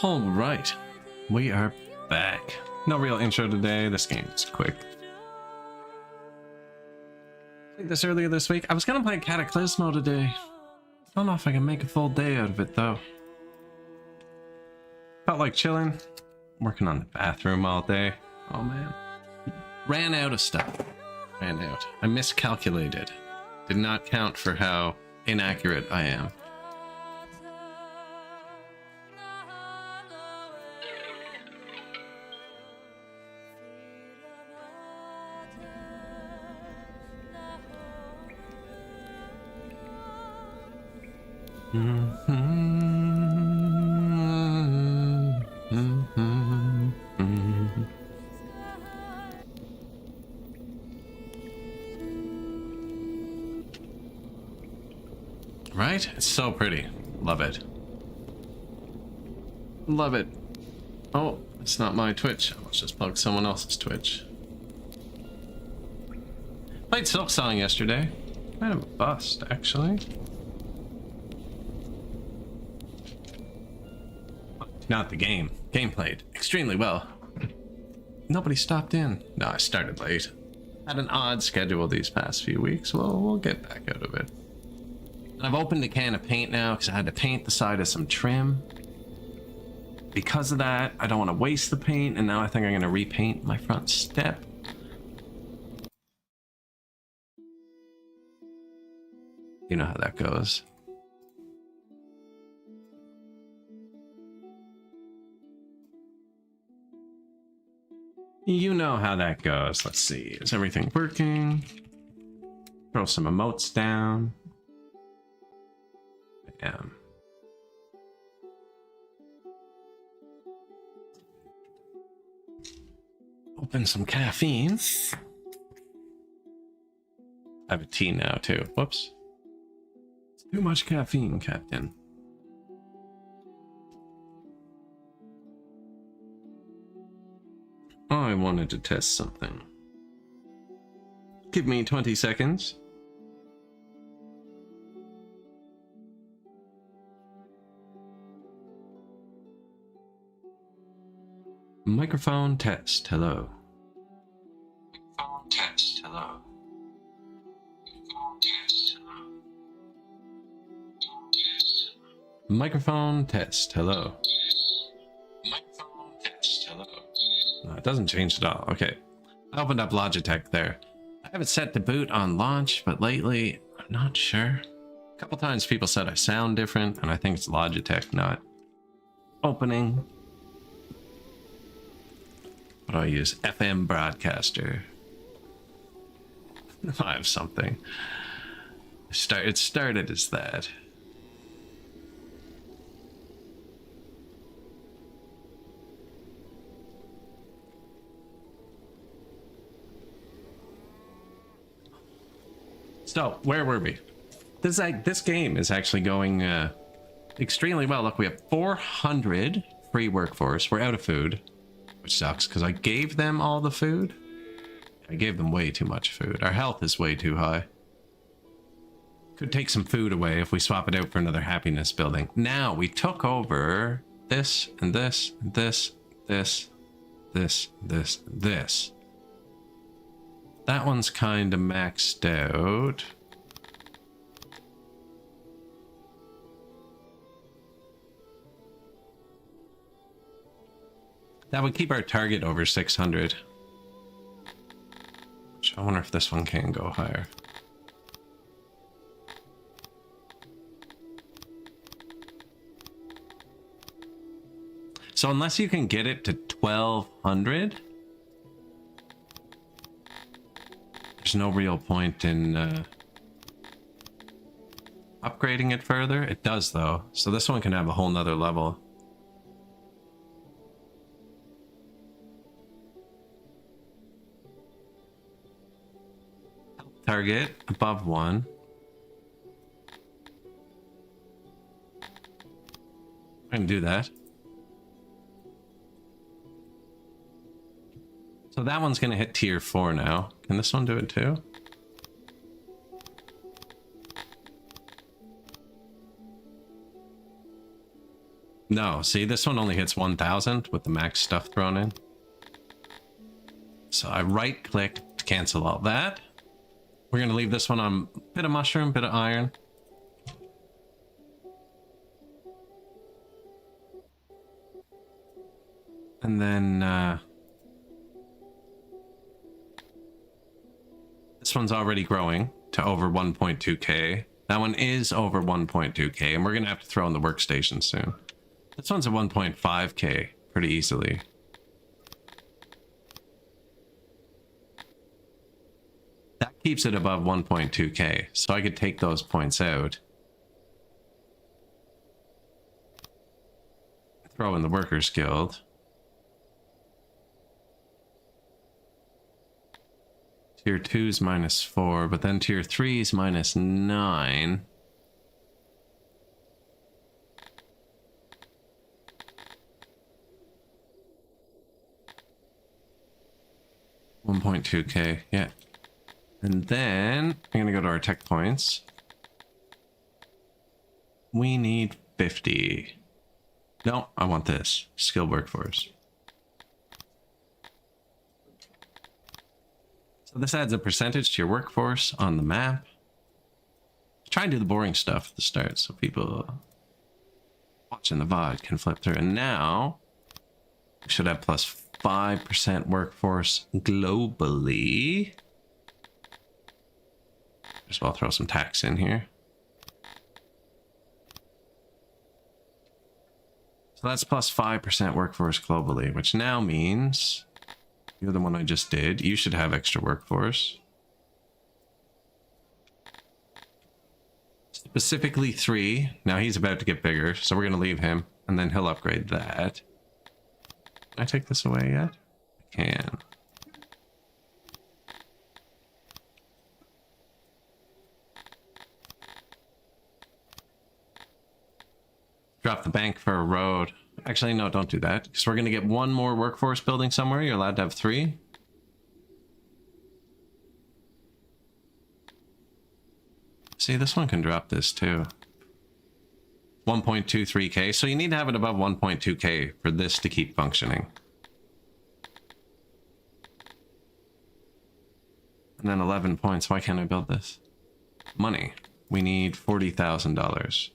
All right, we are back. No real intro today. This game is quick. Played this earlier this week. I was gonna play Cataclysmo today. I don't know if I can make a full day out of it though. Felt like chilling. Working on the bathroom all day. Oh man. Ran out of stuff. Ran out. I miscalculated. Did not count for how inaccurate I am. Right? It's so pretty. Love it. Love it. Oh, it's not my Twitch. Let's just plug someone else's Twitch. Played Silksong yesterday. Kind of a bust, actually. Not the game. Game played extremely well. Nobody stopped in. No, I started late. Had an odd schedule these past few weeks. Well, we'll get back out of it. And I've opened a can of paint now because I had to paint the side of some trim. Because of that, I don't want to waste the paint, and now I think I'm going to repaint my front step. You know how that goes. You know how that goes. Let's see. Is everything working? Throw some emotes down. Bam. Open some caffeine. I have a tea now too. Whoops. It's too much caffeine, Captain. I wanted to test something. Give me 20 seconds. Microphone test, hello. Microphone test, hello. Microphone test, hello. Microphone test, hello. No, it doesn't change at all. Okay. I opened up Logitech there. I have it set to boot on launch, but lately, I'm not sure. A couple times people said I sound different, and I think it's Logitech not opening. What do I use? FM broadcaster. I have something. It started as that. So, where were we? This game is actually going extremely well. Look, we have 400 free workforce. We're out of food, which sucks because I gave them all the food. I gave them way too much food. Our health is way too high. Could take some food away if we swap it out for another happiness building. Now, we took over this and this and this, this, this, this, this. That one's kind of maxed out. That would keep our target over 600. Which I wonder if this one can go higher. So unless you can get it to 1200, there's no real point in upgrading it further. It does though, so this one can have a whole nother level. Target above 1. I can do that. So that one's going to hit tier 4 now. Can this one do it too? No, see, this one only hits 1,000 with the max stuff thrown in. So I right click to cancel all that. We're going to leave this one on a bit of mushroom, bit of iron. And then this one's already growing to over 1.2k. That one is over 1.2k, and we're going to have to throw in the workstation soon. This one's at 1.5k pretty easily. That keeps it above 1.2k, so I could take those points out. Throw in the Workers Guild. Tier 2's -4, but then Tier 3's -9. $1.2k, yeah. And then I'm gonna go to our tech points. We need 50. No, I want this. Skilled workforce. So this adds a percentage to your workforce on the map. Try and do the boring stuff at the start so people watching the VOD can flip through. And now we should have plus 5% workforce globally. Just well throw some tax in here. So that's plus 5% workforce globally, which now means you're the one I just did. You should have extra workforce. Specifically 3. Now he's about to get bigger, so we're going to leave him, and then he'll upgrade that. Can I take this away yet? I can. Drop the bank for a road. Actually, no, don't do that. Because we're going to get one more workforce building somewhere. You're allowed to have 3. See, this one can drop this too. 1.23k. So you need to have it above 1.2k for this to keep functioning. And then 11 points. Why can't I build this? Money. We need $40,000.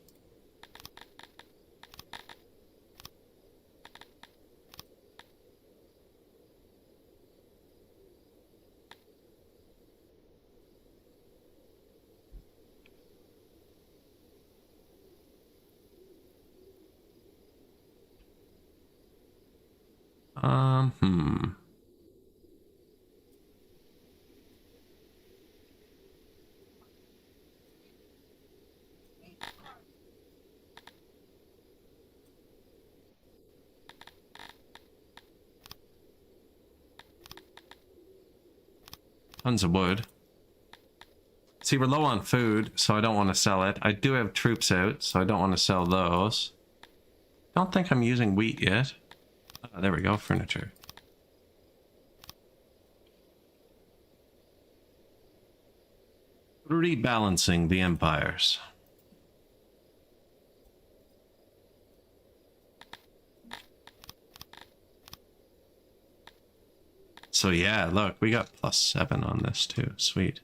Tons of wood. See, we're low on food, so I don't want to sell it. I do have troops out, so I don't want to sell those. Don't think I'm using wheat yet. Oh, there we go, furniture. Rebalancing the empires. So yeah, look, we got +7 on this too. Sweet.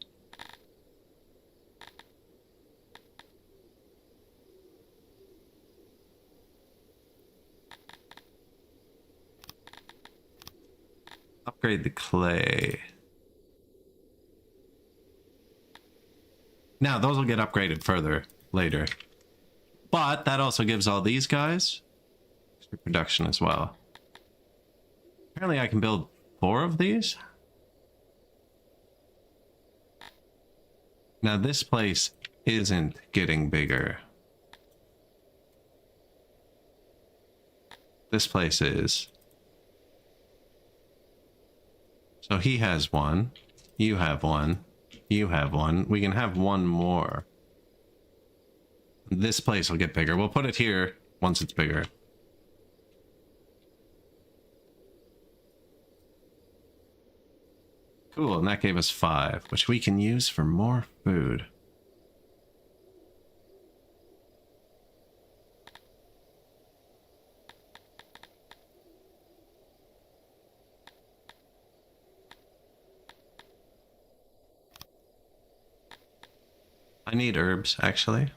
Upgrade the clay. Now, those will get upgraded further later. But that also gives all these guys extra production as well. Apparently I can build 4 of these. Now this place isn't getting bigger. This place is. So he has 1. You have 1. You have 1. We can have 1 more. This place will get bigger. We'll put it here once it's bigger. Cool, and that gave us 5, which we can use for more food. I need herbs, actually.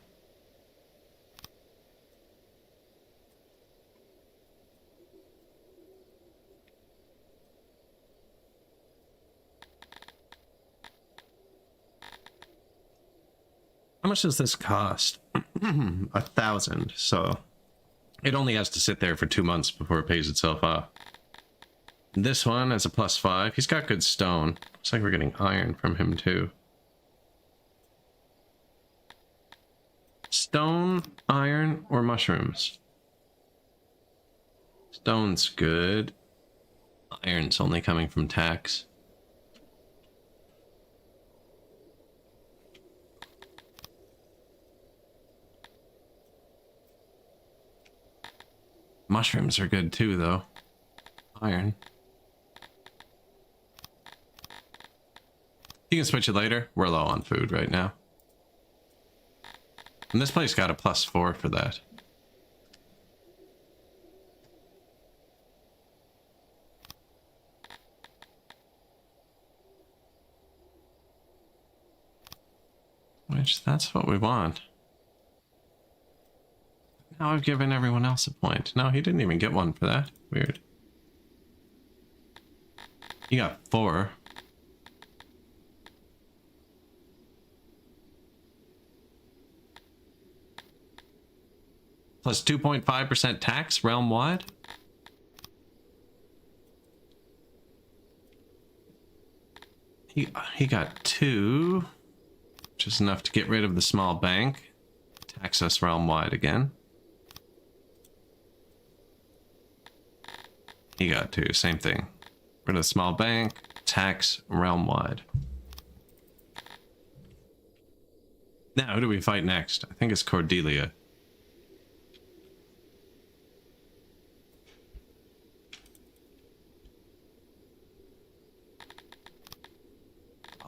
How much does this cost? 1,000. So it only has to sit there for 2 months before it pays itself off. This one has a +5. He's got good stone. Looks like we're getting iron from him too. Stone, iron, or mushrooms? Stone's good. Iron's only coming from tax. Mushrooms are good too, though. Iron. You can switch it later. We're low on food right now. And this place got a +4 for that. Which, that's what we want. Now I've given everyone else a point. No, he didn't even get one for that. Weird. He got 4. Plus 2.5% tax realm-wide? He got 2, which is enough to get rid of the small bank. Tax us realm-wide again. He got 2, same thing. Rid of the small bank, tax realm-wide. Now, who do we fight next? I think it's Cordelia.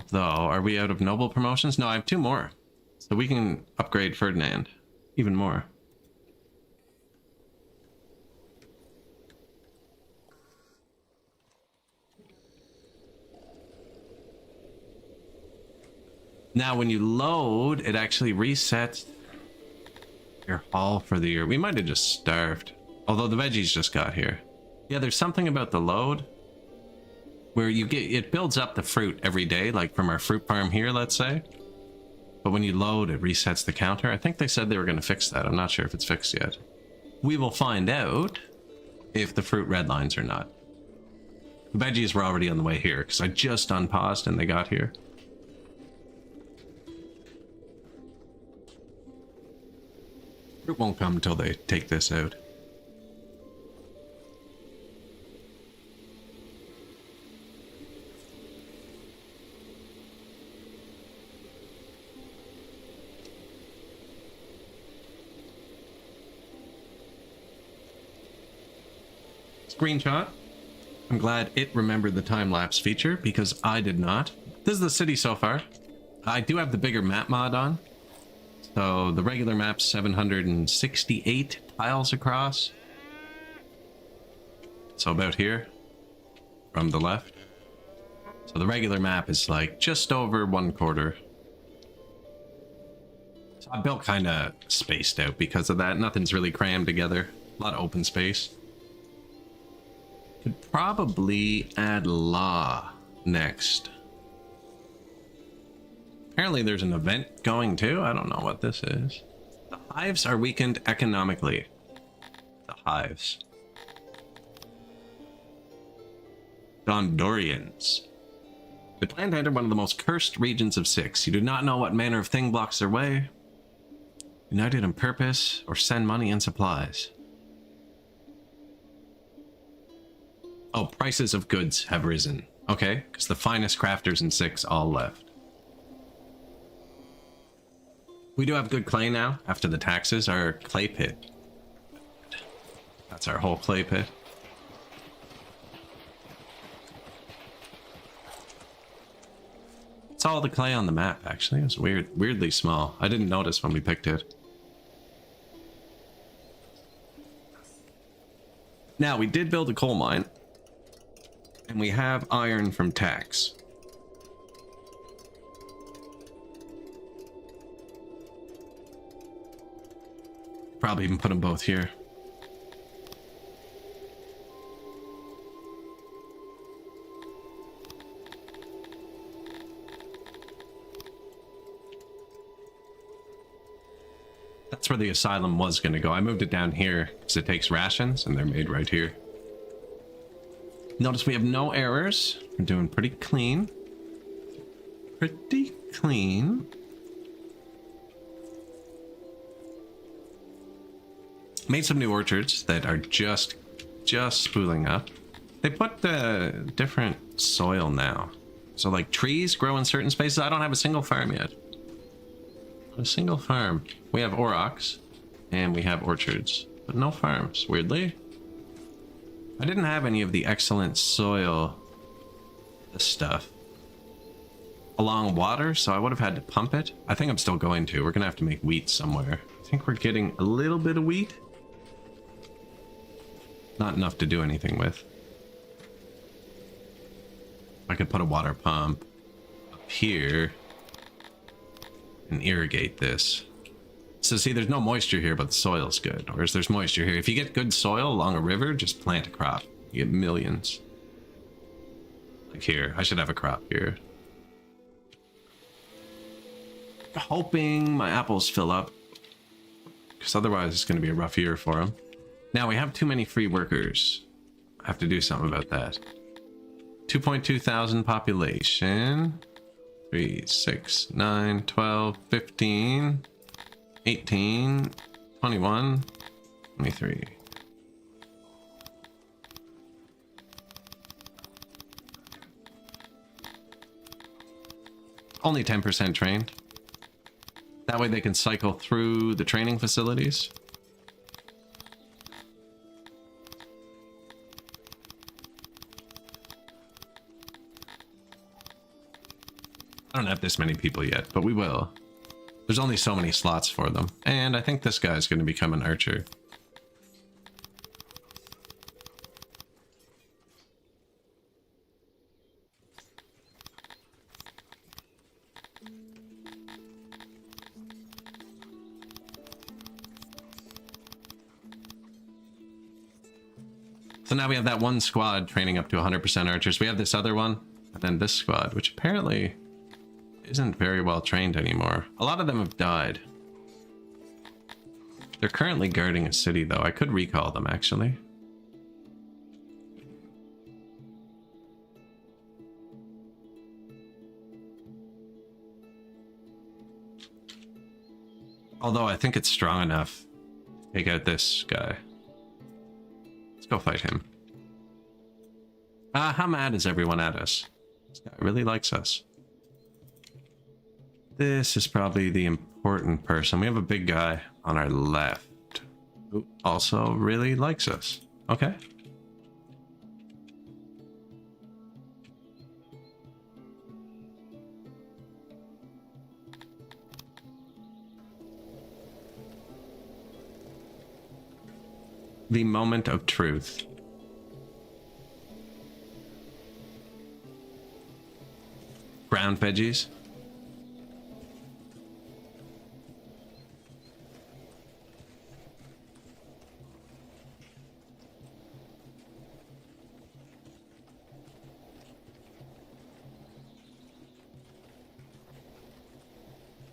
Though, are we out of noble promotions? No, I have 2 more. So we can upgrade Ferdinand even more. Now, when you load, it actually resets your haul for the year. We might have just starved. Although the veggies just got here. Yeah, there's something about the load where you get, it builds up the fruit every day, like from our fruit farm here, let's say. But when you load, it resets the counter. I think they said they were going to fix that. I'm not sure if it's fixed yet. We will find out if the fruit redlines or not. The veggies were already on the way here because I just unpaused and they got here. Fruit won't come until they take this out. Screenshot. I'm glad it remembered the time-lapse feature because I did not. This is the city so far. I do have the bigger map mod on. So the regular map's 768 tiles across. So about here from the left. So the regular map is like just over 1/4. So I built kind of spaced out because of that. Nothing's really crammed together. A lot of open space. Could probably add law next. Apparently there's an event going too. I don't know what this is. The hives are weakened economically. The hives. Gondorians. The plan to enter one of the most cursed regions of 6. You do not know what manner of thing blocks their way. United in purpose or send money and supplies. Oh, prices of goods have risen. Okay, because the finest crafters in 6 all left. We do have good clay now, after the taxes. Our clay pit. That's our whole clay pit. It's all the clay on the map, actually. It's weirdly small. I didn't notice when we picked it. Now, we did build a coal mine. And we have iron from tax. Probably even put them both here. That's where the asylum was going to go. I moved it down here because it takes rations and they're made right here. Notice we have no errors. We're doing pretty clean. Pretty clean. Made some new orchards that are just spooling up. They put different soil now. So like trees grow in certain spaces. I don't have a single farm yet. A single farm. We have aurochs and we have orchards, but no farms, weirdly. I didn't have any of the excellent soil stuff along water, so I would have had to pump it. I think I'm still going to. We're gonna have to make wheat somewhere. I think we're getting a little bit of wheat. Not enough to do anything with. I could put a water pump up here and irrigate this. So see, there's no moisture here, but the soil's good. Whereas there's moisture here. If you get good soil along a river, just plant a crop. You get millions. Like here, I should have a crop here. Hoping my apples fill up, because otherwise it's going to be a rough year for them. Now we have too many free workers. I have to do something about that. 2.2 thousand population. 3, 6, 9, 12, 15, 18, 21, 23. Only 10% trained. That way they can cycle through the training facilities. I don't have this many people yet, but we will. There's only so many slots for them. And I think this guy's going to become an archer. So now we have that one squad training up to 100% archers. We have this other one, and then this squad, which apparently isn't very well trained anymore. A lot of them have died. They're currently guarding a city, though. I could recall them, actually. Although I think it's strong enough to take out this guy. Let's go fight him. How mad is everyone at us? This guy really likes us. This is probably the important person. We have a big guy on our left who also really likes us. Okay. The moment of truth. Ground veggies.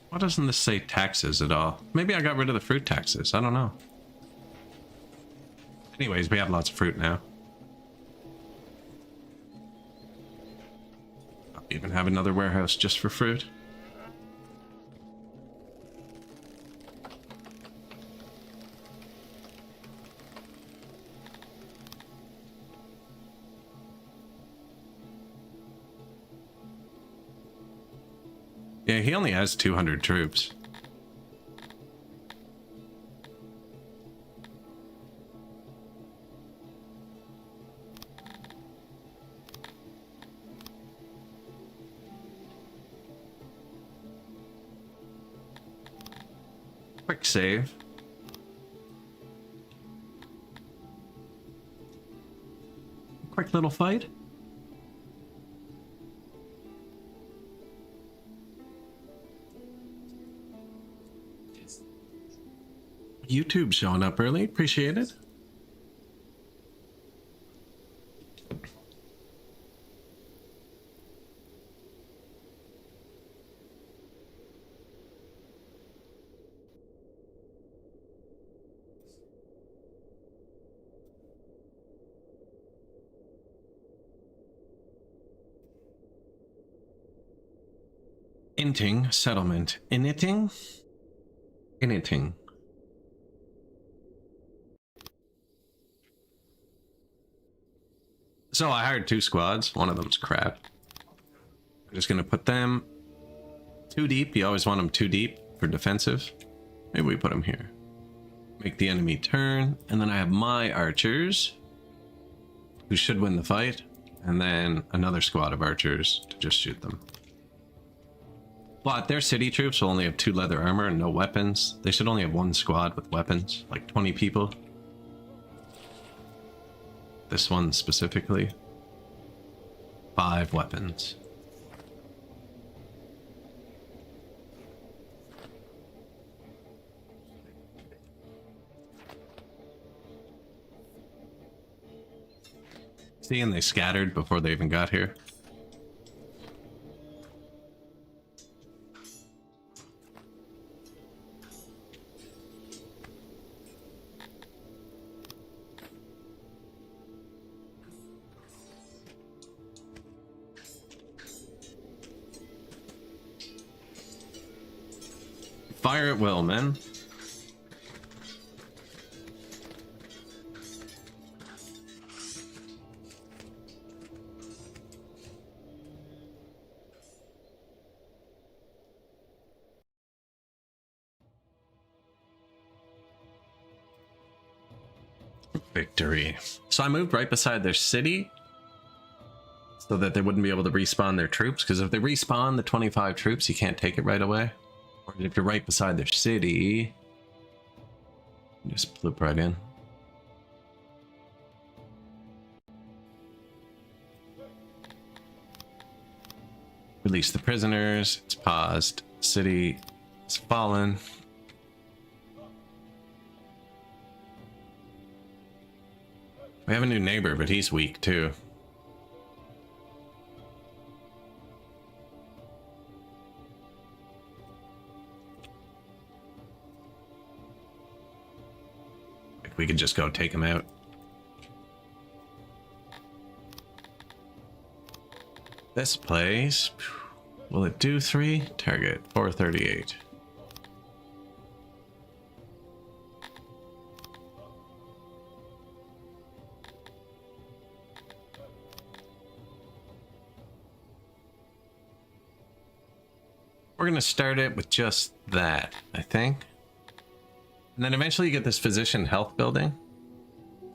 Why doesn't this say taxes at all? Maybe I got rid of the fruit taxes. I don't know. Anyways, we have lots of fruit now. I'll even have another warehouse just for fruit. Yeah, he only has 200 troops. Quick save. Quick little fight. YouTube showing up early. Appreciate it. Inting settlement. Initting? Initting. So I hired 2 squads. One of them's crap. I'm just gonna put them 2 deep. You always want them 2 deep for defensive. Maybe we put them here. Make the enemy turn. And then I have my archers, who should win the fight. And then another squad of archers to just shoot them. But their city troops will only have 2 leather armor and no weapons. They should only have 1 squad with weapons, like 20 people. This one specifically. 5 weapons. See, and they scattered before they even got here. Fire at will, man. Victory. So I moved right beside their city so that they wouldn't be able to respawn their troops, because if they respawn the 25 troops, you can't take it right away. Or if you're right beside their city, just flip right in. Release the prisoners. It's paused. City is fallen. We have a new neighbor, but he's weak too. Like, we could just go take him out. This place, will it do 3? Target 438. We're gonna start it with just that, I think. And then eventually you get this physician health building,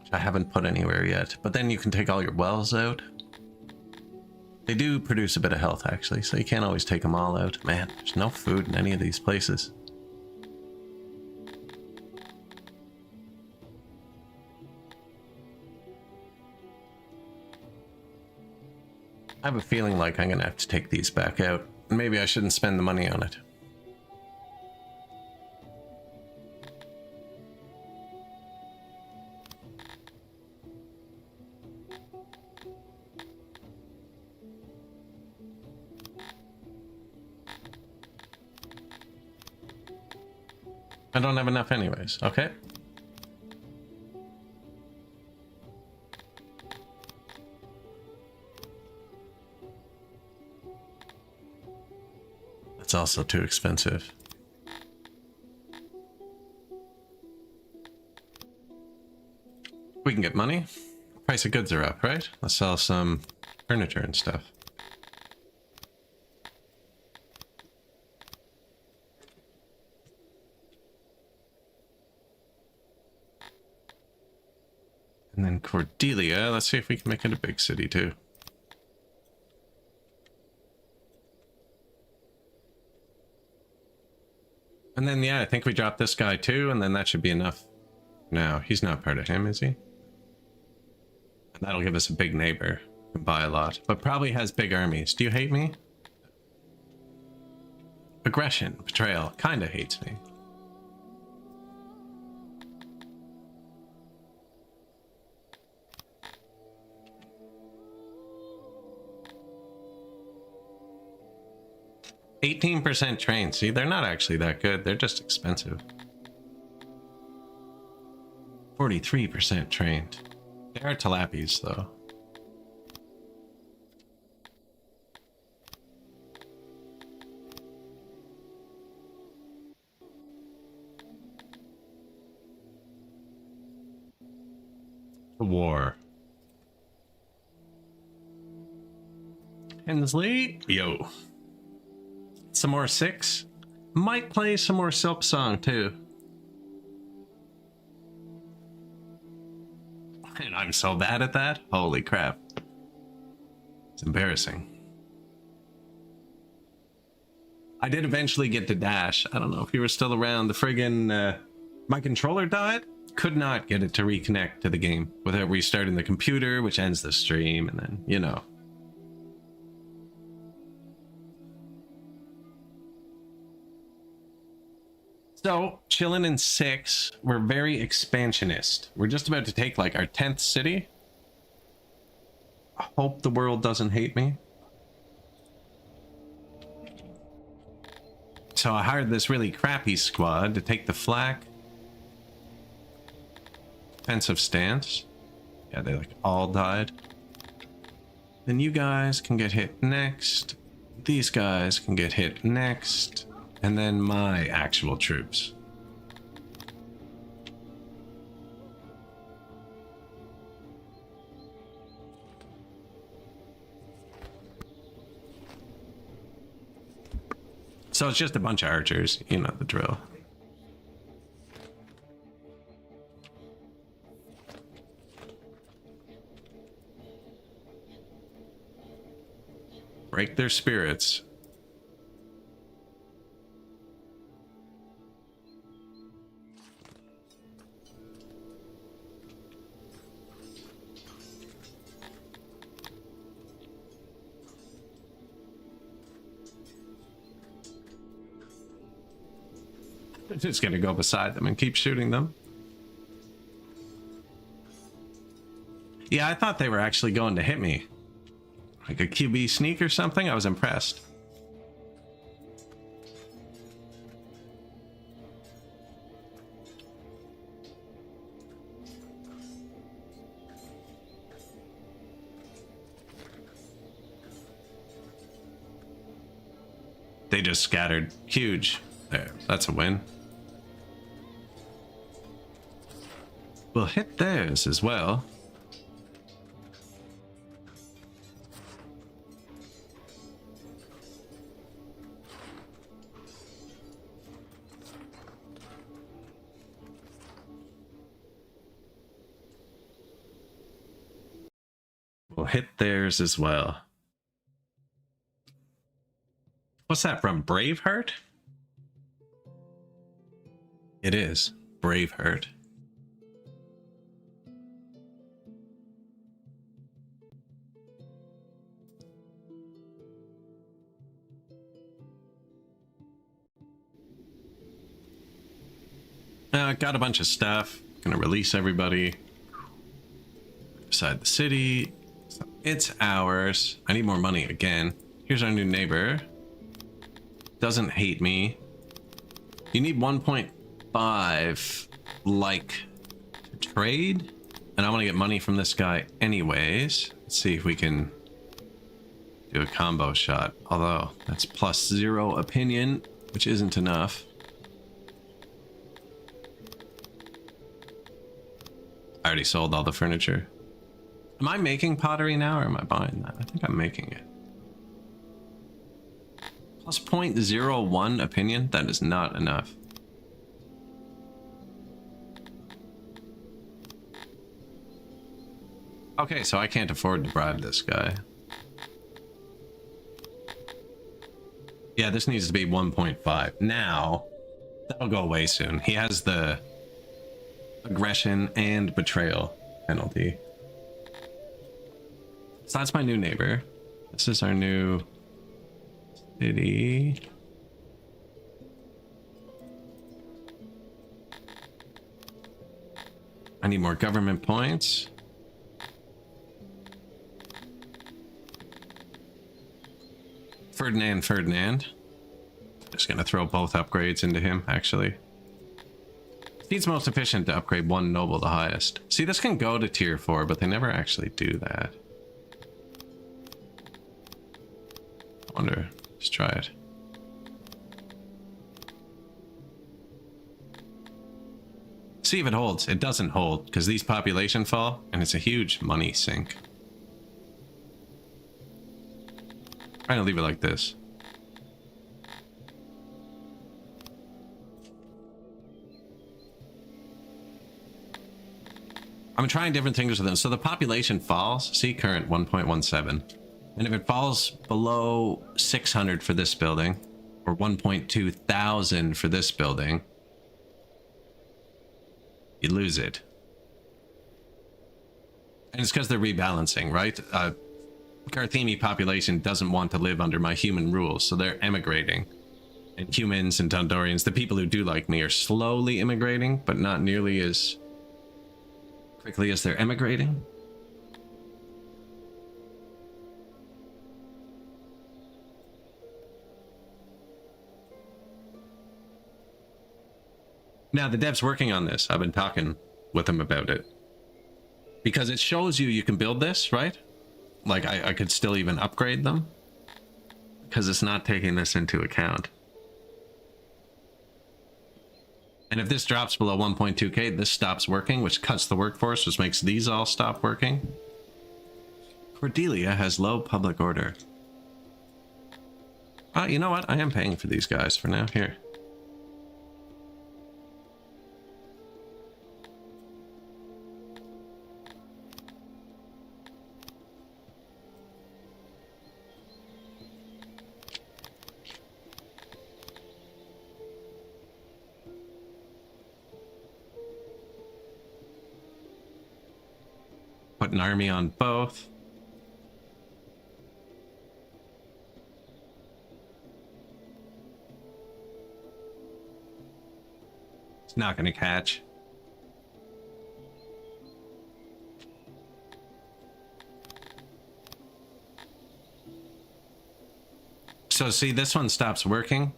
which I haven't put anywhere yet. But then you can take all your wells out. They do produce a bit of health, actually, so you can't always take them all out. Man, there's no food in any of these places. I have a feeling like I'm gonna have to take these back out. Maybe I shouldn't spend the money on it. I don't have enough anyways, okay? That's also too expensive. We can get money. Price of goods are up, right? Let's sell some furniture and stuff. And then Cordelia, let's see if we can make it a big city too. And then, yeah, I think we dropped this guy too, and then that should be enough. No, he's not part of him, is he? And that'll give us a big neighbor. Can buy a lot, but probably has big armies. Do you hate me? Aggression, betrayal, kinda hates me. 18% trained. See, they're not actually that good. They're just expensive. 43% trained. They are tilapis, though. War. Hensley, yo. Some more 6. Might play some more Silk Song too. And I'm so bad at that. Holy crap. It's embarrassing. I did eventually get to Dash. I don't know if you were still around. The friggin' my controller died. Could not get it to reconnect to the game without restarting the computer, which ends the stream, and then, you know. So, chilling in 6. We're very expansionist. We're just about to take like our 10th city. I hope the world doesn't hate me. So I hired this really crappy squad to take the flak. Defensive stance. Yeah, they like all died. Then you guys can get hit next. These guys can get hit next. And then my actual troops. So it's just a bunch of archers, you know the drill. Break their spirits. I'm just gonna go beside them and keep shooting them. Yeah, I thought they were actually going to hit me. Like a QB sneak or something. I was impressed. They just scattered. Huge. There, that's a win. We'll hit theirs as well. We'll hit theirs as well. What's that from? Braveheart? It is. Braveheart. Got a bunch of stuff. Gonna release everybody. Beside the city. It's ours. I need more money again. Here's our new neighbor. Doesn't hate me. You need 1.5 like to trade. And I want to get money from this guy anyways. Let's see if we can do a combo shot. Although that's +0 opinion, which isn't enough. I already sold all the furniture. Am I making pottery now or am I buying that? I think I'm making it. +0.01 opinion? That is not enough. Okay, so I can't afford to bribe this guy. Yeah, this needs to be 1.5. Now, that'll go away soon. He has the aggression and betrayal penalty. So that's my new neighbor. This is our new city. I need more government points. Ferdinand. Just gonna throw both upgrades into him, actually. It's most efficient to upgrade one noble the highest. See, this can go to tier 4, but they never actually do that. I wonder. Let's try it. See if it holds. It doesn't hold because these population fall and it's a huge money sink. I'm trying to leave it like this. I'm trying different things with them. So the population falls. See, current 1.17. And if it falls below 600 for this building, or 1.2 thousand for this building, you lose it. And it's because they're rebalancing, right? Garthemi population doesn't want to live under my human rules, so they're emigrating. And humans and Dondorians, the people who do like me, are slowly immigrating, but not nearly as quickly as they're emigrating. Now, the dev's working on this. I've been talking with him about it. Because it shows you can build this, right? Like, I could still even upgrade them. Because it's not taking this into account. And if this drops below 1.2k, this stops working, which cuts the workforce, which makes these all stop working. Cordelia has low public order. You know what? I am paying for these guys for now. Here. Put an army on both. It's not going to catch. So see, this one stops working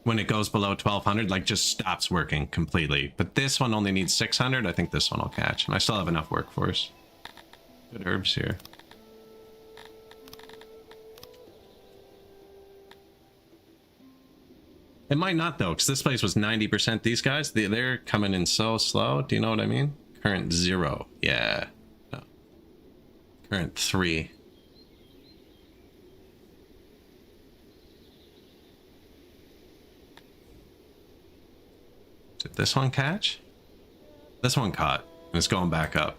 when it goes below 1200, like just stops working completely. But this one only needs 600. I think this one will catch. And I still have enough workforce. Good herbs here. It might not though, because this place was 90%. These guys, they're coming in so slow. Do you know what I mean? Current 0. Yeah. No. Current 3. Did this one catch? This one caught, and it's going back up.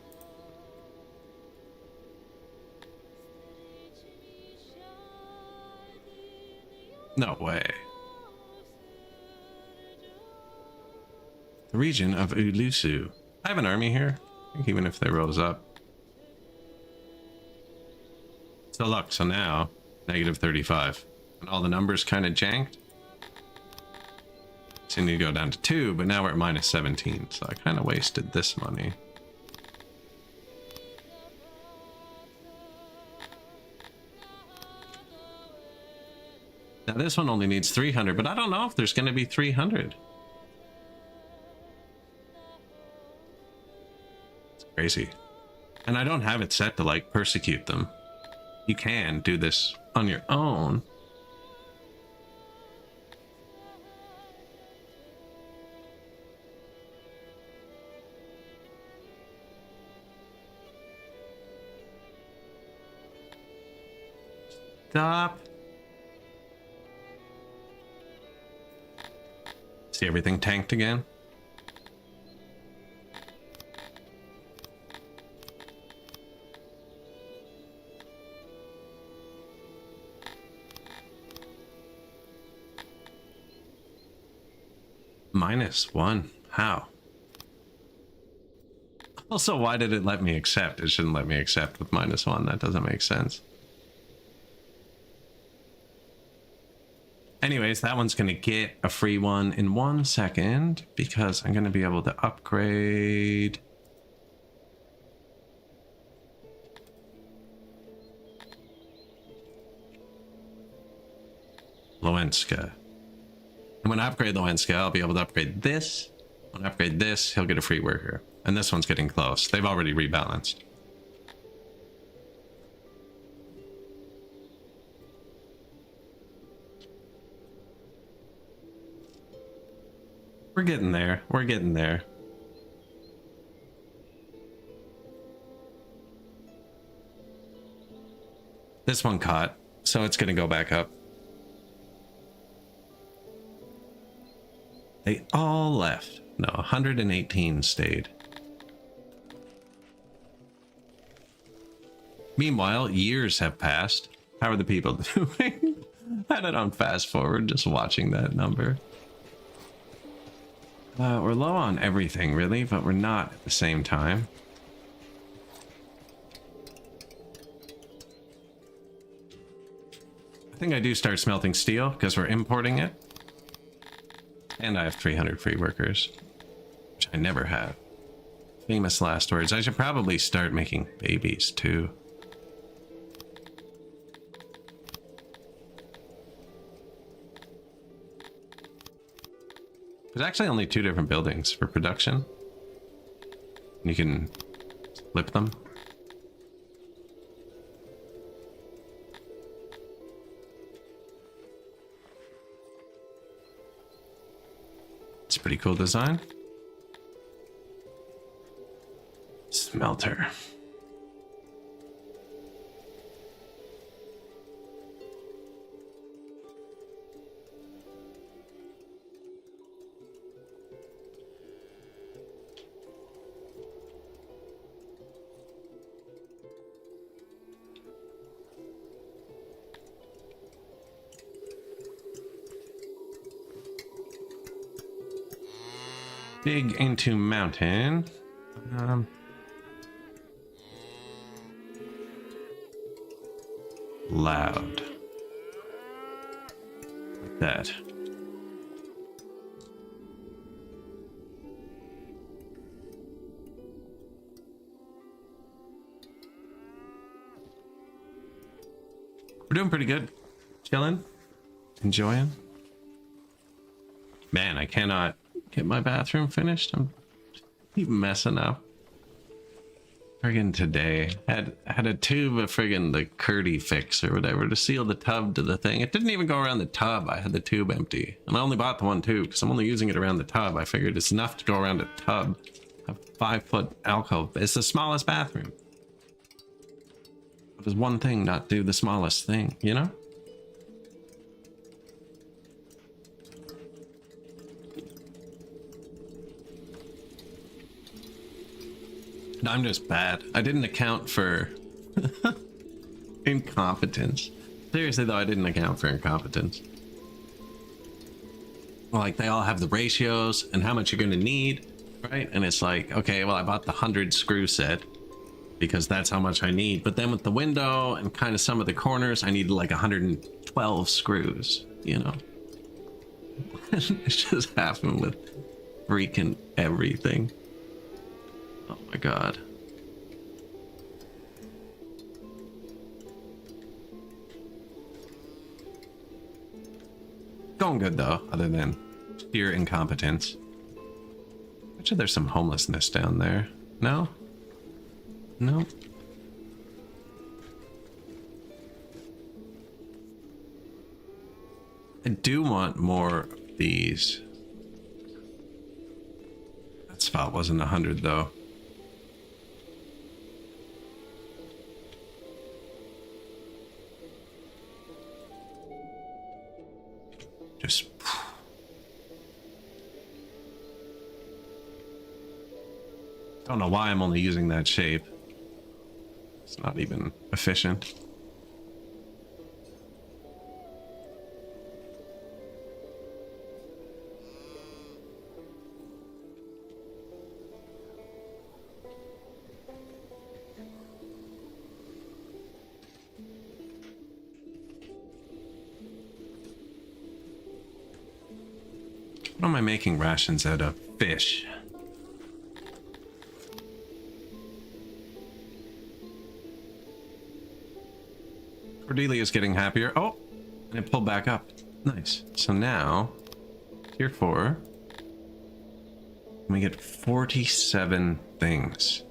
No way. The region of Ulusu. I have an army here. I think even if they rose up. So look, so now, negative 35. And all the numbers kind of janked. So you need to go down to 2, but now we're at minus 17. So I kind of wasted this money. Now this one only needs 300, but I don't know if there's going to be 300. It's crazy. And I don't have it set to like persecute them. You can do this on your own. Stop. See everything tanked again? -1. How? Also, why did it let me accept? It shouldn't let me accept with -1. That doesn't make sense. Anyways, that one's going to get a free one in 1 second because I'm going to be able to upgrade. Lewenska. And when I upgrade Lewenska, I'll be able to upgrade this. When I upgrade this, he'll get a free worker. And this one's getting close. They've already rebalanced. We're getting there. We're getting there. This one caught, so it's going to go back up. They all left. No, 118 stayed. Meanwhile, years have passed. How are the people doing? I had it on fast forward just watching that number. We're low on everything, really, but we're not at the same time. I think I do start smelting steel because we're importing it. And I have 300 free workers, which I never had. Famous last words. I should probably start making babies too. There's actually only 2 different buildings for production. You can flip them. It's a pretty cool design. Smelter. Dig into mountain. Loud. Like that. We're doing pretty good. Chilling. Enjoying. Man, I cannot get my bathroom finished. I'm keep messing up. Friggin' today had a tube of friggin' the Curdy fix or whatever to seal the tub to the thing. It didn't even go around the tub. I had the tube empty, and I only bought the one tube because I'm only using it around the tub. I figured it's enough to go around a tub. A 5-foot alcove. It's the smallest bathroom. There's one thing, not do the smallest thing, you know? No, I'm just bad. I didn't account for incompetence. Seriously though, I didn't account for incompetence. Like, they all have the ratios and how much you're gonna need, right? And it's like, okay, well, I bought the 100 screw set because that's how much I need. But then with the window and kind of some of the corners, I needed like 112 screws, you know? It's just happened with freaking everything. Oh my god. Going good though, other than sheer incompetence. Actually, there's some homelessness down there. No? No? I do want more of these. That spot wasn't 100 though. Just don't know why I'm only using that shape. It's not even efficient. What am I making rations out of? Fish. Cordelia's getting happier. Oh, and it pulled back up. Nice. So now, tier 4. We get 47 things.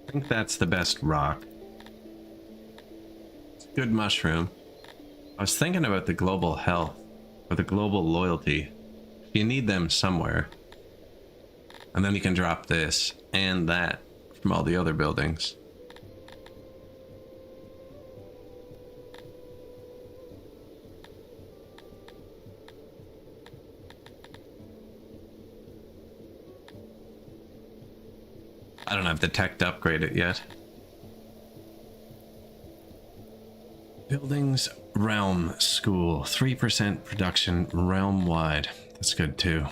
I think that's the best rock. It's a good mushroom. I was thinking about the global health or the global loyalty. You need them somewhere. And then you can drop this and that from all the other buildings. I don't have the tech to upgrade it yet. Buildings Realm School. 3% production realm wide. That's good too.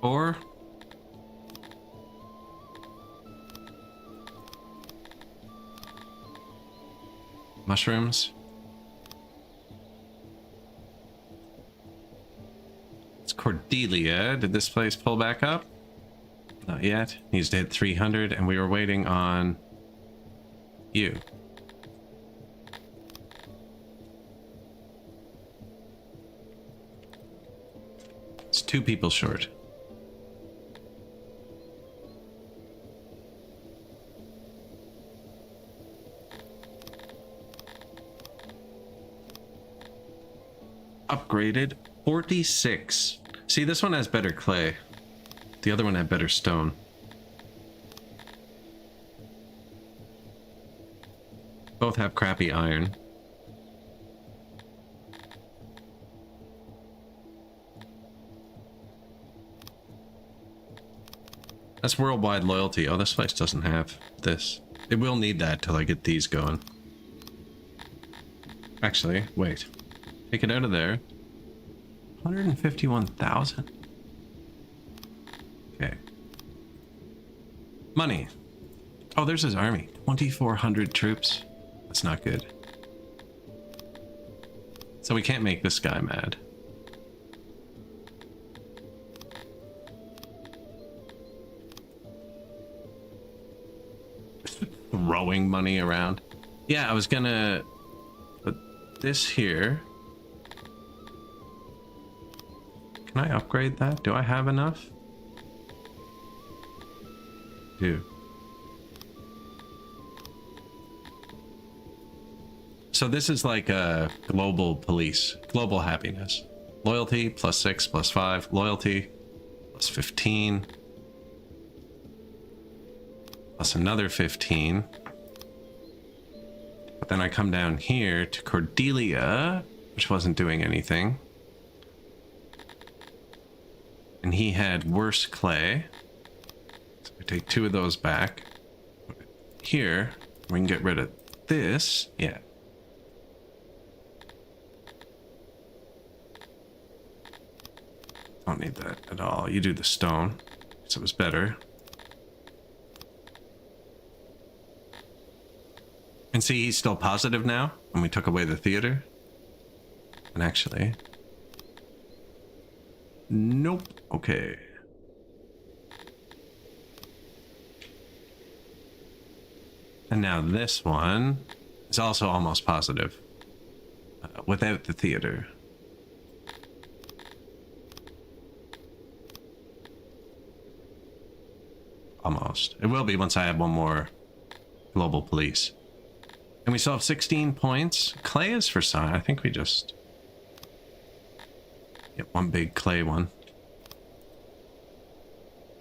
Or mushrooms. It's Cordelia. Did this place pull back up? Not yet. Needs to hit 300, and we were waiting on you. It's 2 people short. Upgraded 46. See, this one has better clay. The other one had better stone. Both have crappy iron. That's worldwide loyalty. Oh, this place doesn't have this. It will need that till I get these going. Actually, wait. Take it out of there. 151,000. Okay. Money. Oh, there's his army. 2,400 troops. That's not good. So we can't make this guy mad. Throwing money around. Yeah, I was gonna put this here. Can I upgrade that? Do I have enough? Do. So this is like a global police, global happiness. Loyalty +6 +5, loyalty +15 plus another 15. But then I come down here to Cordelia, which wasn't doing anything. And he had worse clay. So we take 2 of those back. Here, we can get rid of this. Yeah. Don't need that at all. You do the stone. So it was better. And see, he's still positive now. And we took away the theater. And actually... Nope. Okay. And now this one is also almost positive. Without the theater. Almost. It will be once I have one more global police. And we still have 16 points. Clay is for sign. I think we just... get one big clay one.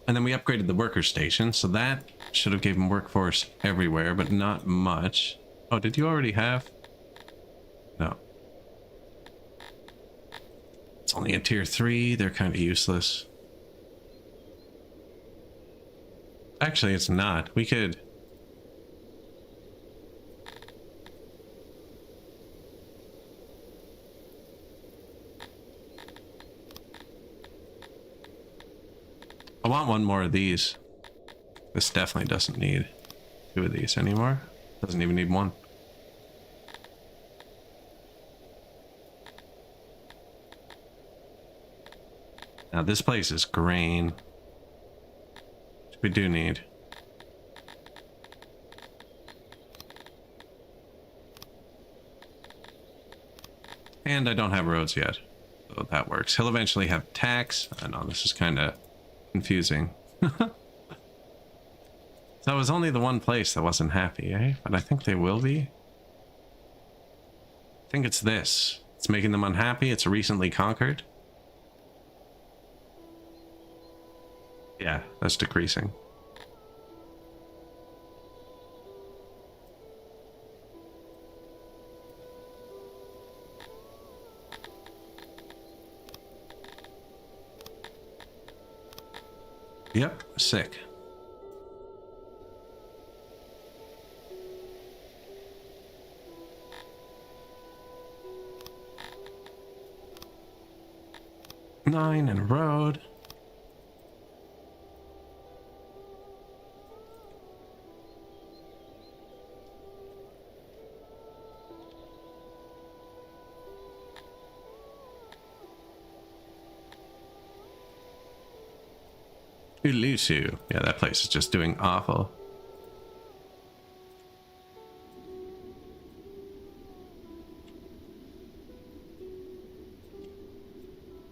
And then we upgraded the worker station, so that should have given workforce everywhere, but not much. Oh, did you already have? No. It's only a tier 3. They're kind of useless. Actually, it's not. We could... I want one more of these. This definitely doesn't need 2 of these anymore. Doesn't even need 1. Now this place is grain, which we do need. And I don't have roads yet, so that works. He'll eventually have tax. I know this is kind of confusing. So it was only the one place that wasn't happy, eh? But I think they will be. I think it's this. It's making them unhappy. It's recently conquered. Yeah, that's decreasing. Yep, sick. Nine and a road. Ulusu. Yeah, that place is just doing awful.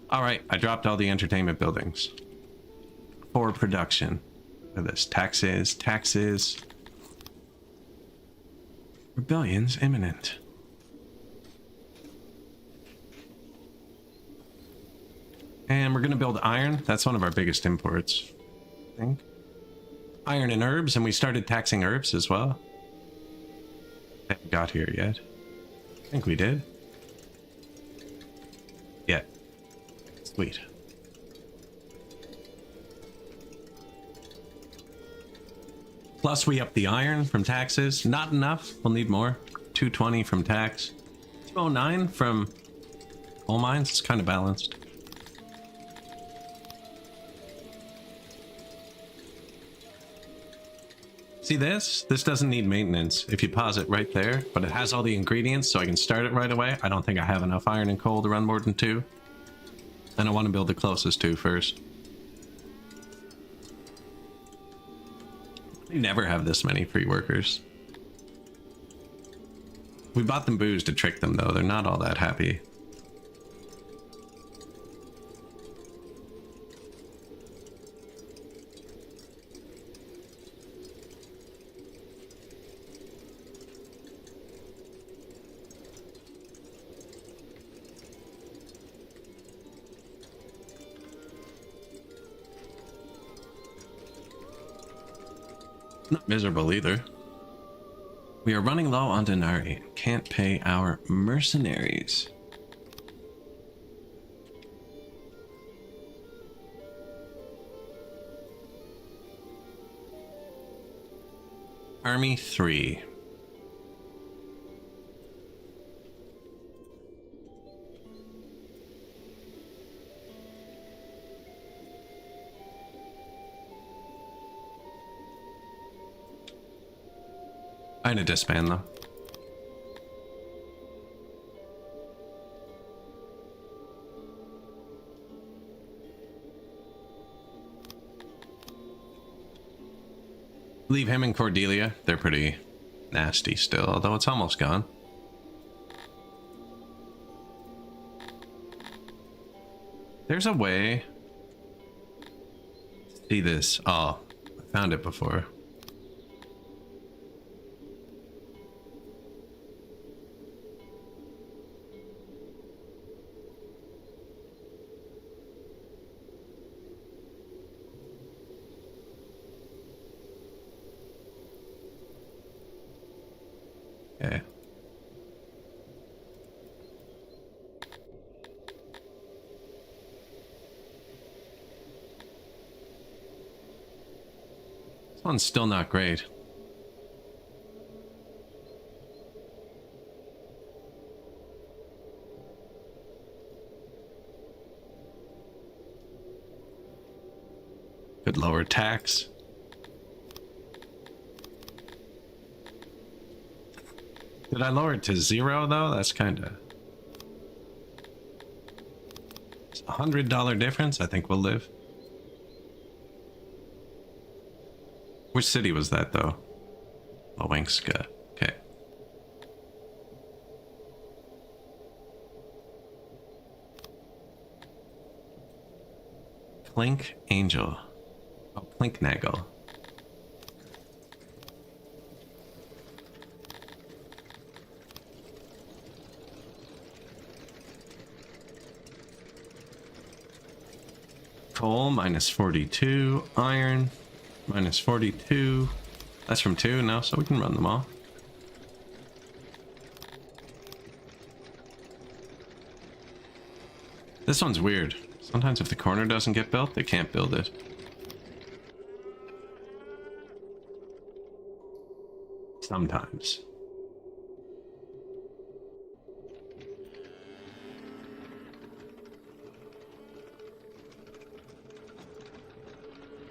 Alright, I dropped all the entertainment buildings. For production. Look at this. Taxes. Rebellion's imminent. And we're gonna build iron. That's one of our biggest imports, I think. Iron and herbs, and we started taxing herbs as well. Haven't got here yet. I think we did. Yeah. Sweet. Plus we up the iron from taxes. Not enough. We'll need more. 220 from tax. 209 from coal mines. It's kind of balanced. See this? This doesn't need maintenance if you pause it right there, but it has all the ingredients so I can start it right away. I don't think I have enough iron and coal to run more than 2. And I want to build the closest 2 first. We never have this many free workers. We bought them booze to trick them though. They're not all that happy. Not miserable either. We are running low on Denari. Can't pay our mercenaries. Army 3. I need to disband them. Leave him and Cordelia. They're pretty nasty still, although it's almost gone. There's a way to see this. Oh, I found it before. Okay. This one's still not great. Could lower tax. Did I lower it to 0 though? That's kind of $100 difference. I think we'll live. Which city was that though? Lowingska. Okay. Clink Angel. Oh, Clinknagel. Coal minus 42. Iron minus 42. That's from 2 now, so we can run them all. This one's weird. Sometimes if the corner doesn't get built, they can't build it. Sometimes.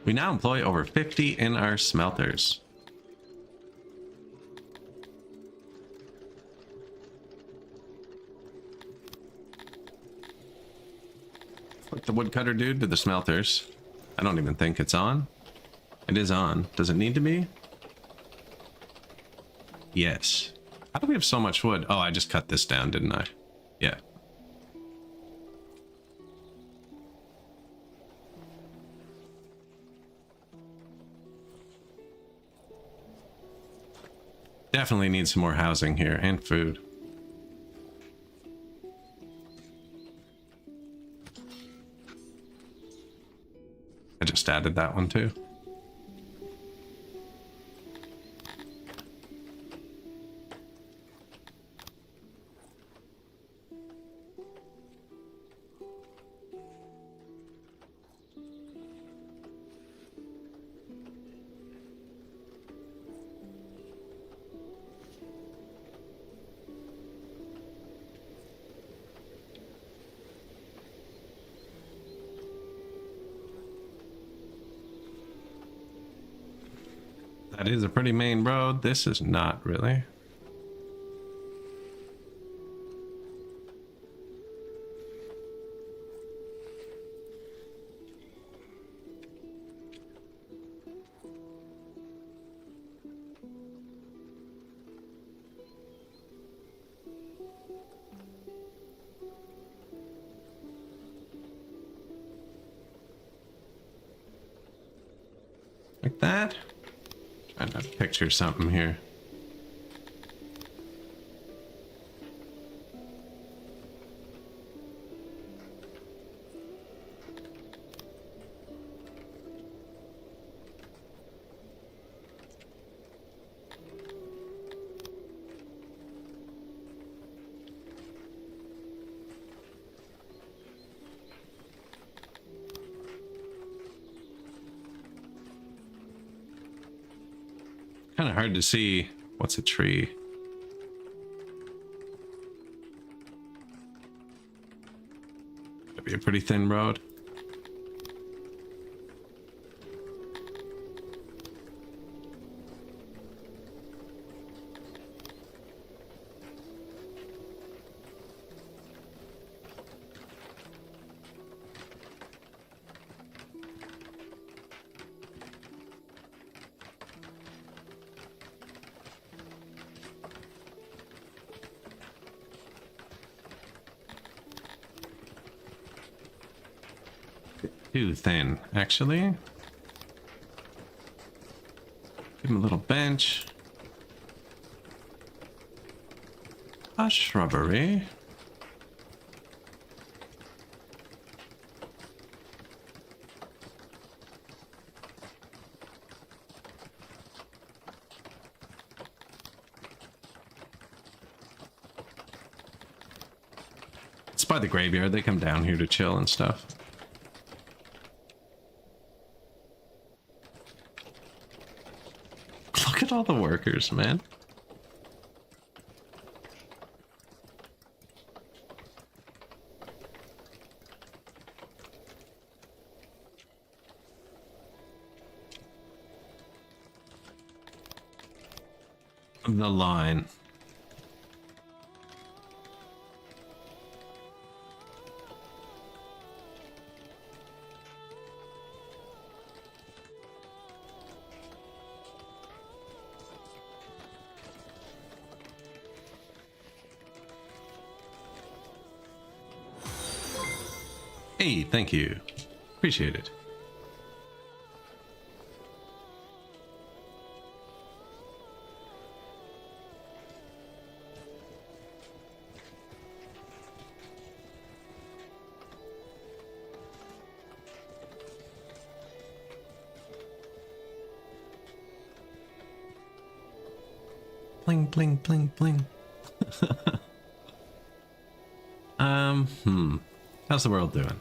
We now employ over 50 in our smelters. Like the woodcutter dude to the smelters. I don't even think it's on. It is on. Does it need to be? Yes. How do we have so much wood? Oh, I just cut this down, didn't I? Yeah. Definitely need some more housing here and food. I just added that one too. That is a pretty main road. This is not really. Like that. Trying to picture something here. Kind of hard to see what's a tree. Could be a pretty thin road. Too thin, actually. Give him a little bench. A shrubbery. It's by the graveyard. They come down here to chill and stuff. Look at all the workers, man. The line. Hey, thank you. Appreciate it. Bling, bling, bling, bling. How's the world doing?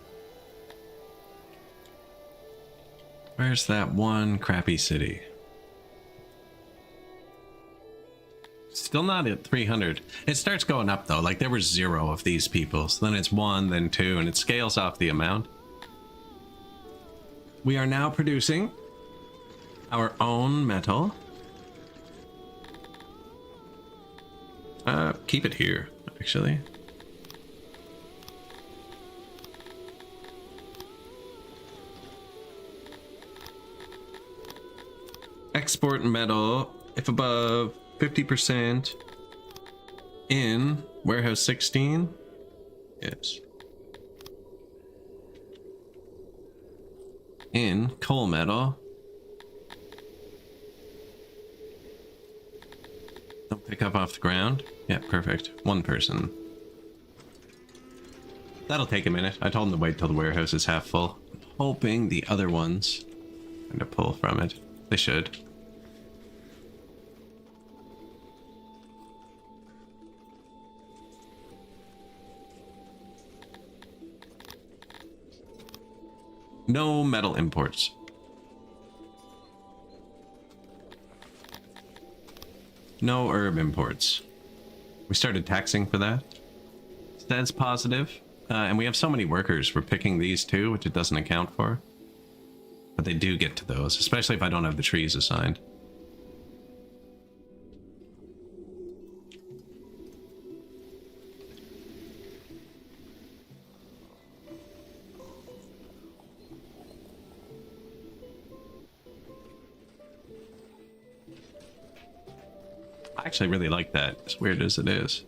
Where's that one crappy city? Still not at 300. It starts going up though. Like there were 0 of these people. So then it's 1, then 2, and it scales off the amount. We are now producing our own metal. Keep it here, actually. Export metal if above 50% in warehouse 16. Yes. In coal metal. Don't pick up off the ground. Yeah, perfect. 1 person. That'll take a minute. I told them to wait till the warehouse is half full. I'm hoping the other ones kind of pull from it. They should. No metal imports. No herb imports. We started taxing for that. So that's positive. And we have so many workers. We're picking these too, which it doesn't account for. But they do get to those, especially if I don't have the trees assigned. I actually really like that, as weird as it is.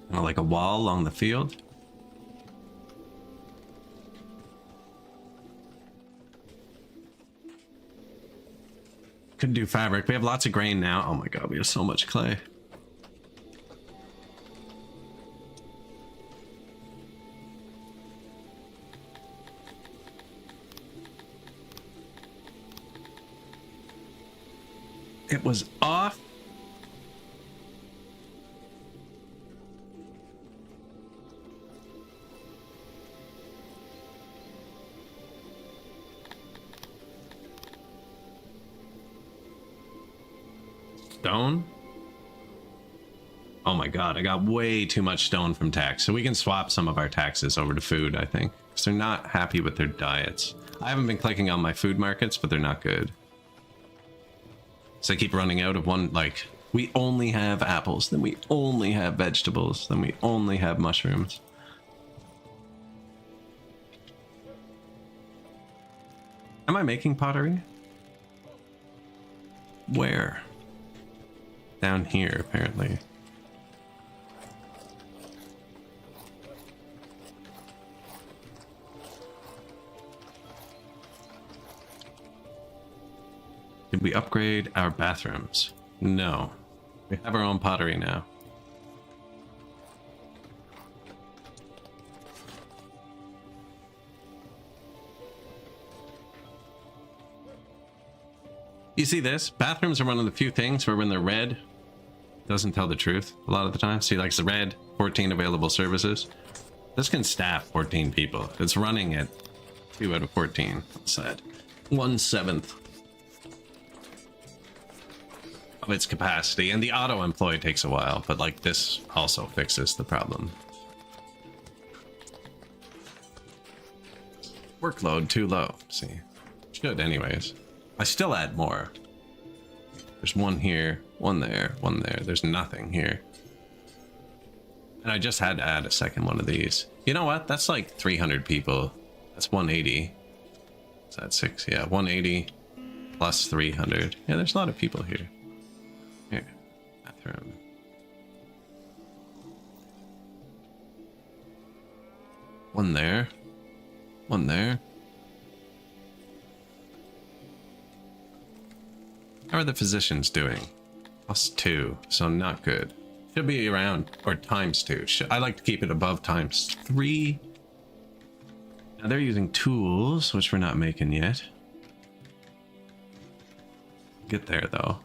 Kind of like a wall along the field. Couldn't do fabric. We have lots of grain now. Oh my god, we have so much clay. It was off. Stone? Oh my god, I got way too much stone from tax. So we can swap some of our taxes over to food, I think. Because they're not happy with their diets. I haven't been clicking on my food markets, but they're not good. So I keep running out of one, like, we only have apples, then we only have vegetables, then we only have mushrooms. Am I making pottery? Where? Down here, apparently. Did we upgrade our bathrooms? No. We have our own pottery now. You see this? Bathrooms are one of the few things where when they're red, it doesn't tell the truth a lot of the time. See, like it's red, 14 available services. This can staff 14 people. It's running at 2 out of 14. What's that? 1/7 of its capacity, and the auto employ takes a while, but like this also fixes the problem. Workload too low. See, should anyways. I still add more. There's one here, one there, one there. There's nothing here, and I just had to add a second one of these. You know what? That's like 300 people. That's 180. Is that 6? Yeah, 180 plus 300. Yeah, there's a lot of people here. Here, bathroom. One there. One there. How are the physicians doing? +2, so not good. Should be around, or ×2. I like to keep it above ×3. Now they're using tools, which we're not making yet. Get there though.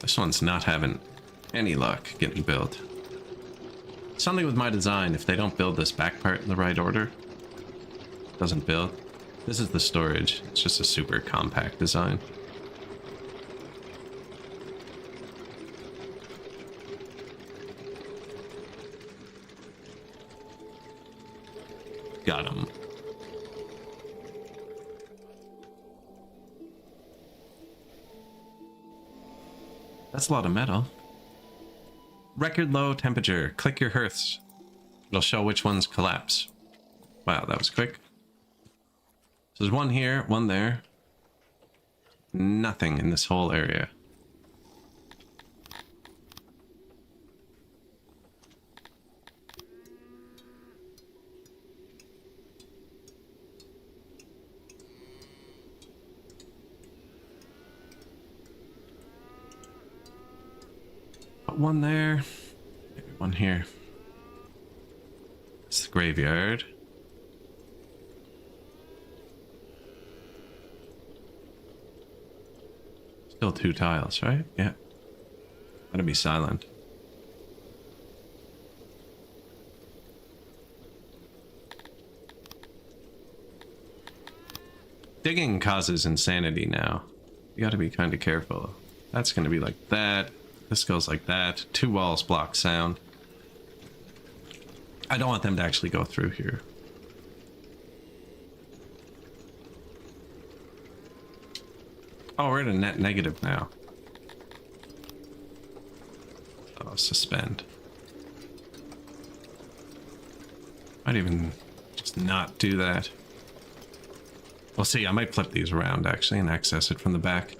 This one's not having any luck getting built. Something with my design, if they don't build this back part in the right order, doesn't build. This is the storage. It's just a super compact design. Got him. That's a lot of metal. Record low temperature. Click your hearths. It'll show which ones collapse. Wow, that was quick. So there's one here, one there. Nothing in this whole area. One there, maybe one here. It's the graveyard. Still 2 tiles, right? Yeah. Gotta be silent. Digging causes insanity now. You gotta be kind of careful. That's gonna be like that. This goes like that. 2 walls block sound. I don't want them to actually go through here. Oh, we're at a net negative now. Oh, suspend. Might even just not do that. We'll see. I might flip these around actually and access it from the back.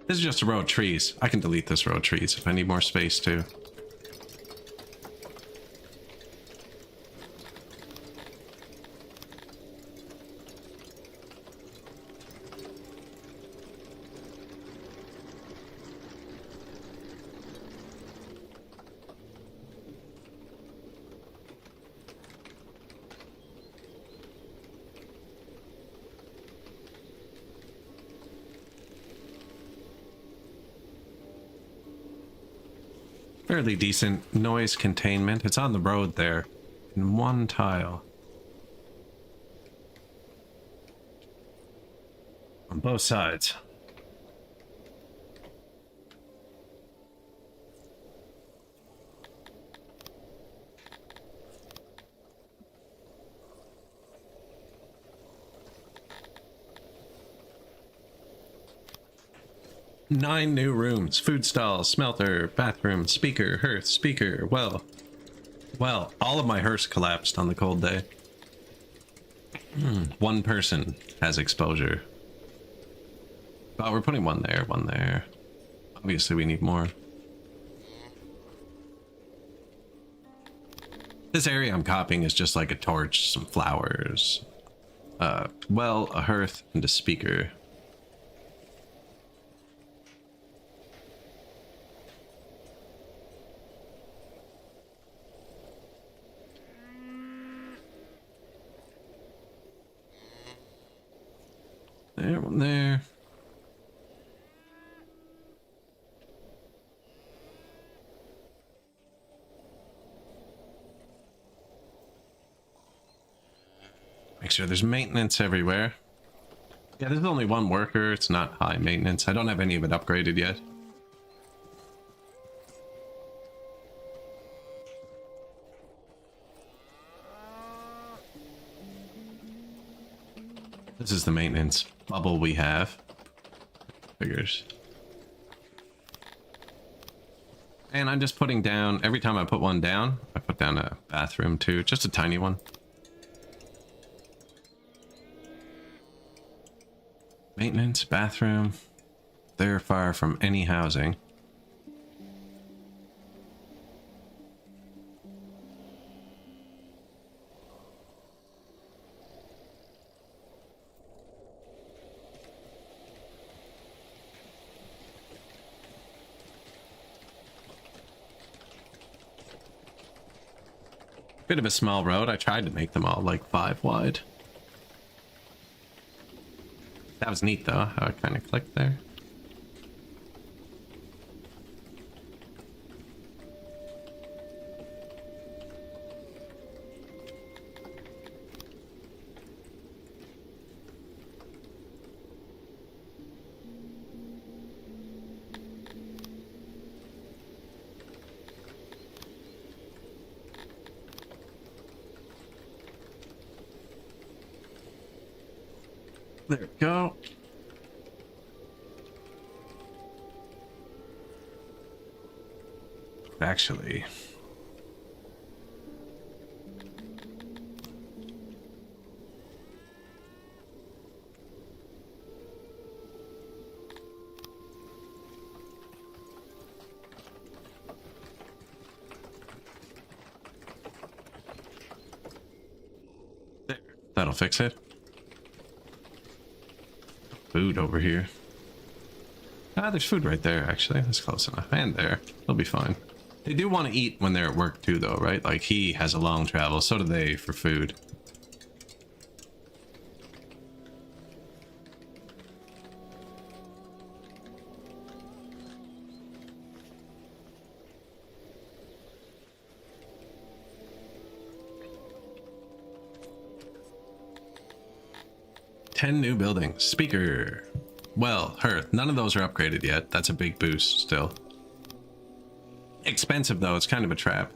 This is just a row of trees. I can delete this row of trees if I need more space too. Fairly decent noise containment. It's on the road there in 1 tile. On both sides. Nine new rooms: food stall, smelter, bathroom, speaker, hearth, speaker, well. Well, all of my hearths collapsed on the cold day. 1 person has exposure. But we're putting one there, one there. Obviously we need more. This area I'm copying is just like a torch, some flowers. Well, a hearth, and a speaker. There, one there. Make sure there's maintenance everywhere. Yeah, there's only 1 worker. It's not high maintenance. I don't have any of it upgraded yet. This is the maintenance bubble we have. Figures. And I'm just putting down, every time I put one down, I put down a bathroom too. Just a tiny one. Maintenance, bathroom. They're far from any housing. Bit of a small road. I tried to make them all like 5 wide. That was neat though, how I kind of clicked there. There we go. Actually, there. That'll fix it. Food over here. Ah, there's food right there, actually. That's close enough. And there. They'll be fine. They do want to eat when they're at work too, though, right? Like, he has a long travel. So do they for food. Ten new buildings. Speaker. Well, Hearth. None of those are upgraded yet. That's a big boost still. Expensive though, it's kind of a trap.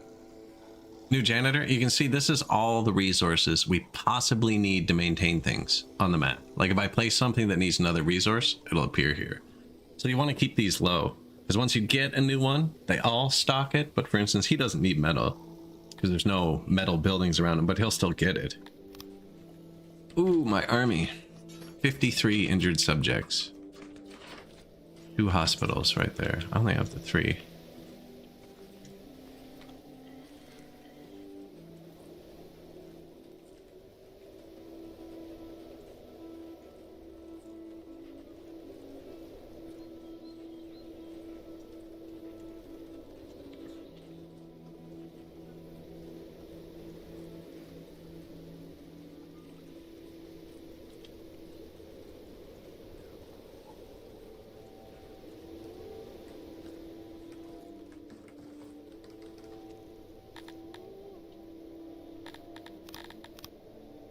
New janitor. You can see this is all the resources we possibly need to maintain things on the map. Like if I place something that needs another resource, it'll appear here. So you want to keep these low, because once you get a new one, they all stock it. But for instance, he doesn't need metal because there's no metal buildings around him, but he'll still get it. Ooh, my army. 53 injured subjects. 2 hospitals right there. I only have the 3.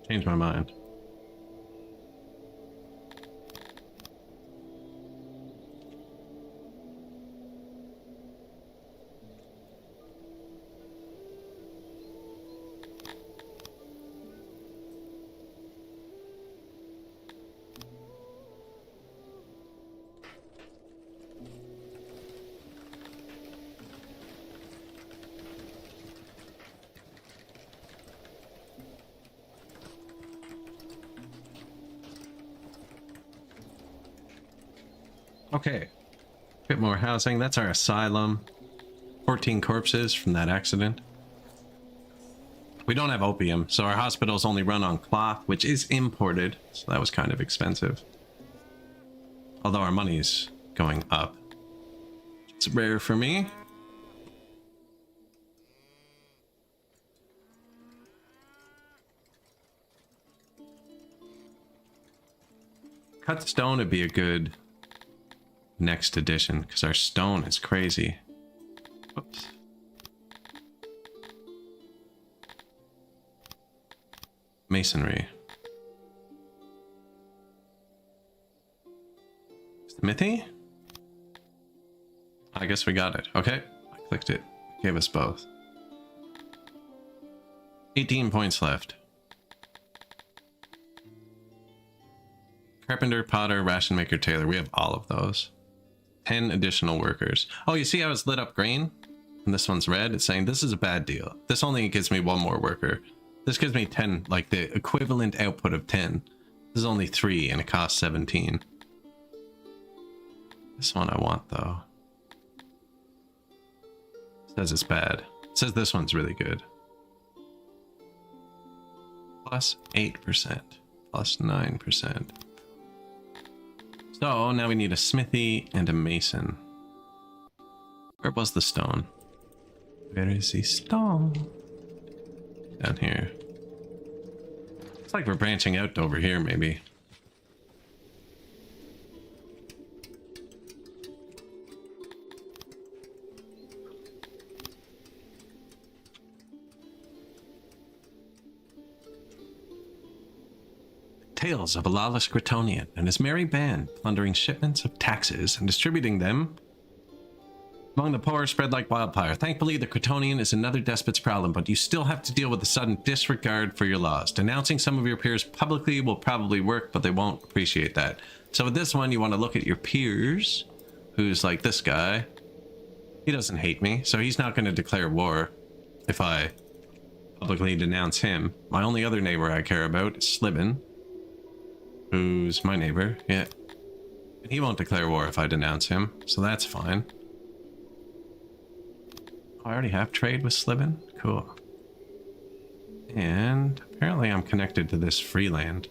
Changed my mind. Okay, bit more housing. That's our asylum. 14 corpses from that accident. We don't have opium, so our hospitals only run on cloth, which is imported, so that was kind of expensive. Although our money's going up. It's rare for me. Cut stone would be a good next edition, because our stone is crazy. Whoops. Masonry. Smithy? I guess we got it. Okay. I clicked it. Gave us both. 18 points left. Carpenter, potter, ration maker, tailor. We have all of those. 10 additional workers. Oh, you see how it's lit up green? And this one's red. It's saying this is a bad deal. This only gives me 1 more worker. This gives me 10, like the equivalent output of 10. This is only 3 and it costs 17. This one I want, though. It says it's bad. It says this one's really good. Plus 8%. Plus 9%. So now we need a smithy and a mason. Where was the stone? Where is the stone? Down here. It's like we're branching out over here, maybe. Tales of a lawless Gretonian and his merry band plundering shipments of taxes and distributing them among the poor spread like wildfire. Thankfully, the Gretonian is another despot's problem, but you still have to deal with the sudden disregard for your laws. Denouncing some of your peers publicly will probably work, but they won't appreciate that. So with this one, you want to look at your peers, who's like this guy. He doesn't hate me, so he's not going to declare war if I publicly denounce him. My only other neighbor I care about is Slibbin, who's my neighbor. Yeah. And he won't declare war if I denounce him, so that's fine. I already have trade with Slibbin? Cool. And apparently I'm connected to this free land.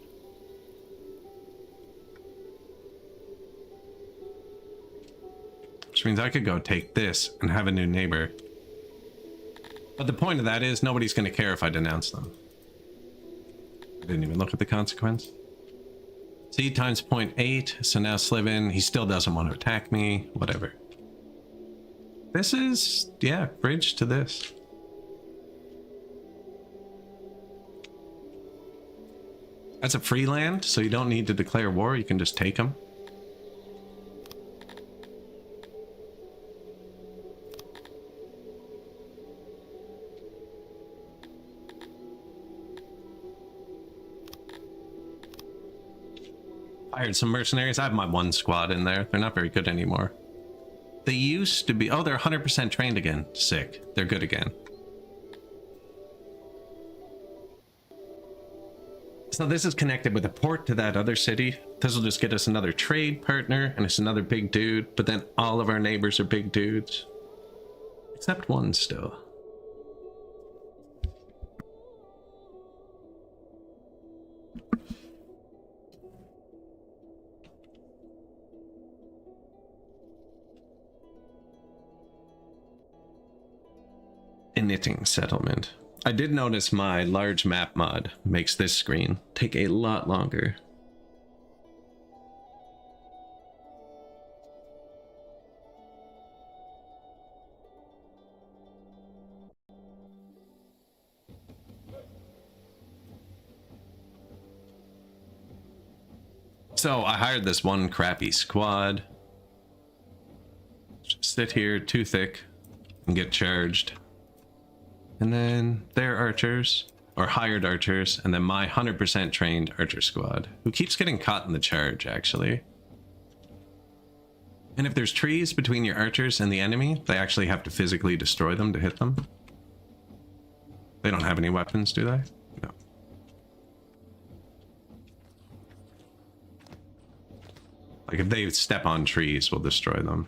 Which means I could go take this and have a new neighbor. But the point of that is nobody's going to care if I denounce them. I didn't even look at the consequence. C times 0.8, so now Slibbin, he still doesn't want to attack me, whatever. This is, yeah, bridge to this. That's a free land, so you don't need to declare war, you can just take them. I hired some mercenaries. I have my one squad in there. They're not very good anymore. They used to be... Oh, they're 100% trained again. Sick. They're good again. So this is connected with a port to that other city. This will just get us another trade partner, and it's another big dude. But then all of our neighbors are big dudes. Except one still. A knitting settlement. I did notice my large map mod makes this screen take a lot longer. So I hired this one crappy squad. Just sit here too thick and get charged. And then their archers, or hired archers, and then my 100% trained archer squad, who keeps getting caught in the charge, actually. And if there's trees between your archers and the enemy, they actually have to physically destroy them to hit them. They don't have any weapons, do they? No. Like, if they step on trees, we'll destroy them.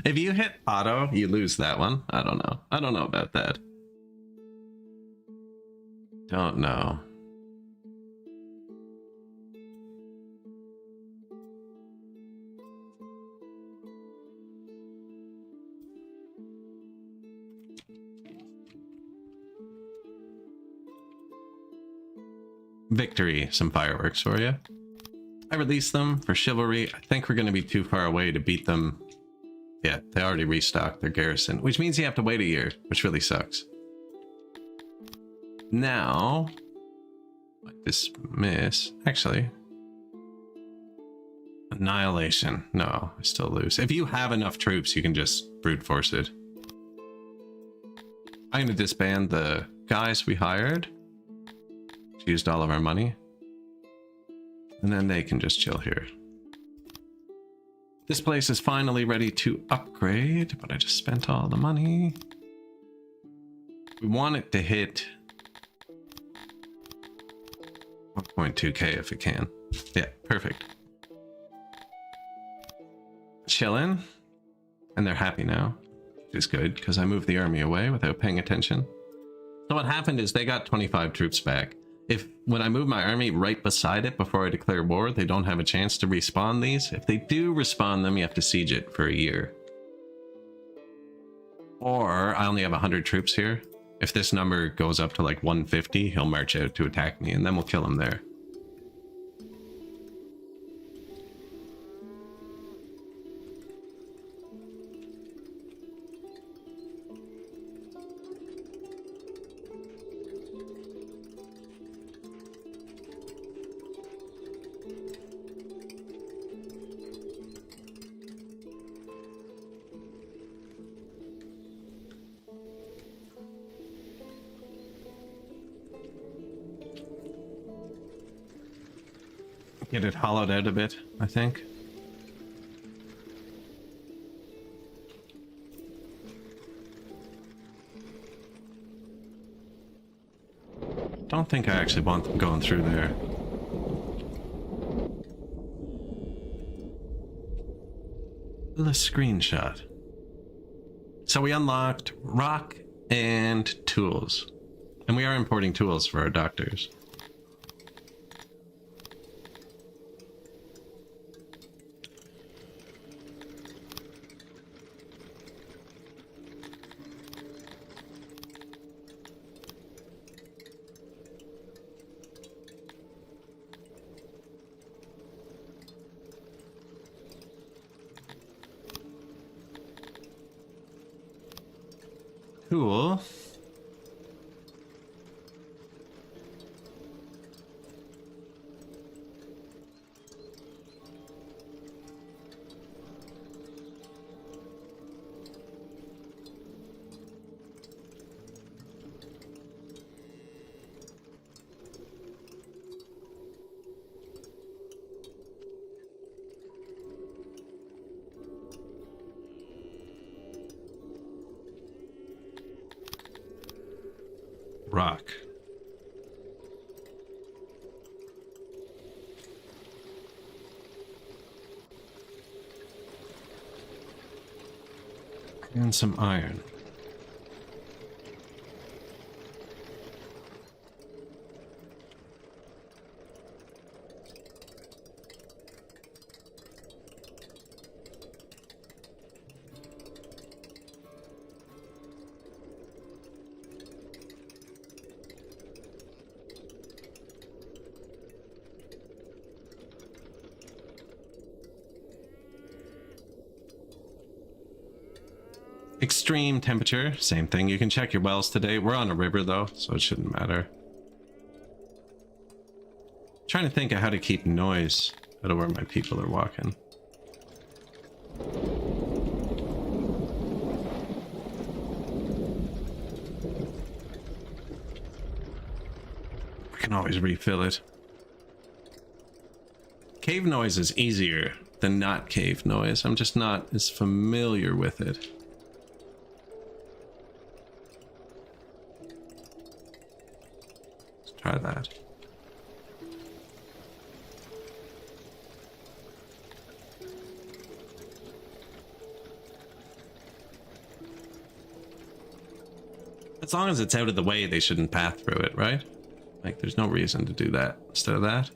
If you hit auto, you lose that one. I don't know. I don't know about that. Don't know. Victory, some fireworks for you. I released them for chivalry. I think we're going to be too far away to beat them. Yeah, they already restocked their garrison, which means you have to wait a year, which really sucks. Now, I dismiss. Actually, annihilation. No, I still lose. If you have enough troops, you can just brute force it. I'm going to disband the guys we hired. Used all of our money. And then they can just chill here. This place is finally ready to upgrade, but I just spent all the money. We want it to hit 1.2k if it can. Yeah, perfect. Chillin'. And they're happy now, which is good because I moved the army away without paying attention. So what happened is they got 25 troops back. If when I move my army right beside it before I declare war, they don't have a chance to respawn these. If they do respawn them, you have to siege it for a year. Or I only have 100 troops here. If this number goes up to like 150, he'll march out to attack me and then we'll kill him there. Get it hollowed out a bit, I think. Don't think I actually want them going through there. The screenshot. So we unlocked rock and tools. And we are importing tools for our doctors. Cool. Rock. And some iron. Extreme temperature, same thing. You can check your wells today. We're on a river though, so it shouldn't matter. Trying to think of how to keep noise out of where my people are walking. I can always refill it. Cave noise is easier than not cave noise. I'm just not as familiar with it. Try that. As long as it's out of the way, they shouldn't path through it, right? Like, there's no reason to do that instead of that.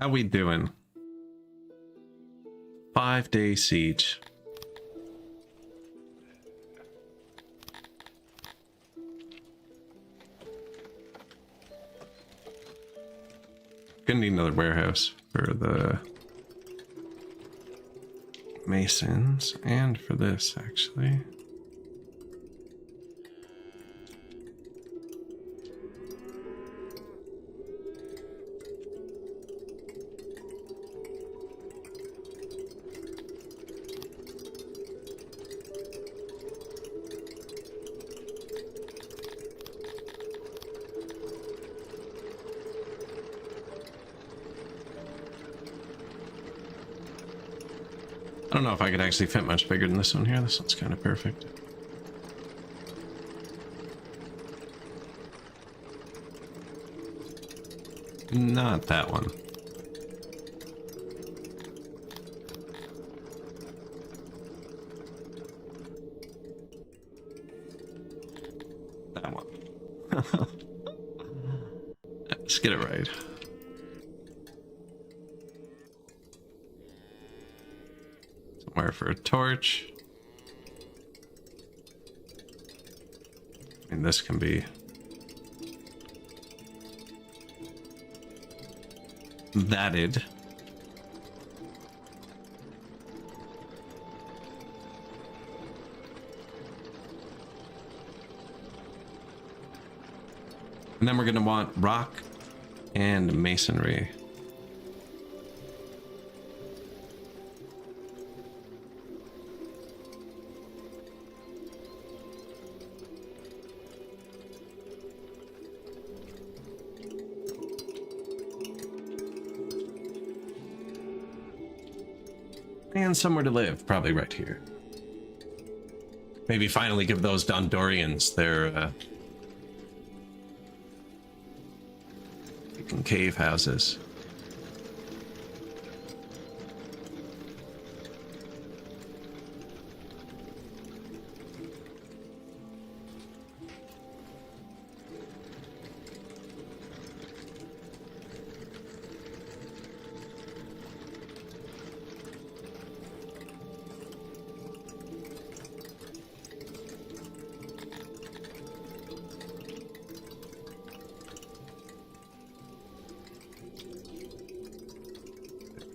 How we doing? 5-day siege. Gonna need another warehouse for the masons and for this actually. don't know if I could actually fit much bigger than this one here. This one's kind of perfect. Not that one. That one. Let's get it right. Somewhere for a torch. I mean, this can be thatted. And then we're going to want rock and masonry. And somewhere to live, probably right here. Maybe finally give those Dondorians their cave houses.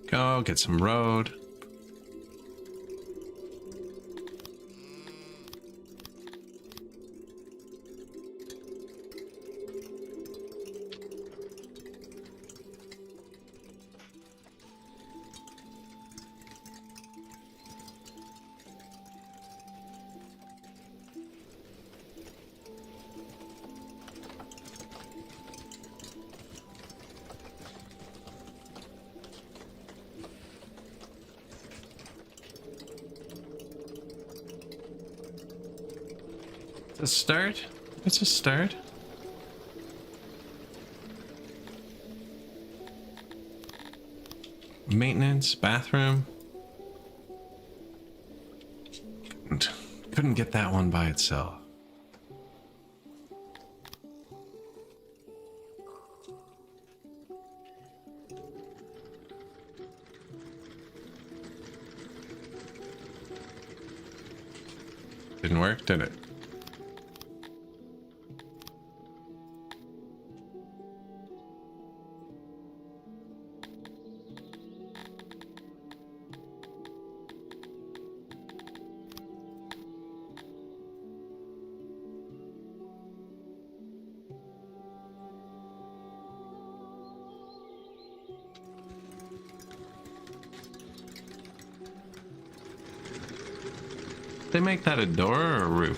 Go get some road. A start? It's a start. Maintenance, bathroom. Couldn't get that one by itself. Didn't work, did it? They make that a door or a roof?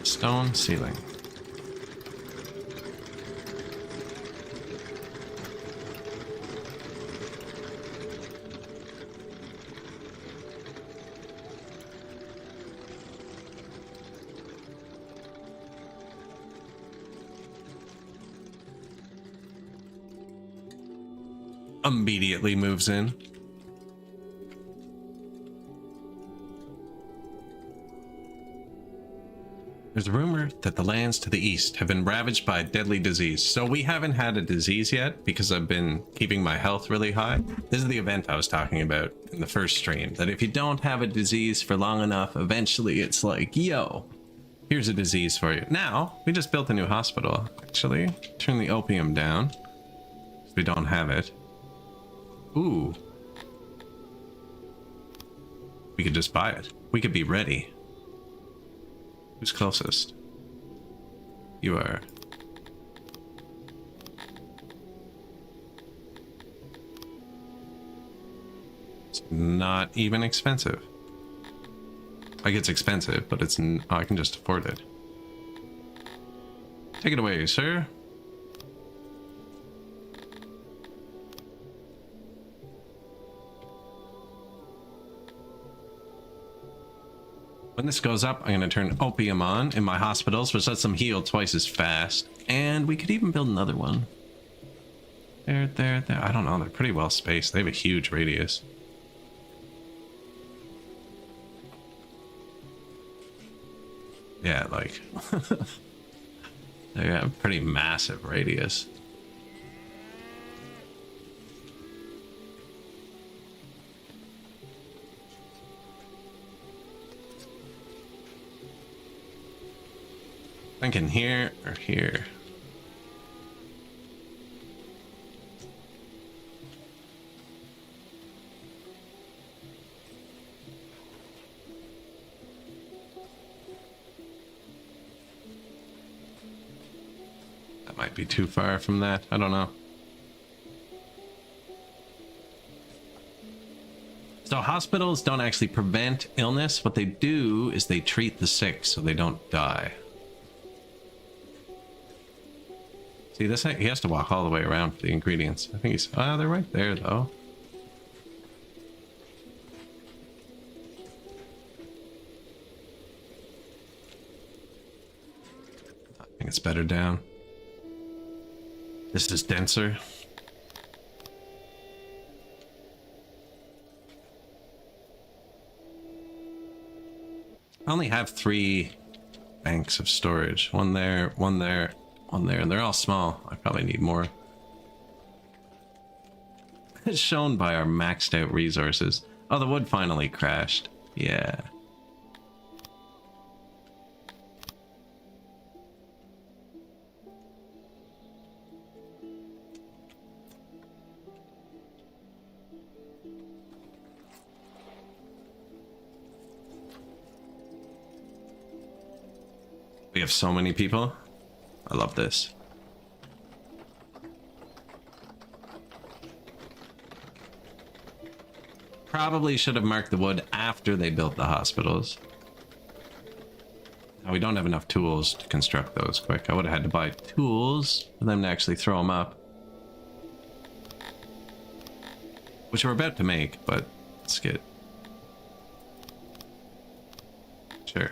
Stone ceiling. Immediately moves in. There's a rumor that the lands to the east have been ravaged by a deadly disease. So we haven't had a disease yet because I've been keeping my health really high. This is the event I was talking about in the first stream. That if you don't have a disease for long enough, eventually it's like, yo, here's a disease for you. Now, we just built a new hospital. Actually, turn the opium down. We don't have it. Ooh. We could just buy it. We could be ready. Who's closest? You are. It's not even expensive. Like, it's expensive, but it's I can just afford it. Take it away, sir. When this goes up, I'm going to turn opium on in my hospitals, which lets them heal twice as fast. And we could even build another one. There. I don't know. They're pretty well spaced. They have a huge radius. Yeah, like... they have a pretty massive radius. Thinking here or here. That might be too far from that. I don't know. So hospitals don't actually prevent illness. What they do is they treat the sick so they don't die. See, this he has to walk all the way around for the ingredients. I think he's... oh, they're right there, though. I think it's better down. This is denser. I only have 3 banks of storage. One there, one there, one there, and they're all small. I probably need more. It's shown by our maxed out resources. Oh, the wood finally crashed. Yeah. We have so many people. I love this. Probably should have marked the wood after they built the hospitals. Now, we don't have enough tools to construct those quick. I would have had to buy tools for them to actually throw them up. Which we're about to make, but let's get... sure.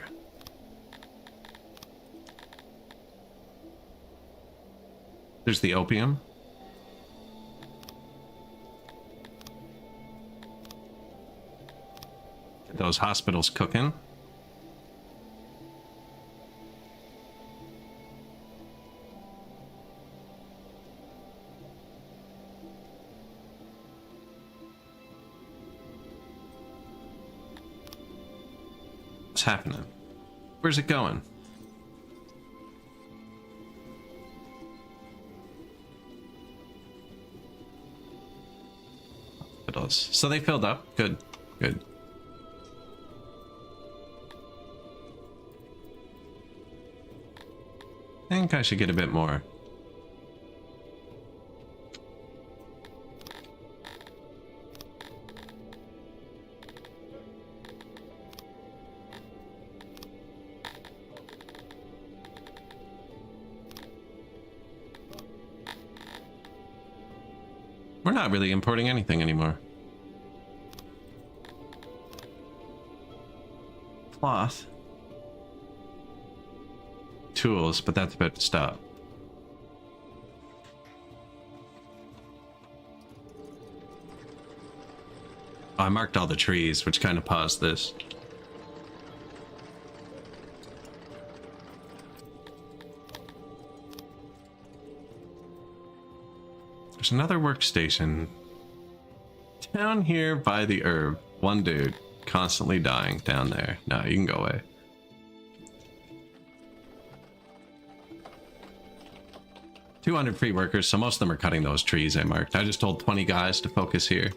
There's the opium. Get those hospitals cooking. What's happening? Where's it going? So they filled up. Good. Good. I think I should get a bit more. We're not really importing anything anymore. Cloth. Tools, but that's about to stop. Oh, I marked all the trees, which kind of paused this. There's another workstation down here by the herb. One dude constantly dying down there. No, you can go away. $200 free workers, so most of them are cutting those trees I marked. I just told 20 guys to focus here.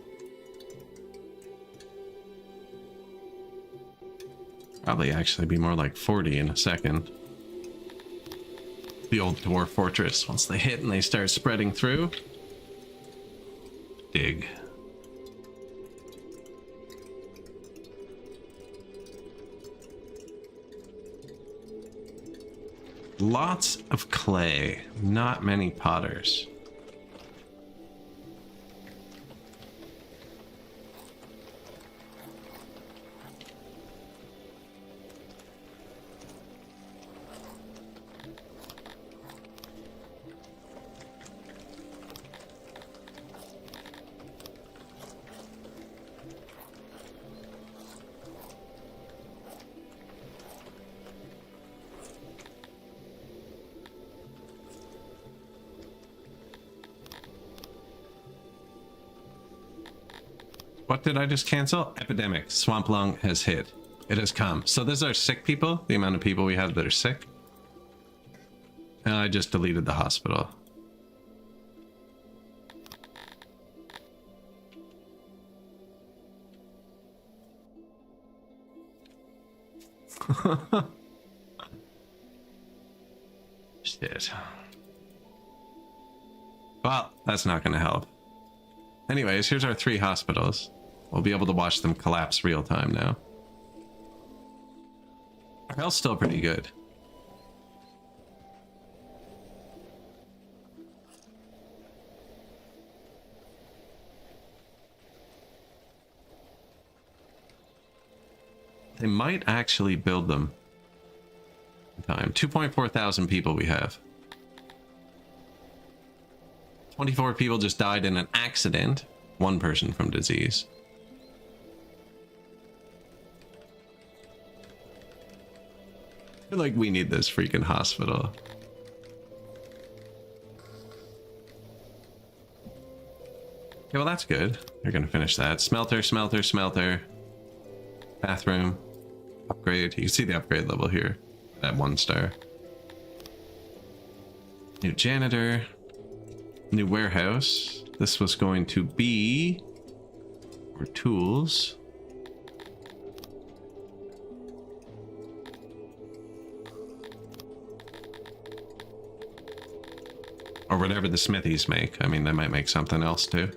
Probably actually be more like 40 in a second. The old dwarf fortress, once they hit and they start spreading through. Dig. Lots of clay, not many potters. What did I just cancel? Epidemic. Swamp lung has hit. It has come. So this is our sick people, the amount of people we have that are sick. And I just deleted the hospital. Shit. Well, that's not going to help. Anyways, here's our 3 hospitals. We'll be able to watch them collapse real time now. Our health's still pretty good. They might actually build them in time. 2.4 thousand people we have. 24 people just died in an accident. 1 person from disease. I feel like we need this freaking hospital. Okay, well that's good. They're gonna finish that. Smelter, smelter, smelter. Bathroom. Upgrade. You can see the upgrade level here. At 1 star. New janitor. New warehouse. This was going to be for tools. Or whatever the smithies make. I mean, they might make something else too.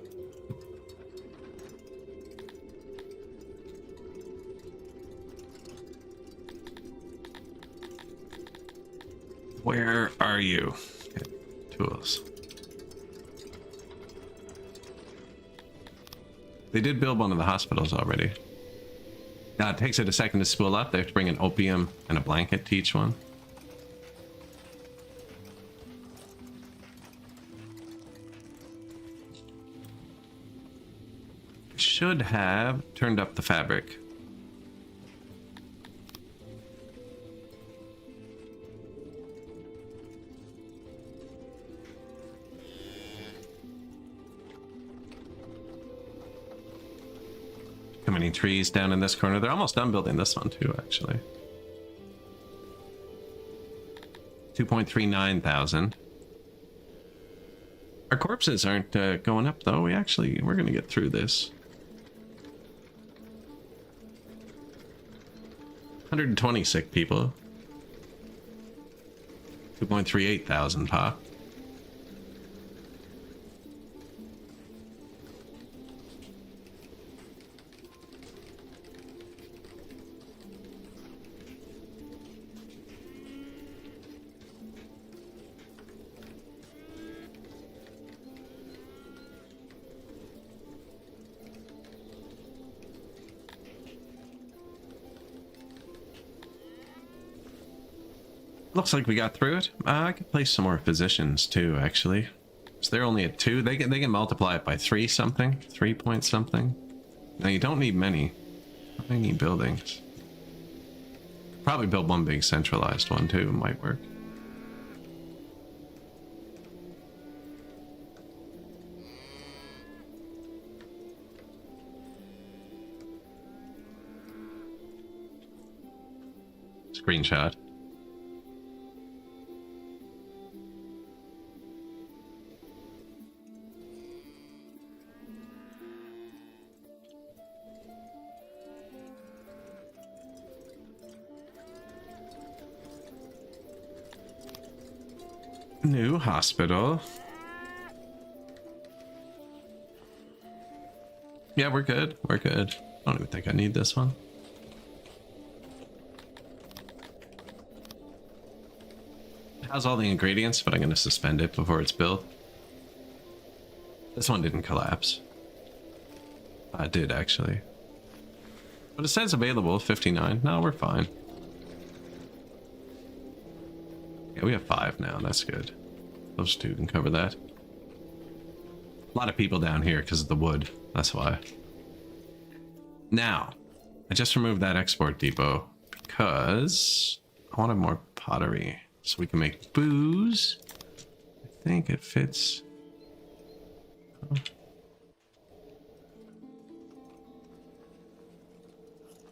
Where are you? Okay, tools. They did build one of the hospitals already. Now it takes it a second to spool up. They have to bring an opium and a blanket to each one. Should have turned up the fabric. Too many trees down in this corner. They're almost done building this one too, actually. 2.39 thousand. Our corpses aren't going up though. We're gonna get through this. 120 sick people. 2.38 thousand pop. Looks like we got through it. I could place some more physicians too, actually. So they're only at 2. They can multiply it by 3 something, 3 point something. Now you don't need many. I need buildings. Probably build one big centralized one too. It might work. Screenshot. New hospital. Yeah, we're good. We're good. I don't even think I need this one. It has all the ingredients, but I'm going to suspend it before it's built. This one didn't collapse. It did, actually. But it says available, 59. No, we're fine. Yeah, we have 5 now. That's good. Those 2 can cover that. A lot of people down here because of the wood. That's why. Now, I just removed that export depot because I wanted more pottery so we can make booze. I think it fits.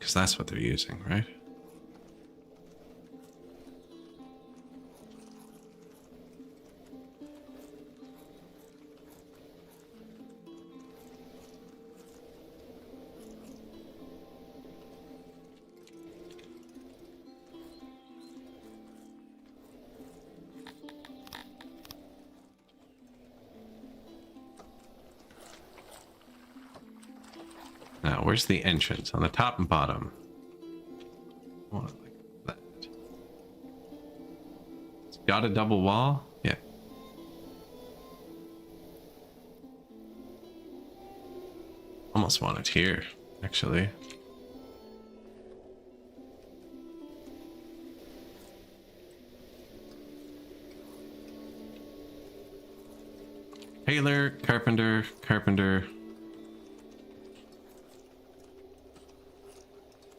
because that's what they're using, right? Now, where's the entrance? On the top and bottom. Oh, like that. It's got a double wall? Yeah. Almost want it here, actually. Tailor, carpenter, carpenter.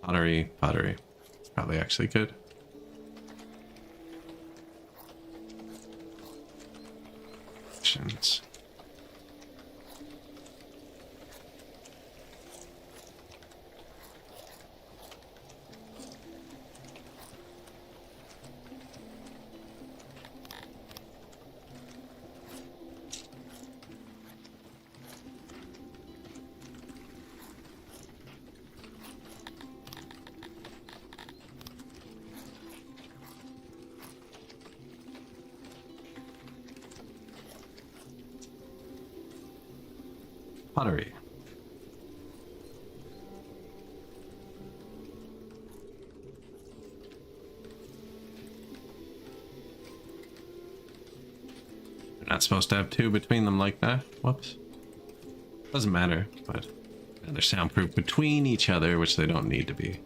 Pottery, pottery. It's probably actually good. Actions. Pottery. They're not supposed to have two between them like that. Whoops. Doesn't matter, but they're soundproof between each other, which they don't need to be.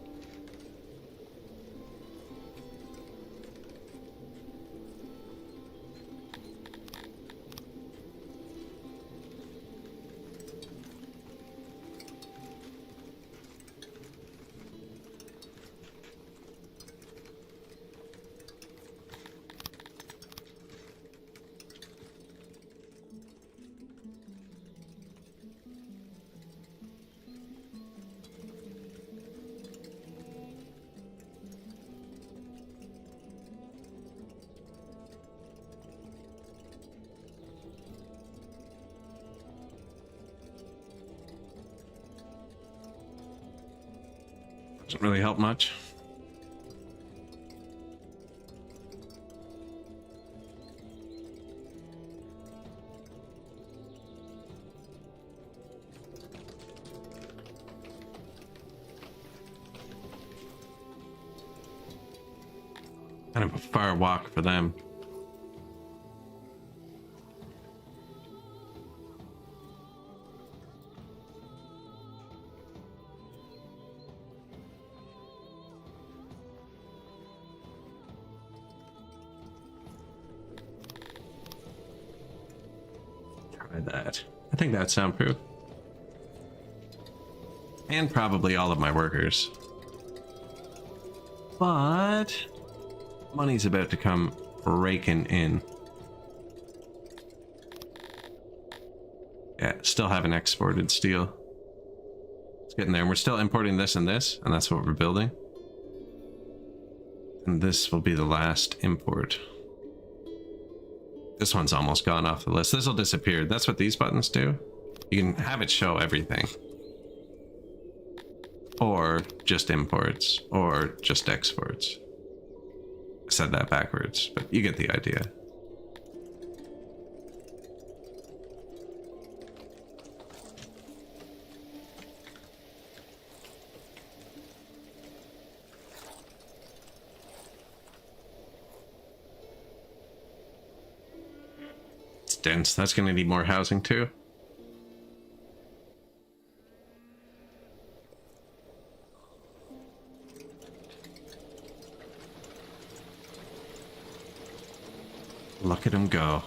Doesn't really help much. Kind of a far walk for them. Try that. I think that's soundproof. And probably all of my workers. But money's about to come raking in. Yeah, still haven't exported steel. It's getting there. And we're still importing this, and that's what we're building. And this will be the last import. This one's almost gone off the list. This will disappear. That's what these buttons do. You can have it show everything. Or just imports, or just exports. I said that backwards, but you get the idea. It's dense. That's going to need more housing too. Look at him go.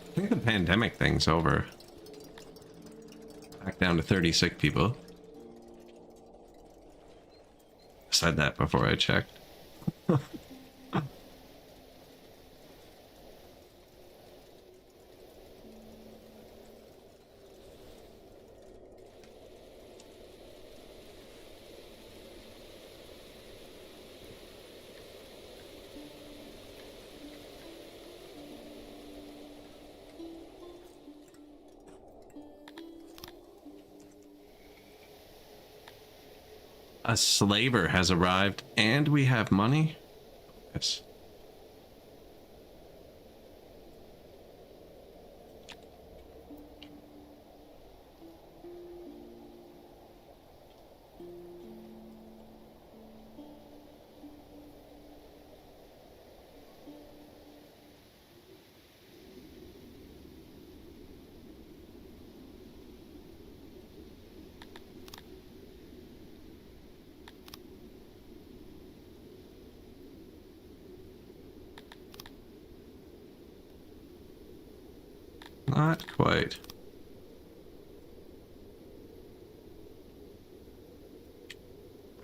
I think the pandemic thing's over. Back down to 30 sick people. I said that before I checked. A slaver has arrived and we have money. Yes. Not quite.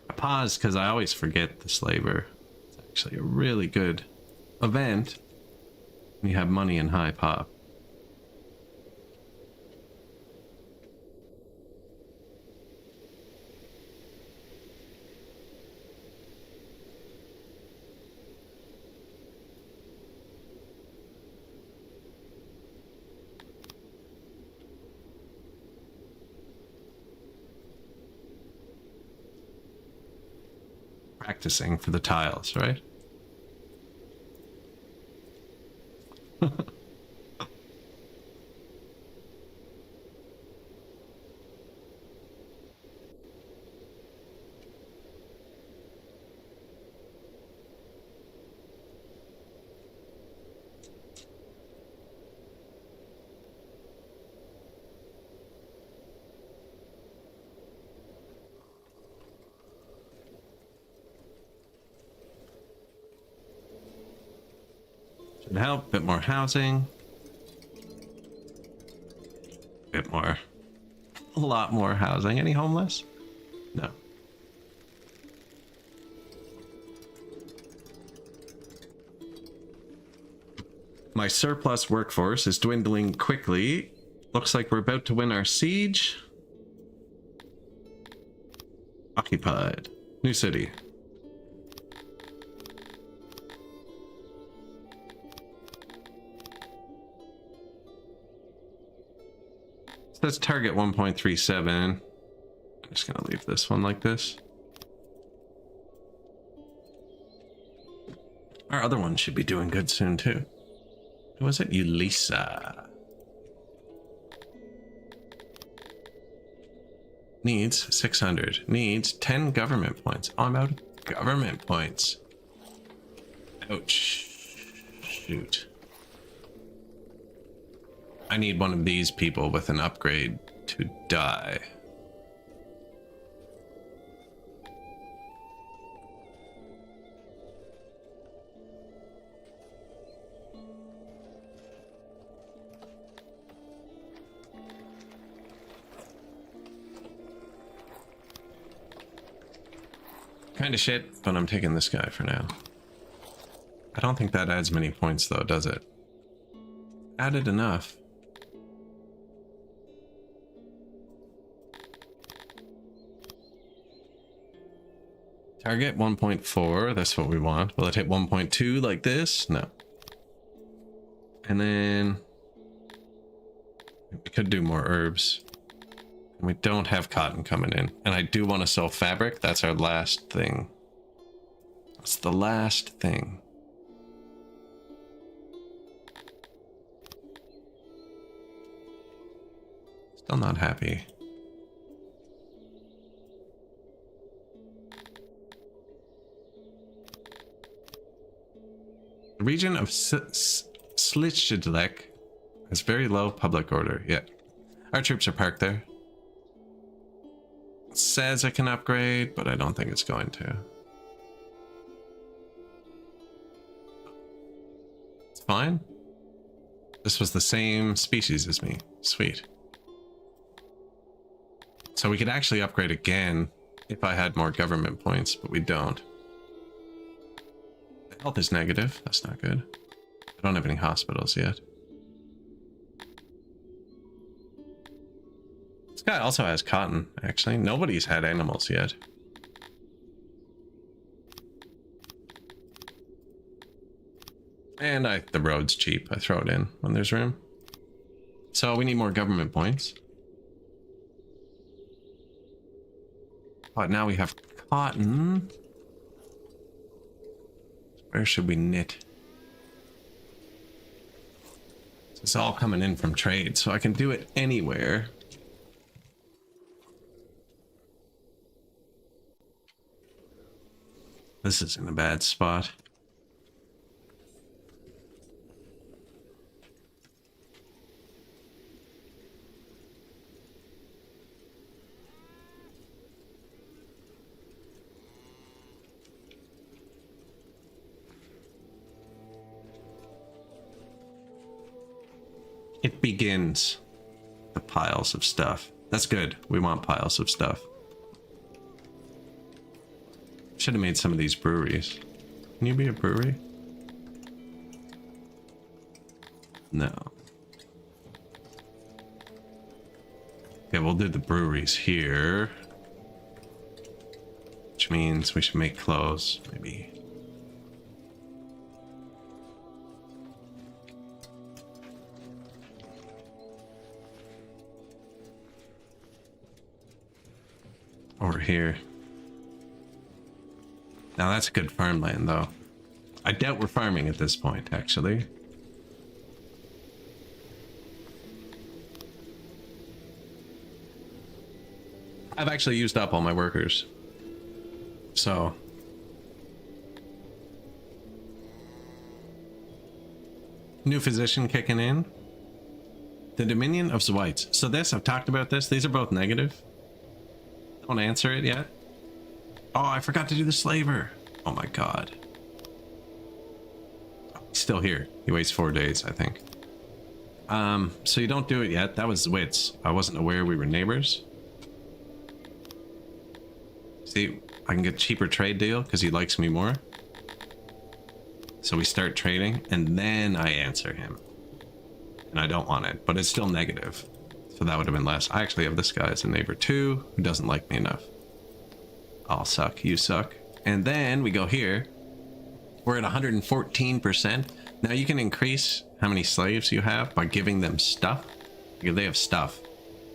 I paused because I always forget the slaver. It's actually a really good event when you have money in high pop. Practicing for the tiles, right? Should help. Bit more housing. Bit more. A lot more housing. Any homeless? No. My surplus workforce is dwindling quickly. Looks like we're about to win our siege. Occupied. New city. Says target 1.37. I'm just gonna leave this one like this. Our other one should be doing good soon too. Who was it? Ulisa. Needs 600. Needs 10 government points. Oh, I'm out of government points. Ouch. Shoot. I need one of these people with an upgrade to die. Kind of shit, but I'm taking this guy for now. I don't think that adds many points though, does it? Added enough. Target 1.4, that's what we want. Will it hit 1.2 like this? No. And then we could do more herbs. And we don't have cotton coming in. And I do want to sell fabric. That's our last thing. That's the last thing. Still not happy. The region of Slichidlek has very low public order. Yeah. Our troops are parked there. It says I can upgrade, but I don't think it's going to. It's fine. This was the same species as me. Sweet. So we could actually upgrade again if I had more government points, but we don't. Health is negative. That's not good. I don't have any hospitals yet. This guy also has cotton, actually. Nobody's had animals yet. And the road's cheap. I throw it in when there's room. So we need more government points. But now we have cotton. Where should we knit? It's all coming in from trade, so I can do it anywhere. This is in a bad spot. It begins. The piles of stuff. That's good. We want piles of stuff. Should have made some of these breweries. Can you be a brewery? No. Okay, we'll do the breweries here. Which means we should make clothes, maybe. Over here. Now that's good farmland, though. I doubt we're farming at this point, actually. I've actually used up all my workers. So. New physician kicking in. The Dominion of Zweitz. So this, I've talked about this. These are both negative. Don't answer it yet. Oh, I forgot to do the slaver. Oh my god. He's still here. He waits 4 days, I think. So you don't do it yet. That was Zwitz. I wasn't aware we were neighbors. See, I can get a cheaper trade deal because he likes me more. So we start trading and then I answer him. And I don't want it, but it's still negative. So that would have been less. I actually have this guy as a neighbor too, who doesn't like me enough. I'll suck, you suck. And then we go here. We're at 114%. Now you can increase how many slaves you have by giving them stuff. If they have stuff,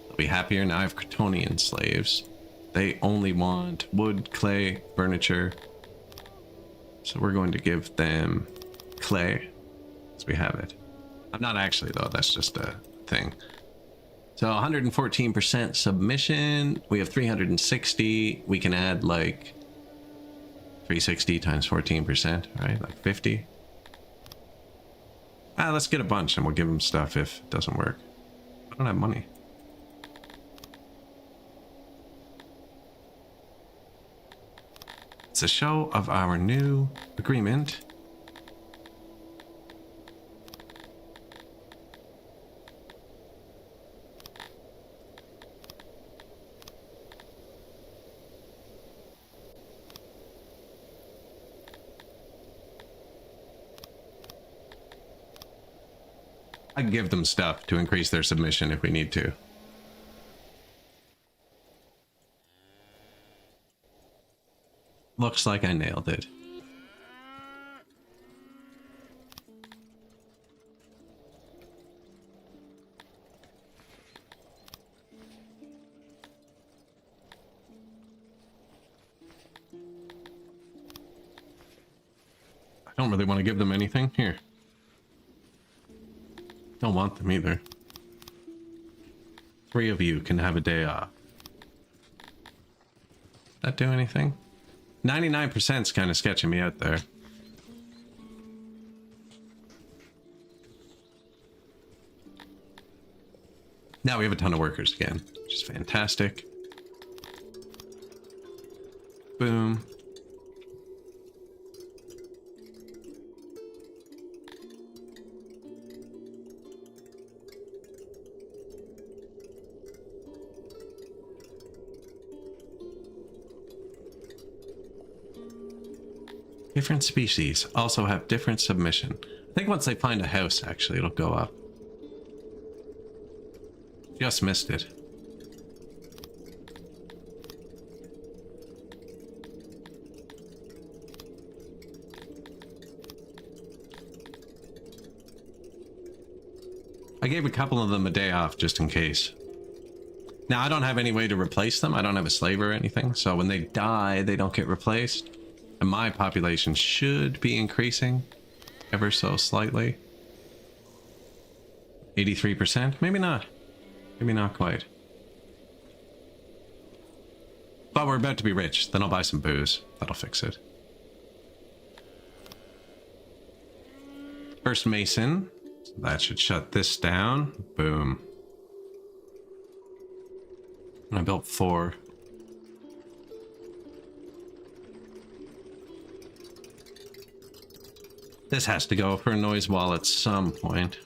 they'll be happier. Now I have Cretonian slaves. They only want wood, clay, furniture. So we're going to give them clay, as we have it. I'm not actually, though. That's just a thing. So 114% submission. We have 360. We can add like 360 times 14%, right? Like 50. Let's get a bunch and we'll give them stuff if it doesn't work. I don't have money. It's a show of our new agreement. I can give them stuff to increase their submission if we need to. Looks like I nailed it. I don't really want to give them anything. Here. Don't want them either. 3 of you can have a day off. That do anything? 99% is kind of sketching me out there. Now we have a ton of workers again, which is fantastic. Boom. Different species also have different submission. I think once they find a house, actually, it'll go up. Just missed it. I gave a couple of them a day off just in case. Now, I don't have any way to replace them. I don't have a slave or anything. So when they die, they don't get replaced. And my population should be increasing ever so slightly. 83%? Maybe not. Maybe not quite. But we're about to be rich. Then I'll buy some booze. That'll fix it. First Mason. That should shut this down. Boom. And I built 4. This has to go for a noise wall at some point.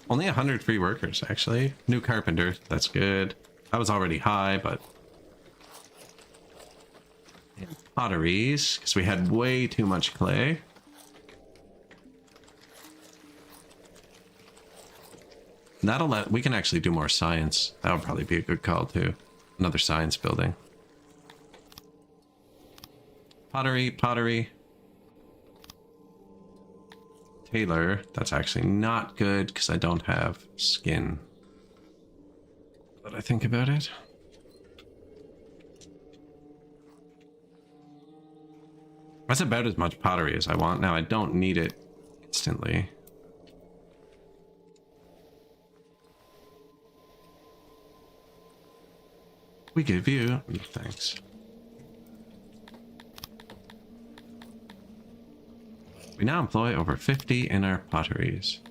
Only 100 free workers, actually. New carpenter, that's good. I was already high, but... And potteries, because we had way too much clay. That'll let... We can actually do more science. That would probably be a good call, too. Another science building. Pottery, pottery. Tailor, that's actually not good because I don't have skin. Now that I think about it. That's about as much pottery as I want. Now I don't need it instantly. We give you... Thanks. We now employ over 50 in our potteries.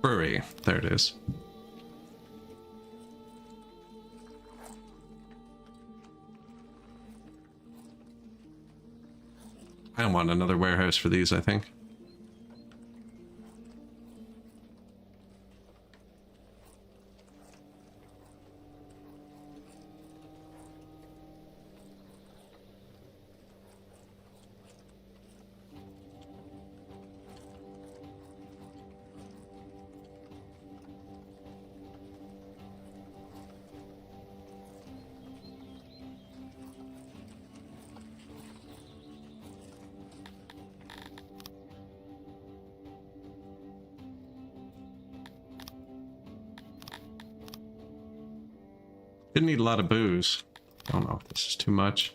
Brewery, there it is. I don't want another warehouse for these, I think. Didn't need a lot of booze. I don't know if this is too much.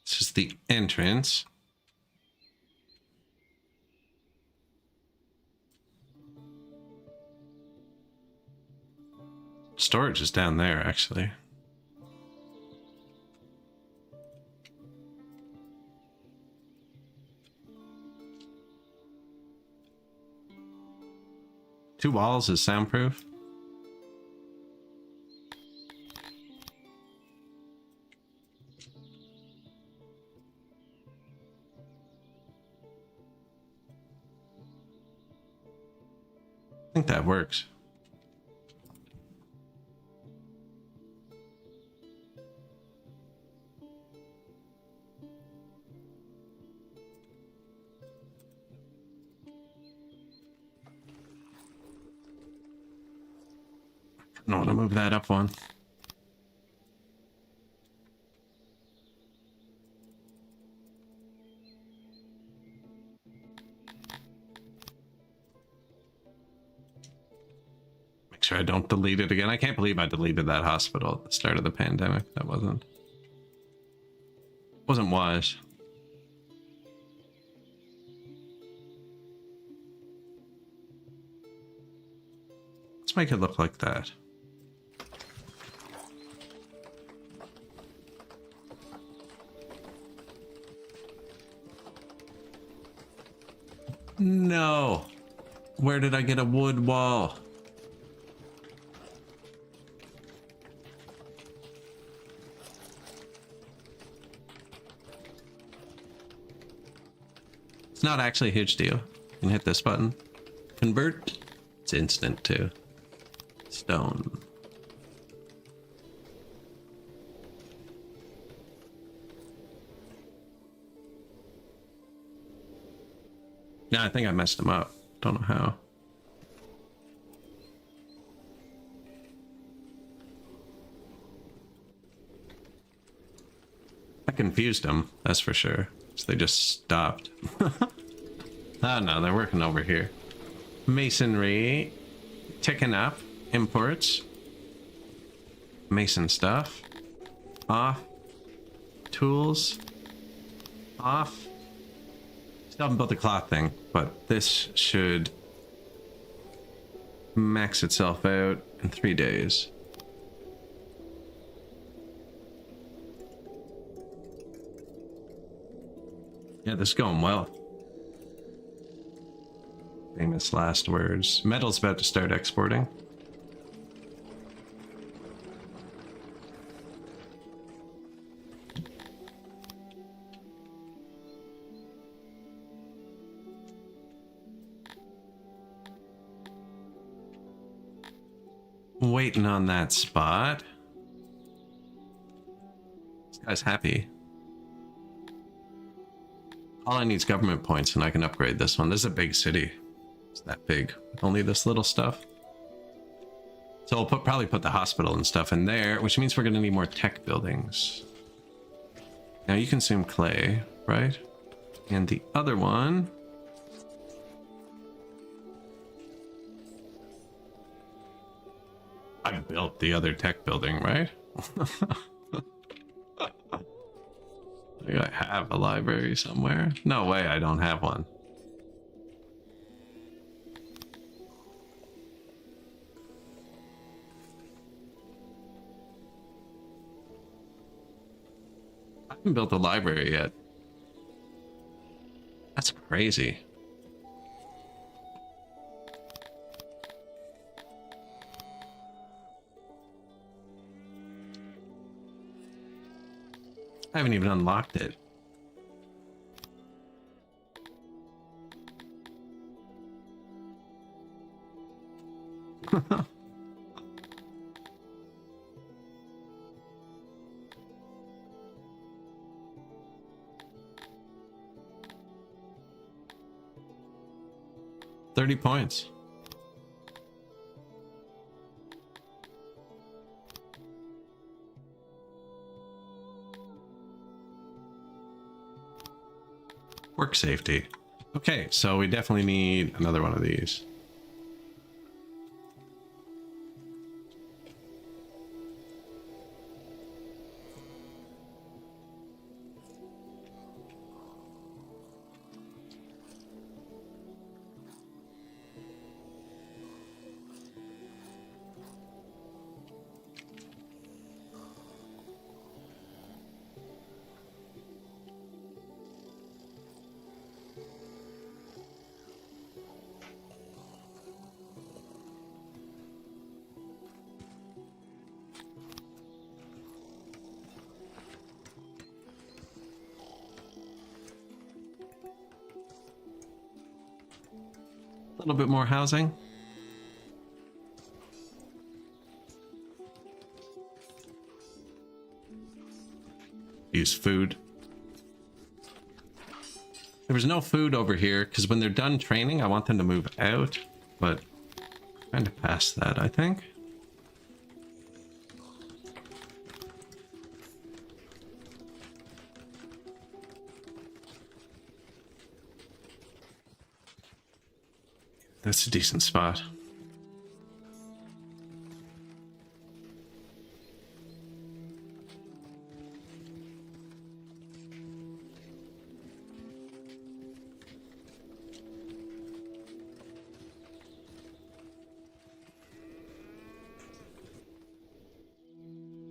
This is the entrance. Storage is down there, actually. Two walls is soundproof. I think that works. I don't want to move that up one. Make sure I don't delete it again. I can't believe I deleted that hospital at the start of the pandemic. That wasn't wise. Let's make it look like that. No. Where did I get a wood wall? It's not actually a huge deal. You can hit this button. Convert. It's instant too. Stone. Yeah, I think I messed him up. Don't know how. I confused them, that's for sure. So they just stopped. Oh no, they're working over here. Masonry. Ticking up. Imports. Mason stuff. Off. Tools. Off. Still haven't built the cloth thing, but this should max itself out in 3 days. Yeah, this is going well. Famous last words. Metal's about to start exporting. Waiting on that spot. This guy's happy. All I need is government points and I can upgrade this one. This is a big city. It's that big. Only this little stuff. So we'll probably put the hospital and stuff in there, which means we're going to need more tech buildings. Now you consume clay, right? And the other one... I built the other tech building, right? I have a library somewhere. No way I don't have one. I haven't built a library yet. That's crazy. I haven't even unlocked it. $30 points. Work safety. Okay, so we definitely need another one of these. A little bit more housing. Use food. There was no food over here because when they're done training, I want them to move out, but I'm trying to pass that, I think. That's a decent spot.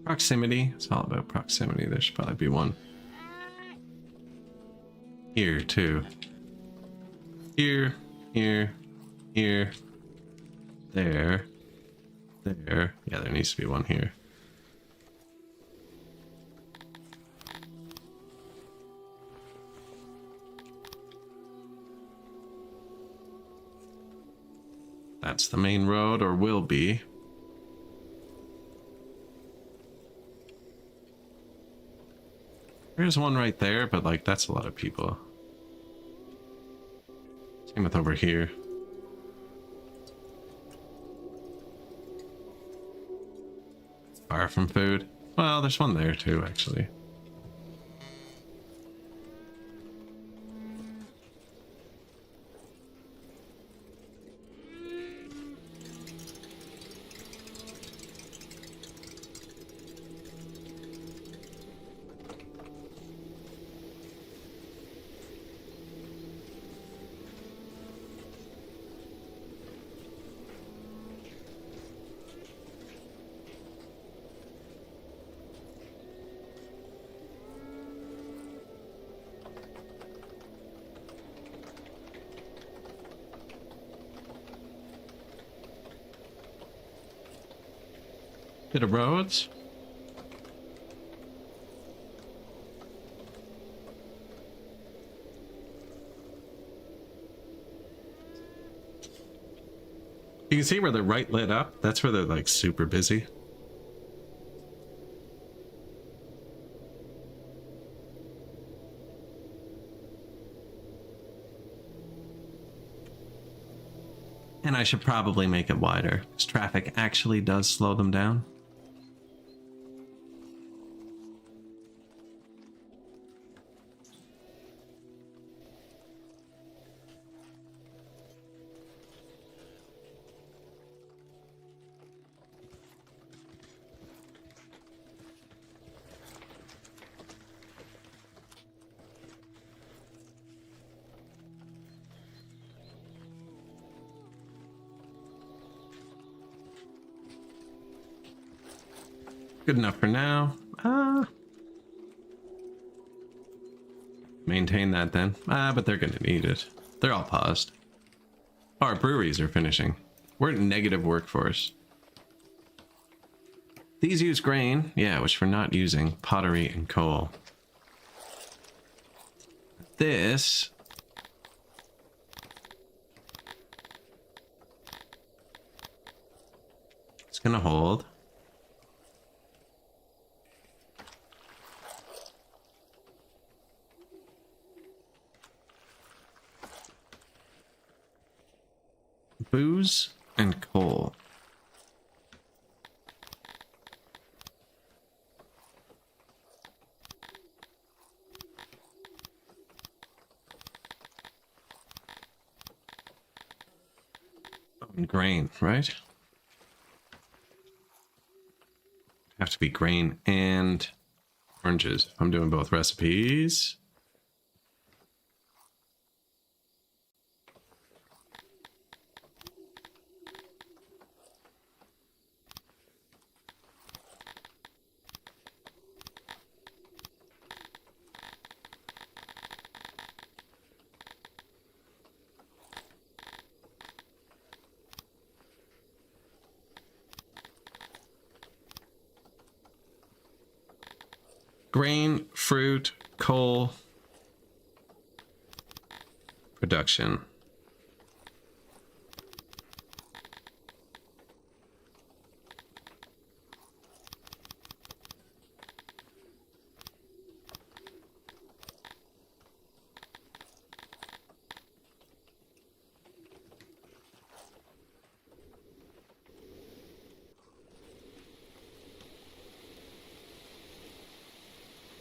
Proximity. It's all about proximity. There should probably be one here too. Here, here, here, there, there. Yeah, there needs to be one here. That's the main road, or will be. There's one right there, but like that's a lot of people. Same with over here. Far from food. Well, there's one there too, actually. Bit of roads. You can see where they're right lit up. That's where they're like super busy. And I should probably make it wider, because traffic actually does slow them down. Good enough for now. Maintain that then. But they're gonna need it. They're all paused. Our breweries are finishing. We're at negative workforce. These use grain, yeah, which we're not using. Pottery and coal. This... it's gonna hold. Booze and coal. And grain, right? Have to be grain and oranges. I'm doing both recipes. Grain, fruit, coal, production.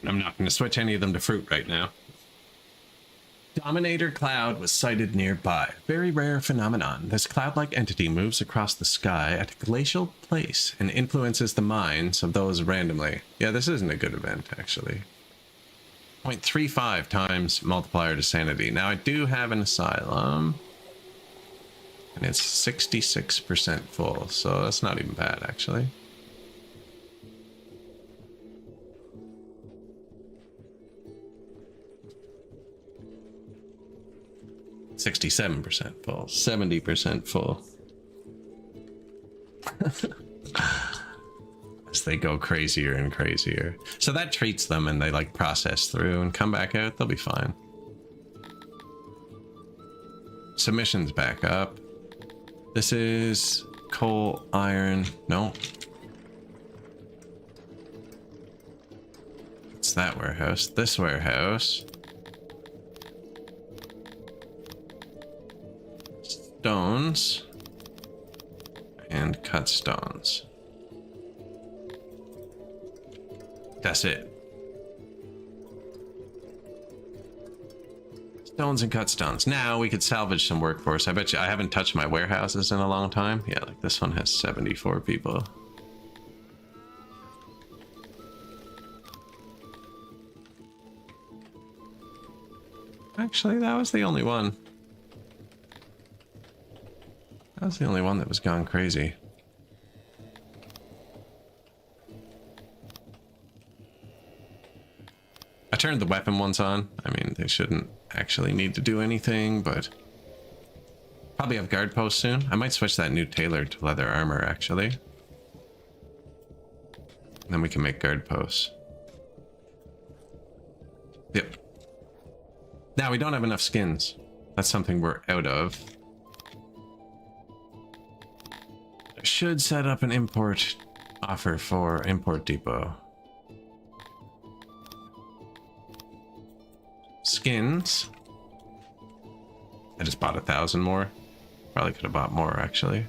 I'm not going to switch any of them to fruit right now. Dominator cloud was sighted nearby. Very rare phenomenon. This cloud-like entity moves across the sky at a glacial pace and influences the minds of those randomly. Yeah, this isn't a good event, actually. 0.35 times multiplier to sanity. Now, I do have an asylum. And it's 66% full, so that's not even bad, actually. 67% full, 70% full. As they go crazier and crazier. So that treats them and they like process through and come back out, they'll be fine. Submissions back up. This is coal, iron. No. It's that warehouse. This warehouse. Stones. And cut stones. That's it. Stones and cut stones. Now we could salvage some workforce. I bet you I haven't touched my warehouses in a long time. Yeah, like this one has 74 people. Actually, that was the only one. That was the only one that was gone crazy. I turned the weapon ones on. I mean, they shouldn't actually need to do anything, but probably have guard posts soon. I might switch that new tailor to leather armor, actually. And then we can make guard posts. Yep. Now, we don't have enough skins. That's something we're out of. I should set up an import offer for Import Depot. Skins. I just bought 1,000 more. Probably could have bought more, actually.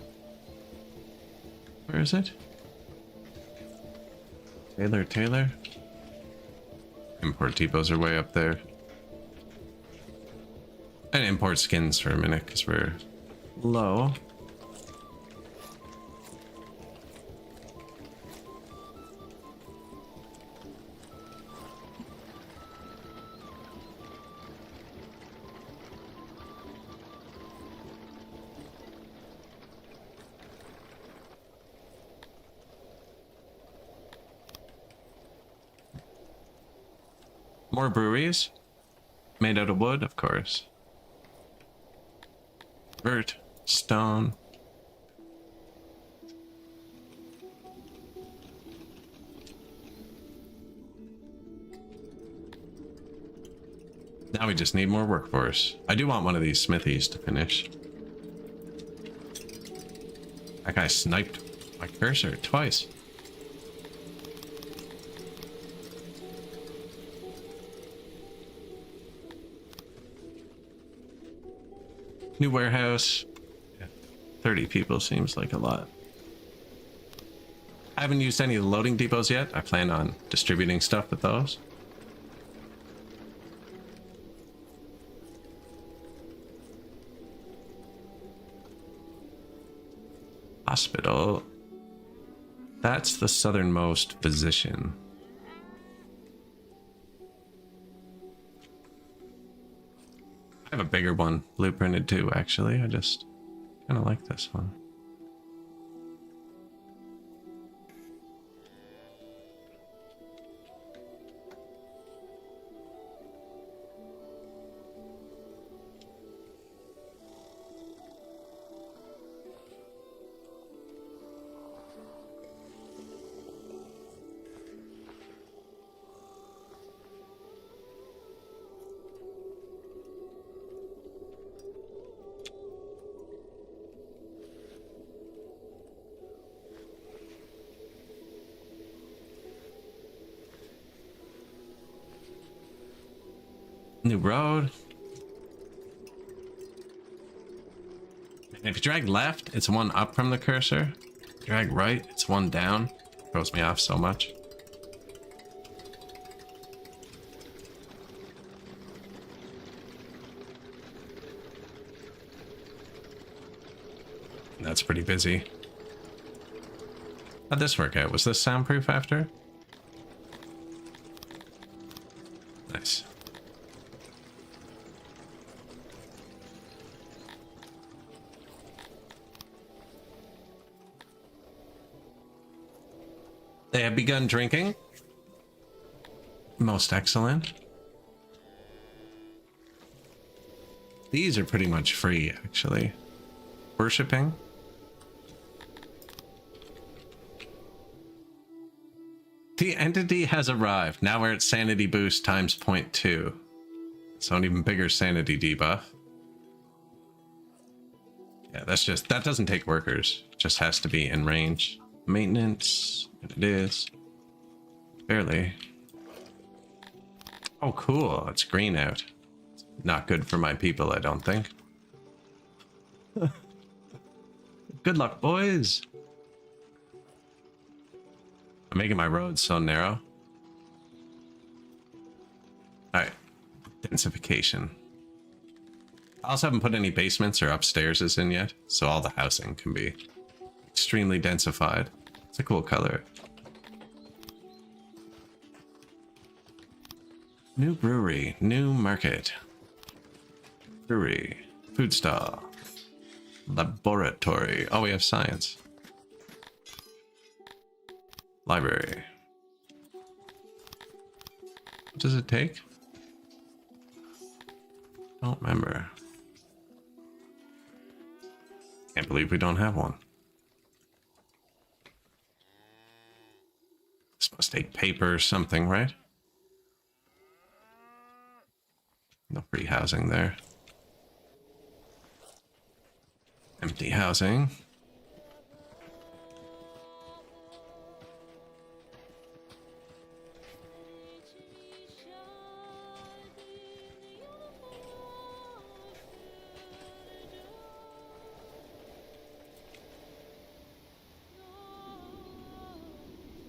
Where is it? Tailor. Import depots are way up there. And import skins for a minute because we're low. More breweries. Made out of wood, of course. Dirt, stone. Now we just need more workforce. I do want one of these smithies to finish. That guy sniped my cursor twice. New warehouse. Yeah. 30 people seems like a lot. I haven't used any of the loading depots yet. I plan on distributing stuff with those. Hospital. That's the southernmost position. I have a bigger one blueprinted too, actually. I just kind of like this one. New road. And if you drag left, it's one up from the cursor. Drag right, it's one down. Throws me off so much. That's pretty busy. How'd this work out? Was this soundproof after? Nice. They have begun drinking. Most excellent. These are pretty much free, actually. Worshipping. The entity has arrived. Now we're at sanity boost times 0.2. So an even bigger sanity debuff. Yeah, that doesn't take workers. It just has to be in range. Maintenance, and it is. Barely. Oh, cool. It's green out. Not good for my people, I don't think. Good luck, boys. I'm making my roads so narrow. Alright. Densification. I also haven't put any basements or upstairs in yet, so all the housing can be extremely densified. It's a cool color. New brewery, new market. Brewery, food stall, laboratory. Oh, we have science. Library. What does it take? Don't remember. Can't believe we don't have one. This must take paper or something, right? No free housing there. Empty housing.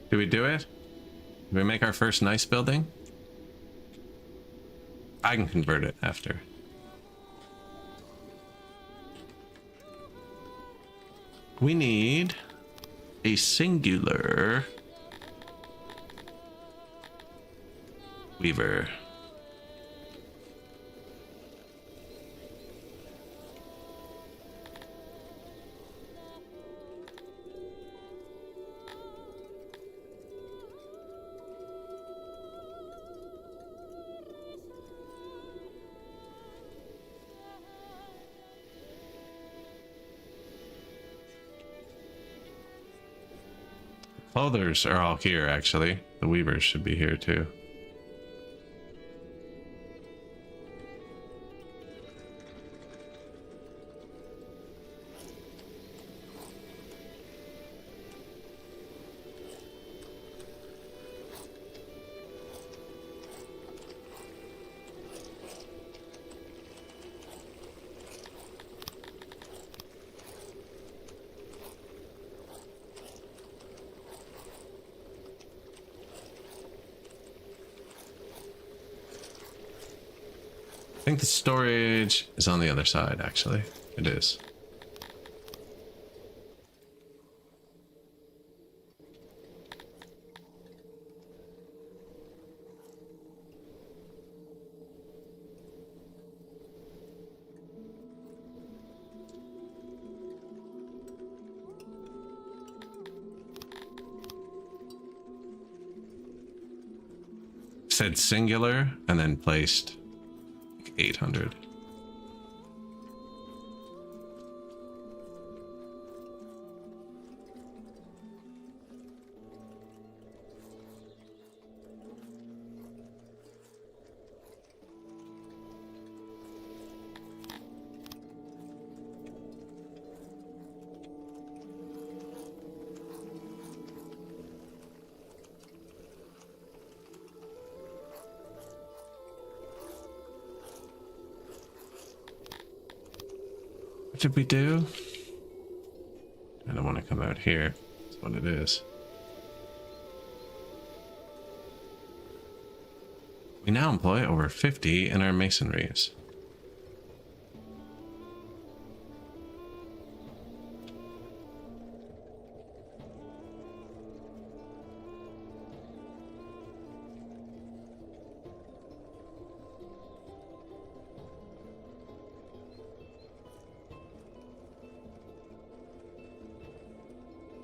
Do we do it? Do we make our first nice building? I can convert it after. We need a singular weaver. Clothers are all here, actually. The weavers should be here, too. I think the storage is on the other side, actually. It is. Said singular and then placed 800. What did we do? I don't want to come out here. That's what it is. We now employ over 50 in our masonries.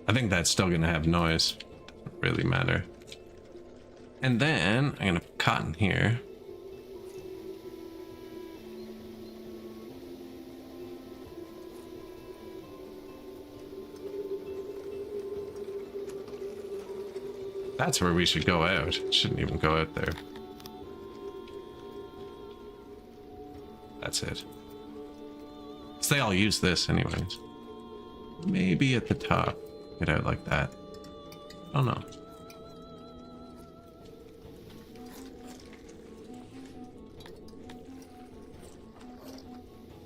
I think that's still gonna have noise. Doesn't really matter. And then I'm gonna put cotton here. That's where we should go out. It shouldn't even go out there. That's it. 'Cause they all use this anyways. maybe at the top. Get out like that. I don't know.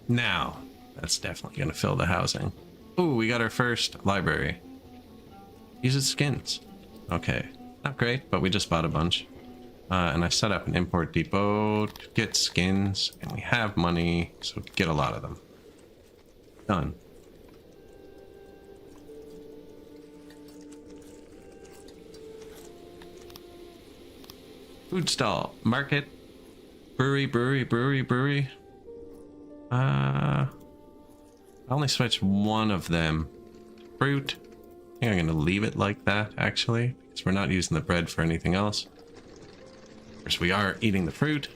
Now, that's definitely going to fill the housing. Ooh, we got our first library. Uses skins. Okay. Not great, but we just bought a bunch. And I set up an import depot to get skins, and we have money, so get a lot of them. Done. Food stall, market, brewery. I only switched one of them. Fruit. I think I'm gonna leave it like that, actually, because we're not using the bread for anything else. Of course, we are eating the fruit.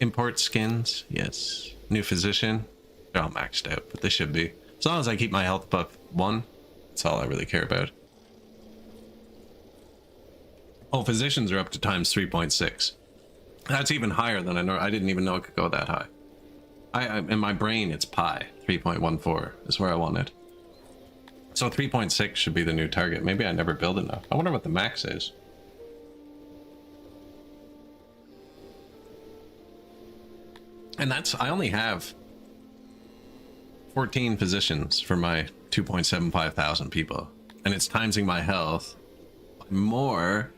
Import skins, yes. New physician. They're all maxed out, but they should be. As long as I keep my health buff 1, that's all I really care about. Oh, physicians are up to times 3.6. That's even higher than I know. I didn't even know it could go that high. In my brain, it's pi. 3.14 is where I want it. So 3.6 should be the new target. Maybe I never build enough. I wonder what the max is. And that's, I only have 14 physicians for my 2.75 thousand people. And it's timesing my health more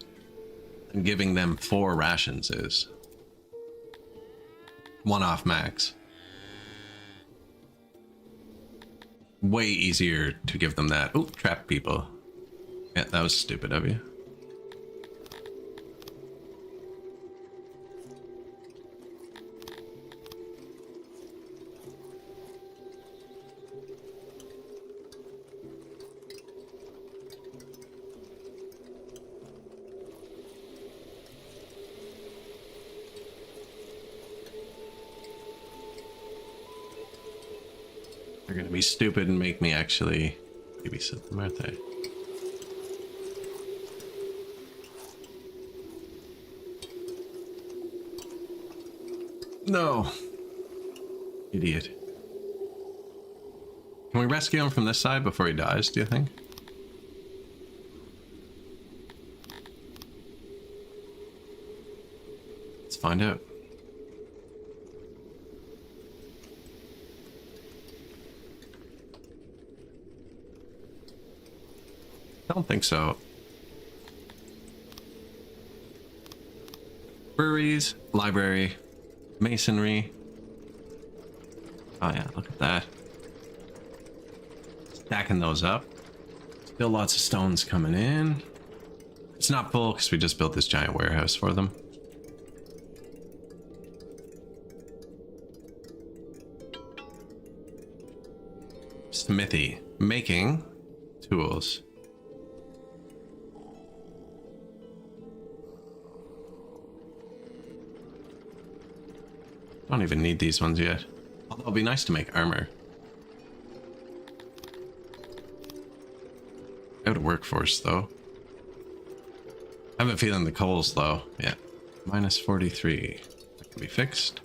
than giving them 4 rations is. 1 off max. Way easier to give them that. Oh, trap people. Yeah, that was stupid of you. They're gonna be stupid and make me actually babysit them, aren't they? No. Idiot. Can we rescue him from this side before he dies, do you think? Let's find out. I don't think so. Breweries, library, masonry. Oh yeah, look at that. Stacking those up. Still lots of stones coming in. It's not full because we just built this giant warehouse for them. Smithy. Making tools. I don't even need these ones yet. Although it'll be nice to make armor. Out of workforce though. I have a feeling the coal's low. Yeah. Minus 43. That can be fixed.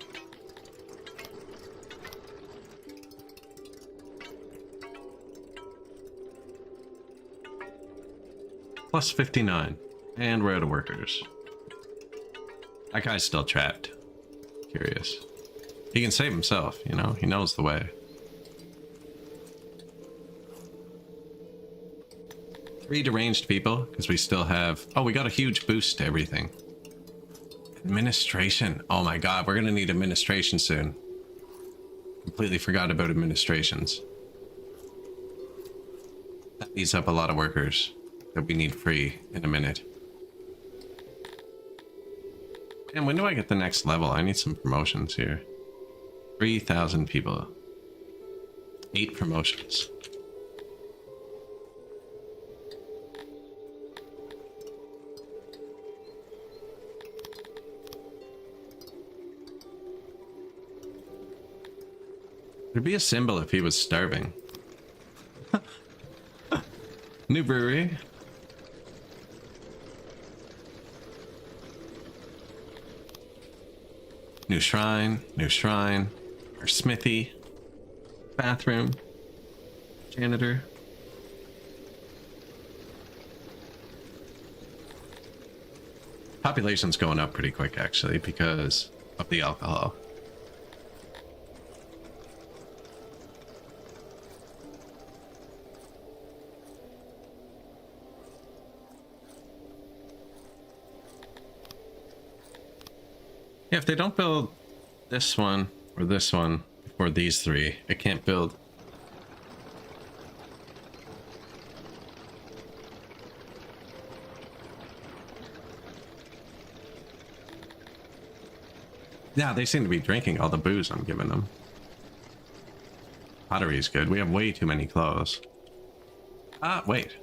Plus 59. And we're out of workers. That guy's still trapped. Curious. He can save himself, you know? He knows the way. 3 deranged people, because we still have... Oh, we got a huge boost to everything. Administration. Oh my god, we're gonna need administration soon. Completely forgot about administrations. That eats up a lot of workers that we need free in a minute. And when do I get the next level? I need some promotions here. 3,000 people. 8 promotions. There'd be a symbol if he was starving. New brewery. New shrine, our smithy. bathroom. Janitor. Population's going up pretty quick, actually, because of the alcohol. Yeah, if they don't build this one or this one before these three, it can't build. Yeah, they seem to be drinking all the booze I'm giving them. Pottery is good. We have way too many clothes. Ah, wait.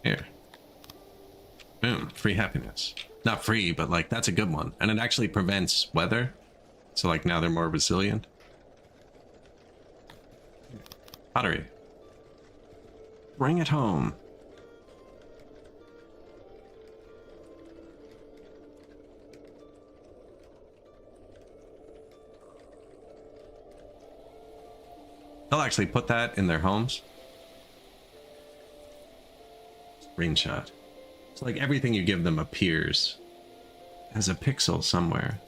Here. Boom. Free happiness. Not free, but like that's a good one. And it actually prevents weather. So like now they're more resilient. Pottery. Bring it home. They'll actually put that in their homes. Screenshot. So like everything you give them appears as a pixel somewhere.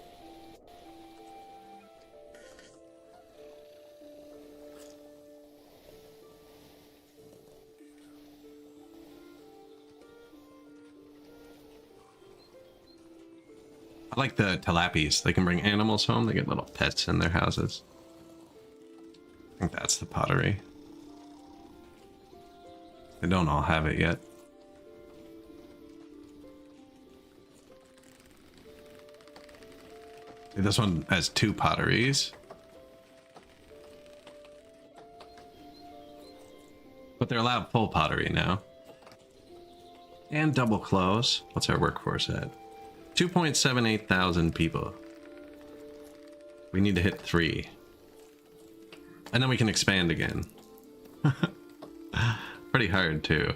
I like the tilapis. They can bring animals home. They get little pets in their houses. I think that's the pottery. They don't all have it yet. This one has 2 potteries. But they're allowed full pottery now. And double close. What's our workforce at? 2.78 thousand people. We need to hit 3. And then we can expand again. Pretty hard too.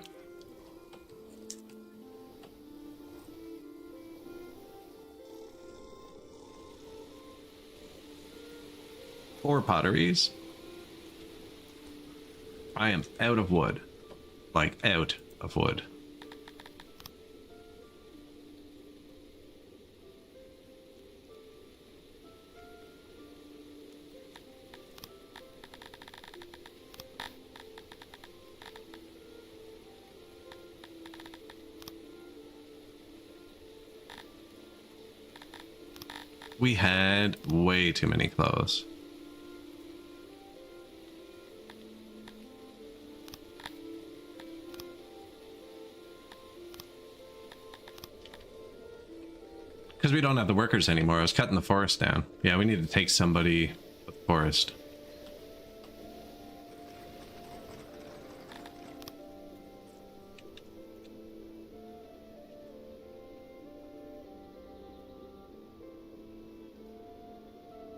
Four potteries. I am out of wood. Like out of wood. We had way too many clothes. Because we don't have the workers anymore. I was cutting the forest down. Yeah, we need to take somebody with the forest.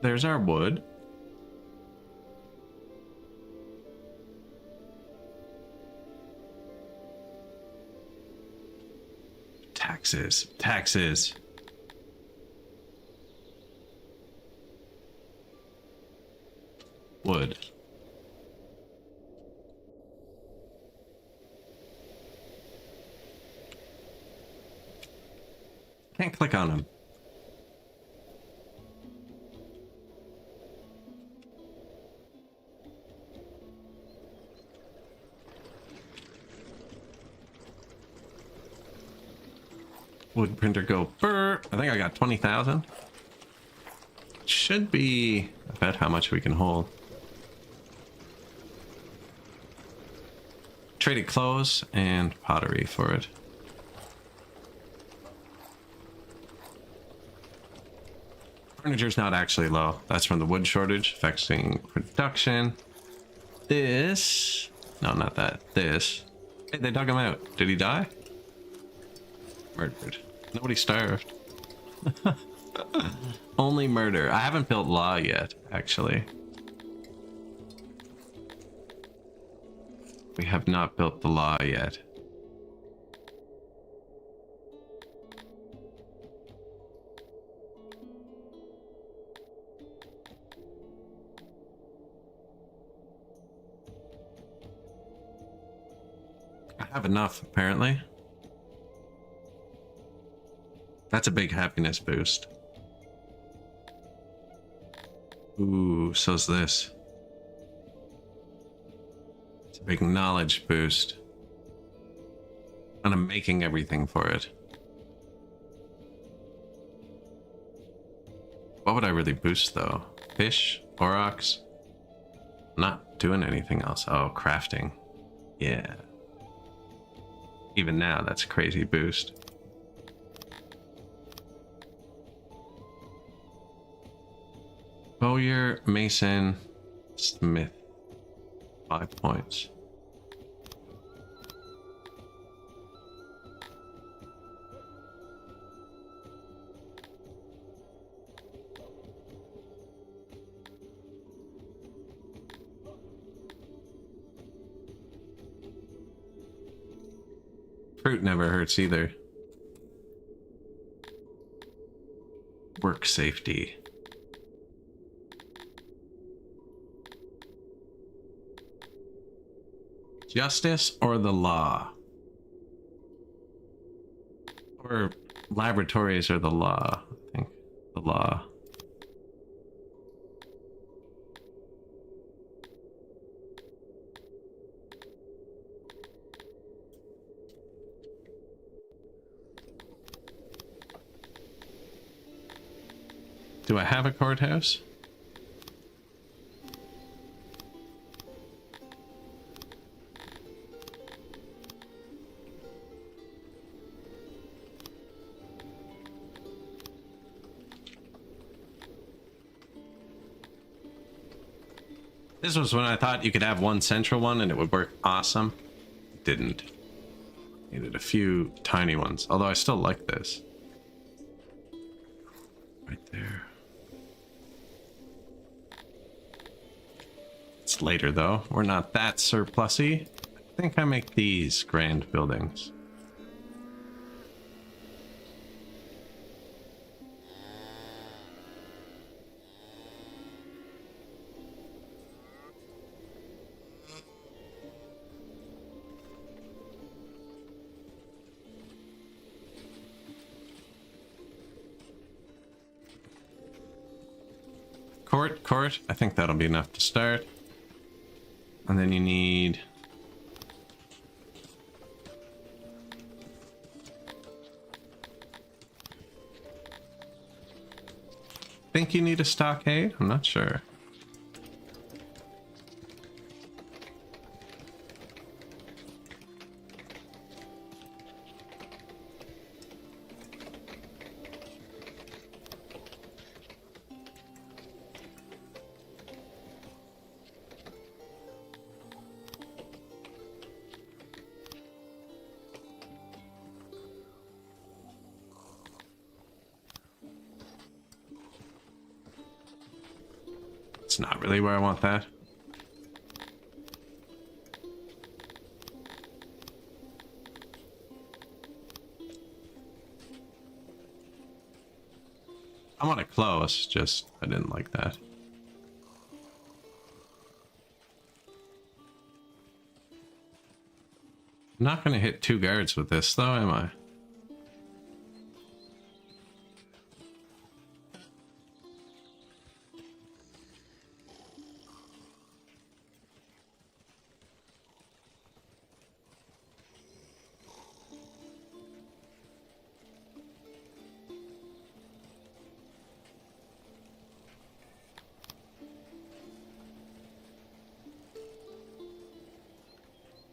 There's our wood. Taxes. Taxes. Wood. Can't click on them. Wood printer go burr. I think I got 20,000. Should be about how much we can hold. Traded clothes and pottery for it. Furniture's not actually low. That's from the wood shortage affecting production. This... No, not that. This. Hey, they dug him out. Did he die? Murdered. Nobody starved. Only murder. I haven't built law yet, actually. We have not built the law yet. have enough, apparently. That's a big happiness boost. Ooh, so's this. It's a big knowledge boost. And I'm making everything for it. What would I really boost though? Fish? Aurochs? Not doing anything else. Oh, crafting. Yeah. Even now, that's a crazy boost. Bowyer, Mason, Smith. 5 points. Fruit never hurts either. Work safety. Justice or the law? Or laboratories or the law? I think the law. Do I have a courthouse? This was when I thought you could have one central one and it would work awesome. It didn't. Needed a few tiny ones, although I still like this. Right there. It's later though. We're not that surplusy. I think I make these grand buildings. Court. I think that'll be enough to start. And then you need... think you need a stockade? I'm not sure. It's not really where I want that. I want it close, just I didn't like that. I'm not going to hit 2 guards with this though, am I?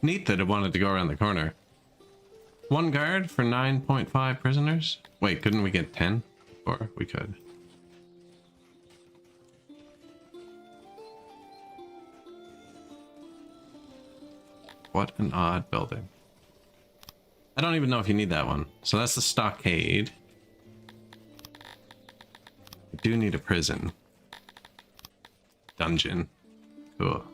Neat that it wanted to go around the corner. 1 guard for 9.5 prisoners? Wait, couldn't we get 10? Or we could. What an odd building. I don't even know if you need that one. So that's the stockade. We do need a prison. Dungeon. Cool.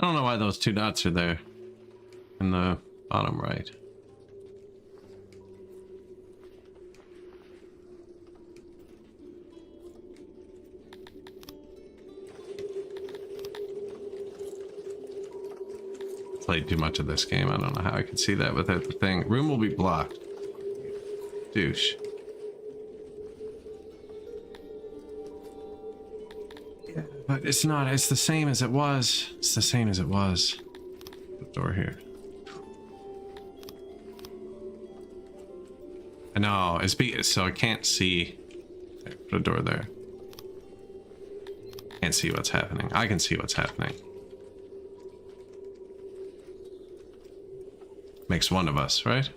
I don't know why those two dots are there in the bottom right. Played too much of this game. I don't know how I could see that without the thing. Room will be blocked. Douche. Yeah, but it's not. It's the same as it was. It's the same as it was. The door here. I know. So I can't see. Okay, put a door there. Can't see what's happening. I can see what's happening. Makes one of us, right?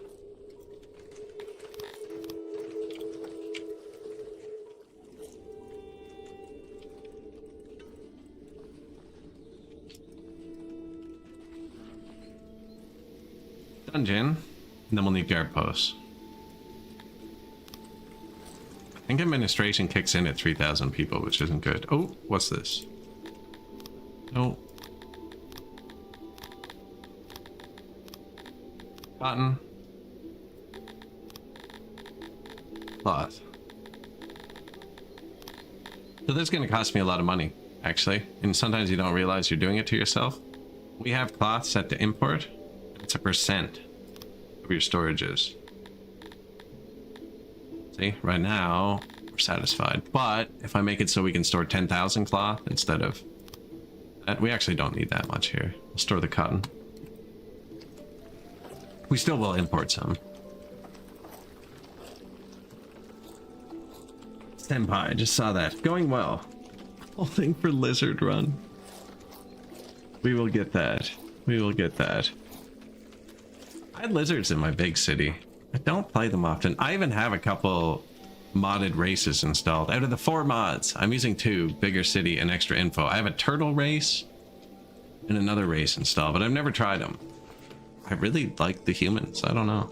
Dungeon. And then we'll need guard posts. I think administration kicks in at 3,000 people, which isn't good. Oh, what's this? No. Cotton. Cloth. So this is going to cost me a lot of money, actually. And sometimes you don't realize you're doing it to yourself. We have cloth set to import. It's a percent of your storages. See, right now we're satisfied. But if I make it so we can store 10,000 cloth instead of that, we actually don't need that much here. We'll store the cotton. We still will import some. Senpai, I just saw that. Going well. Holding for lizard run. We will get that. We will get that. I had lizards in my big city. I don't play them often. I even have a couple modded races installed. Out of the 4 mods, I'm using 2, bigger city and extra info. I have a turtle race and another race installed, but I've never tried them. I really like the humans. I don't know.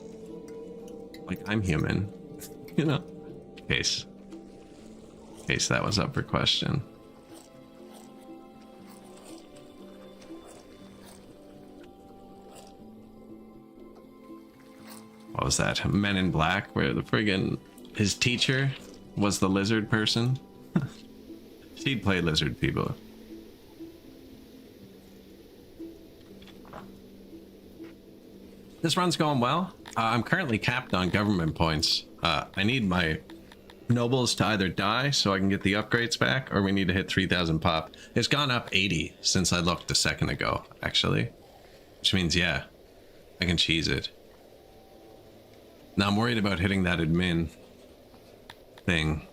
Like, I'm human. You know? In case that was up for question. What was that? Men in Black, where the friggin' his teacher was the lizard person? She'd play lizard people. This run's going well. I'm currently capped on government points. I need my nobles to either die so I can get the upgrades back, or we need to hit 3,000 pop. It's gone up 80 since I looked a second ago, actually. Which means, yeah, I can cheese it. Now I'm worried about hitting that admin thing.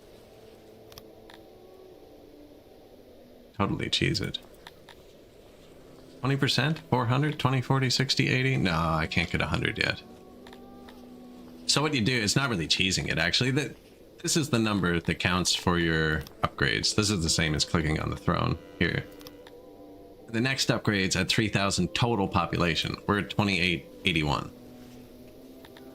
Totally cheese it. 20%? 400? 20, 40, 60, 80? No, I can't get 100 yet. So what you do, it's not really cheesing it, actually. This is the number that counts for your upgrades. This is the same as clicking on the throne here. The next upgrade's at 3,000 total population. We're at 2881.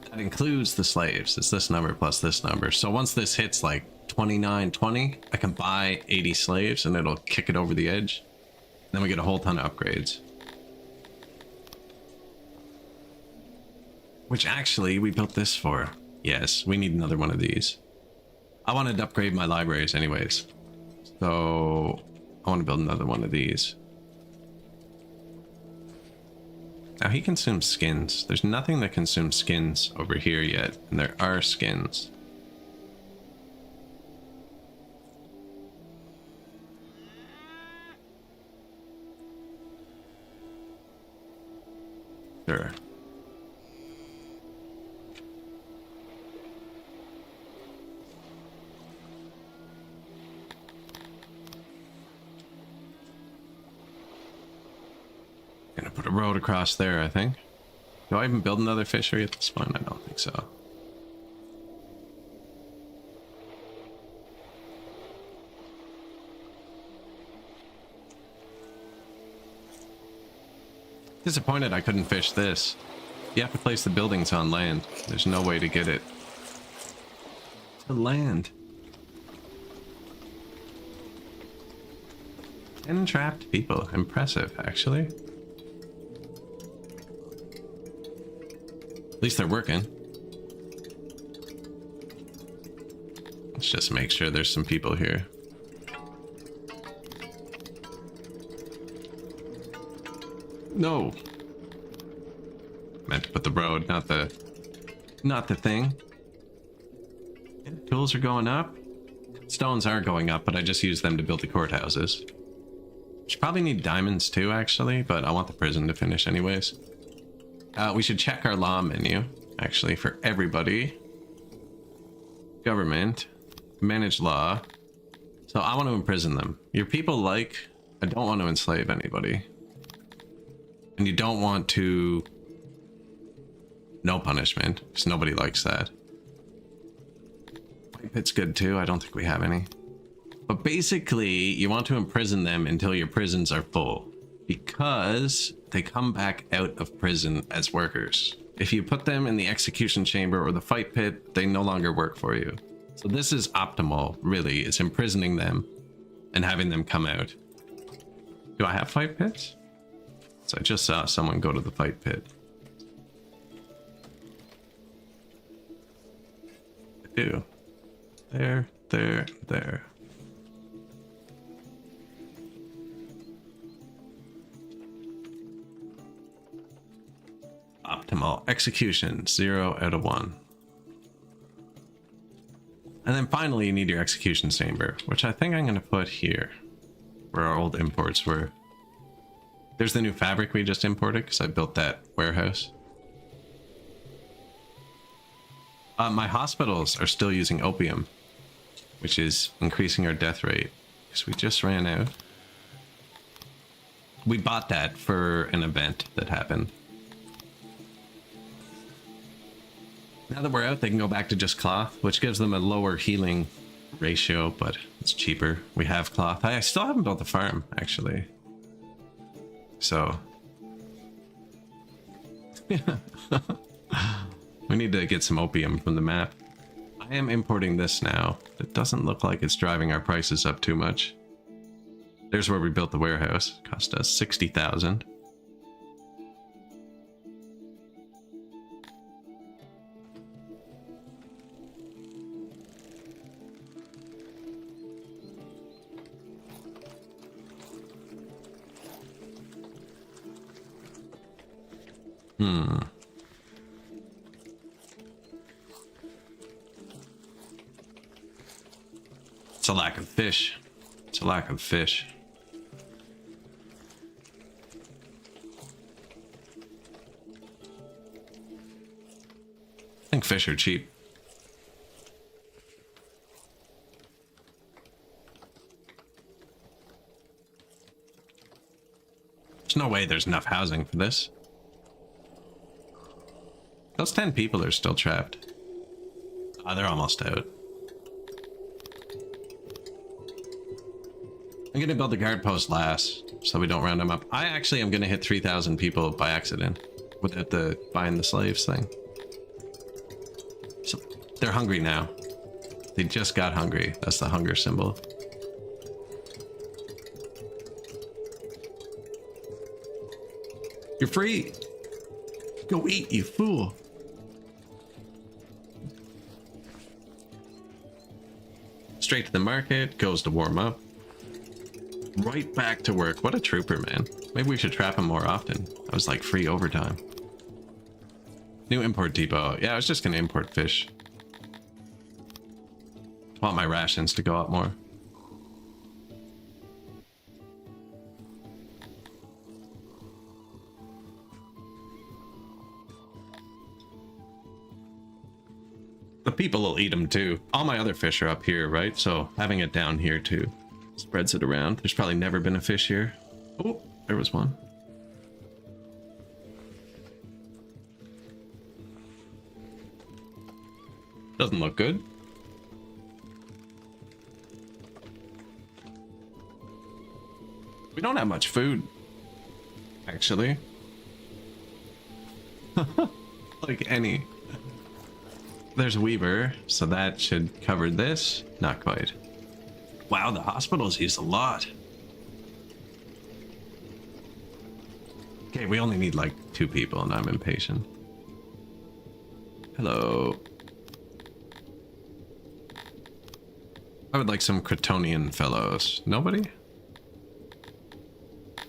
That includes the slaves. It's this number plus this number. So once this hits like 2920, I can buy 80 slaves and it'll kick it over the edge. Then we get a whole ton of upgrades. Which actually we built this for. Yes, we need another one of these. I wanted to upgrade my libraries anyways. So I want to build another one of these. Now he consumes skins. There's nothing that consumes skins over here yet. And there are skins. Sure. Gonna put a road across there, I think. Do I even build another fishery at this point? I don't think so. Disappointed I couldn't fish this. You have to place the buildings on land. There's no way to get it to land. Entrapped people. Impressive, actually. least they're working. Let's just make sure there's some people here. No. Meant to put the road, not the thing. Tools are going up. Stones are going up, but I just use them to build the courthouses. Should probably need diamonds too, actually, but I want the prison to finish anyways. We should check our law menu, actually, for everybody. Government. Manage law. So I want to imprison them. Your people like... I don't want to enslave anybody. And you don't want to... No punishment, because nobody likes that. Fight pit's good too, I don't think we have any. But basically, you want to imprison them until your prisons are full. Because they come back out of prison as workers. If you put them in the execution chamber or the fight pit, they no longer work for you. So this is optimal, really. It's imprisoning them and having them come out. Do I have fight pits? So I just saw someone go to the fight pit. I do. There, there, there. Optimal execution, 0 out of 1. And then finally you need your execution chamber, which I think I'm going to put here, where our old imports were. There's the new fabric we just imported, because I built that warehouse. My hospitals are still using opium, which is increasing our death rate, because we just ran out. We bought that for an event that happened. Now that we're out, they can go back to just cloth, which gives them a lower healing ratio, but it's cheaper. We have cloth. I still haven't built the farm, actually. So... we need to get some opium from the map. I am importing this now. It doesn't look like it's driving our prices up too much. There's where we built the warehouse. Cost us 60,000. It's a lack of fish. It's a lack of fish. I think fish are cheap. There's no way there's enough housing for this. Those 10 people are still trapped. Ah, they're almost out. I'm gonna build the guard post last, so we don't round them up. I actually am gonna hit 3,000 people by accident without the buying the slaves thing. So they're hungry now. They just got hungry. That's the hunger symbol. You're free. Go eat, you fool. Straight to the market, goes to warm up. Right back to work. What a trooper, man. Maybe we should trap him more often. That was like free overtime. New import depot. Yeah, I was just gonna import fish. I want my rations to go up more. The people will eat them too. All my other fish are up here, right? So having it down here too spreads it around. There's probably never been a fish here. Oh, there was one. Doesn't look good. We don't have much food, actually. Like any. There's Weaver, so that should cover this. Not quite. Wow, the hospitals use a lot. Okay, we only need like 2 people and I'm impatient. Hello. I would like some Cretonian fellows. Nobody?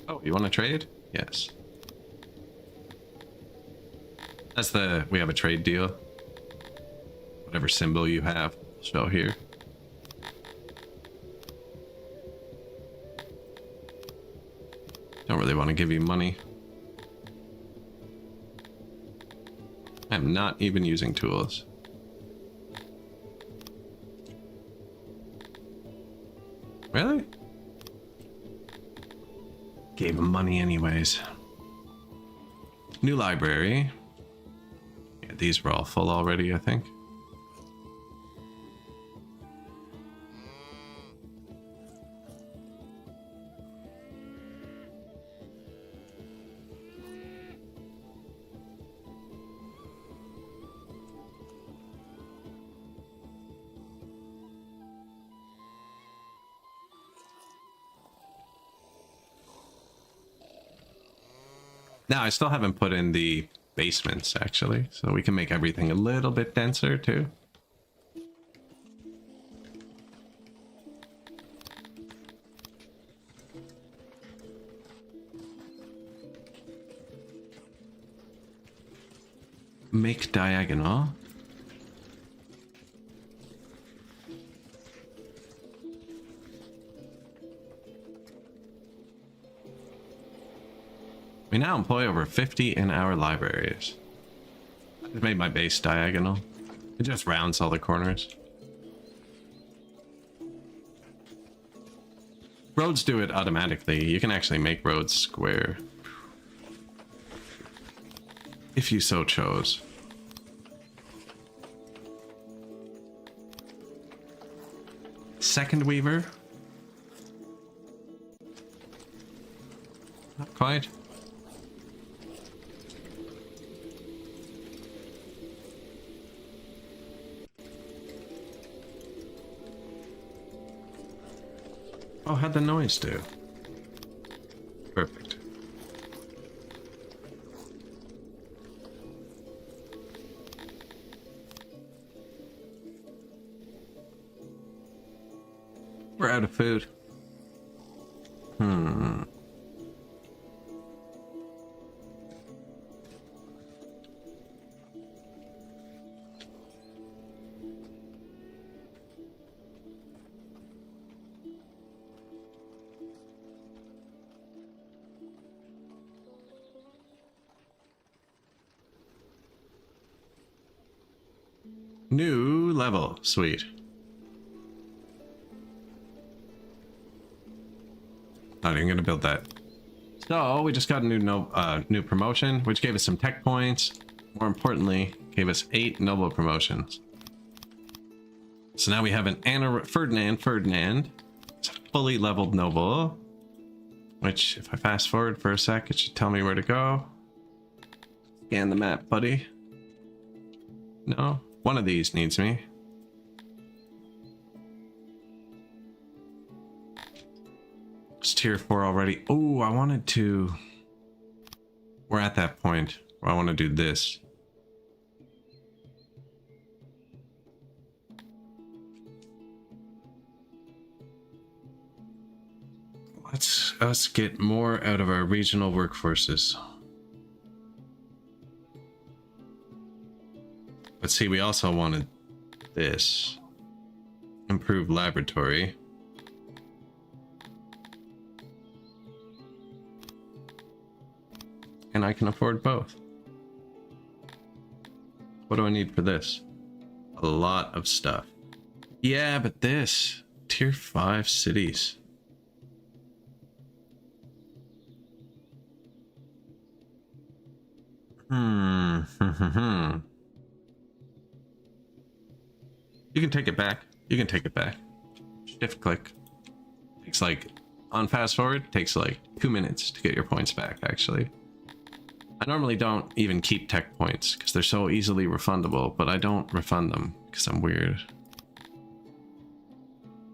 Oh, you want to trade? Yes. That's we have a trade deal. Whatever symbol you have, show here. Don't really want to give you money. I'm not even using tools. Really? Gave him money anyways. New library. Yeah, these were all full already, I think. Now, I still haven't put in the basements, actually, so we can make everything a little bit denser, too. Make diagonal. We now employ over 50 in our libraries. I just made my base diagonal. It just rounds all the corners. Roads do it automatically. You can actually make roads square. If you so chose. Second Weaver. Not quite. Oh, how'd the noise do? Perfect. We're out of food. New level. Sweet. Not even gonna build that. So we just got a new promotion, which gave us some tech points. More importantly, gave us 8 noble promotions. So now we have an Ferdinand. It's a fully leveled noble. Which, if I fast forward for a sec, it should tell me where to go. Scan the map, buddy. No, one of these needs me. It's tier 4 already. Oh, I wanted to... We're at that point where I want to do this. Let's us get more out of our regional workforces. But see, we also wanted this. Improved laboratory. And I can afford both. What do I need for this? A lot of stuff. Yeah, but this. Tier 5 cities. You can take it back. You can take it back. Shift click. Takes like, on fast forward, takes like 2 minutes to get your points back, actually. I normally don't even keep tech points because they're so easily refundable, but I don't refund them because I'm weird.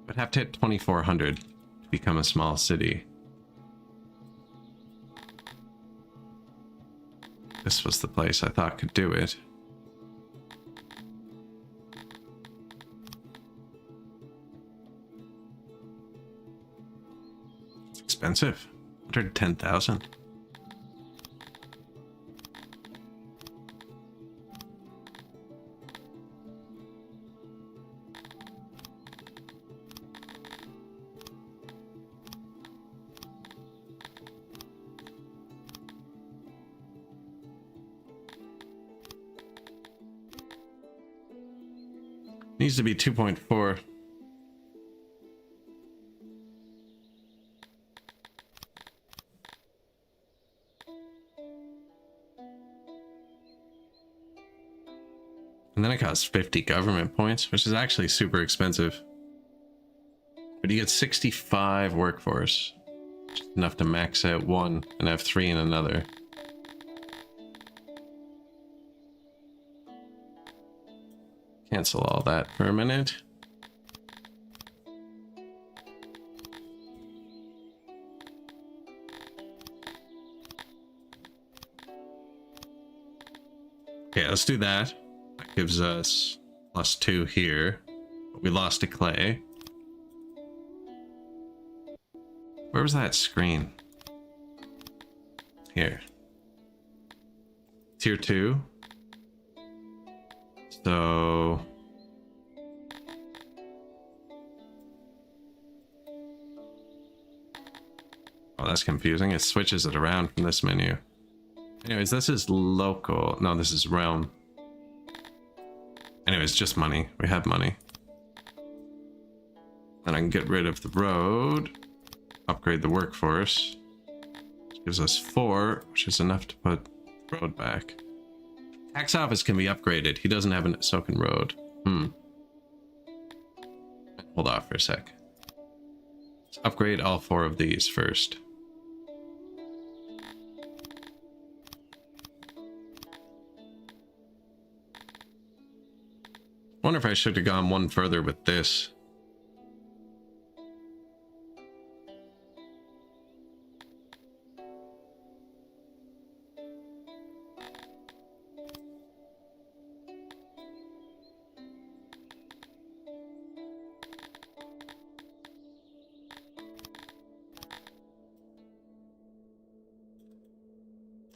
I'd have to hit 2400 to become a small city. This was the place I thought could do it. expensive. 110,000. Needs to be 2.4. And then it costs 50 government points, which is actually super expensive. But you get 65 workforce. Just enough to max out one and have 3 in another. Cancel all that for a minute. Okay, let's do that. That gives us +2 here. But we lost a clay. Where was that screen? Here. Tier 2. So... oh, that's confusing. It switches it around from this menu. Anyways, this is local. No, this is realm. Anyways, just money. We have money. And I can get rid of the road. Upgrade the workforce. Which gives us 4, which is enough to put the road back. Tax office can be upgraded. He doesn't have a Silken Road. Hold off for a sec. Let's upgrade all 4 of these first. Wonder if I should have gone one further with this.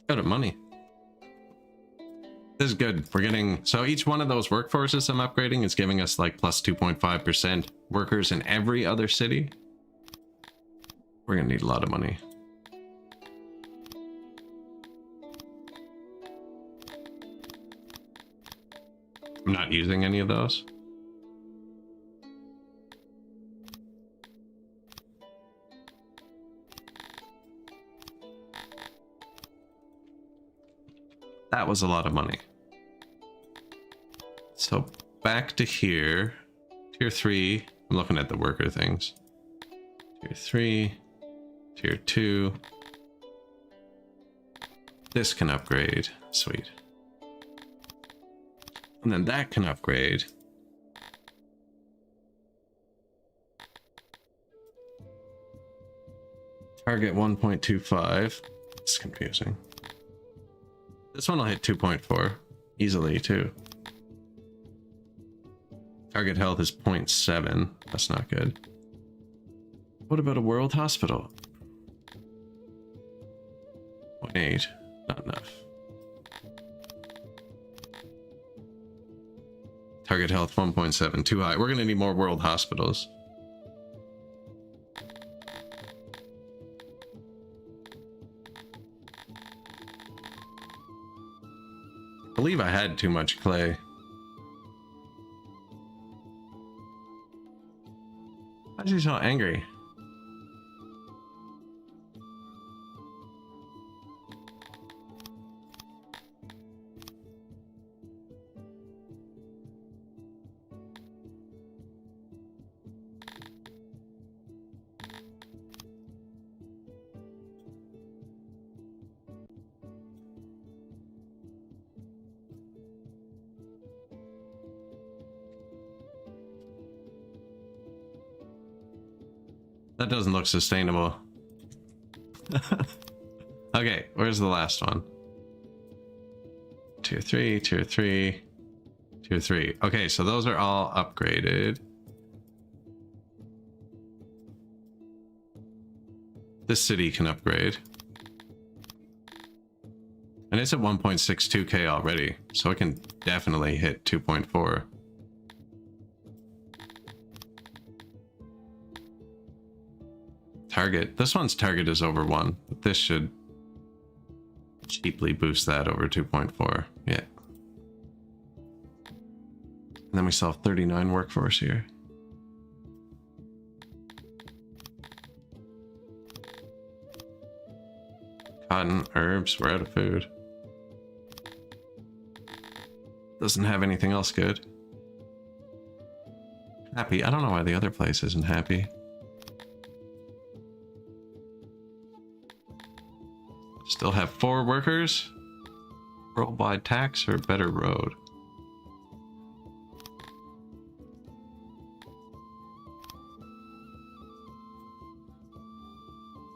Out of money. This is good. We're getting, so each one of those workforces I'm upgrading is giving us like plus 2.5% workers in every other city. We're gonna need a lot of money. I'm not using any of those. That was a lot of money. So back to here. Tier 3. I'm looking at the worker things. Tier 3. Tier 2. This can upgrade. Sweet. And then that can upgrade. Target 1.25. It's confusing. This one will hit 2.4 easily too. Target health is 0.7. That's not good. What about a world hospital? 0.8. Not enough. Target health 1.7. Too high. We're gonna need more world hospitals. I believe I had too much clay. Why is he so angry? That doesn't look sustainable. Okay, where's the last one? Tier 3, Tier 3, Tier 3. Okay, so those are all upgraded. This city can upgrade. And it's at 1.62k already, so it can definitely hit 2.4. Target. This one's target is over 1, but this should cheaply boost that over 2.4. Yeah. And then we still have 39 workforce here. Cotton, herbs, we're out of food. Doesn't have anything else good. Happy. I don't know why the other place isn't happy. Still have 4 workers. Worldwide tax or better road?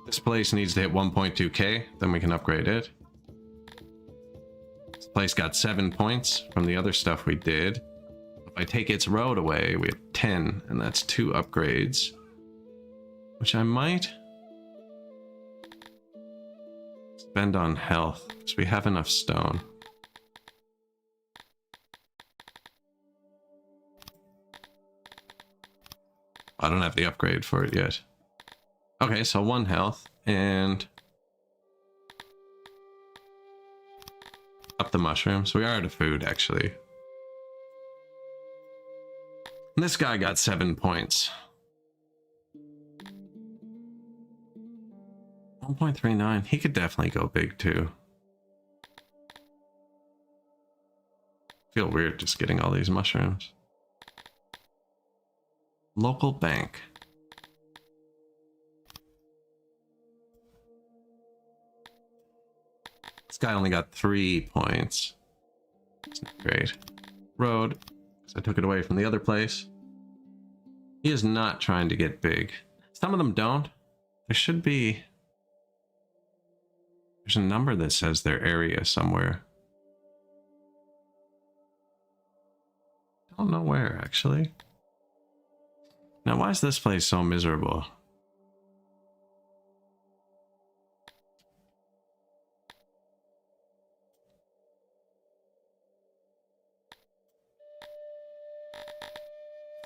This place needs to hit 1.2k, then we can upgrade it. This place got 7 points from the other stuff we did. If I take its road away, we have 10, and that's 2 upgrades. Which I might spend on health, because we have enough stone. I don't have the upgrade for it yet. Okay, so 1 health, and up the mushrooms. We are out of food, actually. And this guy got 7 points. 1.39. He could definitely go big, too. Feel weird just getting all these mushrooms. Local bank. This guy only got 3 points. It's not great. Road, because I took it away from the other place. He is not trying to get big. Some of them don't. There should be... There's a number that says their area somewhere. Don't know where, actually. Now, why is this place so miserable?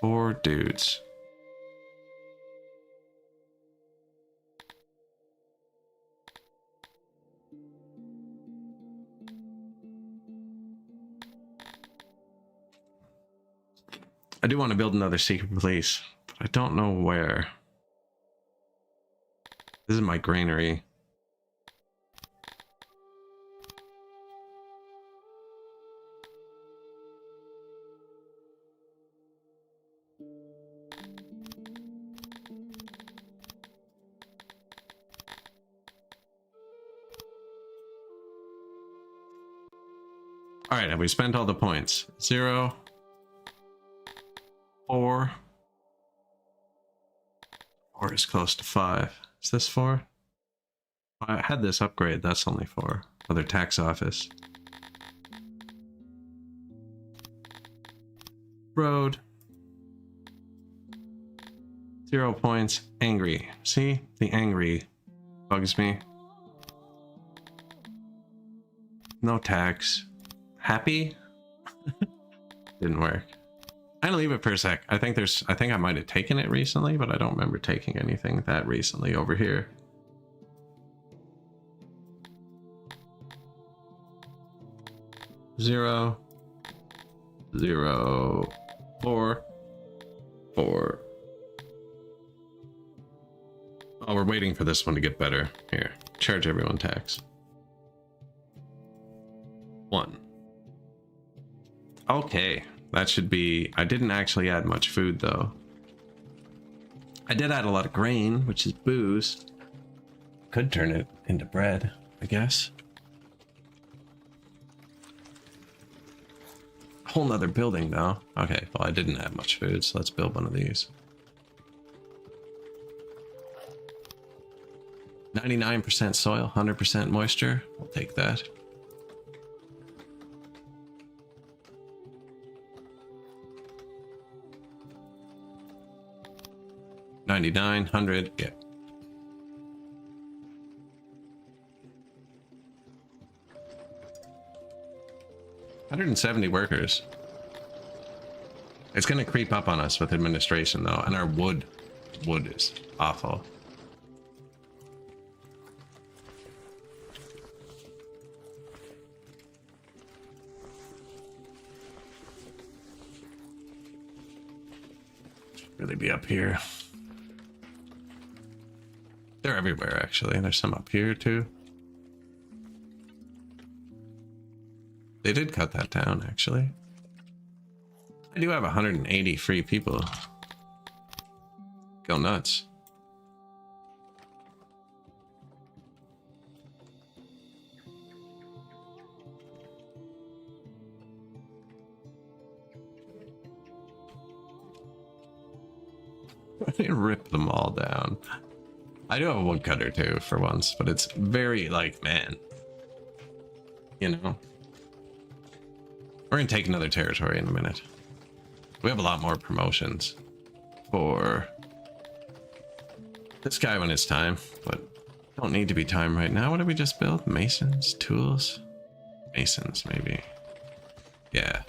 Four dudes. I do want to build another secret police, but I don't know where. This is my granary. All right, have we spent all the points? 0, 4. 4 is close to 5. Is this 4? I had this upgrade. That's only 4. Other tax office. Road. 0 points. Angry. See? The angry bugs me. No tax. Happy? Didn't work. I'm gonna leave it for a sec. I think I might have taken it recently, but I don't remember taking anything that recently over here. Zero, 0, 4, 4. Oh, we're waiting for this one to get better. Here, charge everyone tax. 1. Okay, that should be... I didn't actually add much food, though. I did add a lot of grain, which is booze. Could turn it into bread, I guess. A whole nother building, though. Okay, well, I didn't add much food, so let's build one of these. 99% soil, 100% moisture. We'll take that. 99, 100, yeah. 170 workers. It's going to creep up on us with administration, though, and our wood is awful. Really be up here. They're everywhere, actually. There's some up here, too. They did cut that down, actually. I do have 180 free people. Go nuts. I rip them all down. I do have a woodcutter too for once, but it's very like, man, you know, we're gonna take another territory in a minute. We have a lot more promotions for this guy when it's time, but don't need to be time right now. What did we just build? Masons, tools, masons, maybe. Yeah.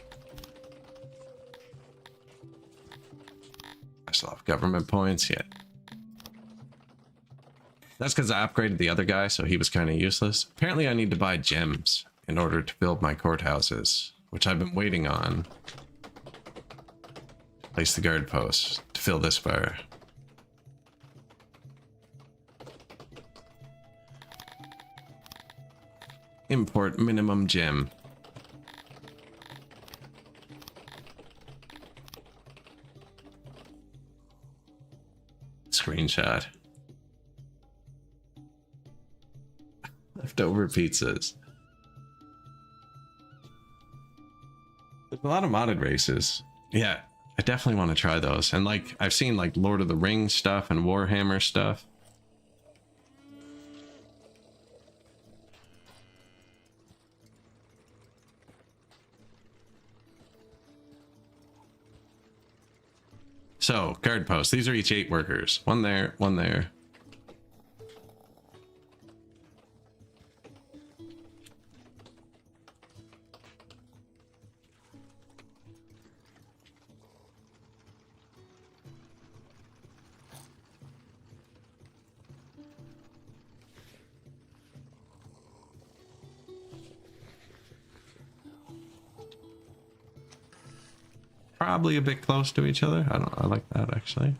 I still have government points yet. That's because I upgraded the other guy, so he was kind of useless. Apparently I need to buy gems in order to build my courthouses, which I've been waiting on. Place the guard post to fill this bar. Import minimum gem. Screenshot. Leftover pizzas. There's a lot of modded races. Yeah, I definitely want to try those. And like, I've seen like Lord of the Rings stuff and Warhammer stuff. So, guard posts. These are each 8 workers. One there, one there. Probably a bit close to each other. I like that actually.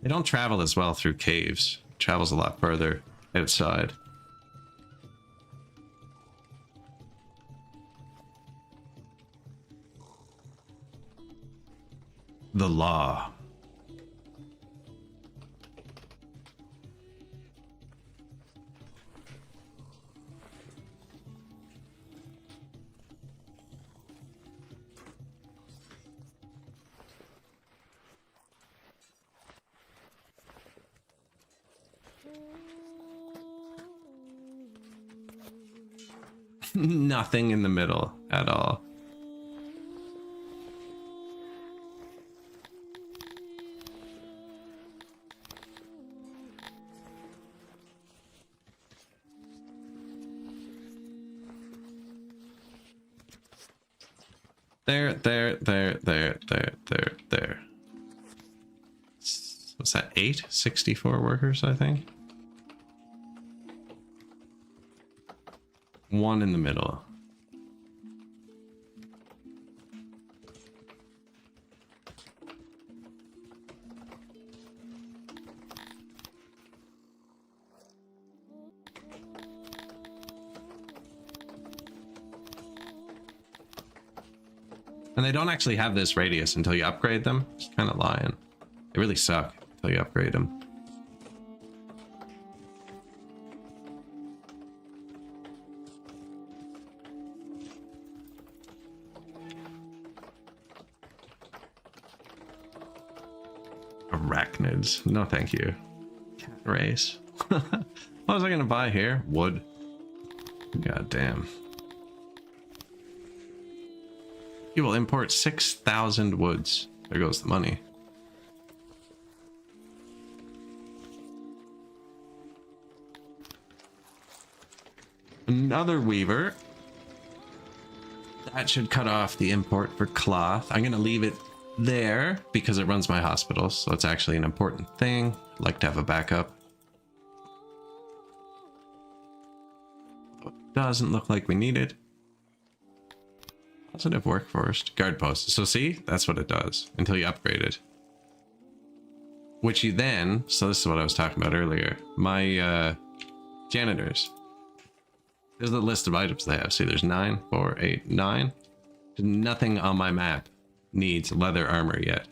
They don't travel as well through caves. It travels a lot further outside. The law. Nothing in the middle at all. There. What's that? 8? 64 workers, I think. One in the middle. And they don't actually have this radius until you upgrade them. It's kind of lying. They really suck until you upgrade them. Arachnids. No, thank you. Cat race. What was I gonna buy here? Wood. God damn. You will import 6,000 woods. There goes the money. Another weaver. That should cut off the import for cloth. I'm going to leave it there because it runs my hospital, so it's actually an important thing. I'd like to have a backup. Doesn't look like we need it. Positive workforce. Guard post. So see, that's what it does until you upgrade it. Which you then, so this is what I was talking about earlier. My janitors. There's the list of items they have. See, there's 9, 4, 8, 9. Nothing on my map needs leather armor yet.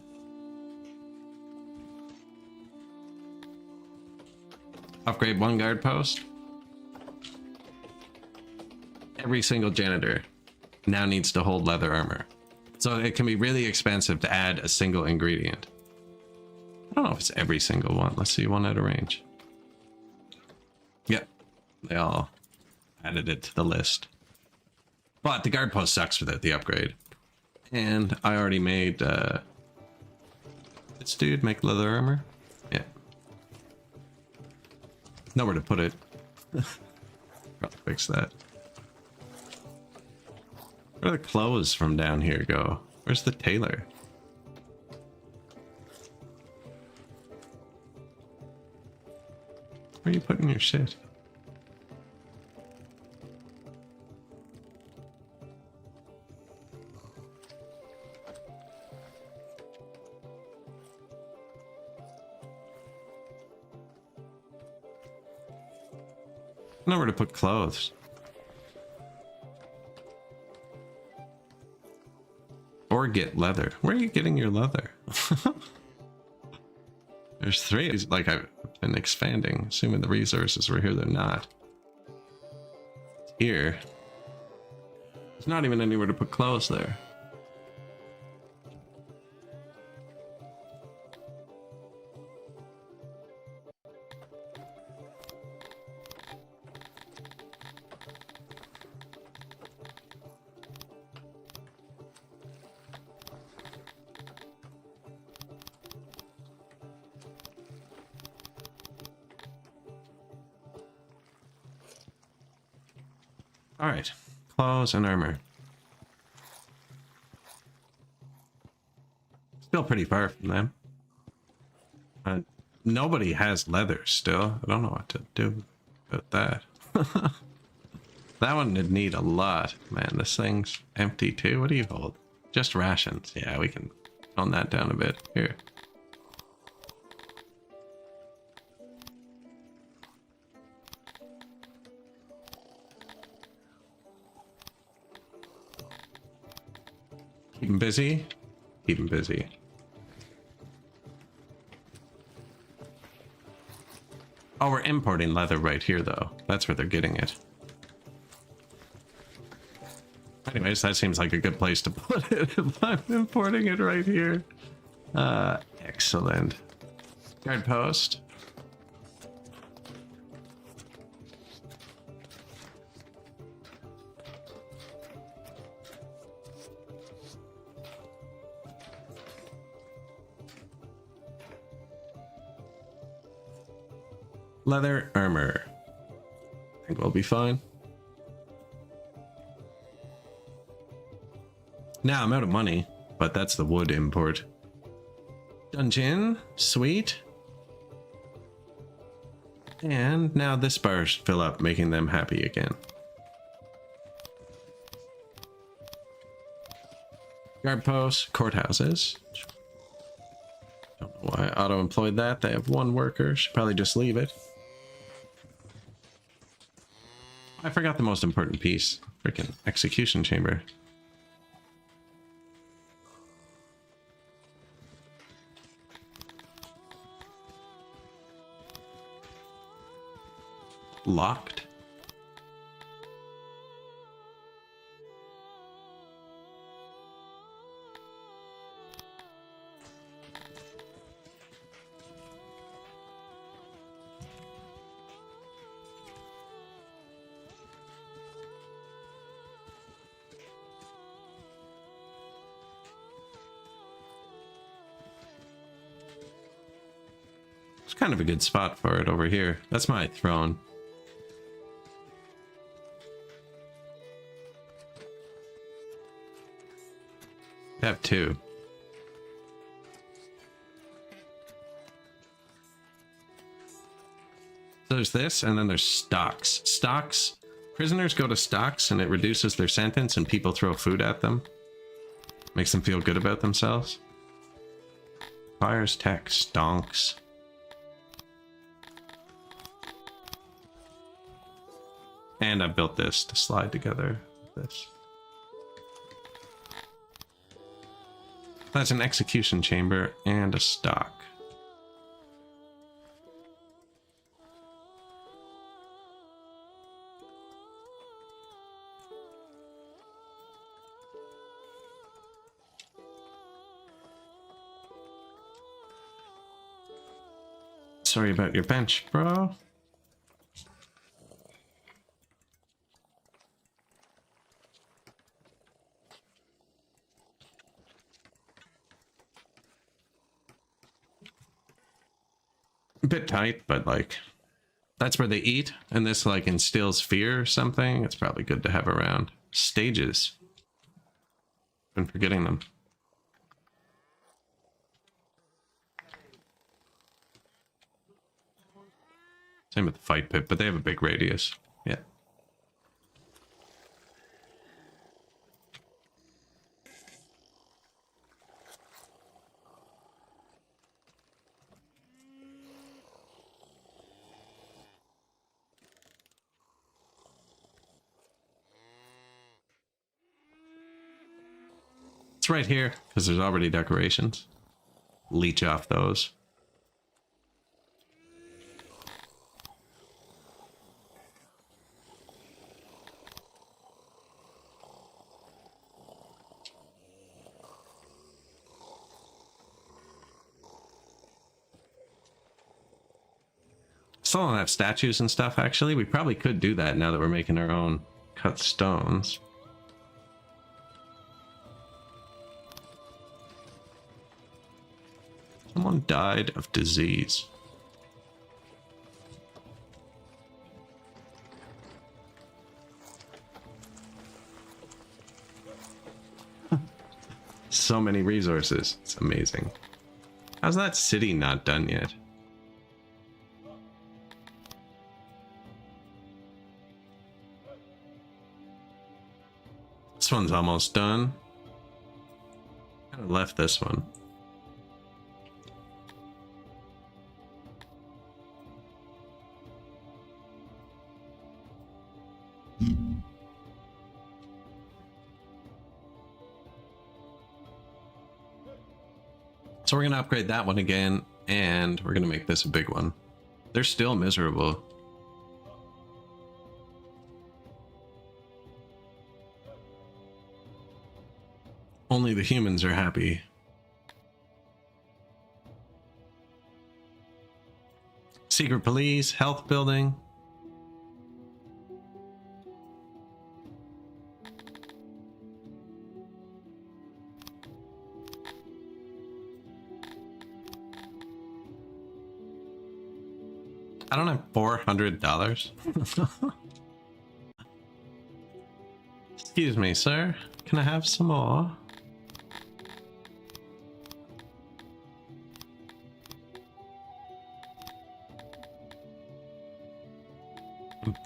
Upgrade 1 guard post. Every single janitor now needs to hold leather armor. So it can be really expensive to add a single ingredient. I don't know if it's every single one. Let's see, one out of range. Yep, they all added it to the list. But the guard post sucks without the upgrade. And I already made this dude make leather armor. Yeah. Nowhere to put it. Probably fix that. Where do the clothes from down here go? Where's the tailor? Where are you putting your shit? Nowhere to put clothes. Or get leather. Where are you getting your leather? There's 3. It's like I've been expanding, assuming the resources were here. They're not. Here. There's not even anywhere to put clothes there. All right, clothes and armor. Still pretty far from them. Nobody has leather still. I don't know what to do about that. That one would need a lot. Man, this thing's empty too. What do you hold? Just rations. Yeah, we can tone that down a bit. Here. Keep him busy. Keep him busy. Oh, we're importing leather right here, though. That's where they're getting it. Anyways, that seems like a good place to put it if I'm importing it right here. Excellent. Guard post. Leather armor. I think we'll be fine. Now I'm out of money, but that's the wood import. Dungeon, sweet. And now this bar should fill up, making them happy again. Guard posts, courthouses. Don't know why I auto-employed that. They have 1 worker. Should probably just leave it. I forgot the most important piece. Freaking execution chamber. Locked. It's kind of a good spot for it over here. That's my throne. I have 2. So there's this, and then there's stocks. Stocks, prisoners go to stocks, and it reduces their sentence, and people throw food at them. Makes them feel good about themselves. Fires, tech, stonks. And I built this to slide together with this. That's an execution chamber and a stock. Sorry about your bench, bro. A bit tight, but like that's where they eat, and this like instills fear or something. It's probably good to have around. Stages. Been forgetting them. Same with the fight pit, but they have a big radius. Yeah. It's right here, because there's already decorations. Leech off those. Still don't have statues and stuff, actually. We probably could do that now that we're making our own cut stones. Someone died of disease. So many resources. It's amazing. How's that city not done yet? This one's almost done. Kind of left this one. So we're going to upgrade that one again, and we're going to make this a big one. They're still miserable. Only the humans are happy. Secret police, health building. I don't have $400. Excuse me, sir. Can I have some more?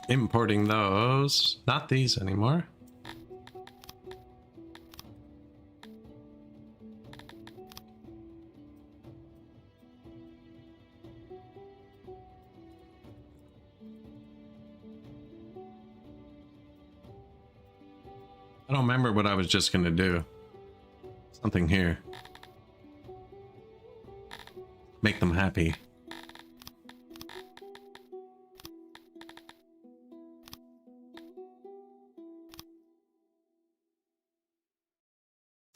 Importing those. Not these anymore. I don't remember what I was just gonna do. Something here. Make them happy.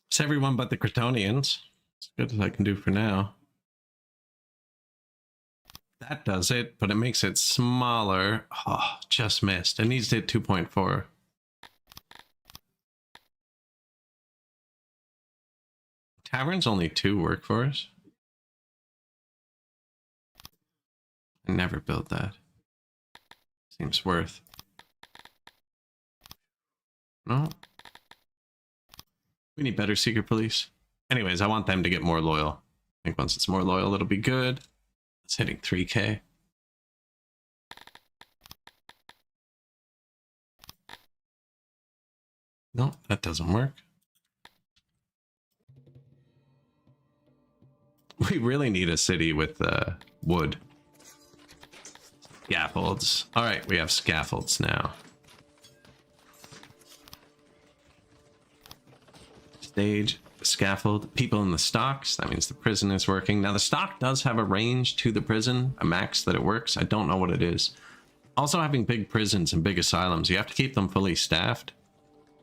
It's everyone but the Kryptonians. As good as I can do for now. That does it, but it makes it smaller. Oh, just missed. It needs to hit 2.4. Tavern's only 2 workforce. I never built that. Seems worth. No. We need better secret police. Anyways, I want them to get more loyal. I think once it's more loyal, it'll be good. It's hitting 3K. No, that doesn't work. We really need a city with wood. Scaffolds. All right, we have scaffolds now. Stage, scaffold, people in the stocks. That means the prison is working. Now the stock does have a range to the prison, a max that it works. I don't know what it is. Also, having big prisons and big asylums, you have to keep them fully staffed.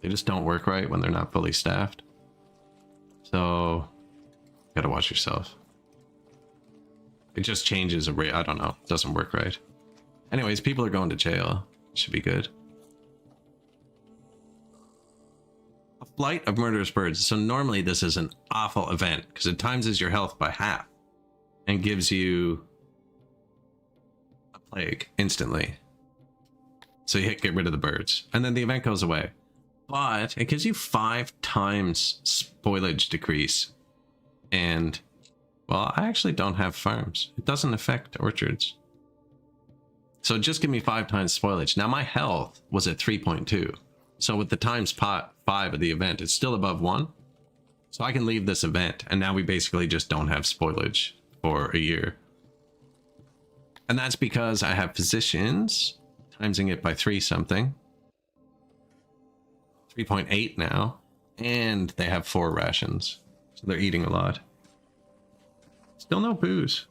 They just don't work right when they're not fully staffed. So, gotta watch yourself. It just changes a rate. I don't know. It doesn't work right. Anyways, people are going to jail. Should be good. A flight of murderous birds. So normally this is an awful event because it times your health by half and gives you a plague instantly. So you get rid of the birds and then the event goes away. But it gives you 5 times spoilage decrease. And, well, I actually don't have farms. It doesn't affect orchards. So just give me 5 times spoilage. Now my health was at 3.2. So with the times 5 of the event, it's still above 1. So I can leave this event. And now we basically just don't have spoilage for a year. And that's because I have physicians, timesing it by 3 something. 3.8 now. And they have 4 rations. So they're eating a lot. Still no booze.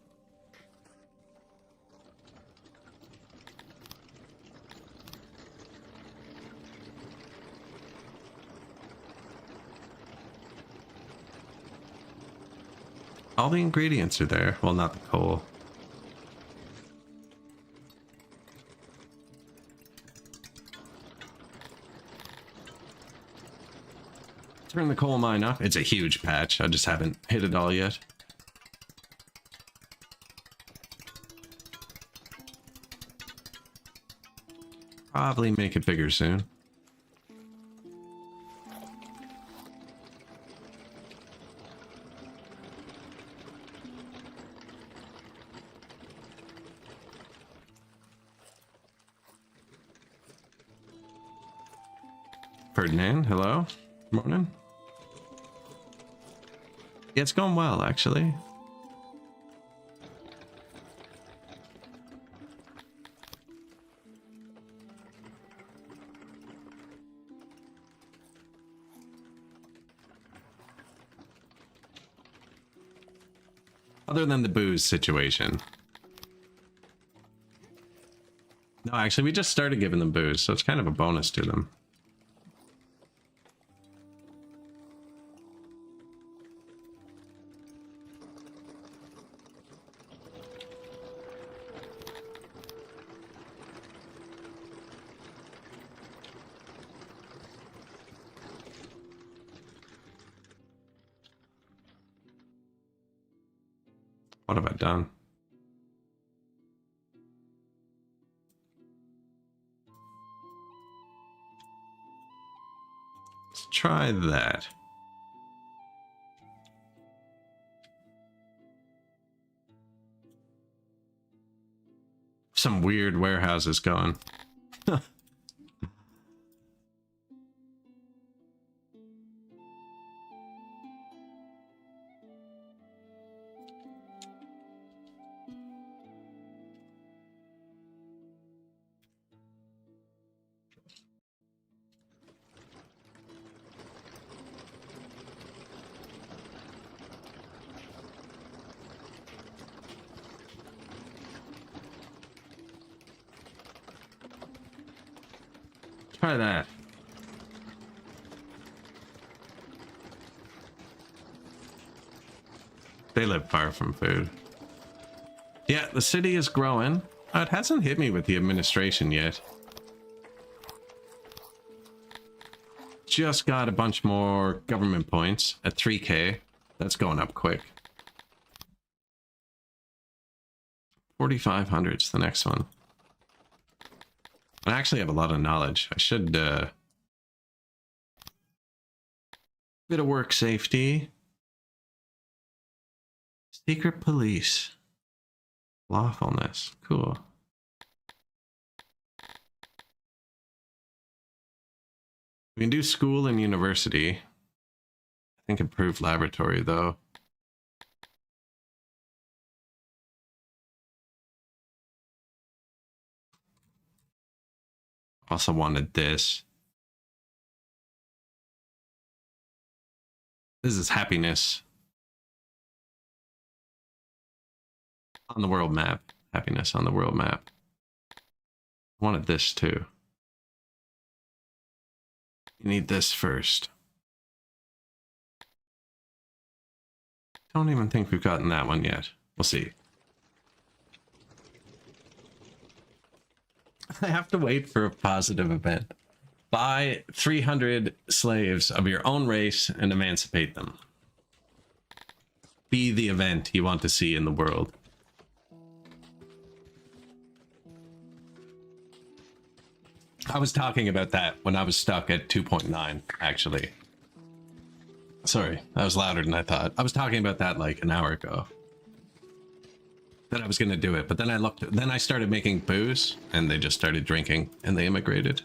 All the ingredients are there. Well, not the coal. Turn the coal mine up. It's a huge patch. I just haven't hit it all yet. Probably make it bigger soon. Ferdinand, hello. Morning. Yeah, it's going well, actually. Other than the booze situation. No, actually, we just started giving them booze, so it's kind of a bonus to them. What have I done? Let's try that. Some weird warehouses going. Try that. They live far from food. Yeah, the city is growing. It hasn't hit me with the administration yet. Just got a bunch more government points at 3K. That's going up quick. 4,500 is the next one. I actually have a lot of knowledge. I should, bit of work safety. Secret police. Lawfulness. Cool. We can do school and university. I think improved laboratory, though. Also wanted this. This is happiness. On the world map. Happiness on the world map. Wanted this too. You need this first. Don't even think we've gotten that one yet. We'll see. I have to wait for a positive event. Buy 300 slaves of your own race and emancipate them. Be the event you want to see in the world. I was talking about that when I was stuck at 2.9, actually. Sorry, that was louder than I thought. I was talking about that like an hour ago. That I was going to do it, but then I started making booze, and they just started drinking, and they immigrated.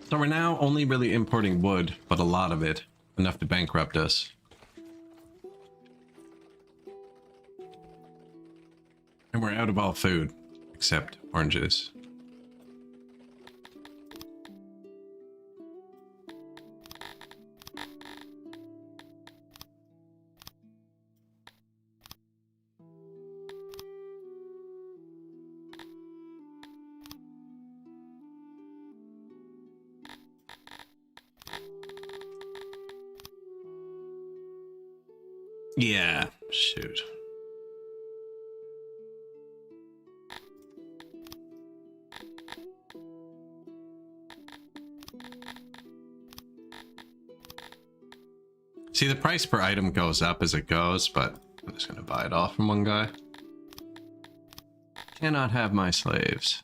So we're now only really importing wood, but a lot of it, enough to bankrupt us. And we're out of all food, except oranges. Yeah, shoot. See, the price per item goes up as it goes, but I'm just gonna buy it all from one guy. Cannot have my slaves.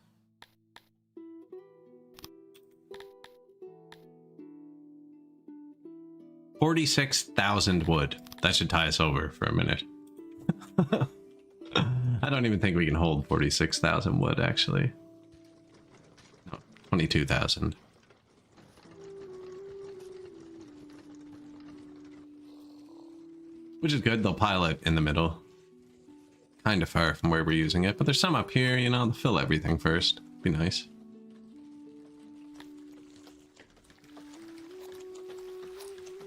$46,000 wood. That should tie us over for a minute. I don't even think we can hold 46,000 wood, actually. No, 22,000. Which is good, they'll pile it in the middle. Kind of far from where we're using it, but there's some up here, you know, they'll fill everything first. Be nice.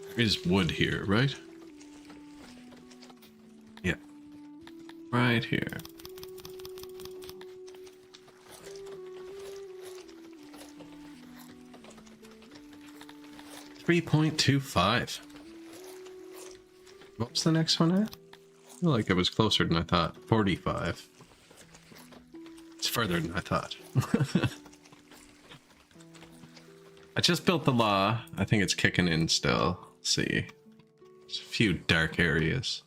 There is wood here, right? Yeah. Right here. $3.25. What was the next one at? I feel like it was closer than I thought. 45. It's further than I thought. I just built the law. I think it's kicking in still. Let's see. There's a few dark areas.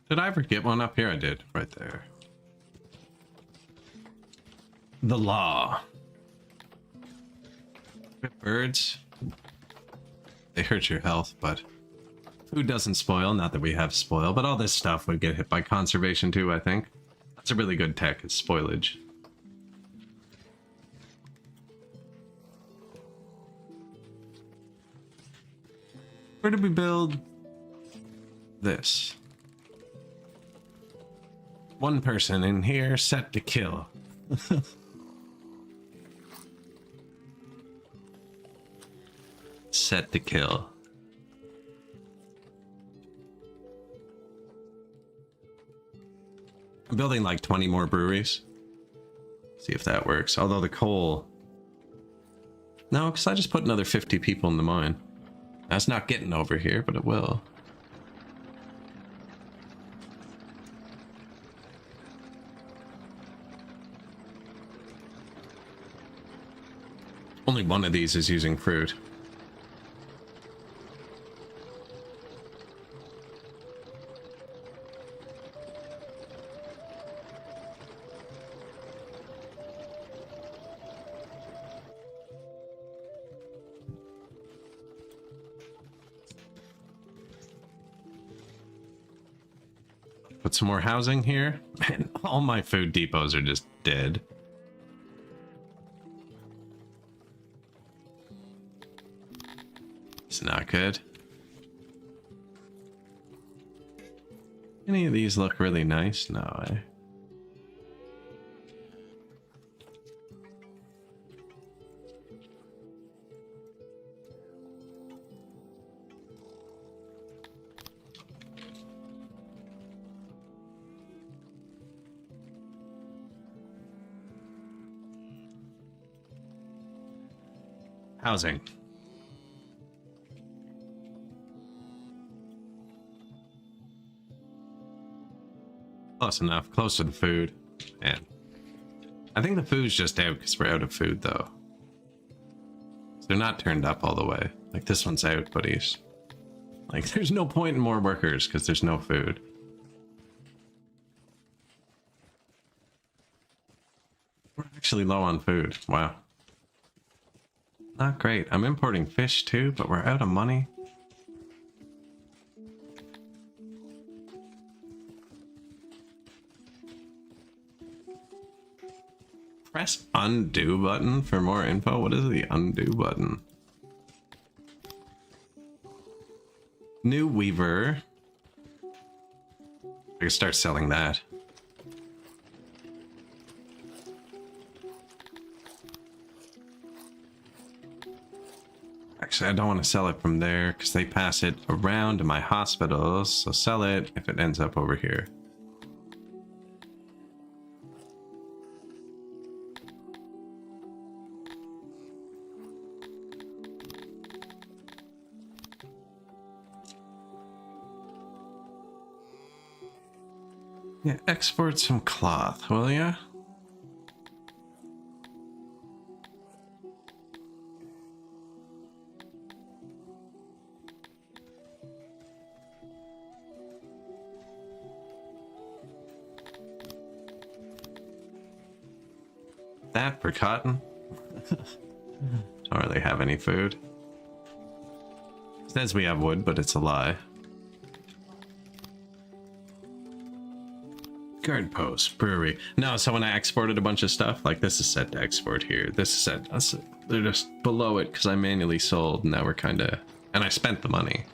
Did I ever get one up here? I did, right there. The law. Birds. They hurt your health, but food doesn't spoil. Not that we have spoil, but all this stuff would get hit by conservation too, I think. That's a really good tech, is spoilage. Where did we build this? One person in here set to kill. Set to kill. I'm building like 20 more breweries. See if that works. Although the coal... No, because I just put another 50 people in the mine. That's not getting over here, but it will. Only one of these is using fruit. Put some more housing here. Man, all my food depots are just dead. It's not good. Any of these look really nice? No, Housing. Close enough. Close to the food. Man. I think the food's just out because we're out of food, though. So they're not turned up all the way. Like, this one's out, buddies. Like, there's no point in more workers because there's no food. We're actually low on food. Wow. Not great. I'm importing fish, too, but we're out of money. Press undo button for more info. What is the undo button? New weaver. I can start selling that. Actually, I don't want to sell it from there because they pass it around to my hospitals. So sell it if it ends up over here. Yeah, export some cloth, will ya? That for cotton? Don't really have any food. Says we have wood, but it's a lie. Guard post, brewery. No, so when I exported a bunch of stuff, like this is set to export here. This is set, they're just below it because I manually sold. Now we're kind of, and I spent the money.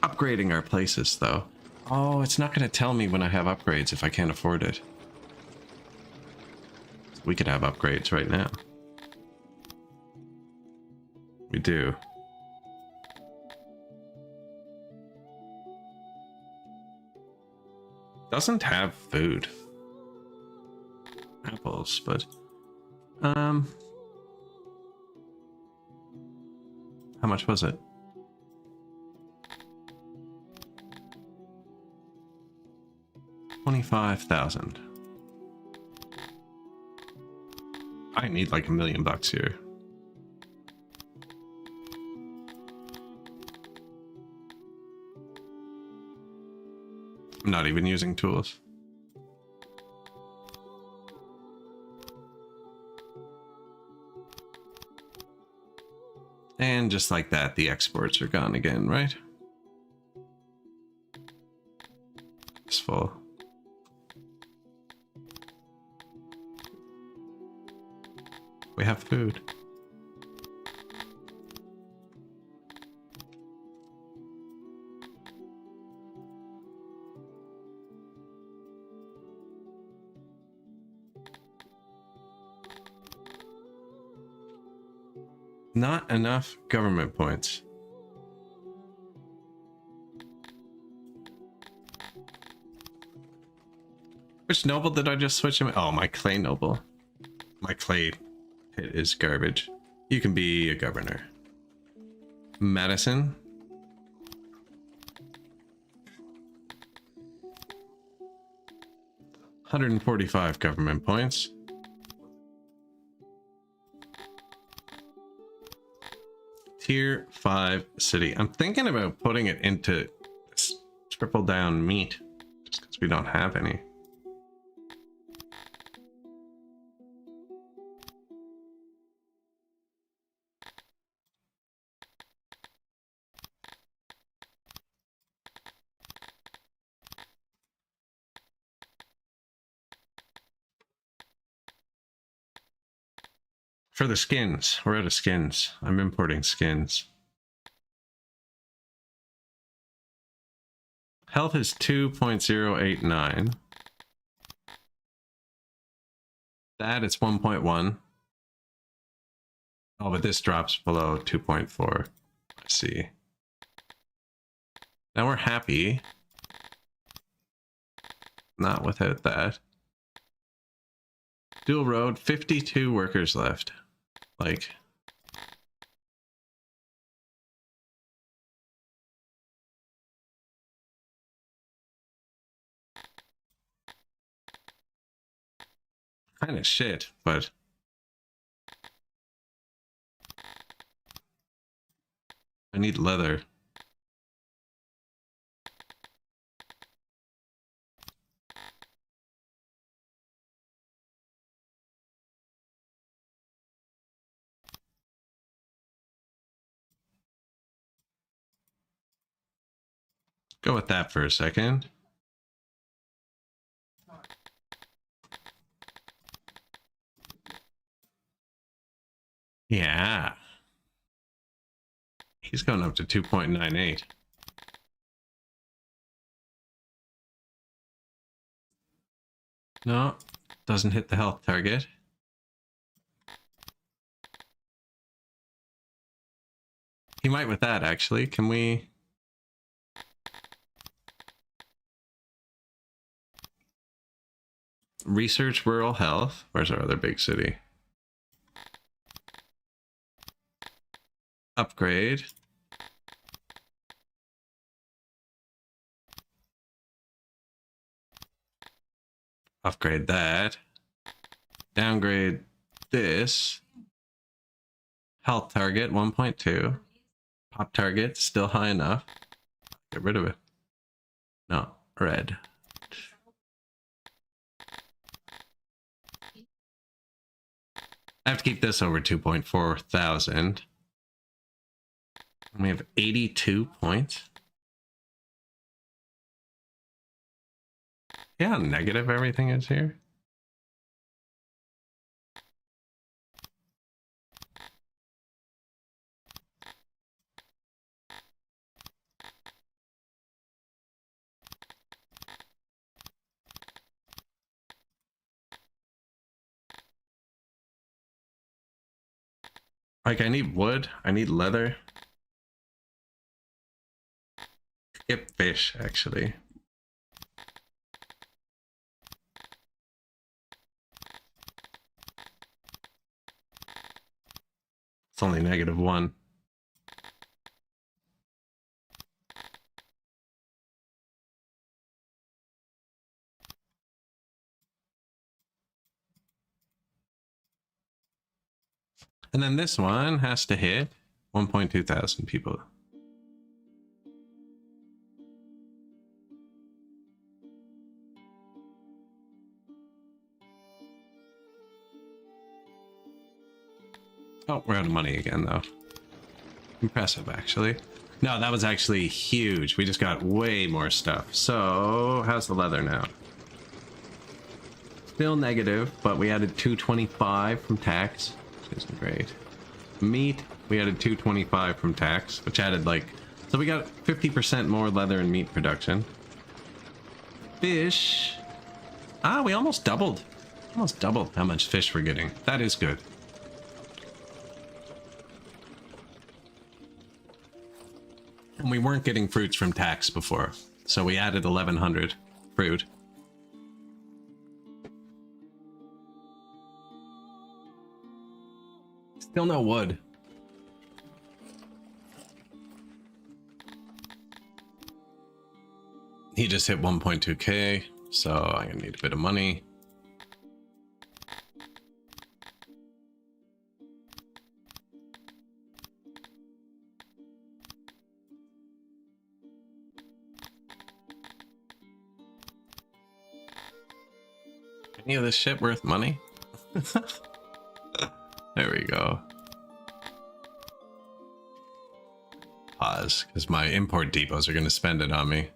Upgrading our places though. Oh, it's not going to tell me when I have upgrades if I can't afford it. We could have upgrades right now. We do. Doesn't have food. Apples, but how much was it? 25,000. I need like $1 million here. I'm not even using tools. And just like that, the exports are gone again, right? It's full. We have food. Not enough government points. Which noble did I just switch him? Oh, my clay noble. My clay pit is garbage. You can be a governor. Madison. $145 government points. Tier 5 city. I'm thinking about putting it into this triple down meat, just because we don't have any. For the skins, we're out of skins. I'm importing skins. Health is 2.089. That it's 1.1. Oh, but this drops below 2.4. I see. Now we're happy. Not without that. Dual road, 52 workers left. Like, kind of shit, but I need leather. Go with that for a second. Yeah. He's going up to 2.98. No, doesn't hit the health target. He might with that, actually. Can we... research rural health? Where's our other big city? Upgrade. Upgrade that. Downgrade this. Health target 1.2. Pop target still high enough. Get rid of it. No, red. I have to keep this over 2.4 thousand. We have 82 points. Yeah, how negative everything is here. Like, I need wood, I need leather. Skip fish, actually. It's only -1. And then this one has to hit 1.2 thousand people. Oh, we're out of money again, though. Impressive, actually. No, that was actually huge. We just got way more stuff. So, how's the leather now? Still negative, but we added 225 from tax, which isn't great. Meat, we added 225 from tax, which added like... So we got 50% more leather and meat production. Fish... Ah, we almost doubled. Almost doubled how much fish we're getting. That is good. And we weren't getting fruits from tax before, so we added 1100 fruit. Still no wood. He just hit 1.2k, so I'm gonna need a bit of money. Any of this shit worth money? There we go. Pause, because my import depots are going to spend it on me.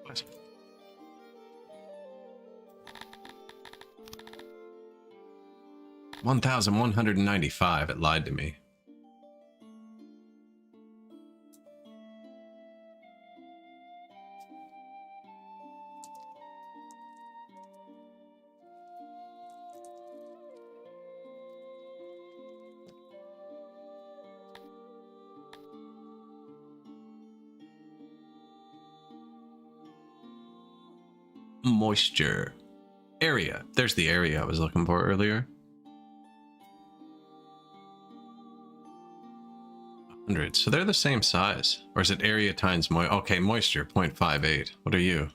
What? $1,195. It lied to me. Moisture. Area. There's the area I was looking for earlier. 100. So they're the same size. Or is it area times okay, moisture 0.58. What are you?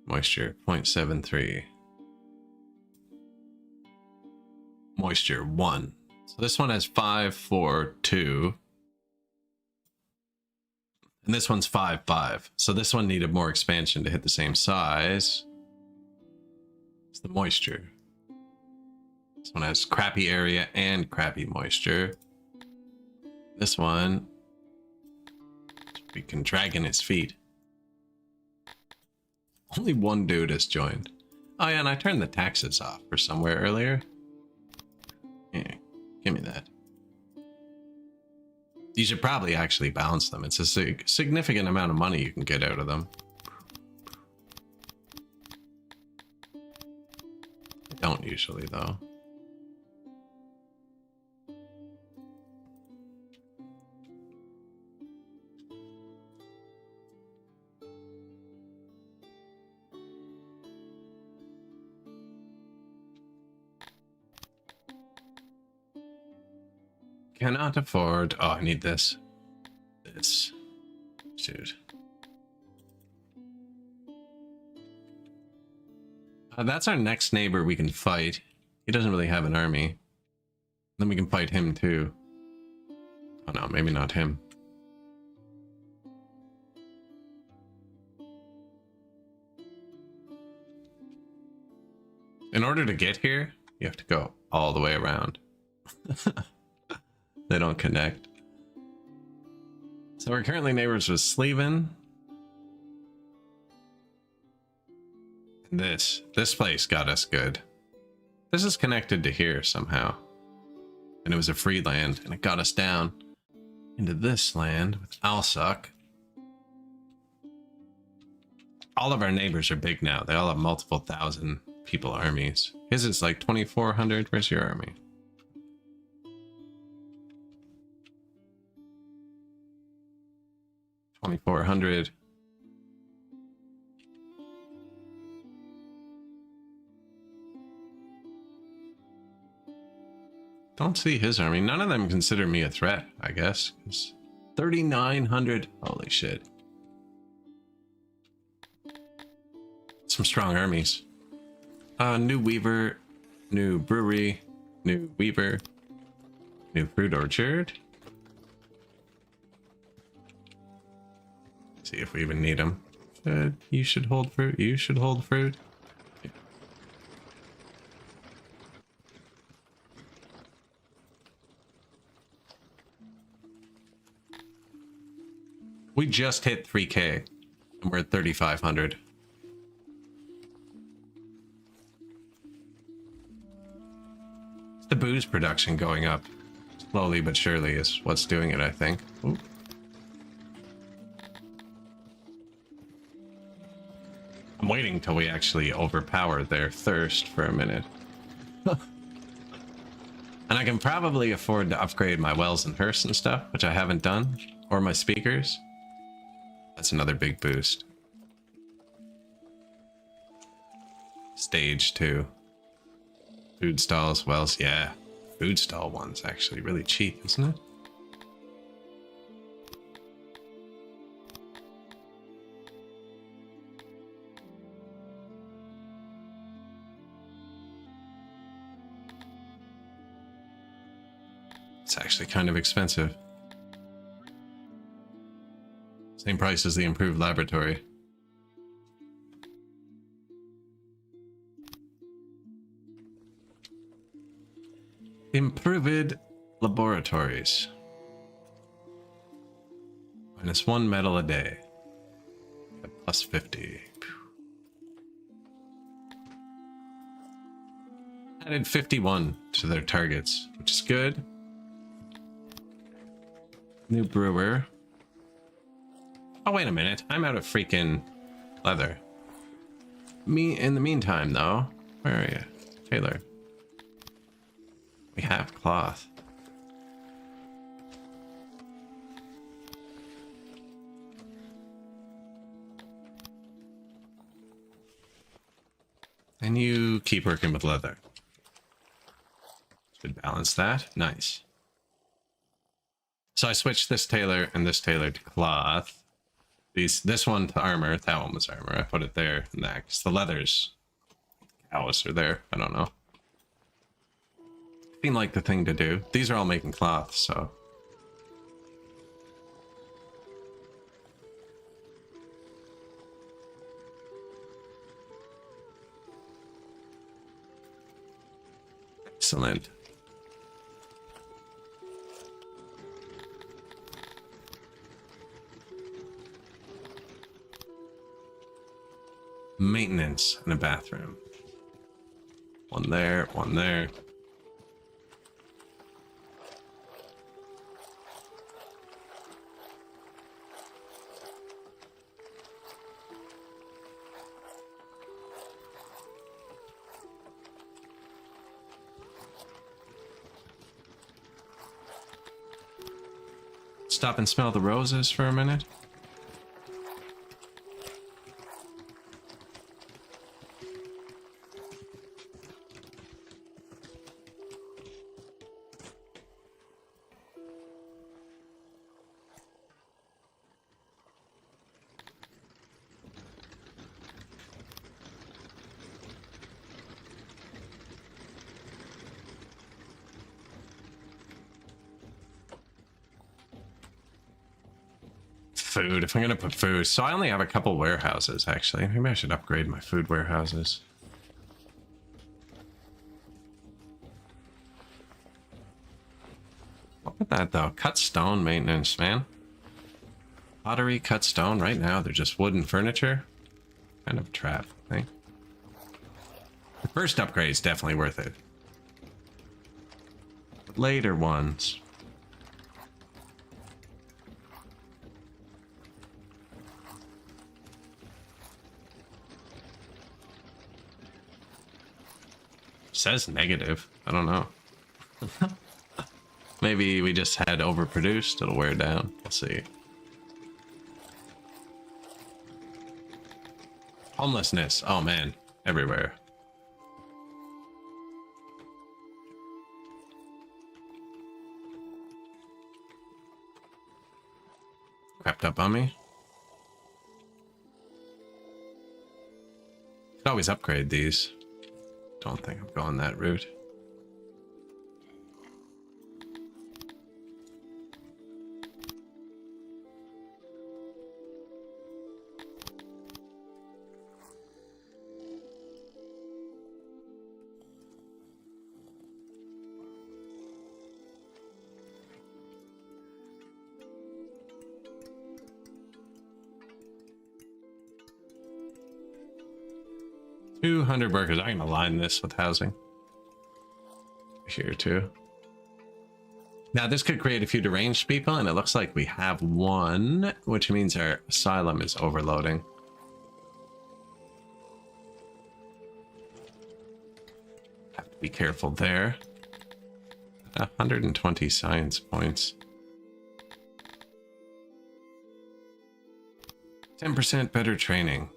Moisture 0.73. Moisture 1. So this one has 5, 4, 2. And this one's 5, 5. So this one needed more expansion to hit the same size. It's the moisture. This one has crappy area and crappy moisture. This one, we can drag in its feet. Only one dude has joined. Oh yeah, and I turned the taxes off for somewhere earlier. Yeah, give me that. You should probably actually balance them. It's a significant amount of money you can get out of them. I don't usually, though. Cannot afford. Oh, I need this. This. Dude. That's our next neighbor we can fight. He doesn't really have an army. Then we can fight him too. Oh no, maybe not him. In order to get here, you have to go all the way around. They don't connect. So we're currently neighbors with Sleven. And this place got us good. This is connected to here somehow. And it was a free land, and it got us down into this land with Alsuck. All of our neighbors are big now. They all have multiple thousand people armies. His is like 2,400. Where's your army? $2,400. Don't see his army. None of them consider me a threat, I guess. 3,900. Holy shit. Some strong armies. New weaver, new brewery, new weaver, new fruit orchard. See if we even need them. You should hold fruit. You should hold fruit. We just hit 3K and we're at 3,500. It's the booze production going up slowly but surely is what's doing it, I think. Ooh. I'm waiting till we actually overpower their thirst for a minute. And I can probably afford to upgrade my wells and hearths and stuff, which I haven't done, or my speakers. That's another big boost. Stage 2. Food stalls, wells, yeah. Food stall one's actually really cheap, isn't it? It's actually kind of expensive. Same price as the improved laboratory. Improved laboratories. -1 metal a day. At +50. Added 51 to their targets, which is good. New brewer. Oh, wait a minute. I'm out of freaking leather. In the meantime, though, where are you? Taylor. We have cloth. And you keep working with leather. Should balance that. Nice. So I switched this tailor and this tailor to cloth. This one to armor. That one was armor. I put it there and that because the leathers cows are there. I don't know. Seemed like the thing to do. These are all making cloth, so. Excellent. Maintenance and a bathroom. One there, one there. Stop and smell the roses for a minute. Food, if I'm gonna put food. So I only have a couple warehouses, actually. Maybe I should upgrade my food warehouses. Look at that, though. Cut stone maintenance, man. Pottery, cut stone. Right now, they're just wooden furniture. Kind of a trap, I think. The first upgrade is definitely worth it. But later ones... says negative. I don't know. Maybe we just had overproduced. It'll wear down. We'll see. Homelessness. Oh man, everywhere. Crept up on me. Could always upgrade these. Don't think I'm going that route. $200 workers. I can align this with housing. Here too. Now this could create a few deranged people, and it looks like we have one, which means our asylum is overloading. Have to be careful there. 120 science points. 10% better training.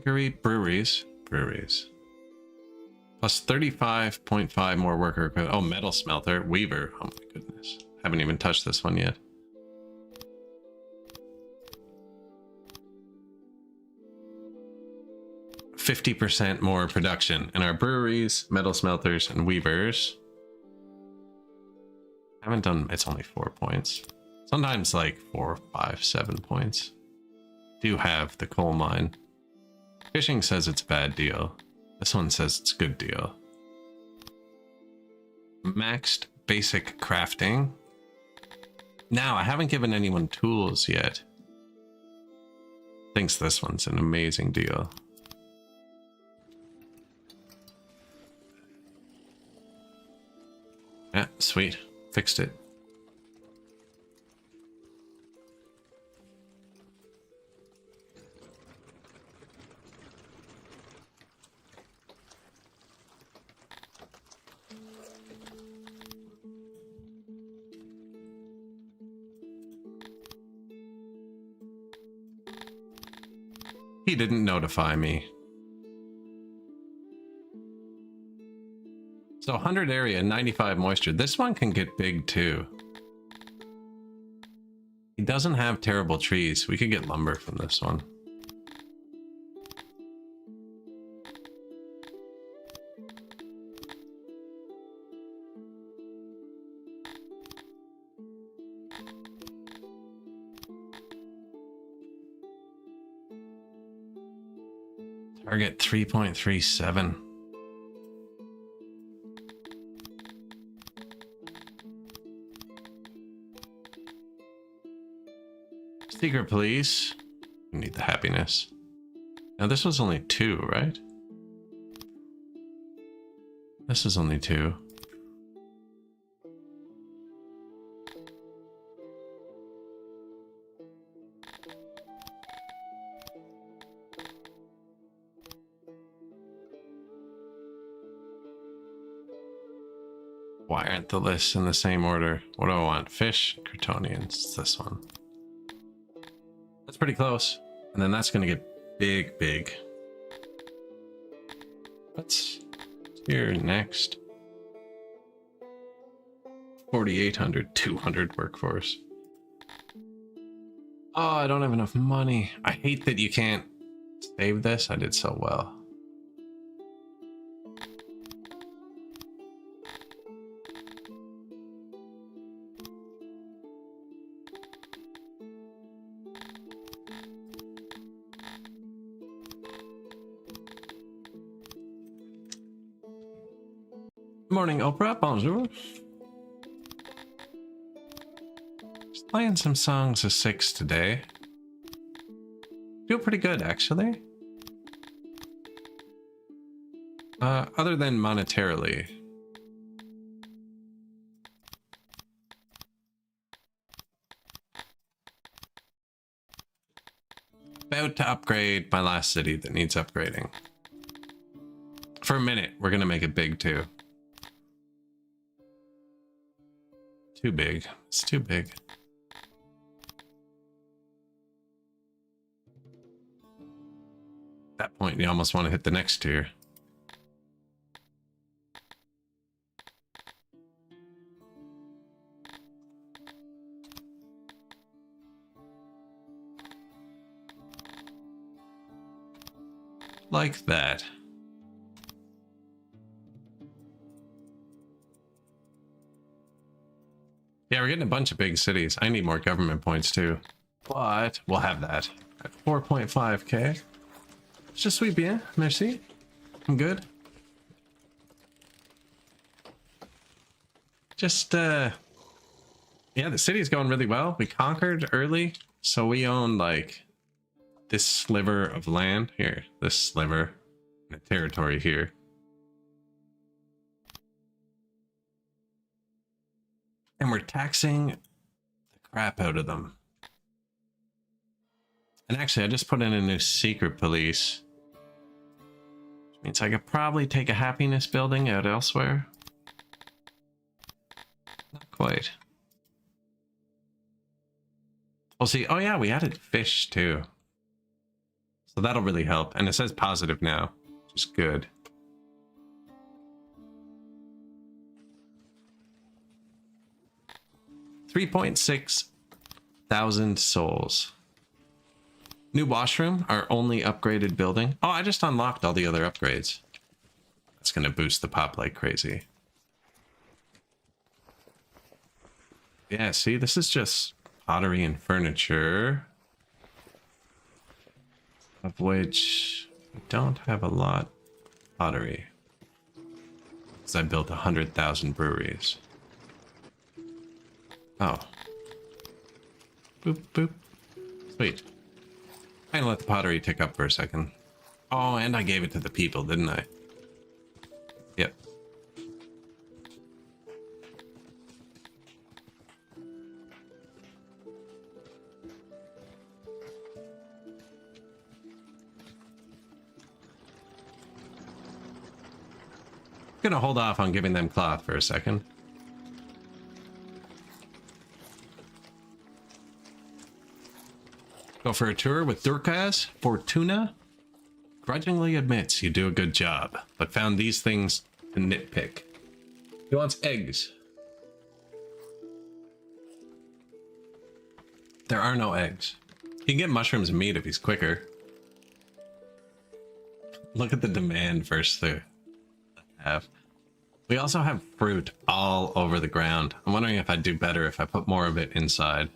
Breweries. Plus 35.5 more worker. Oh, metal smelter. Weaver. Oh my goodness. Haven't even touched this one yet. %50 more production in our breweries, metal smelters, and weavers. Haven't done, it's only 4 points. Sometimes like 4, 5, 7 points. Do have the coal mine. Fishing says it's a bad deal. This one says it's a good deal. Maxed basic crafting. Now, I haven't given anyone tools yet. Thinks this one's an amazing deal. Yeah, sweet. Fixed it. He didn't notify me. So 100 area, 95 moisture. This one can get big too. He doesn't have terrible trees. We could get lumber from this one. Target 3.37. Secret police. We need the happiness. Now this was only 2, right? This is only 2. Why aren't the lists in the same order? What do I want? Fish, Crotonians. It's this one. That's pretty close. And then that's going to get big, big. What's here next? 4,800, 200 workforce. Oh, I don't have enough money. I hate that you can't save this. I did so well. Morning, Oprah. Bonjour. Just playing some songs of 6 today. Feel pretty good, actually. Other than monetarily. About to upgrade my last city that needs upgrading. For a minute, we're gonna make it big too. Too big. It's too big. At that point, you almost want to hit the next tier. Like that. Yeah, we're getting a bunch of big cities. I need more government points too. But we'll have that at 4.5k. Je suis bien, merci. I'm good. Just, yeah, the city's going really well. We conquered early, so we own, like, this sliver of land here. This sliver, the territory here. And we're taxing the crap out of them. And actually, I just put in a new secret police. Which means I could probably take a happiness building out elsewhere. Not quite. We'll see. Oh yeah, we added fish too. So that'll really help. And it says positive now, which is good. $3,600 souls. New washroom, our only upgraded building. Oh, I just unlocked all the other upgrades. That's gonna boost the pop like crazy. Yeah, see, this is just pottery and furniture. Of which we don't have a lot pottery. Because I built 100,000 breweries. Oh. Boop, boop. Sweet. I'm gonna let the pottery tick up for a second. Oh, and I gave it to the people, didn't I? Yep. Gonna hold off on giving them cloth for a second. Go for a tour with Durkaz. Fortuna grudgingly admits you do a good job, but found these things to nitpick. He wants eggs. There are no eggs. He can get mushrooms and meat if he's quicker. Look at the demand versus the have. We also have fruit all over the ground. I'm wondering if I'd do better if I put more of it inside.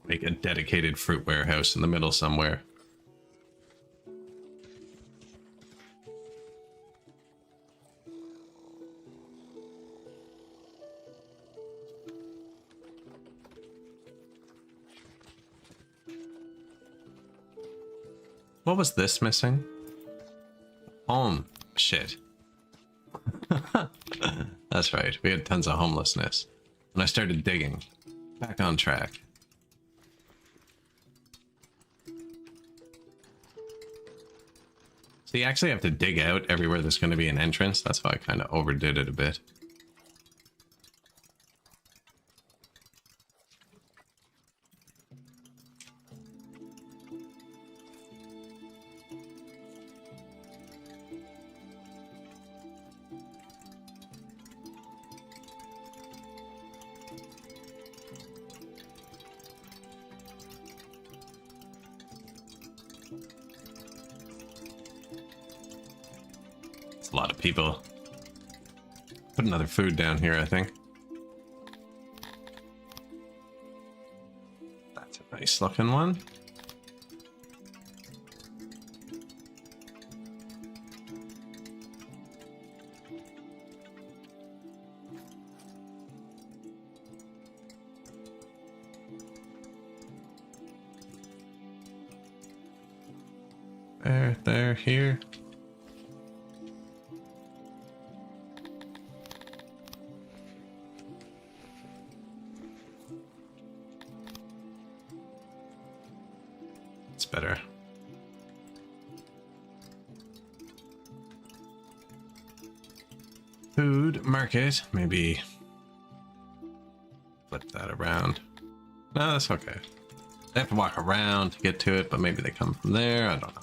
Make a dedicated fruit warehouse in the middle somewhere. What was this missing? Shit. That's right. We had tons of homelessness. And I started digging. Back on track. So you actually have to dig out everywhere there's going to be an entrance. That's why I kind of overdid it a bit. A lot of people. Put another food down here, I think. That's a nice looking one. There, here. Better. Food market, maybe flip that around. No, that's okay. They have to walk around to get to it, but maybe they come from there. I don't know.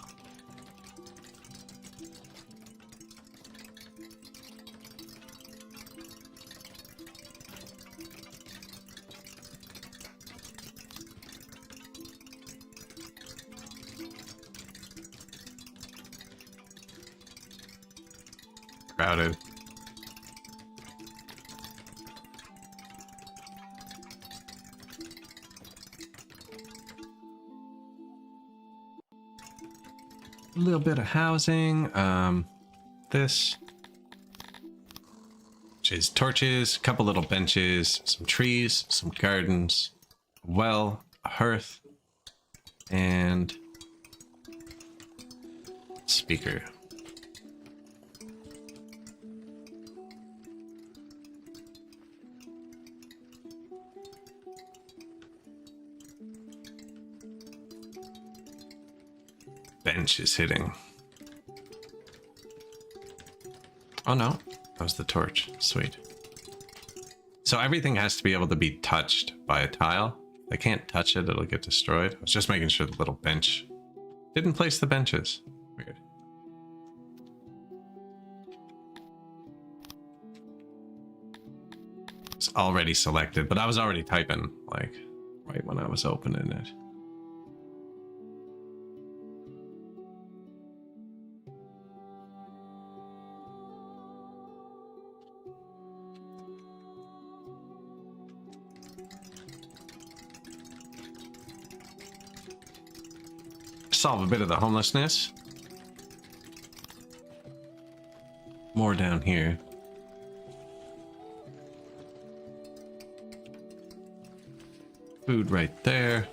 Crowded. A little bit of housing. This, which is torches, a couple little benches, some trees, some gardens, a well, a hearth, and speaker. Bench is hitting. Oh no, that was the torch. Sweet. So everything has to be able to be touched by a tile. If they can't touch it, it'll get destroyed. I was just making sure the little bench didn't place the benches. Weird. It's already selected, but I was already typing, like, right when I was opening it. Solve a bit of the homelessness. More down here. Food right there.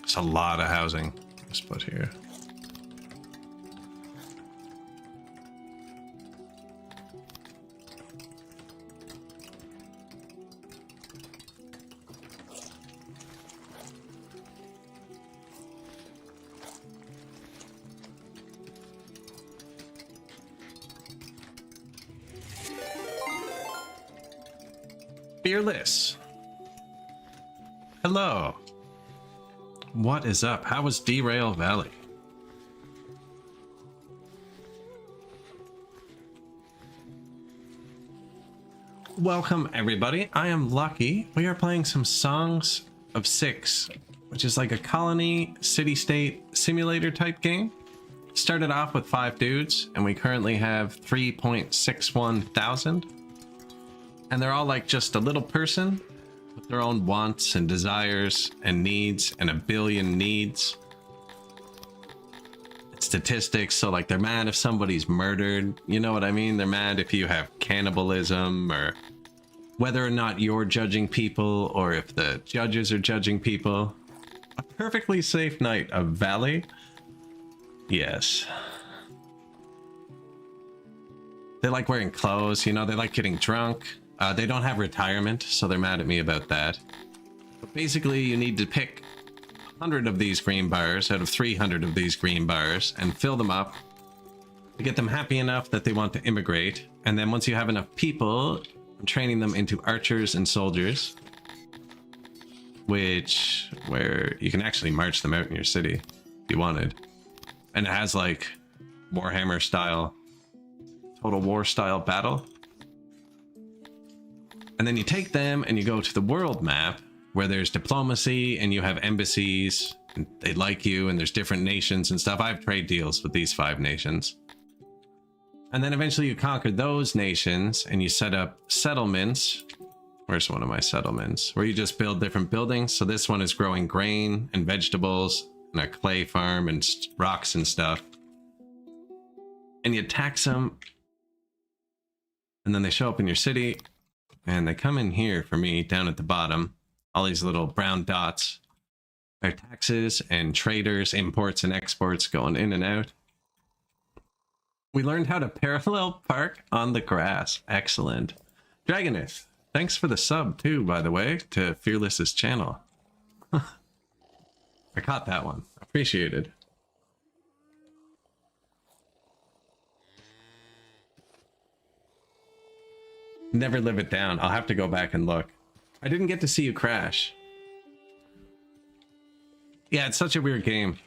It's a lot of housing. Let's put here. Fearless. Hello. What is up? How was Derail Valley? Welcome everybody. I am Lucky. We are playing some Songs of Six, which is like a colony city-state simulator type game. Started off with 5 dudes, and we currently have 3.61 thousand. And they're all like just a little person with their own wants and desires and needs and a billion needs. Statistics, so like they're mad if somebody's murdered, you know what I mean? They're mad if you have cannibalism, or whether or not you're judging people, or if the judges are judging people. A perfectly safe night of Valley. Yes. They like wearing clothes, you know, they like getting drunk. They don't have retirement, so they're mad at me about that. But basically, you need to pick 100 of these green bars out of 300 of these green bars and fill them up to get them happy enough that they want to immigrate. And then once you have enough people, I'm training them into archers and soldiers, where you can actually march them out in your city if you wanted. And it has like Warhammer style, Total War style battle. And then you take them and you go to the world map where there's diplomacy and you have embassies and they like you and there's different nations and stuff. I have trade deals with these 5 nations. And then eventually you conquer those nations and you set up settlements. Where's one of my settlements? Where you just build different buildings. So this one is growing grain and vegetables and a clay farm and rocks and stuff. And you tax them. And then they show up in your city. And they come in here for me down at the bottom. All these little brown dots are taxes and traders, imports and exports going in and out. We learned how to parallel park on the grass. Excellent. Dragonith, thanks for the sub too, by the way, to Fearless's channel. I caught that one. Appreciated. Never live it down. I'll have to go back and look. I didn't get to see you crash. Yeah, it's such a weird game.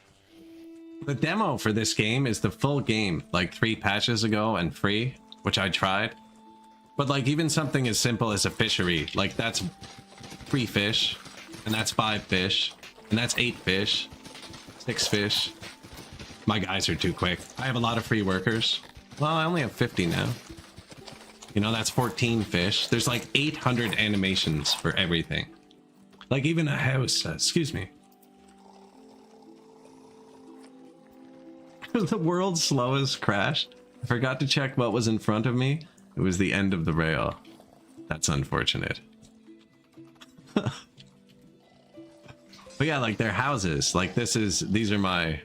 The demo for this game is the full game, like 3 patches ago and free, which I tried. But like even something as simple as a fishery, like that's 3 fish, and that's 5 fish, and that's 8 fish, 6 fish. My guys are too quick. I have a lot of free workers. Well, I only have 50 now. You know, that's 14 fish. There's like 800 animations for everything. Like even a house, excuse me. The world's slowest crashed. I forgot to check what was in front of me. It was the end of the rail. That's unfortunate. But yeah, like their houses. Like these are my...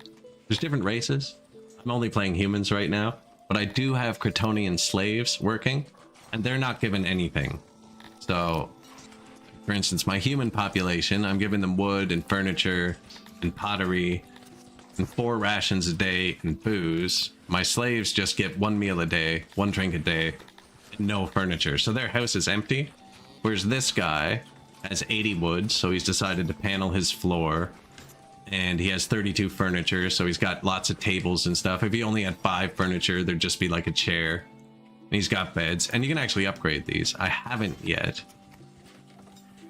There's different races. I'm only playing humans right now. But I do have Kryptonian slaves working. And they're not given anything. So, for instance, my human population, I'm giving them wood and furniture and pottery and 4 rations a day and booze. My slaves just get 1 meal a day, 1 drink a day, and no furniture. So their house is empty. Whereas this guy has 80 wood, so he's decided to panel his floor. And he has 32 furniture, so he's got lots of tables and stuff. If he only had 5 furniture, there'd just be like a chair. And he's got beds, and you can actually upgrade these. I haven't yet,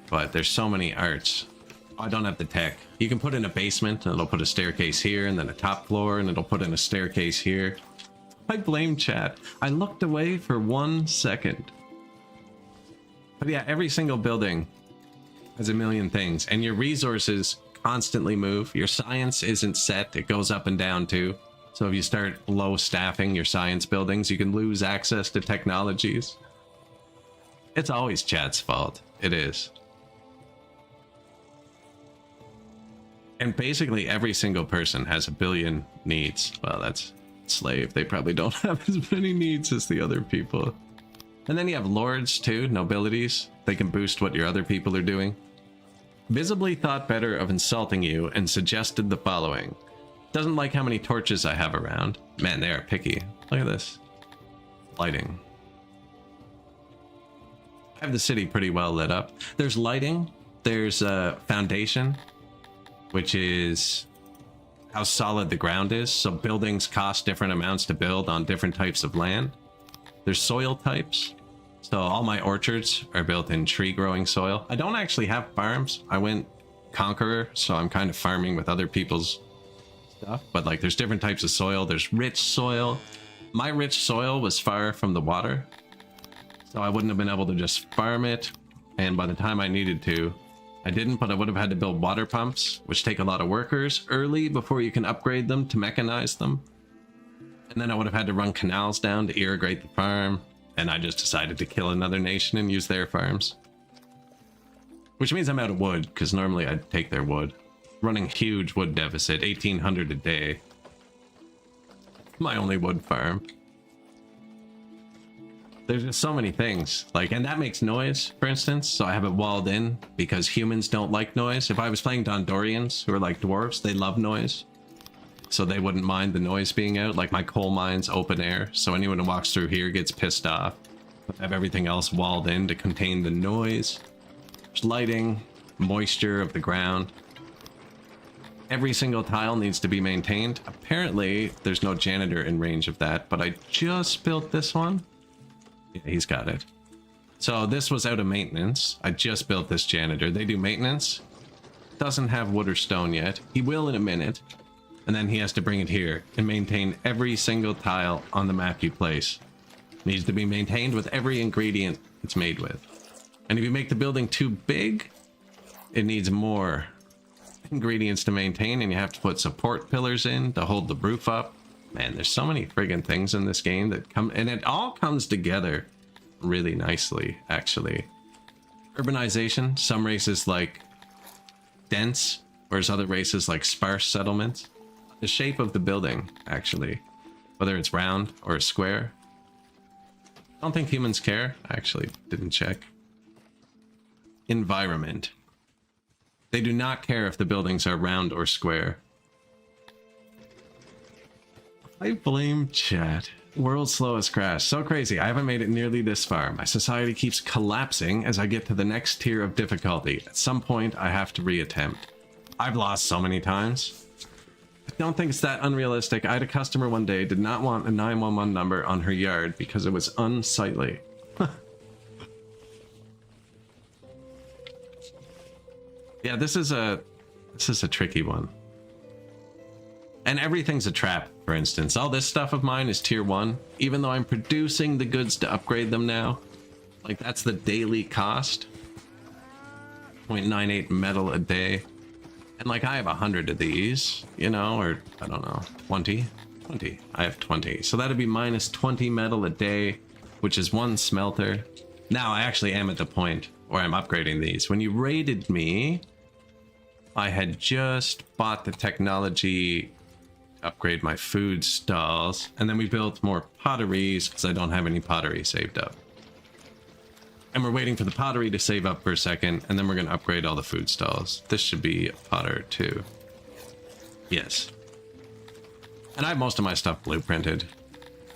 but there's so many arts. Oh, I don't have the tech. You can put in a basement, and it'll put a staircase here, and then a top floor, and it'll put in a staircase here. I blame chat. I looked away for 1 second. But yeah, every single building has a million things, and your resources constantly move. Your science isn't set, it goes up and down too. So if you start low staffing your science buildings, you can lose access to technologies. It's always chat's fault. It is. And basically every single person has a billion needs. Well, that's slave. They probably don't have as many needs as the other people. And then you have lords too, nobilities. They can boost what your other people are doing. Visibly thought better of insulting you and suggested the following. Doesn't like how many torches I have around. Man, they are picky. Look at this. Lighting. I have the city pretty well lit up. There's lighting. There's a foundation, which is how solid the ground is. So buildings cost different amounts to build on different types of land. There's soil types. So all my orchards are built in tree growing soil. I don't actually have farms. I went conqueror, so I'm kind of farming with other people's stuff. But like there's different types of soil. There's rich soil. My rich soil was far from the water, so I wouldn't have been able to just farm it. And by the time I needed to, I didn't, but I would have had to build water pumps, which take a lot of workers early before you can upgrade them to mechanize them. And then I would have had to run canals down to irrigate the farm. And I just decided to kill another nation and use their farms. Which means I'm out of wood, because normally I'd take their wood. Running huge wood deficit, 1,800 a day. My only wood farm. There's just so many things. Like, and that makes noise, for instance. So I have it walled in because humans don't like noise. If I was playing Dondorians, who are like dwarves, they love noise. So they wouldn't mind the noise being out. Like my coal mine's open air, so anyone who walks through here gets pissed off. I have everything else walled in to contain the noise. There's lighting, moisture of the ground. Every single tile needs to be maintained. Apparently, there's no janitor in range of that, but I just built this one. Yeah, he's got it. So this was out of maintenance. I just built this janitor. They do maintenance. Doesn't have wood or stone yet. He will in a minute. And then he has to bring it here and maintain every single tile on the map you place. Needs to be maintained with every ingredient it's made with. And if you make the building too big, it needs more ingredients to maintain, and you have to put support pillars in to hold the roof up. Man, there's so many friggin' things in this game that come, and it all comes together really nicely, actually. Urbanization, some races like dense, whereas other races like sparse settlements. The shape of the building, actually, whether it's round or square. I don't think humans care. I actually didn't check. Environment. They do not care if the buildings are round or square. I blame chat. World's slowest crash. So crazy. I haven't made it nearly this far. My society keeps collapsing as I get to the next tier of difficulty. At some point, I have to reattempt. I've lost so many times. I don't think it's that unrealistic. I had a customer one day did not want a 911 number on her yard because it was unsightly. Yeah, this is a tricky one. And everything's a trap, for instance. All this stuff of mine is tier 1, even though I'm producing the goods to upgrade them now. Like, that's the daily cost. 0.98 metal a day. And like, I have 100 of these, you know, or I don't know, 20. I have 20. So that'd be minus 20 metal a day, which is 1 smelter. Now I actually am at the point where I'm upgrading these. When you raided me, I had just bought the technology to upgrade my food stalls, and then we built more potteries because I don't have any pottery saved up. And we're waiting for the pottery to save up for a second, and then we're going to upgrade all the food stalls. This should be a potter too. Yes. And I have most of my stuff blueprinted.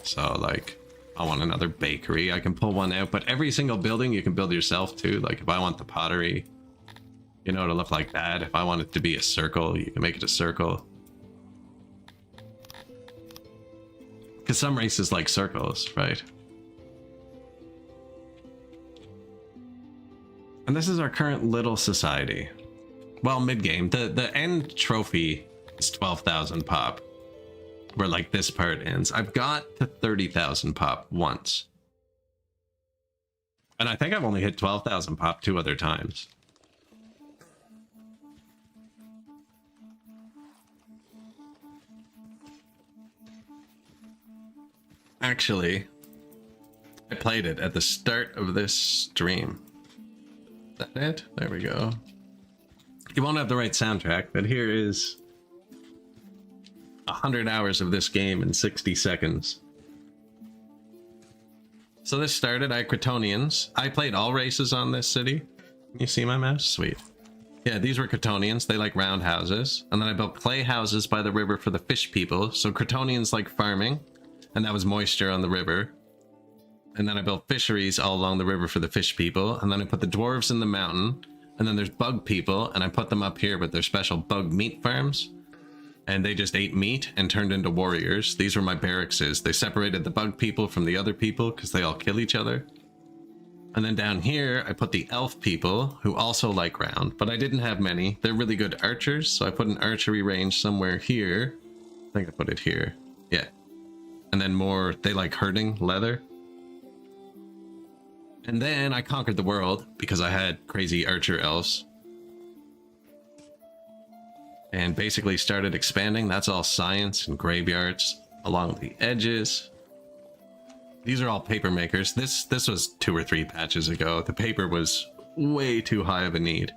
So like, I want another bakery. I can pull one out, but every single building you can build yourself too. Like if I want the pottery, you know, to look like that. If I want it to be a circle, you can make it a circle. Because some races like circles, right? And this is our current little society. Well, mid-game. The end trophy is 12,000 pop. Where like this part ends. I've got to 30,000 pop once. And I think I've only hit 12,000 pop 2 other times. Actually, I played it at the start of this stream. Is that it? There we go. You won't have the right soundtrack, but here is 100 hours of this game in 60 seconds. So this started, I had Kryptonians. I played all races on this city. You see my mouse? Sweet. Yeah, these were Kryptonians. They like round houses. And then I built clay houses by the river for the fish people. So Kryptonians like farming. And that was moisture on the river. And then I built fisheries all along the river for the fish people. And then I put the dwarves in the mountain. And then there's bug people. And I put them up here with their special bug meat farms. And they just ate meat and turned into warriors. These were my barracks. They separated the bug people from the other people because they all kill each other. And then down here, I put the elf people who also like round, but I didn't have many. They're really good archers, so I put an archery range somewhere here. I think I put it here. Yeah. And then more, they like herding leather. And then I conquered the world because I had crazy archer elves. And basically started expanding. That's all science and graveyards along the edges. These are all paper makers. This was 2 or 3 patches ago. The paper was way too high of a need.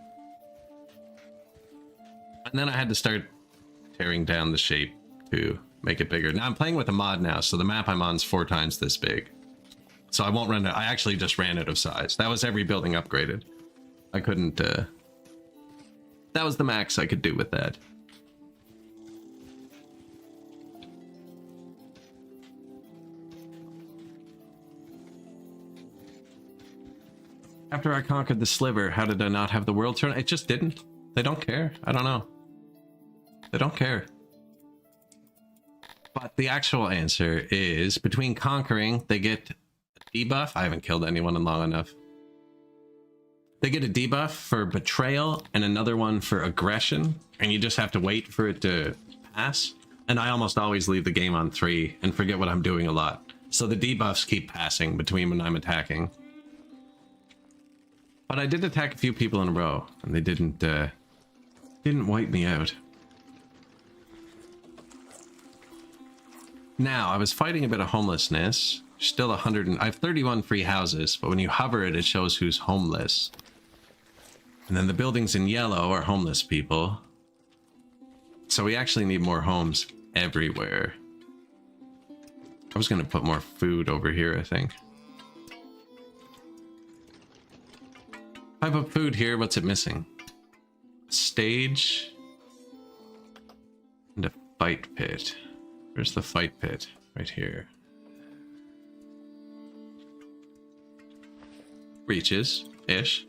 And then I had to start tearing down the shape to make it bigger. Now I'm playing with a mod now, so the map I'm on is 4 times this big. So I won't run it. I actually just ran out of size. That was every building upgraded. I couldn't, that was the max I could do with that. After I conquered the sliver, how did I not have the world turn? It just didn't. They don't care. I don't know. They don't care. But the actual answer is between conquering, they get a debuff. I haven't killed anyone in long enough. They get a debuff for betrayal and another one for aggression. And you just have to wait for it to pass. And I almost always leave the game on 3 and forget what I'm doing a lot. So the debuffs keep passing between when I'm attacking. But I did attack a few people in a row, and they didn't wipe me out. Now, I was fighting a bit of homelessness. Still 100 and I have 31 free houses, but when you hover it, it shows who's homeless. And then the buildings in yellow are homeless people. So we actually need more homes everywhere. I was going to put more food over here, I think. If I put food here, what's it missing? A stage and a fight pit. Where's the fight pit? Right here. Reaches-ish.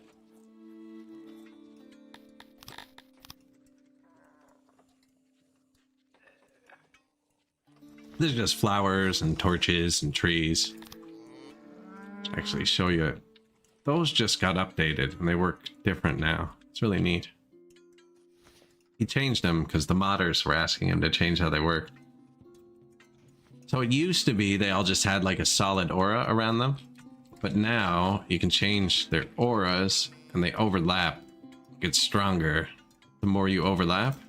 These are just flowers and torches and trees. Actually show you. Those just got updated and they work different now. It's really neat. He changed them because the modders were asking him to change how they work. So it used to be they all just had like a solid aura around them. But now you can change their auras and they overlap. Get stronger the more you overlap.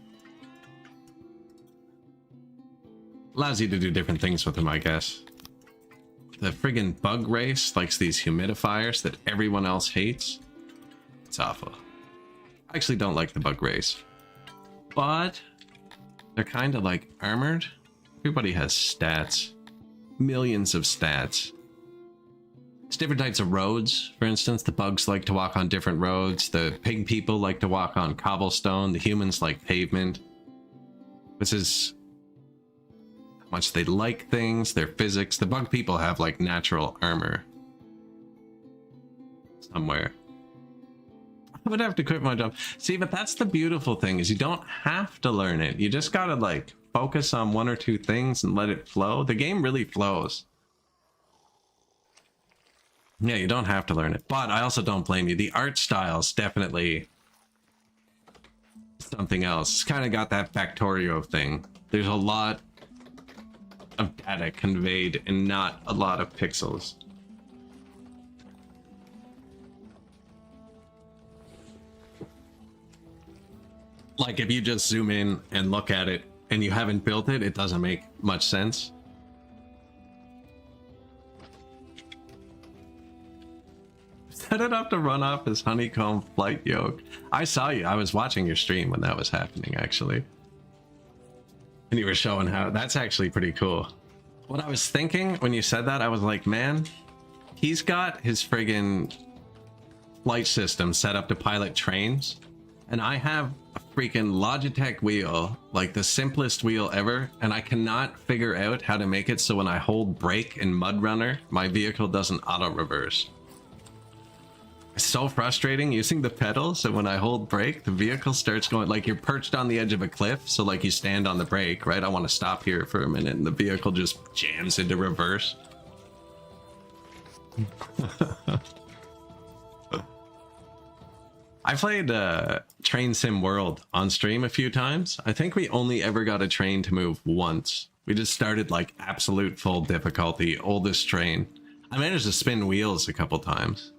Allows you to do different things with them, I guess. The friggin' bug race likes these humidifiers that everyone else hates. It's awful. I actually don't like the bug race. But they're kind of like armored. Everybody has stats. Millions of stats. It's different types of roads. For instance, the bugs like to walk on different roads. The pig people like to walk on cobblestone. The humans like pavement. This is how much they like things, their physics. The bug people have like natural armor. Somewhere. I would have to quit my job. See, but that's the beautiful thing is you don't have to learn it. You just gotta like focus on 1 or 2 things and let it flow. The game really flows. Yeah, you don't have to learn it, but I also don't blame you. The art style's definitely something else. It's kind of got that Factorio thing. There's a lot of data conveyed and not a lot of pixels. Like if you just zoom in and look at it and you haven't built it, it doesn't make much sense. Set it up to run off his honeycomb flight yoke. I saw you. I was watching your stream when that was happening, actually. And you were showing how that's actually pretty cool. What I was thinking when you said that, I was like, man, he's got his friggin' flight system set up to pilot trains. And I have a freaking Logitech wheel, like the simplest wheel ever, and I cannot figure out how to make it so when I hold brake in Mud Runner, my vehicle doesn't auto-reverse. It's so frustrating using the pedals, and when I hold brake, the vehicle starts going, like you're perched on the edge of a cliff, so like you stand on the brake, right? I want to stop here for a minute, and the vehicle just jams into reverse. I played Train Sim World on stream a few times. I think we only ever got a train to move once. We just started like absolute full difficulty, oldest train. I managed to spin wheels a couple times.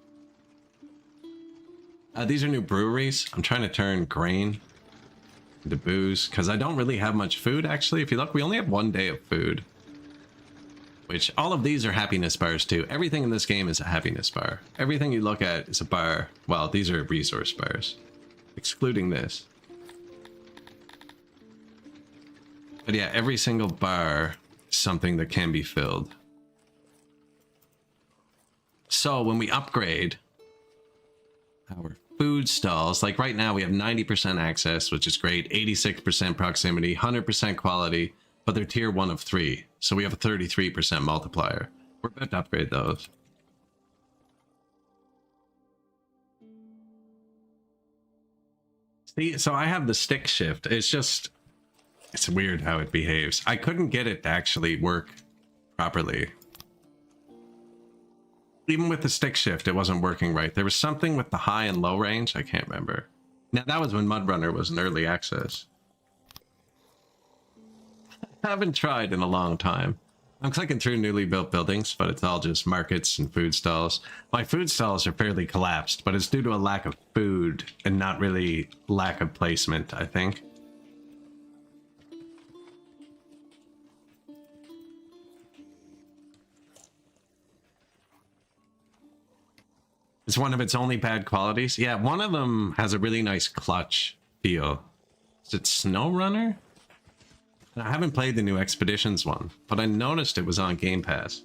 These are new breweries. I'm trying to turn grain into booze because I don't really have much food, actually. If you look, we only have 1 day of food. Which, all of these are happiness bars too. Everything in this game is a happiness bar. Everything you look at is a bar. Well, these are resource bars. Excluding this. But yeah, every single bar is something that can be filled. So when we upgrade our food stalls, like right now we have 90% access, which is great, 86% proximity, 100% quality, but they're tier 1 of 3, so we have a 33% multiplier. We're about to upgrade those. See, so I have the stick shift. It's weird how it behaves. I couldn't get it to actually work properly. Even with the stick shift, it wasn't working right. There was something with the high and low range. I can't remember. Now, that was when Mud Runner was in early access. I haven't tried in a long time. I'm clicking through newly built buildings, but it's all just markets and food stalls. My food stalls are fairly collapsed, but it's due to a lack of food and not really lack of placement, I think. It's one of its only bad qualities. Yeah, one of them has a really nice clutch feel. Is it Snow Runner? I haven't played the new Expeditions one, but I noticed it was on Game Pass.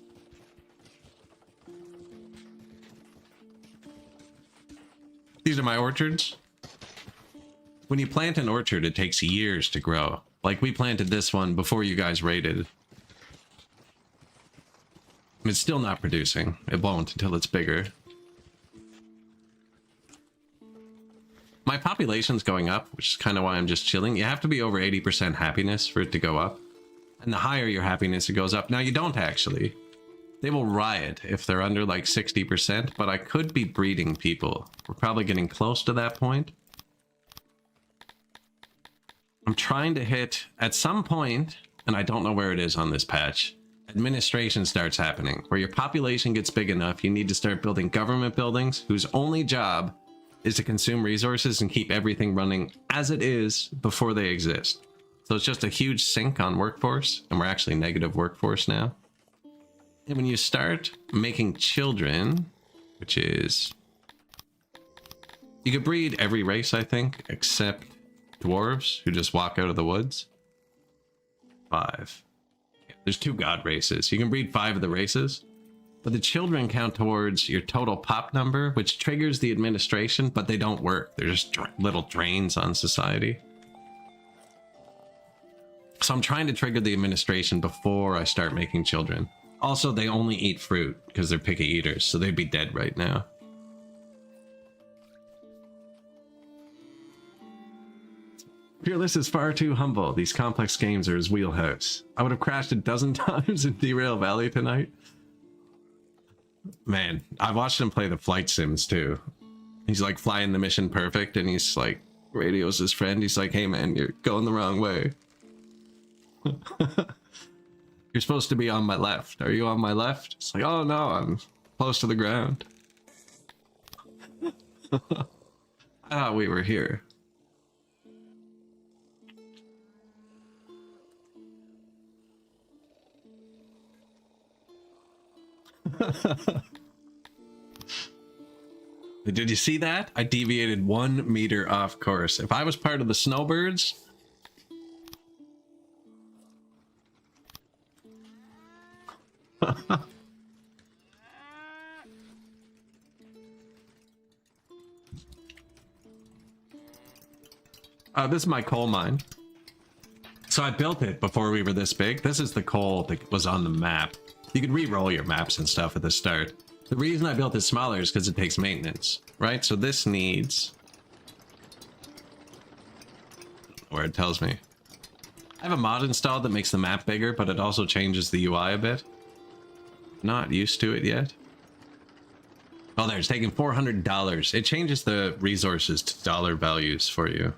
These are my orchards. When you plant an orchard, it takes years to grow. Like, we planted this one before you guys raided. It's still not producing. It won't until it's bigger. My population's going up, which is kind of why I'm just chilling. You have to be over 80% happiness for it to go up. And the higher your happiness, it goes up. Now, you don't actually. They will riot if they're under like 60%, but I could be breeding people. We're probably getting close to that point. I'm trying to hit, at some point, and I don't know where it is on this patch, administration starts happening. Where your population gets big enough, you need to start building government buildings whose only job is to consume resources and keep everything running as it is before they exist. So it's just a huge sink on workforce, and we're actually negative workforce now. And when you start making children, which is... You could breed every race, I think, except dwarves, who just walk out of the woods. 5. Yeah, there's 2 god races. You can breed 5 of the races. But the children count towards your total pop number, which triggers the administration, but they don't work. They're just little drains on society. So I'm trying to trigger the administration before I start making children. Also, they only eat fruit because they're picky eaters, so they'd be dead right now. Fearless is far too humble. These complex games are his wheelhouse. I would have crashed a dozen times in Derail Valley tonight. Man, I watched him play the flight sims too. He's like flying the mission perfect, and he's like, radios his friend. He's like, hey man, you're going the wrong way. You're supposed to be on my left. Are you on my left? It's like, oh no, I'm close to the ground. I thought we were here. Did you see that? I deviated 1 meter off course. If I was part of the snowbirds... This is my coal mine. So I built it before we were this big. This is the coal that was on the map. You can re-roll your maps and stuff at the start. The reason I built it smaller is because it takes maintenance, right? So this needs... where it tells me. I have a mod installed that makes the map bigger, but it also changes the UI a bit. Not used to it yet. Oh, there, it's taking $400. It changes the resources to dollar values for you.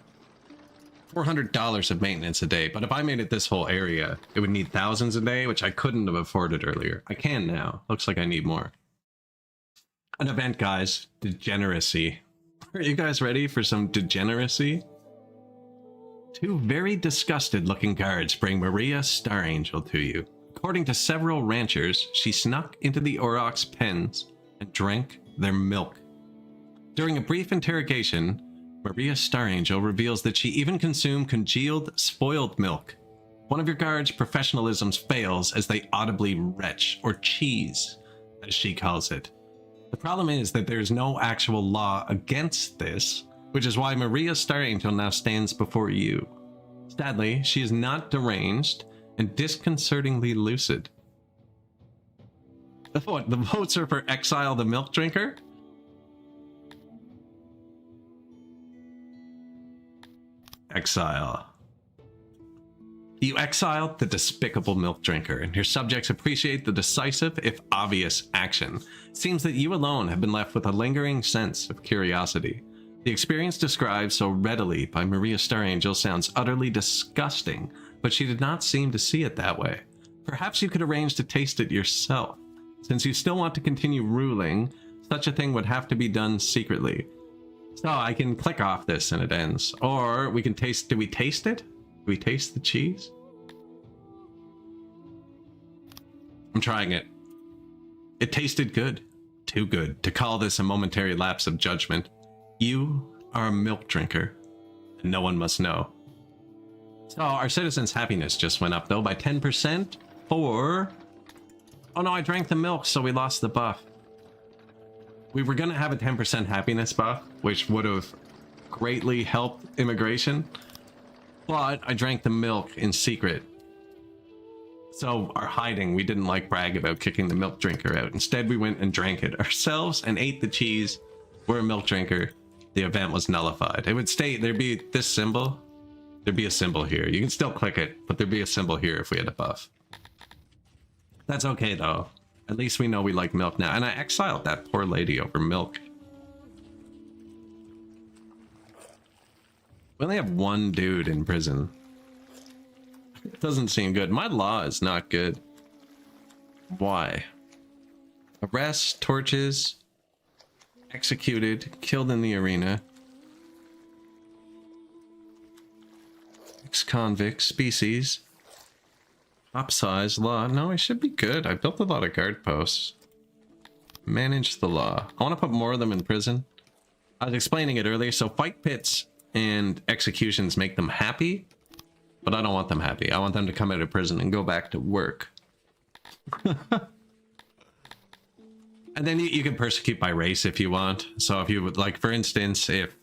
$400 of maintenance a day, but if I made it this whole area, it would need thousands a day, which I couldn't have afforded earlier. I can now. Looks like I need more. An event, guys. Degeneracy. Are you guys ready for some degeneracy? 2 very disgusted looking guards bring Maria Star Angel to you. According to several ranchers, she snuck into the Aurochs' pens and drank their milk. During a brief interrogation, Maria Star Angel reveals that she even consumed congealed, spoiled milk. One of your guards' professionalism fails as they audibly retch, or cheese, as she calls it. The problem is that there is no actual law against this, which is why Maria Star Angel now stands before you. Sadly, she is not deranged and disconcertingly lucid. What, the votes are for Exile the Milk Drinker? Exile. You exile the despicable milk drinker, and your subjects appreciate the decisive, if obvious, action. It seems that you alone have been left with a lingering sense of curiosity. The experience described so readily by Maria Star Angel sounds utterly disgusting, but she did not seem to see it that way. Perhaps you could arrange to taste it yourself. Since you still want to continue ruling, such a thing would have to be done secretly. So I can click off this and it ends. Or we can taste... Do we taste it? Do we taste the cheese? I'm trying it. It tasted good. Too good to call this a momentary lapse of judgment. You are a milk drinker, and no one must know. So our citizens' happiness just went up, though, by 10% for... Oh no, I drank the milk, so we lost the buff. We were going to have a 10% happiness buff, which would have greatly helped immigration, but I drank the milk in secret. So our hiding, we didn't like brag about kicking the milk drinker out. Instead, we went and drank it ourselves and ate the cheese. We're a milk drinker. The event was nullified. It would stay, there'd be this symbol. There'd be a symbol here. You can still click it, but there'd be a symbol here if we had a buff. That's okay, though. At least we know we like milk now. And I exiled that poor lady over milk. We only have one dude in prison. It doesn't seem good. My law is not good. Why? Arrests, torches, executed, killed in the arena. Ex-convict, species. Upsize, law. No, I should be good. I built a lot of guard posts. Manage the law. I want to put more of them in prison. I was explaining it earlier. So fight pits and executions make them happy, but I don't want them happy. I want them to come out of prison and go back to work. And then you can persecute by race if you want. So if you would, like, for instance, if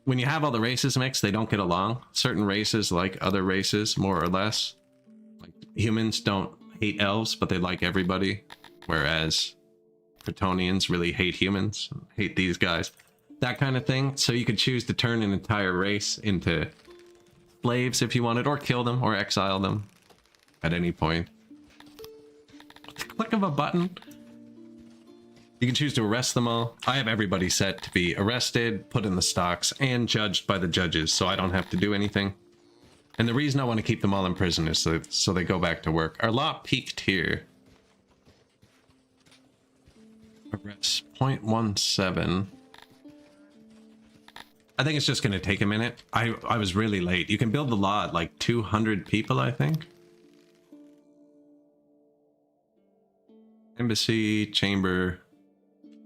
when you have all the races mixed, they don't get along. Certain races like other races, more or less. Like humans don't hate elves, but they like everybody. Whereas Bretonnians really hate humans, hate these guys. That kind of thing. So you could choose to turn an entire race into slaves if you wanted, or kill them, or exile them at any point. Click of a button. You can choose to arrest them all. I have everybody set to be arrested, put in the stocks, and judged by the judges, so I don't have to do anything. And the reason I want to keep them all in prison is so they go back to work. Our law peaked here. Arrest 0.17. I think it's just going to take a minute. I was really late. You can build the law at like 200 people, I think. Embassy, chamber.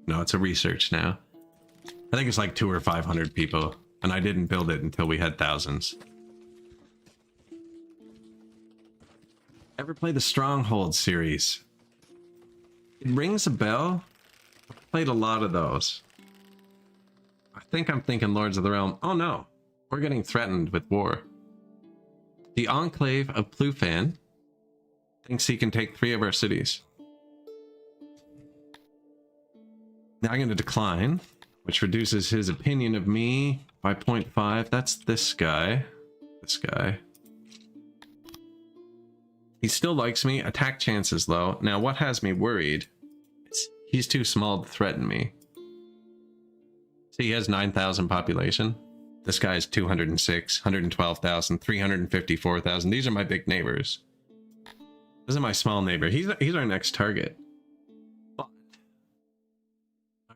No, it's a research now. I think it's like 200 or 500 people, and I didn't build it until we had thousands. Ever play the Stronghold series? It rings a bell. I've played a lot of those. I think I'm thinking Lords of the Realm. Oh no, we're getting threatened with war. The Enclave of Plufan thinks he can take 3 of our cities. Now I'm going to decline, which reduces his opinion of me by 0.5. That's this guy. This guy. He still likes me. Attack chance is low. Now, what has me worried is he's too small to threaten me. See, he has 9,000 population. This guy's 206, 112,000, 354,000. These are my big neighbors. This is my small neighbor. He's our next target. But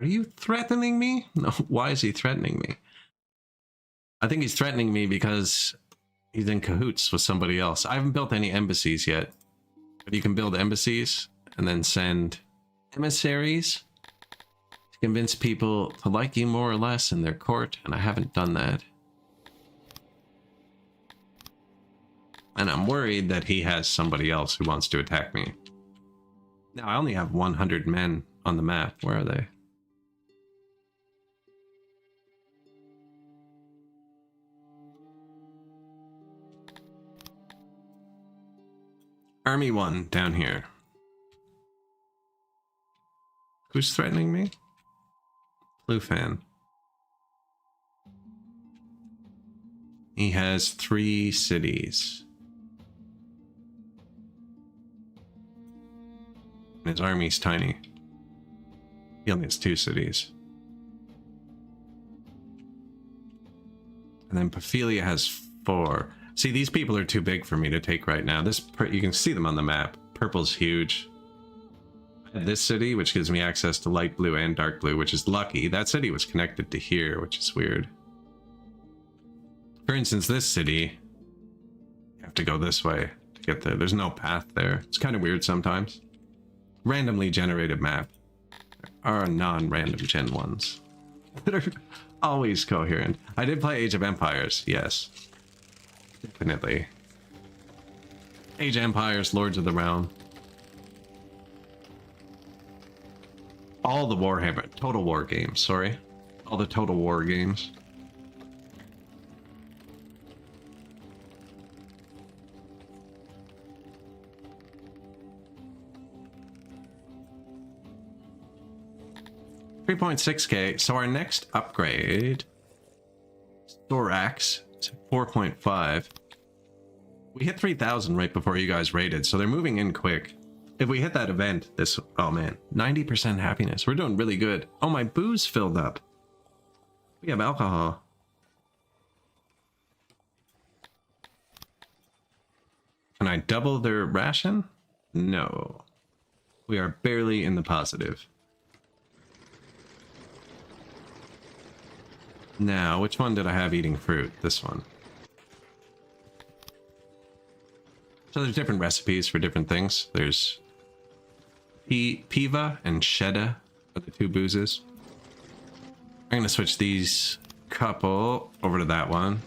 are you threatening me? No, why is he threatening me? I think he's threatening me because he's in cahoots with somebody else. I haven't built any embassies yet. But you can build embassies and then send emissaries to convince people to like you more or less in their court, and I haven't done that. And I'm worried that he has somebody else who wants to attack me. Now, I only have 100 men on the map. Where are they? Army 1 down here. Who's threatening me? Plufan. He has 3 cities. His army's tiny. He only has 2 cities. And then Paphilia has 4. See, these people are too big for me to take right now. You can see them on the map. Purple's huge. I have this city, which gives me access to light blue and dark blue, which is lucky. That city was connected to here, which is weird. For instance, this city, you have to go this way to get there. There's no path there. It's kind of weird sometimes. Randomly generated map. There are non-random gen ones that are always coherent. I did play Age of Empires, yes. Definitely. Age of Empires, Lords of the Realm. All the Warhammer, Total War games, sorry. All the Total War games. $3.6K. So our next upgrade, Thorax, to 4.5. We hit 3,000 right before you guys raided, so they're moving in quick. If we hit that event, oh man, 90% happiness. We're doing really good. Oh, my booze filled up. We have alcohol. Can I double their ration? No. We are barely in the positive. Now, which one did I have eating fruit? This one. So there's different recipes for different things. There's Piva and Sheda are the 2 boozes. I'm going to switch these couple over to that one.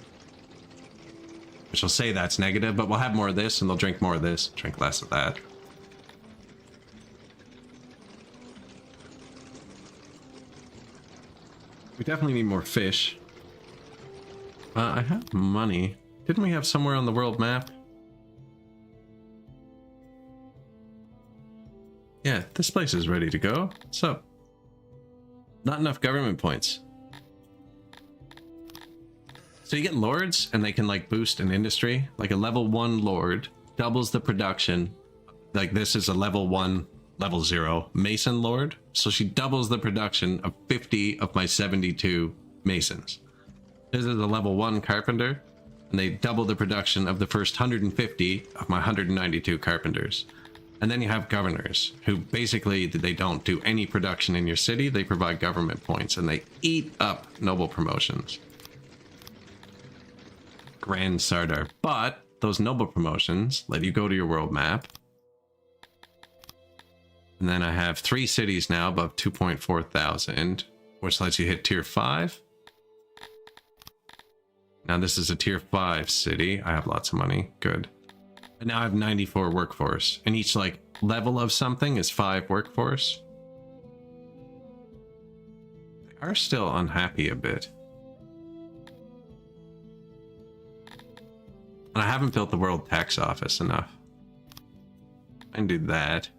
Which will say that's negative, but we'll have more of this and they'll drink more of this, drink less of that. We definitely need more fish. I have money. Didn't we have somewhere on the world map? Yeah, this place is ready to go. What's up? Not enough government points. So you get lords and they can like boost an industry. Like a level 1 lord doubles the production. Like this is a level 1, level 0 mason lord. So she doubles the production of 50 of my 72 masons. This is a level 1 carpenter. And they double the production of the first 150 of my 192 carpenters. And then you have governors who basically, they don't do any production in your city. They provide government points and they eat up noble promotions. Grand Sardar. But those noble promotions let you go to your world map. And then I have 3 cities now above 2.4 thousand which lets you hit tier 5. Now this is a tier 5 city. I have lots of money. Good. And now I have 94 workforce. And each like level of something is 5 workforce. They are still unhappy a bit. And I haven't built the World Tax Office enough. I can do that.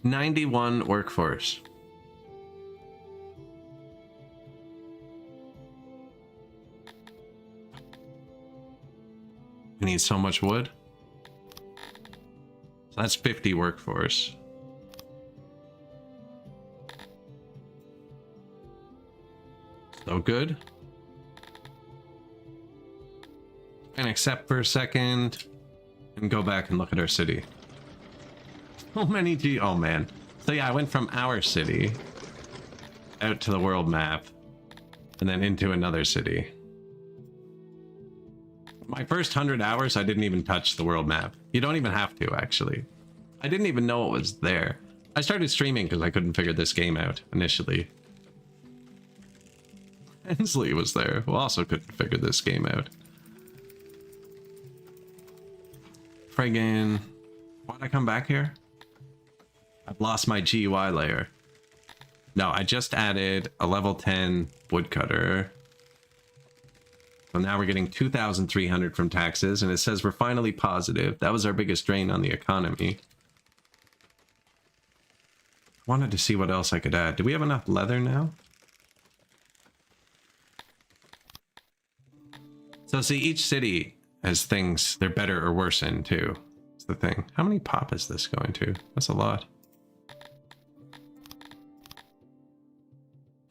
91 workforce. We need so much wood. So that's 50 workforce. So good. And accept for a second and go back and look at our city. So many oh man. So yeah, I went from our city out to the world map and then into another city. My first 100 hours, I didn't even touch the world map. You don't even have to, actually. I didn't even know it was there. I started streaming because I couldn't figure this game out initially. Hensley was there, who also couldn't figure this game out. Friggin'... Why'd I come back here? I've lost my GUI layer. No, I just added a level 10 woodcutter. So now we're getting 2,300 from taxes, and it says we're finally positive. That was our biggest drain on the economy. Wanted to see what else I could add. Do we have enough leather now? So see, each city has things they're better or worse in, too. That's the thing. How many pop is this going to? That's a lot.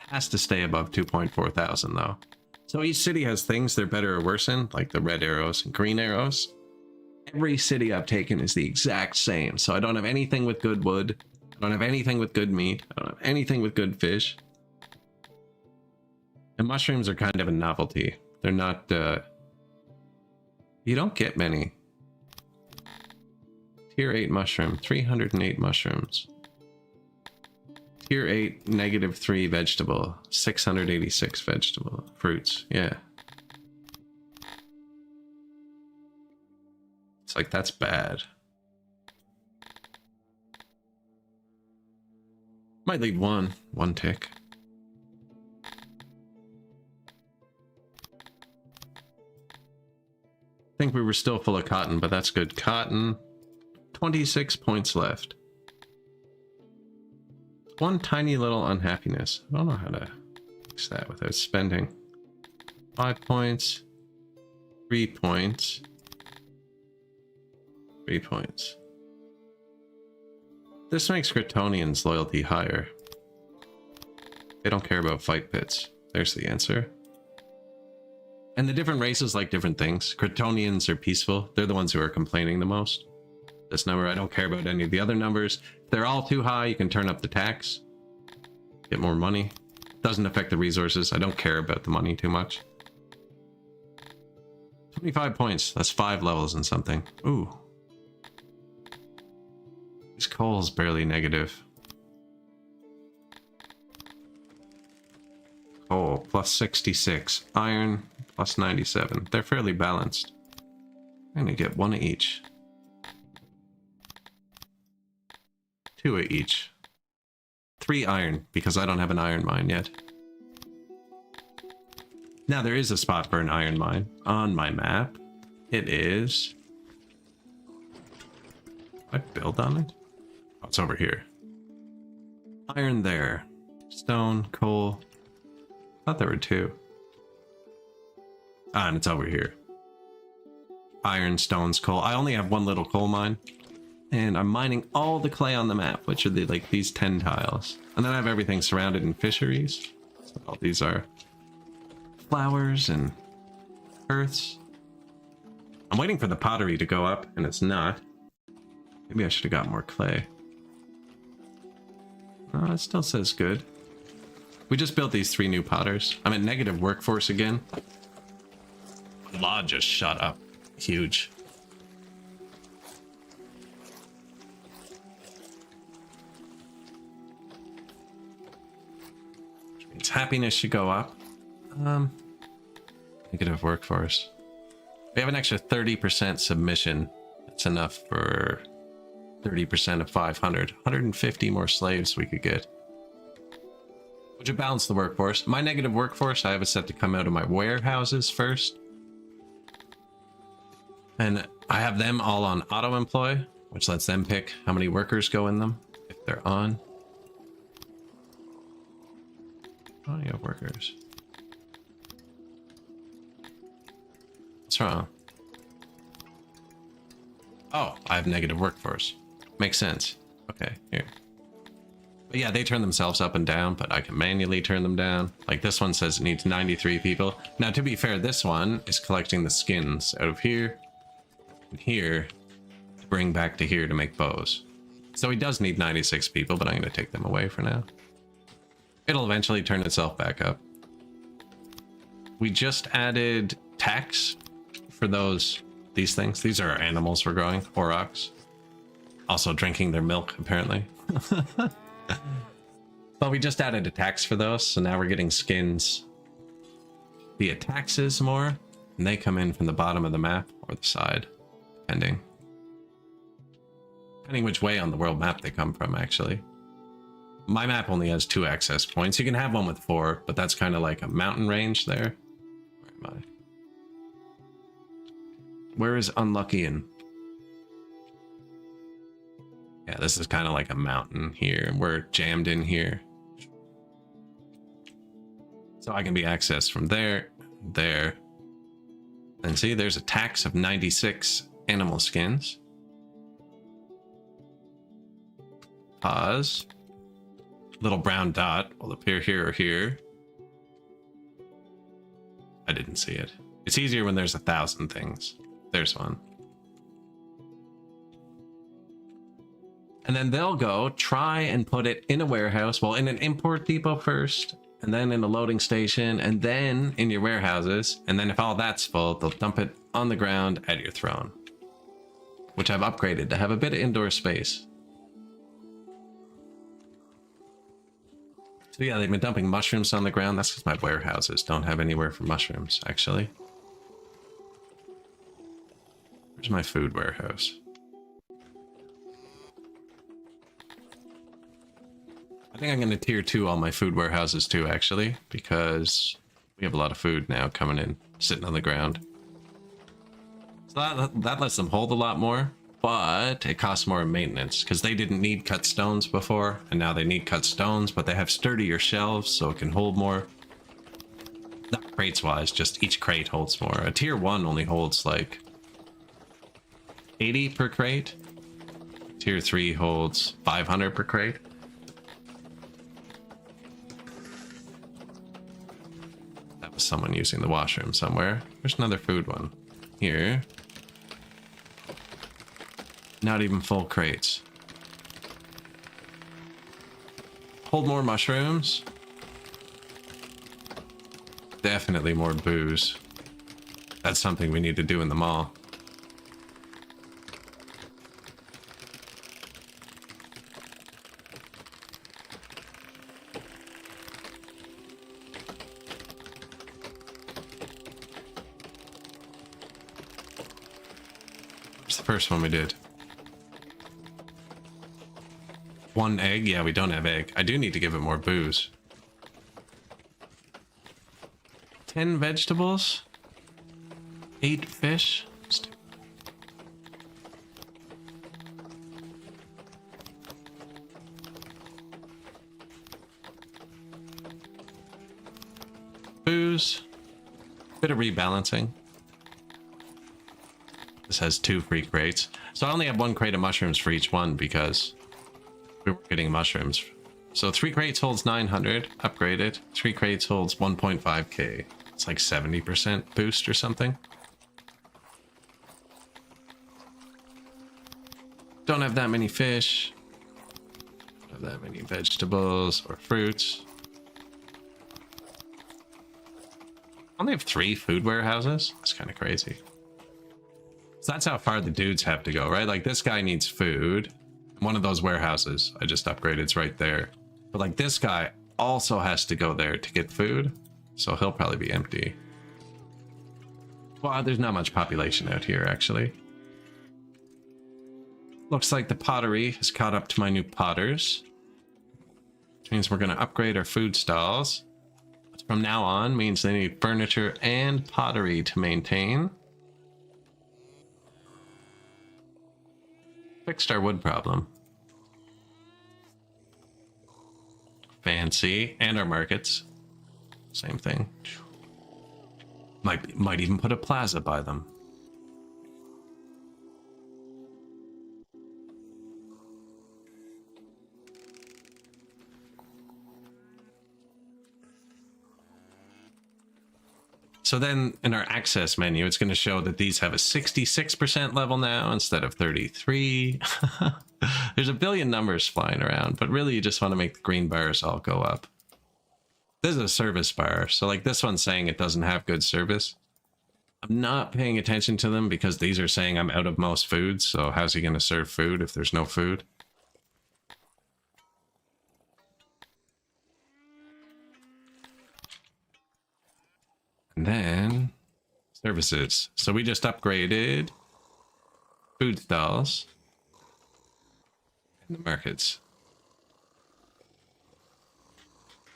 Has to stay above 2.4 thousand, though. So each city has things they're better or worse in, like the red arrows and green arrows. Every city I've taken is the exact same. So I don't have anything with good wood. I don't have anything with good meat. I don't have anything with good fish. And mushrooms are kind of a novelty. They're not, you don't get many. Tier 8 mushroom, 308 mushrooms. Tier 8, -3 vegetable, 686 vegetable fruits. Yeah. It's like, that's bad. Might leave one tick. I think we were still full of cotton, but that's good. Cotton, 26 points left. One tiny little unhappiness. I don't know how to fix that without spending. 5 points. 3 points. 3 points. This makes Cretonians' loyalty higher. They don't care about fight pits. There's the answer. And the different races like different things. Cretonians are peaceful. They're the ones who are complaining the most. This number, I don't care about any of the other numbers. If they're all too high, you can turn up the tax. Get more money. Doesn't affect the resources. I don't care about the money too much. 25 points. That's 5 levels and something. Ooh. This coal's barely negative. Coal, plus 66. Iron, plus 97. They're fairly balanced. I'm gonna get 1 of each. 2 of each. 3 iron, because I don't have an iron mine yet. Now there is a spot for an iron mine on my map. It is... I build on it? Oh, it's over here. Iron there. Stone, coal. I thought there were 2. Ah, and it's over here. Iron, stones, coal. I only have 1 little coal mine. And I'm mining all the clay on the map, which are like these 10 tiles. And then I have everything surrounded in fisheries. So all these are flowers and earths. I'm waiting for the pottery to go up, and it's not. Maybe I should have got more clay. Oh, it still says good. We just built these 3 new potters. I'm at negative workforce again. Law just shot up. Huge. Its happiness should go up. Negative workforce. We have an extra 30% submission. That's enough for 30% of 500. 150 more slaves we could get. Which would balance the workforce. My negative workforce, I have it set to come out of my warehouses first. And I have them all on auto-employ, which lets them pick how many workers go in them if they're on. Oh, you have workers. What's wrong? Oh, I have negative workforce. Makes sense. Okay, here. But yeah, they turn themselves up and down, but I can manually turn them down. Like this one says it needs 93 people. Now, to be fair, this one is collecting the skins out of here and here to bring back to here to make bows. So he does need 96 people, but I'm going to take them away for now. It'll eventually turn itself back up. We just added tax for these things. These are animals we're growing, aurochs. Also drinking their milk, apparently. But we just added a tax for those, so now we're getting skins via taxes more, and they come in from the bottom of the map or the side, depending which way on the world map they come from, actually. My map only has 2 access points. You can have one with 4, but that's kind of like a mountain range there. Where am I? Where is Unlucky in? Yeah, this is kind of like a mountain here. We're jammed in here. So I can be accessed from there, there. And see, there's a tax of 96 animal skins. Pause. Little brown dot will appear here or here. I didn't see it. It's easier when there's 1,000 things. There's one. And then they'll go try and put it in a warehouse, well, in an import depot first, and then in a loading station, and then in your warehouses. And then if all that's full, they'll dump it on the ground at your throne, which I've upgraded to have a bit of indoor space. So yeah, they've been dumping mushrooms on the ground. That's because my warehouses don't have anywhere for mushrooms, actually. Where's my food warehouse? I think I'm going to tier 2 all my food warehouses too, actually, because we have a lot of food now coming in, sitting on the ground. So that lets them hold a lot more, but it costs more in maintenance because they didn't need cut stones before, and now they need cut stones, but they have sturdier shelves, so it can hold more. Not crates wise, just each crate holds more. A tier 1 only holds like 80 per crate. Tier 3 holds 500 per crate. That was someone using the washroom somewhere. There's another food one. Here. Not even full crates. Hold more mushrooms. Definitely more booze. That's something we need to do in the mall. What's the first one we did? 1 egg? Yeah, we don't have egg. I do need to give it more booze. 10 vegetables? 8 fish? Booze. Bit of rebalancing. This has 2 free crates. So I only have 1 crate of mushrooms for each one because we were getting mushrooms. So 3 crates holds 900, upgraded. 3 crates holds 1.5k. It's like 70% boost or something. Don't have that many fish. Don't have that many vegetables or fruits. Only have 3 food warehouses? That's kind of crazy. So that's how far the dudes have to go, right? Like this guy needs food. One of those warehouses I just upgraded is right there. But like this guy also has to go there to get food, so he'll probably be empty. Wow, there's not much population out here, actually. Looks like the pottery has caught up to my new potters, which means we're going to upgrade our food stalls. From now on means they need furniture and pottery to maintain. Fixed our wood problem. Fancy. And our markets. Same thing. Might even put a plaza by them. So then in our access menu, it's going to show that these have a 66% level now instead of 33. There's a billion numbers flying around, but really you just want to make the green bars all go up. This is a service bar, so like this one's saying it doesn't have good service. I'm not paying attention to them because these are saying I'm out of most foods, so how's he going to serve food if there's no food? And then services. So we just upgraded food stalls and the markets.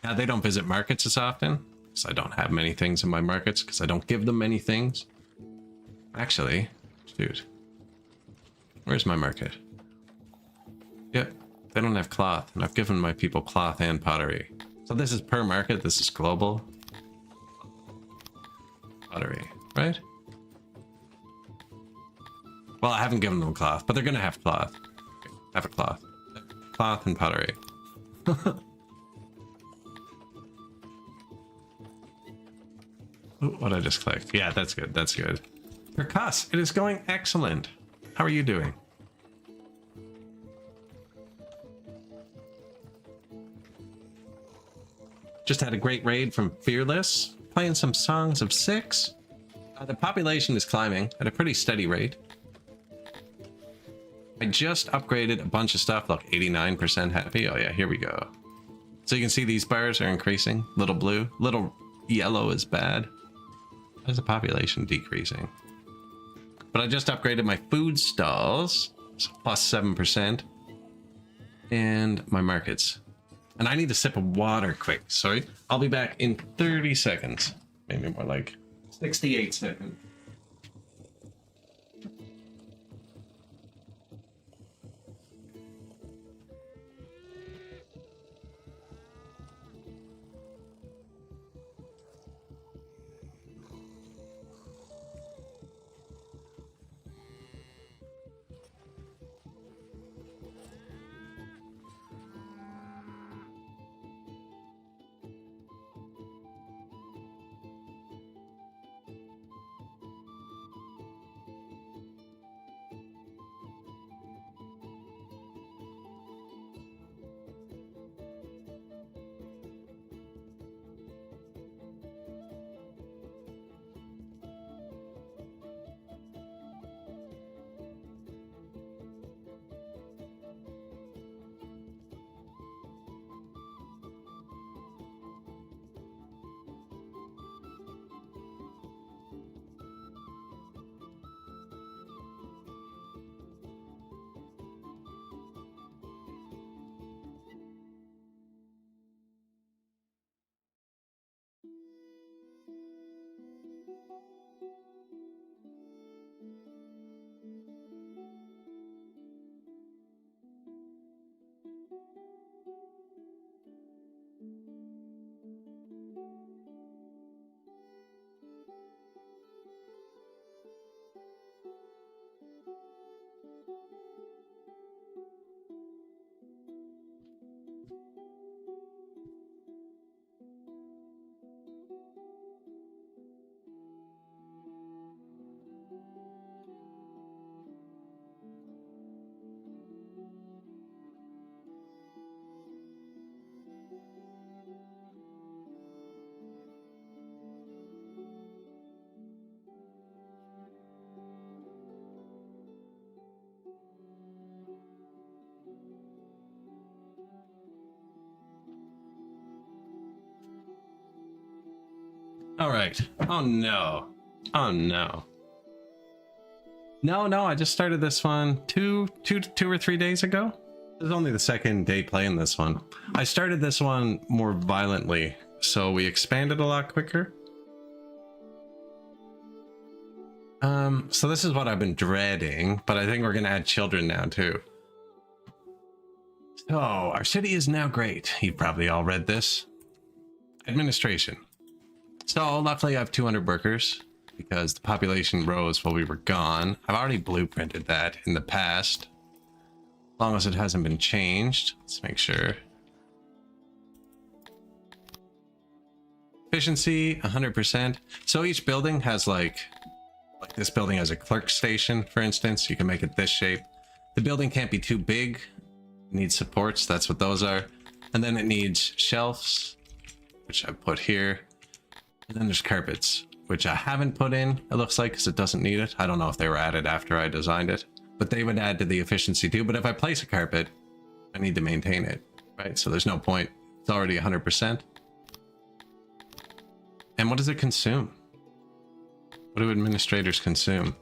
Now they don't visit markets as often because I don't have many things in my markets because I don't give them many things. Actually, dude, where's my market? Yep, they don't have cloth, and I've given my people cloth and pottery. So this is per market. This is global. Pottery, right? Well, I haven't given them cloth, but they're gonna have cloth. Okay, have a cloth. Cloth and pottery. Ooh, what I just clicked. Yeah, that's good. That's good. Percuss, it is going excellent. How are you doing? Just had a great raid from Fearless. Playing some Songs of Six. The population is climbing at a pretty steady rate. I just upgraded a bunch of stuff. Look, 89% happy. Oh yeah, here we go. So you can see these bars are increasing. Little blue, little yellow is bad. Why is the population decreasing? But I just upgraded my food stalls, so plus 7%. And my markets. And I need a sip of water quick. Sorry. I'll be back in 30 seconds. Maybe more like 68 seconds. All right. Oh no. Oh no. No, I just started this one two or 3 days ago. This is only the second day playing this one. I started this one more violently, so we expanded a lot quicker. So this is what I've been dreading, but I think we're gonna add children now too. So our city is now great. You've probably all read this. Administration. So luckily I have 200 workers because the population rose while we were gone. I've already blueprinted that in the past. As long as it hasn't been changed. Let's make sure. Efficiency, 100%. So each building has like this building has a clerk station, for instance. You can make it this shape. The building can't be too big. It needs supports, that's what those are. And then it needs shelves, which I put here. And then there's carpets, which I haven't put in, it looks like, because it doesn't need it. I don't know if they were added after I designed it, but they would add to the efficiency too. But if I place a carpet, I need to maintain it, right? So there's no point. It's already 100%. And what does it consume? What do administrators consume?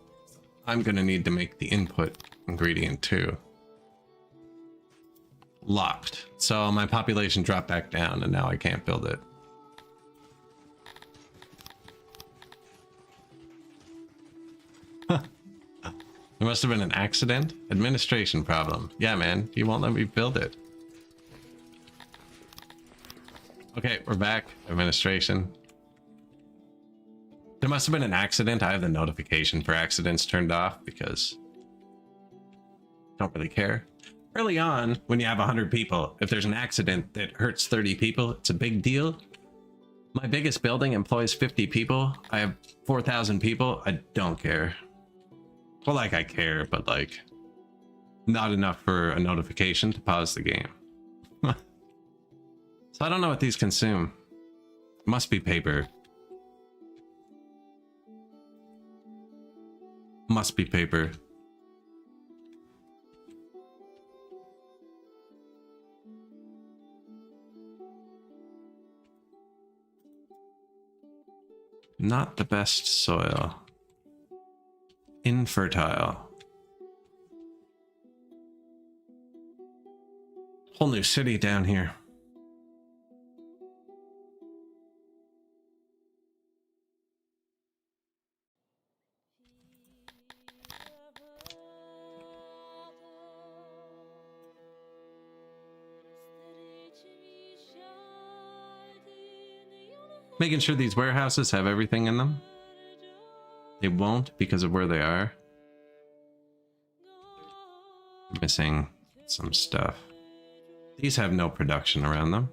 I'm going to need to make the input ingredient too. Locked. So my population dropped back down and now I can't build it. There must have been an accident. Administration problem. Yeah, man, you won't let me build it. Okay, we're back. Administration. There must have been an accident. I have the notification for accidents turned off because I don't really care. Early on, when you have 100 people, if there's an accident that hurts 30 people, it's a big deal. My biggest building employs 50 people. I have 4,000 people. I don't care. Well, like I care, but like not enough for a notification to pause the game. So I don't know what these consume. It must be paper. Must be paper. Not the best soil. Infertile. Whole new city down here. Making sure these warehouses have everything in them. They won't because of where they are. Missing some stuff. These have no production around them.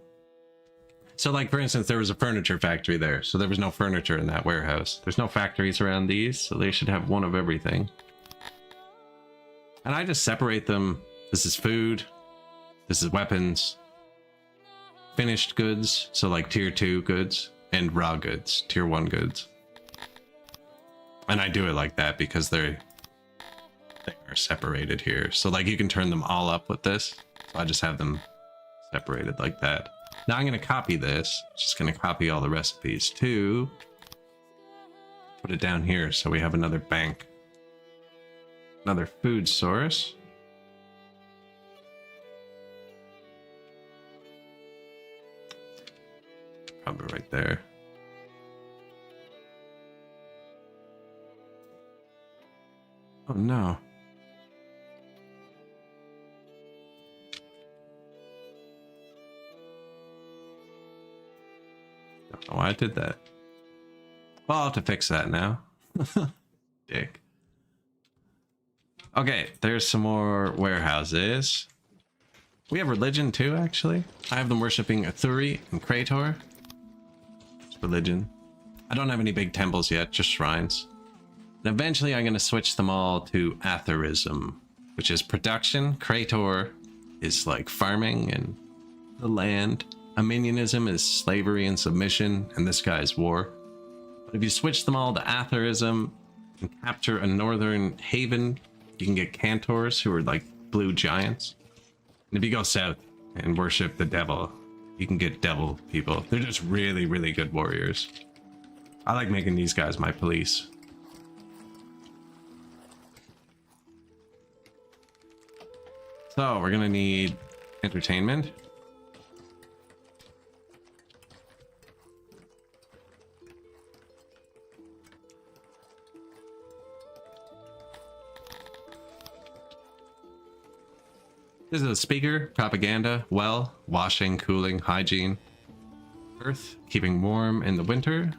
So like, for instance, there was a furniture factory there. So there was no furniture in that warehouse. There's no factories around these, so they should have one of everything. And I just separate them. This is food. This is weapons. Finished goods. So like tier 2 goods. And raw goods, tier 1 goods. And I do it like that because they are separated here. So like you can turn them all up with this. So I just have them separated like that. Now I'm going to copy this. Just going to copy all the recipes too. Put it down here so we have another bank. Another food source. Probably right there. Oh no. Don't know why I did that. Well, I'll have to fix that now. Dick. Okay, there's some more warehouses. We have religion too, actually. I have them worshipping Athuri and Krator. Religion. I don't have any big temples yet, just shrines. And eventually I'm going to switch them all to Athurism, which is production. Krator is like farming and the land. Aminionism is slavery and submission, and this guy's war. But if you switch them all to Athurism and capture a northern haven, you can get Cantors, who are like blue giants. And if you go south and worship the devil, you can get devil people. They're just really, really good warriors. I like making these guys my police. So we're gonna need entertainment. This is a speaker, propaganda, well, washing, cooling, hygiene, earth, keeping warm in the winter.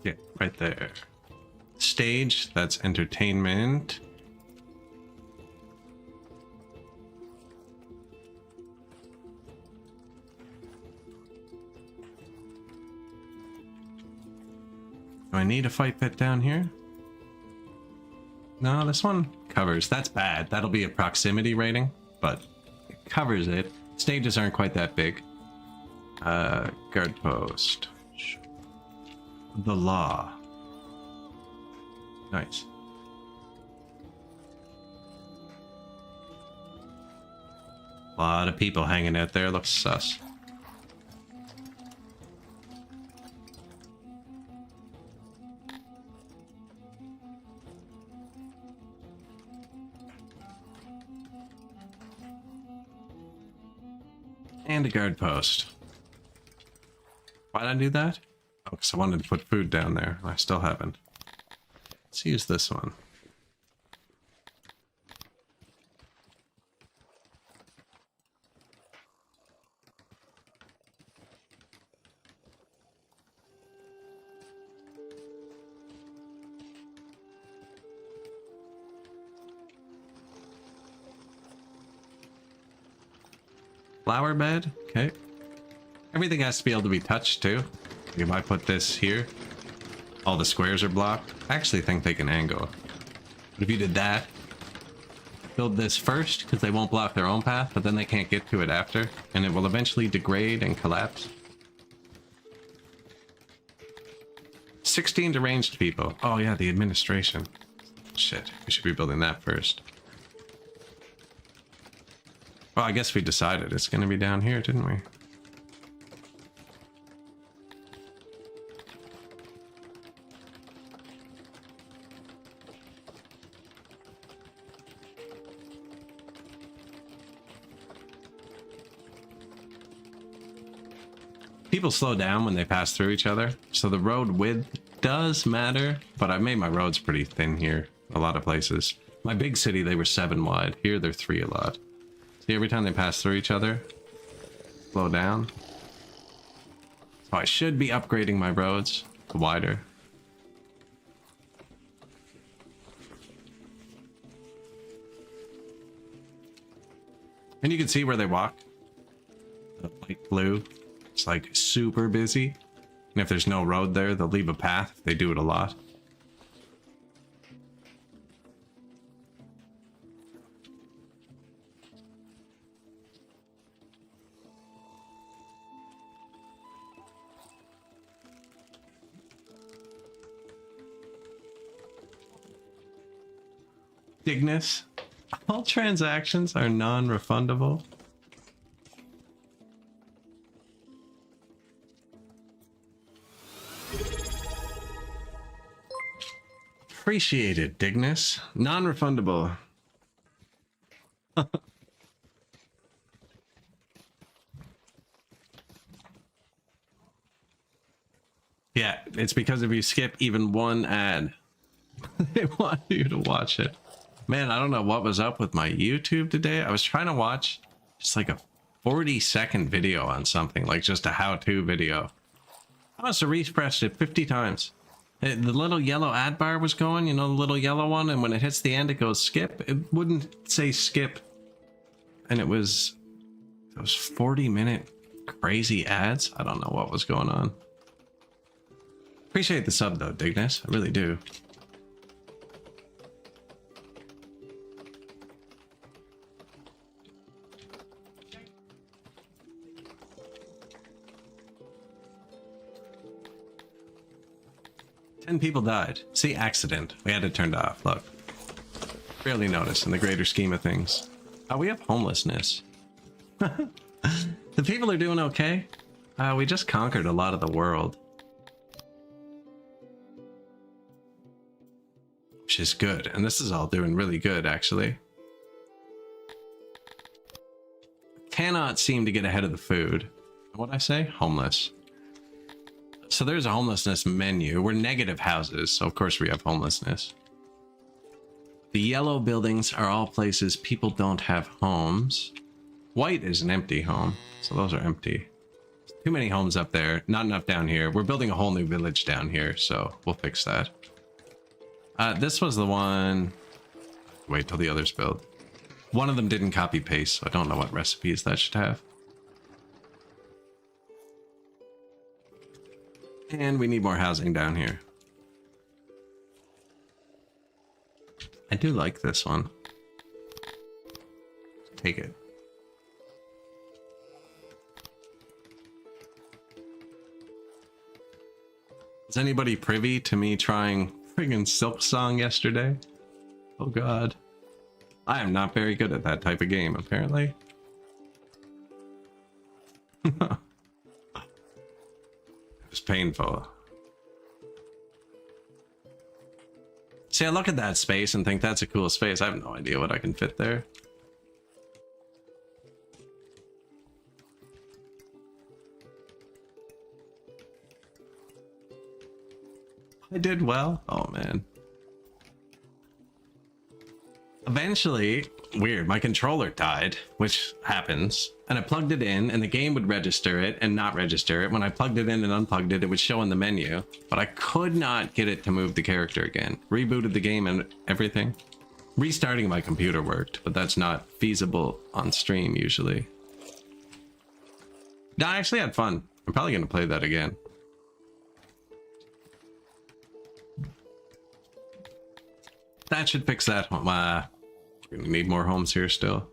Yeah, right there. Stage, that's entertainment. Do I need a fight pit down here? No, this one covers. That's bad. That'll be a proximity rating, but it covers it. Stages aren't quite that big. Guard post. The law. Nice. A lot of people hanging out there. Looks sus. And a guard post. Why did I do that? Oh, because I wanted to put food down there. I still haven't. Let's use this one. Flower bed, okay. Everything has to be able to be touched too. You might put this here. All the squares are blocked. I actually think they can angle. But if you did that, build this first because they won't block their own path, but then they can't get to it after, and it will eventually degrade and collapse. 16 deranged people. Oh yeah, the administration. Shit, we should be building that first. Well, I guess we decided it's going to be down here, didn't we? People slow down when they pass through each other, so the road width does matter, but I've made my roads pretty thin here, a lot of places. My big city, they were 7 wide. Here, they're 3 a lot. See, every time they pass through each other, slow down. So I should be upgrading my roads to wider. And you can see where they walk. The light blue. It's like super busy. And if there's no road there, they'll leave a path. They do it a lot. Dignus. All transactions are non-refundable. Appreciated, Dignus. Non-refundable. Yeah, it's because if you skip even one ad, they want you to watch it. Man, I don't know what was up with my YouTube today. I was trying to watch just like a 40-second video on something, like just a how-to video. I must have refreshed it 50 times. The little yellow ad bar was going, you know, the little yellow one, and when it hits the end, it goes skip. It wouldn't say skip. And it was those 40-minute crazy ads. I don't know what was going on. Appreciate the sub though, Dignus. I really do. Ten people died. See, accident. We had it turned off. Look. Barely notice in the greater scheme of things. Oh, we have homelessness. The people are doing okay. We just conquered a lot of the world. Which is good. And this is all doing really good, actually. Cannot seem to get ahead of the food. What'd I say? Homeless. So there's a homelessness menu. We're negative houses, so of course we have homelessness. The yellow buildings are all places people don't have homes. White is an empty home, so those are empty. Too many homes up there, not enough down here. We're building a whole new village down here, so we'll fix that. This was the one... Wait till the others build. One of them didn't copy paste, so I don't know what recipes that should have. And we need more housing down here. I do like this one. Take it. Is anybody privy to me trying friggin' Silksong yesterday? Oh god. I am not very good at that type of game, apparently. It was painful. See, I look at that space and think that's a cool space. I have no idea what I can fit there. I did well. Oh, man. Eventually, weird, my controller died, which happens, and I plugged it in, and the game would register it and not register it. When I plugged it in and unplugged it, it would show in the menu, but I could not get it to move the character again. Rebooted the game and everything. Restarting my computer worked, but that's not feasible on stream usually. No, I actually had fun. I'm probably going to play that again. That should fix that home. We're gonna need more homes here still.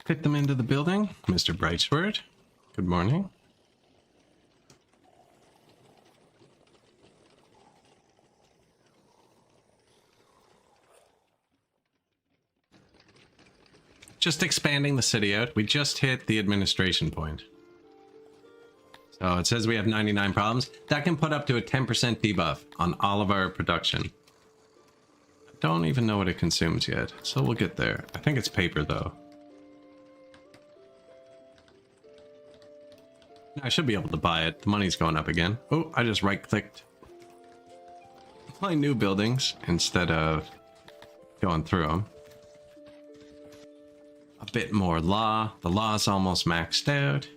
Fit them into the building, Mr. Brightsword. Good morning. Just expanding the city out. We just hit the administration point. So it says we have 99 problems. That can put up to a 10% debuff on all of our production. I don't even know what it consumes yet, so we'll get there. I think it's paper though. I should be able to buy it. The money's going up again. Oh, I just right-clicked my new buildings instead of going through them. A bit more law. The law's almost maxed out.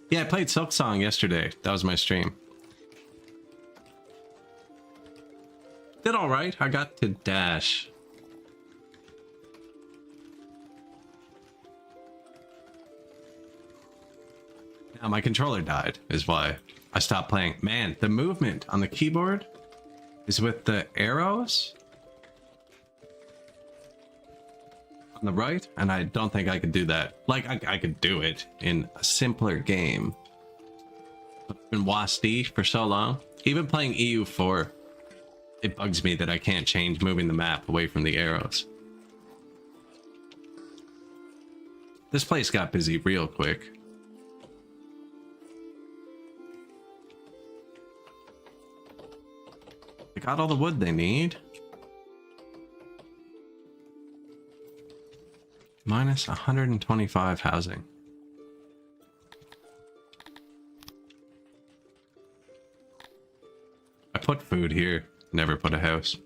Yeah, I played Silksong yesterday. That was my stream. Did alright. I got to dash. Now my controller died, is why I stopped playing. Man, the movement on the keyboard is with the arrows on the right, and I don't think I could do that. Like, I could do it in a simpler game. I've been WASD for so long. Even playing EU4, it bugs me that I can't change moving the map away from the arrows. This place got busy real quick. They got all the wood they need. Minus 125 housing. I put food here, never put a house.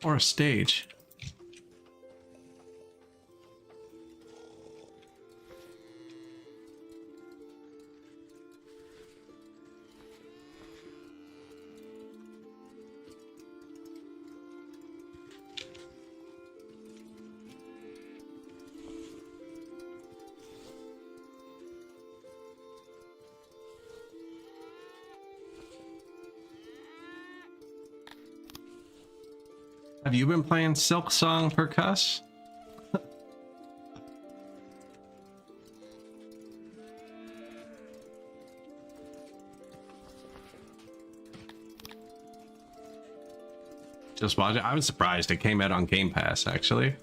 Or a stage. Have you been playing Silk Song Percuss? Just watch it. I was surprised it came out on Game Pass, actually.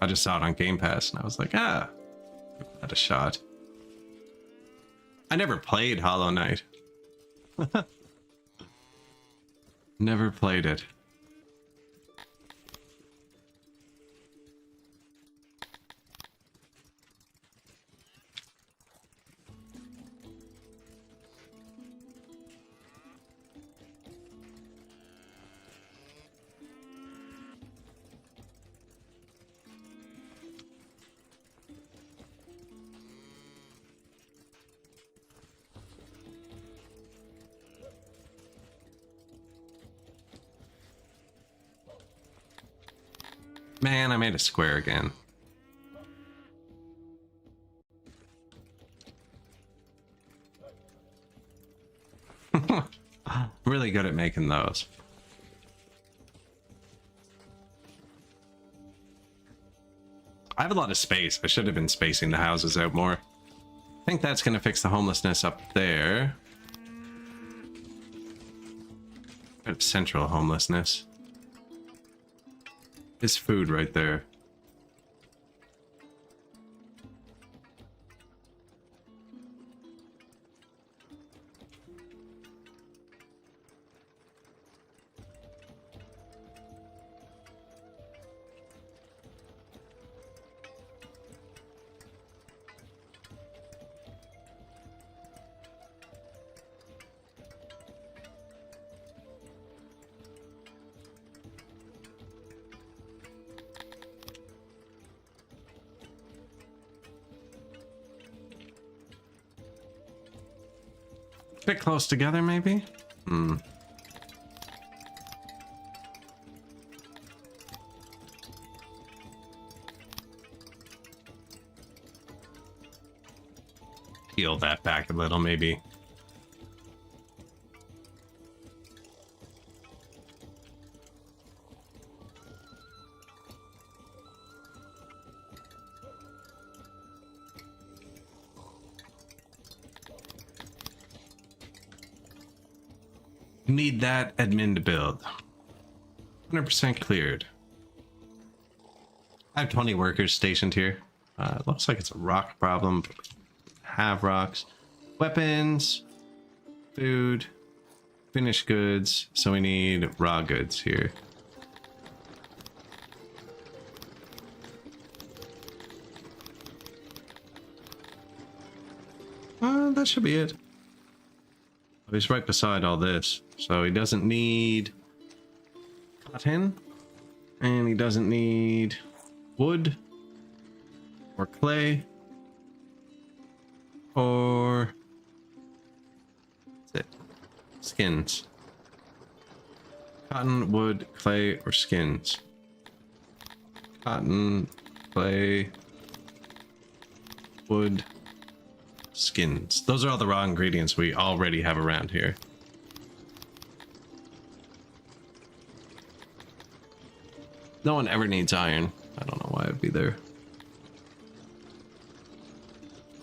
I just saw it on Game Pass and I was like, ah, give that a shot. I never played Hollow Knight. Never played it. Man, I made a square again. Really good at making those. I have a lot of space. I should have been spacing the houses out more. I think that's going to fix the homelessness up there. Kind of central homelessness. Is food right there. Bit close together, maybe? Hmm. Peel that back a little, maybe. Need that admin to build. 100% cleared. I have 20 workers stationed here. It looks like it's a rock problem. Have rocks. Weapons. Food. Finished goods. So we need raw goods here. That should be it. He's right beside all this, so he doesn't need cotton, and he doesn't need wood, or clay, or that's it, skins. Cotton, wood, clay, or skins. Cotton, clay, wood, skins. Those are all the raw ingredients we already have around here. No one ever needs iron. I don't know why it'd be there.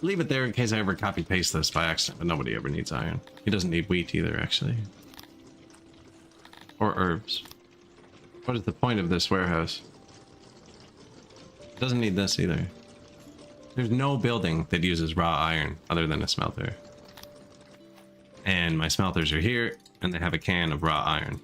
Leave it there in case I ever copy paste this by accident, but nobody ever needs iron. He doesn't need wheat either, actually. Or herbs. What is the point of this warehouse? Doesn't need this either. There's no building that uses raw iron other than a smelter. And my smelters are here, and they have a can of raw iron.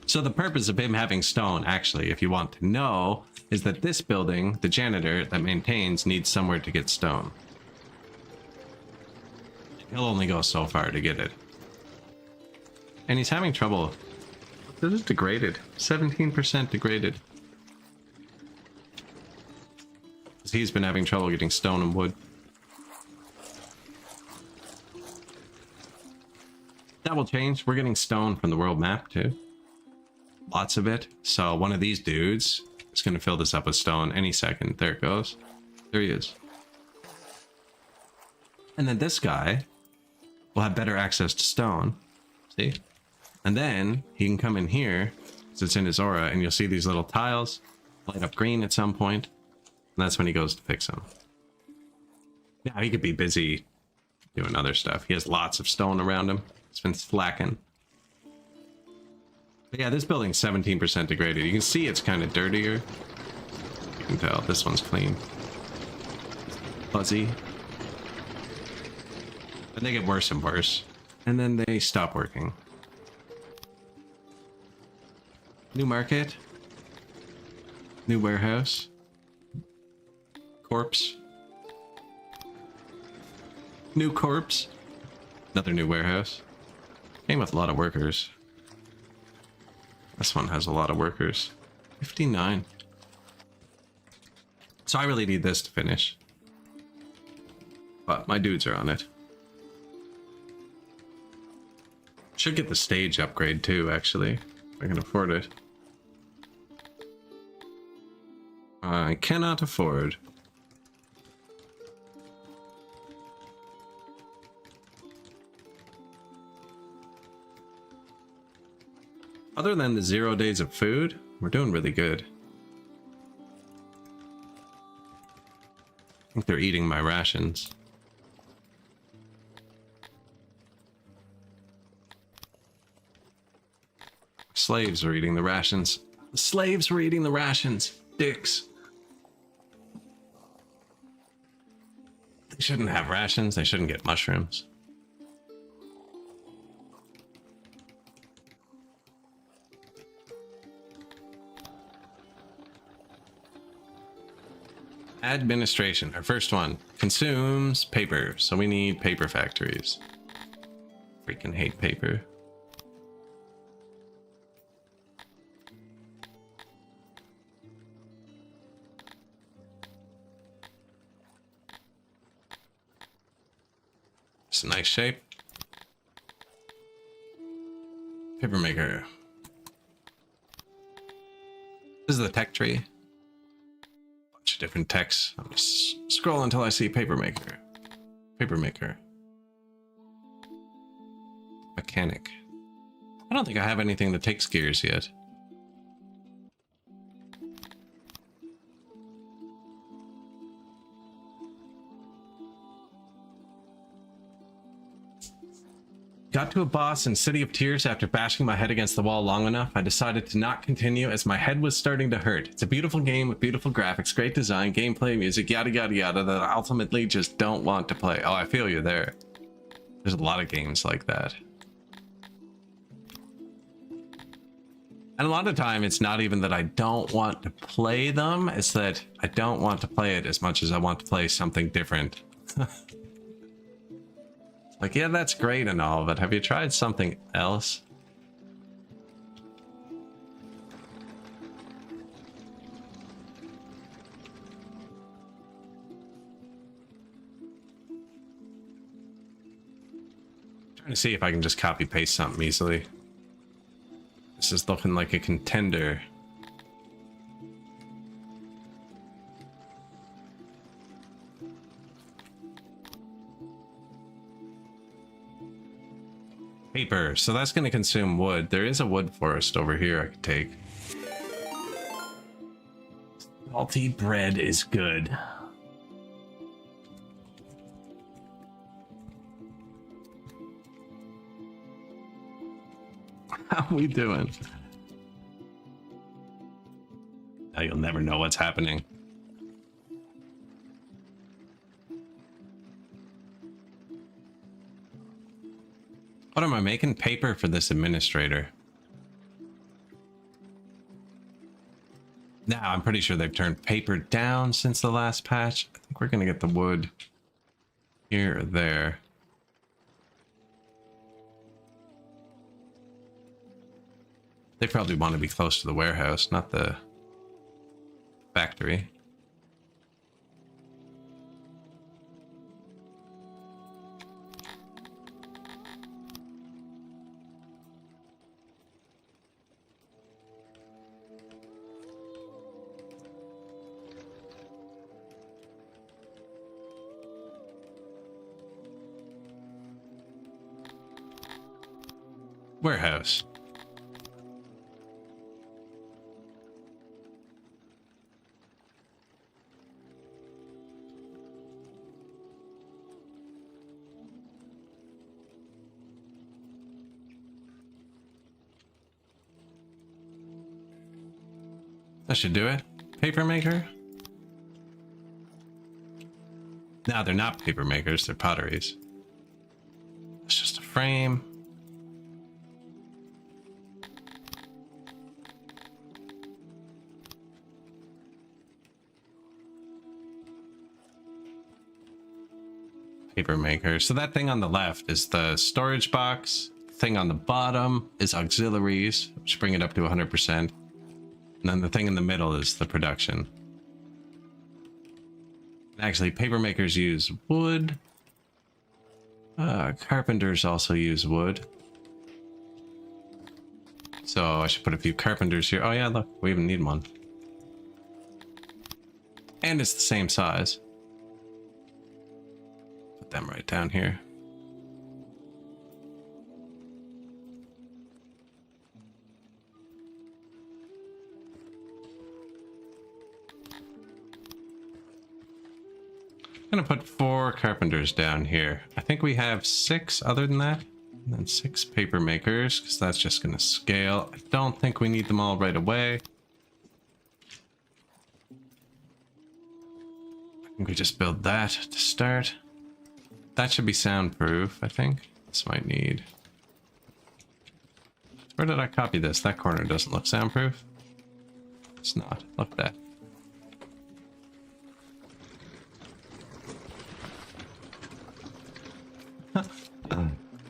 So the purpose of him having stone, actually, if you want to know, is that this building, the janitor that maintains, needs somewhere to get stone. He'll only go so far to get it. And he's having trouble. This is degraded. 17% degraded. Because he's been having trouble getting stone and wood. That will change. We're getting stone from the world map too. Lots of it. So one of these dudes is going to fill this up with stone any second. There it goes. There he is. And then this guy will have better access to stone. See? And then he can come in here, because it's in his aura, and you'll see these little tiles light up green at some point. And that's when he goes to fix them. Now he could be busy doing other stuff. He has lots of stone around him. It's been slacking. But yeah, this building's 17% degraded. You can see it's kind of dirtier. You can tell this one's clean. Fuzzy. But they get worse and worse. And then they stop working. New market. New warehouse. Corpse. New corpse. Another new warehouse. Came with a lot of workers. This one has a lot of workers. 59. So I really need this to finish. But my dudes are on it. Should get the stage upgrade too, actually. I can afford it. I cannot afford. Other than the 0 days of food, we're doing really good. I think they're eating my rations. Slaves are eating the rations. The slaves were eating the rations. Dicks. They shouldn't have rations. They shouldn't get mushrooms. Administration, our first one, consumes paper, so we need paper factories. Freaking hate paper. It's a nice shape. Paper maker. This is the tech tree. Different texts. I'm just scroll until I see paper maker. Paper maker. Mechanic. I don't think I have anything that takes gears yet. Got to a boss in City of Tears after bashing my head against the wall long enough. I decided to not continue as my head was starting to hurt. It's a beautiful game with beautiful graphics, great design, gameplay, music, yada yada yada that I ultimately just don't want to play. Oh, I feel you there. There's a lot of games like that. And a lot of the time it's not even that I don't want to play them, it's that I don't want to play it as much as I want to play something different. Like, yeah, that's great and all, but have you tried something else? Trying to see if I can just copy paste something easily. This is looking like a contender. Paper, so that's going to consume wood. There is a wood forest over here I could take. Salty bread is good. How we doing? Now you'll never know what's happening. What am I making? Paper for this administrator. Now, I'm pretty sure they've turned paper down since the last patch. I think we're going to get the wood here or there. They probably want to be close to the warehouse, not the factory. Warehouse. That should do it. Paper maker? No, they're not paper makers, they're potteries. It's just a frame. Paper maker. So that thing on the left is the storage box. Thing on the bottom is auxiliaries, which bring it up to 100%. And then the thing in the middle is the production. Actually, paper makers use wood. Carpenters also use wood. So I should put a few carpenters here. Oh yeah, look, we even need one. And it's the same size. Put them right down here. I'm gonna put 4 carpenters down here. I think we have 6 other than that. And then 6 paper makers, because that's just gonna scale. I don't think we need them all right away. I think we just build that to start. That should be soundproof, I think. This might need... Where did I copy this? That corner doesn't look soundproof. It's not. Look at that.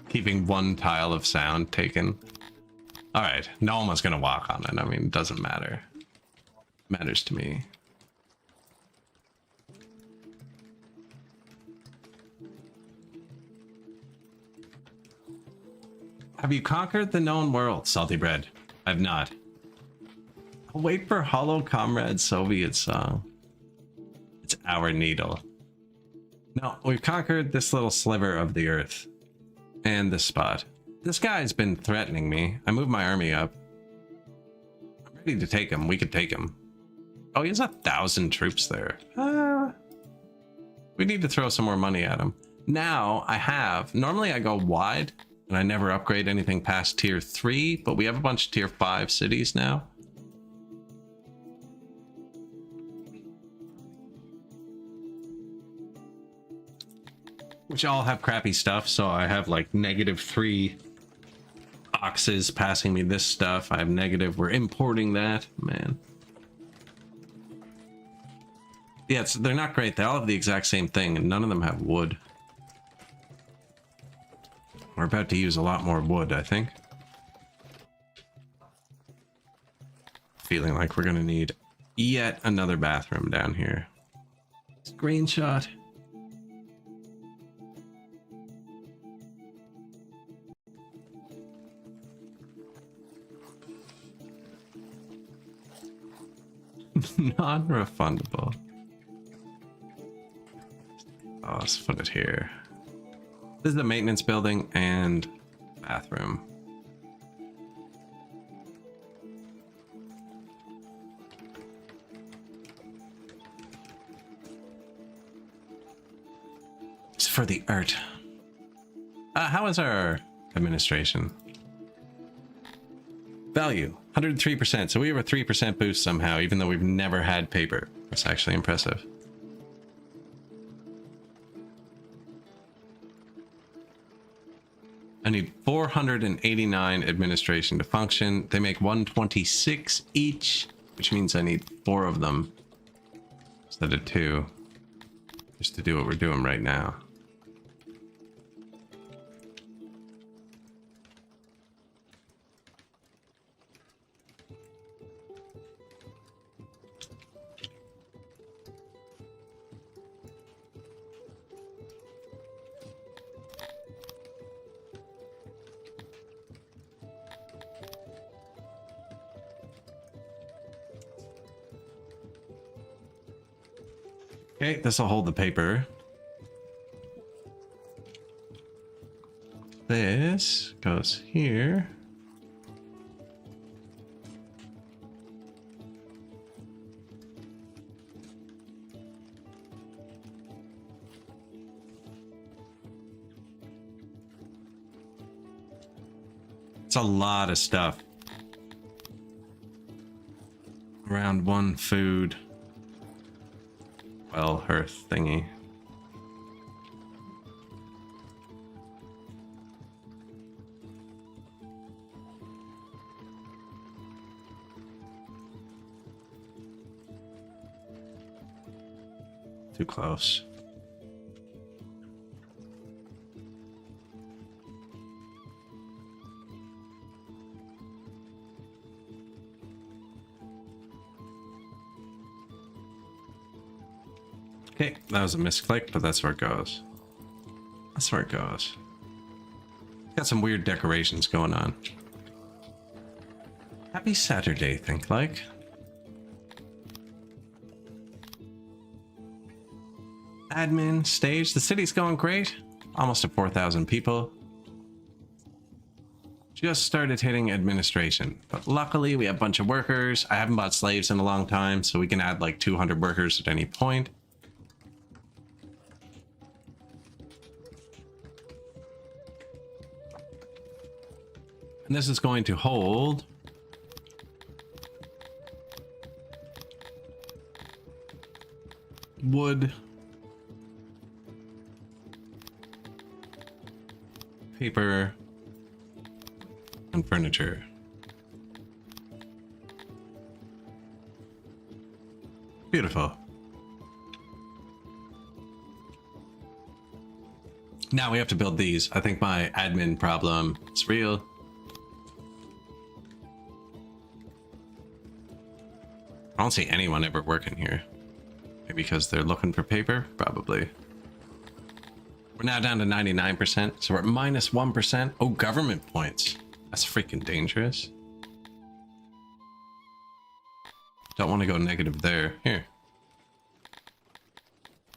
Keeping 1 tile of sound taken. Alright, no one was gonna walk on it. I mean, it doesn't matter. It matters to me. Have you conquered the known world, Salty Bread? I've not. I'll wait for Hollow Comrade Soviet song. It's our needle. No, we've conquered this little sliver of the earth. And this spot. This guy's been threatening me. I moved my army up. I'm ready to take him. We could take him. Oh, he has 1,000 troops there. We need to throw some more money at him. Now I have... Normally I go wide, and I never upgrade anything past tier 3, but we have a bunch of tier 5 cities now. Which all have crappy stuff, so I have like -3 oxes passing me this stuff. I have negative, we're importing that, man. Yeah, they're not great. They all have the exact same thing, and none of them have wood. We're about to use a lot more wood, I think. Feeling like we're gonna need yet another bathroom down here. Screenshot. Non-refundable. Oh, let's put it here. This is the maintenance building and bathroom. It's for the art. How is our administration? Value, 103%. So we have a 3% boost somehow, even though we've never had paper. That's actually impressive. I need 489 administration to function. They make 126 each, which means I need 4 of them instead of 2, just to do what we're doing right now. Okay, this will hold the paper. This goes here. It's a lot of stuff. Around one food. Well, hearth thingy. Too close. Okay, that was a misclick, but that's where it goes. That's where it goes. Got some weird decorations going on. Happy Saturday, think like. Admin, stage, the city's going great. Almost to 4,000 people. Just started hitting administration, but luckily we have a bunch of workers. I haven't bought slaves in a long time, so we can add like 200 workers at any point. And this is going to hold wood, paper, and furniture. Beautiful. Now we have to build these. I think my admin problem is real. I don't see anyone ever working here. Maybe because they're looking for paper? Probably. We're now down to 99%, so we're at minus 1%. Oh, government points. That's freaking dangerous. Don't want to go negative there. Here.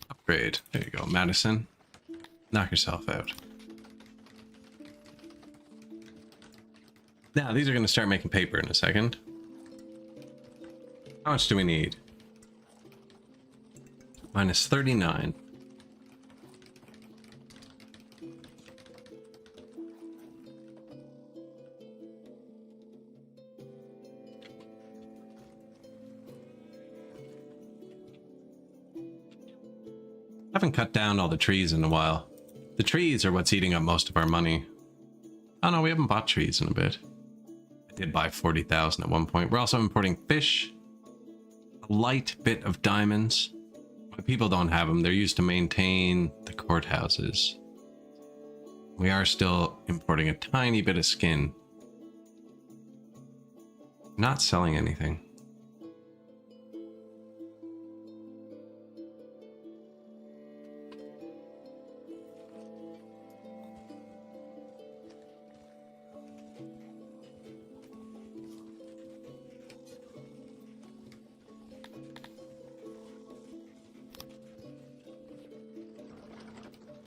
Upgrade. There you go, Madison. Knock yourself out. Now, these are going to start making paper in a second. How much do we need? Minus 39. I haven't cut down all the trees in a while. The trees are what's eating up most of our money. Oh no, we haven't bought trees in a bit. I did buy 40,000 at one point. We're also importing fish. A light bit of diamonds. But people don't have them. They're used to maintain the courthouses. We are still importing a tiny bit of skin. Not selling anything.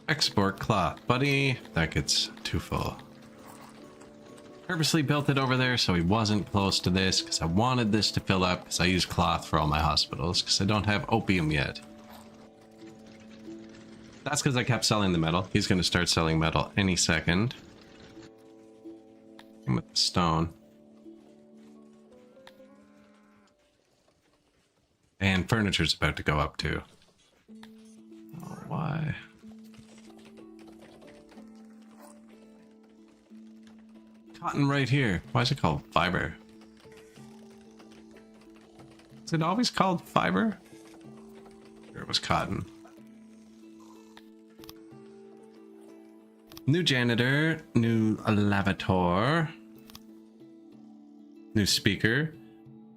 Export cloth, buddy. That gets too full. Purposely built it over there so he wasn't close to this because I wanted this to fill up because I use cloth for all my hospitals because I don't have opium yet. That's because I kept selling the metal. He's going to start selling metal any second. And with the stone. And furniture's about to go up too. Oh, why? Cotton right here. Why is it called fiber? Is it always called fiber? Or it was cotton. New janitor, new lavator, new speaker.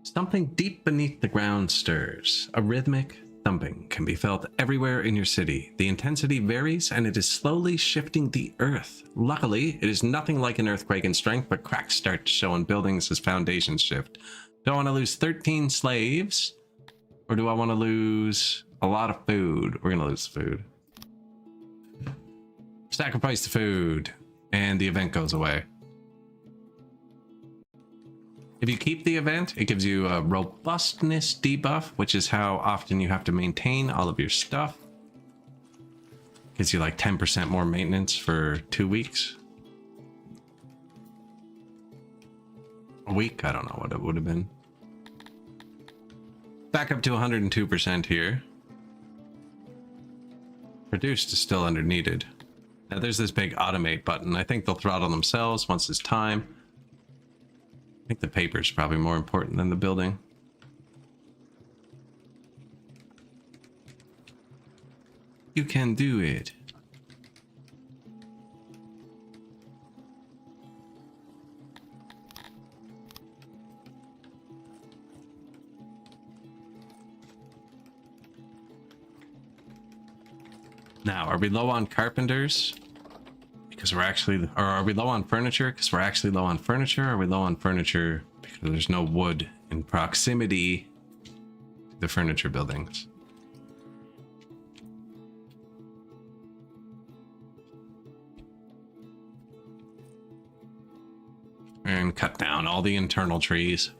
Something deep beneath the ground stirs. A rhythmic thumping can be felt everywhere in your city. The intensity varies and it is slowly shifting the earth. Luckily, it is nothing like an earthquake in strength, but cracks start to show in buildings as foundations shift. Do I want to lose 13 slaves? Or do I want to lose a lot of food? We're going to lose food. Sacrifice the food. And the event goes away. If you keep the event, it gives you a robustness debuff, which is how often you have to maintain all of your stuff. Gives you like 10% more maintenance for 2 weeks. A week? I don't know what it would have been. Back up to 102% here. Produced is still under needed. Now there's this big automate button. I think they'll throttle themselves once it's time. I think the paper is probably more important than the building. You can do it. Now, are we low on carpenters? Because we're actually, or are we low on furniture? Because we're actually low on furniture? Or are we low on furniture because there's no wood in proximity to the furniture buildings? And cut down all the internal trees.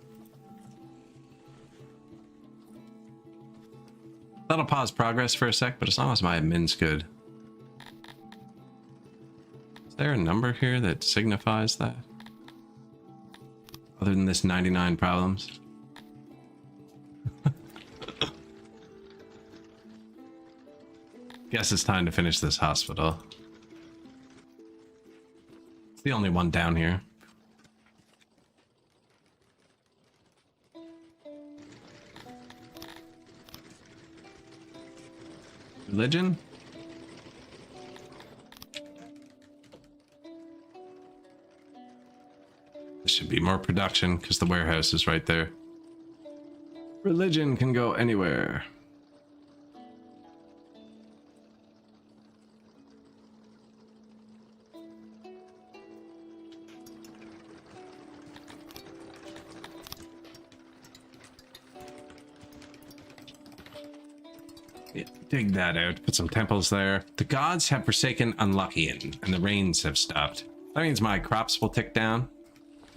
That'll pause progress for a sec, but as long as my admin's good. Is there a number here that signifies that? Other than this 99 problems? Guess it's time to finish this hospital. It's the only one down here. Religion? There should be more production because the warehouse is right there. Religion can go anywhere. Yeah, dig that out. Put some temples there. The gods have forsaken Unluckian, and the rains have stopped. That means my crops will tick down.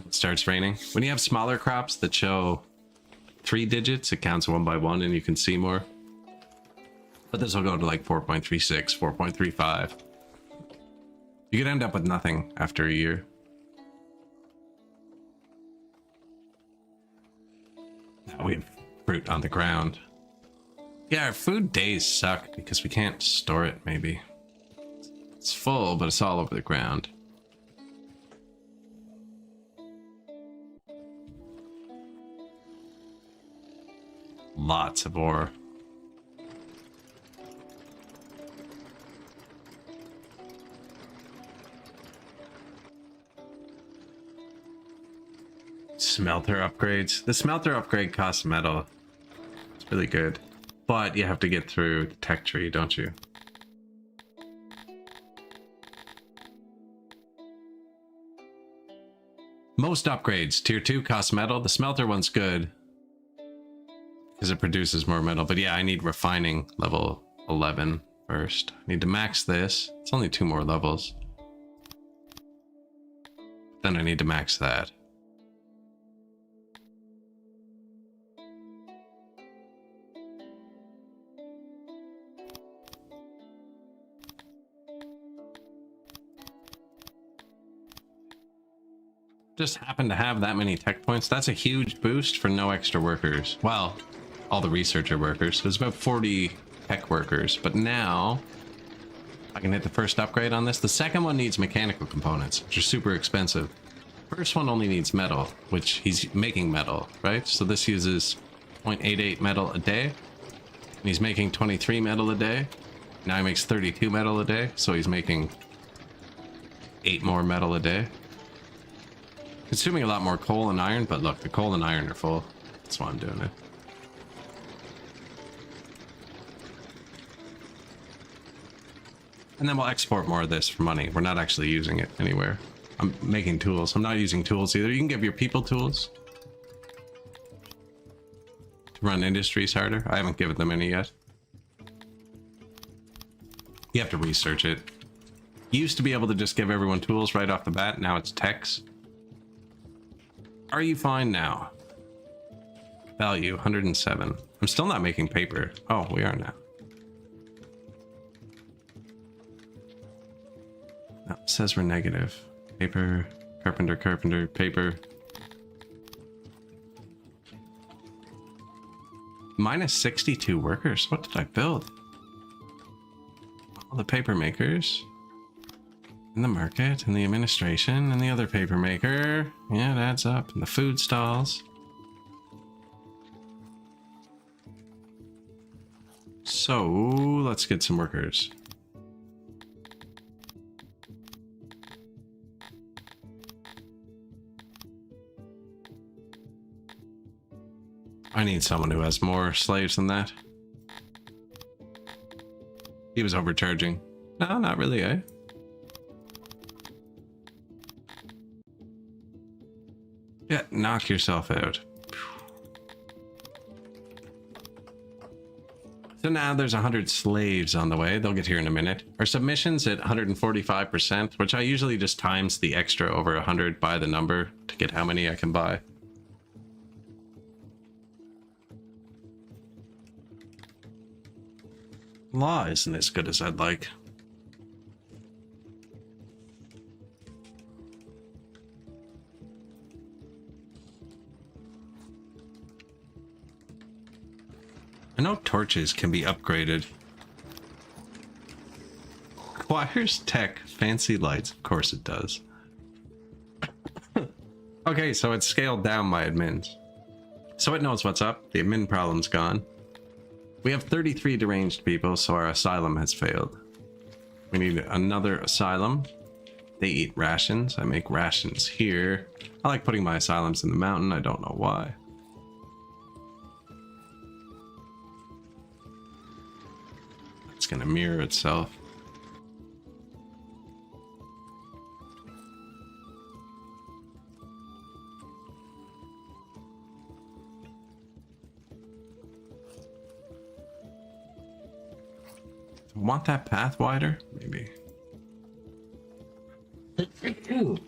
It starts raining. When you have smaller crops that show 3 digits, it counts 1 by 1, and you can see more. But this will go to like 4.36, 4.35. You could end up with nothing after a year. Now we have fruit on the ground. Yeah, our food days suck because we can't store it, maybe. It's full, but it's all over the ground. Lots of ore. Smelter upgrades. The smelter upgrade costs metal. It's really good. But you have to get through the tech tree, don't you? Most upgrades. Tier 2 costs metal. The smelter one's good because it produces more metal. But yeah, I need refining level 11 first. I need to max this. It's only 2 more levels. Then I need to max that. Just happen to have that many tech points. That's a huge boost for no extra workers. Well, all the researcher workers. There's about 40 tech workers, but now I can hit the first upgrade on this. The second one needs mechanical components, which are super expensive. First one only needs metal, which he's making metal, right? So this uses 0.88 metal a day, and he's making 23 metal a day. Now he makes 32 metal a day, so he's making 8 more metal a day. Consuming a lot more coal and iron, but look, the coal and iron are full. That's why I'm doing it. And then we'll export more of this for money. We're not actually using it anywhere. I'm making tools. I'm not using tools either. You can give your people tools to run industries harder. I haven't given them any yet. You have to research it. You used to be able to just give everyone tools right off the bat. Now it's techs. Are you fine now? Value 107. I'm still not making paper. Oh, we are now. No, it says we're negative. Paper, carpenter, paper. minus 62 workers. What did I build? All the paper makers. And the market, and the administration, and the other paper maker. Yeah, it adds up. And the food stalls. So, let's get some workers. I need someone who has more slaves than that. He was overcharging. No, not really, eh? Yeah, knock yourself out. So now there's 100 slaves on the way. They'll get here in a minute. Our submission's at 145%, which I usually just times the extra over 100 by the number to get how many I can buy. Law isn't as good as I'd like. I know torches can be upgraded. Requires tech, fancy lights. Of course it does. Okay, so it's scaled down my admins. So it knows what's up. The admin problem's gone. We have 33 deranged people, so our asylum has failed. We need another asylum. They eat rations. I make rations here. I like putting my asylums in the mountain. I don't know why. It's gonna mirror itself. Want that path wider? Maybe.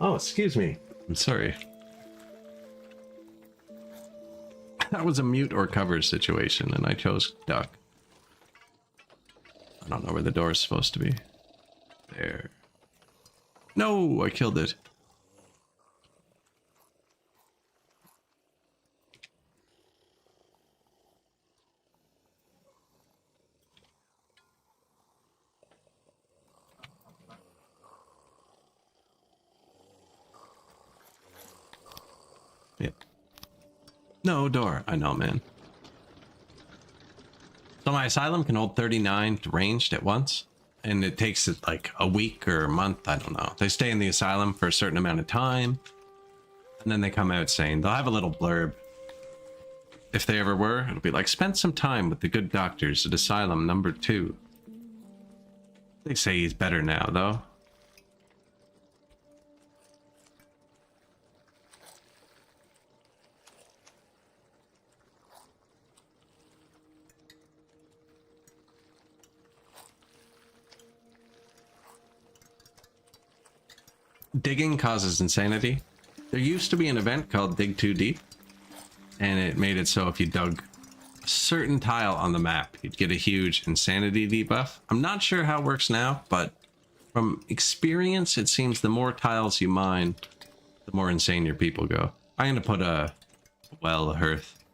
Oh, excuse me. I'm sorry. That was a mute or cover situation, and I chose duck. I don't know where the door is supposed to be. There. No, I killed it. Yep. No door. I know, man. So my asylum can hold 39 ranged at once, and it takes it like a week or a month. I don't know. They stay in the asylum for a certain amount of time, and then they come out saying they'll have a little blurb. If they ever were, it'll be like, spend some time with the good doctors at asylum number 2. They say he's better now, though. Digging causes insanity. There used to be an event called Dig Too Deep, and it made it so if you dug a certain tile on the map, you'd get a huge insanity debuff. I'm not sure how it works now, but from experience, it seems the more tiles you mine, the more insane your people go. I'm gonna put a hearth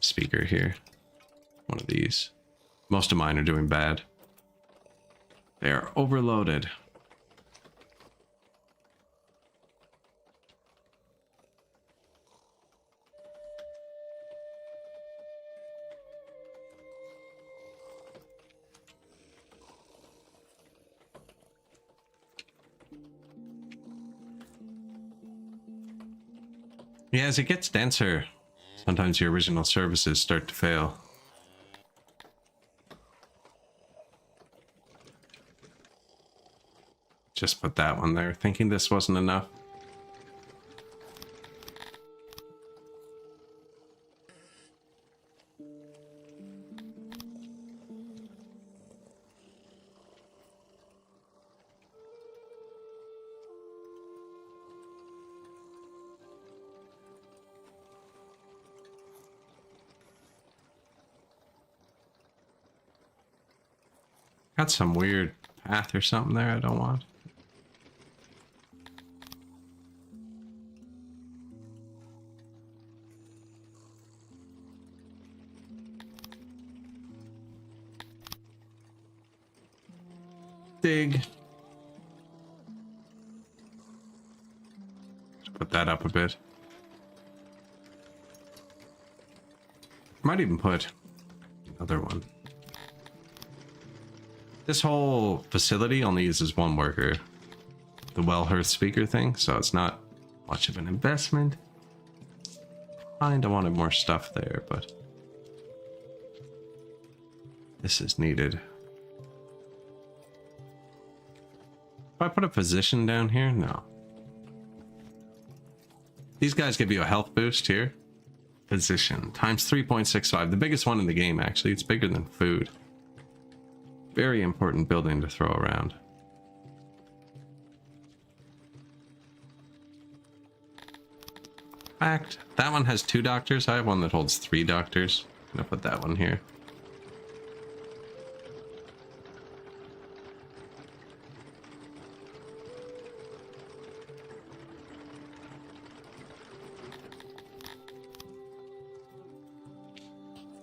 speaker here. One of these. Most of mine are doing bad. They are overloaded. Yeah, as it gets denser, sometimes your original services start to fail. Just put that one there, thinking this wasn't enough. Got some weird path or something there I don't want. Dig. Put that up a bit. Might even put another one. This whole facility only uses one worker. The Wellhearth speaker thing, so it's not much of an investment. Kinda wanted more stuff there, but this is needed. If I put a physician down here, no. These guys give you a health boost here. Physician times 3.65, the biggest one in the game actually. It's bigger than food. Very important building to throw around. Fact, that one has 2 doctors. I have one that holds 3 doctors. I'm gonna put that one here.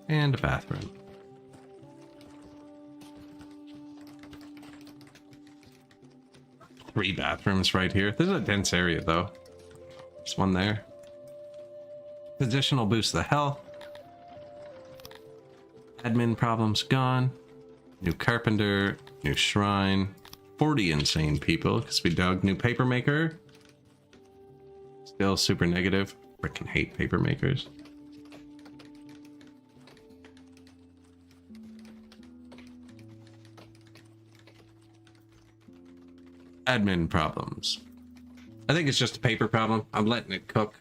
And a bathroom. Three bathrooms right here. This is a dense area though. There's one there. Physician will boost the health. Admin problems gone. New carpenter, new shrine. 40 insane people because we dug new paper maker. Still super negative. Freaking hate paper makers. Admin problems. I think it's just a paper problem. I'm letting it cook.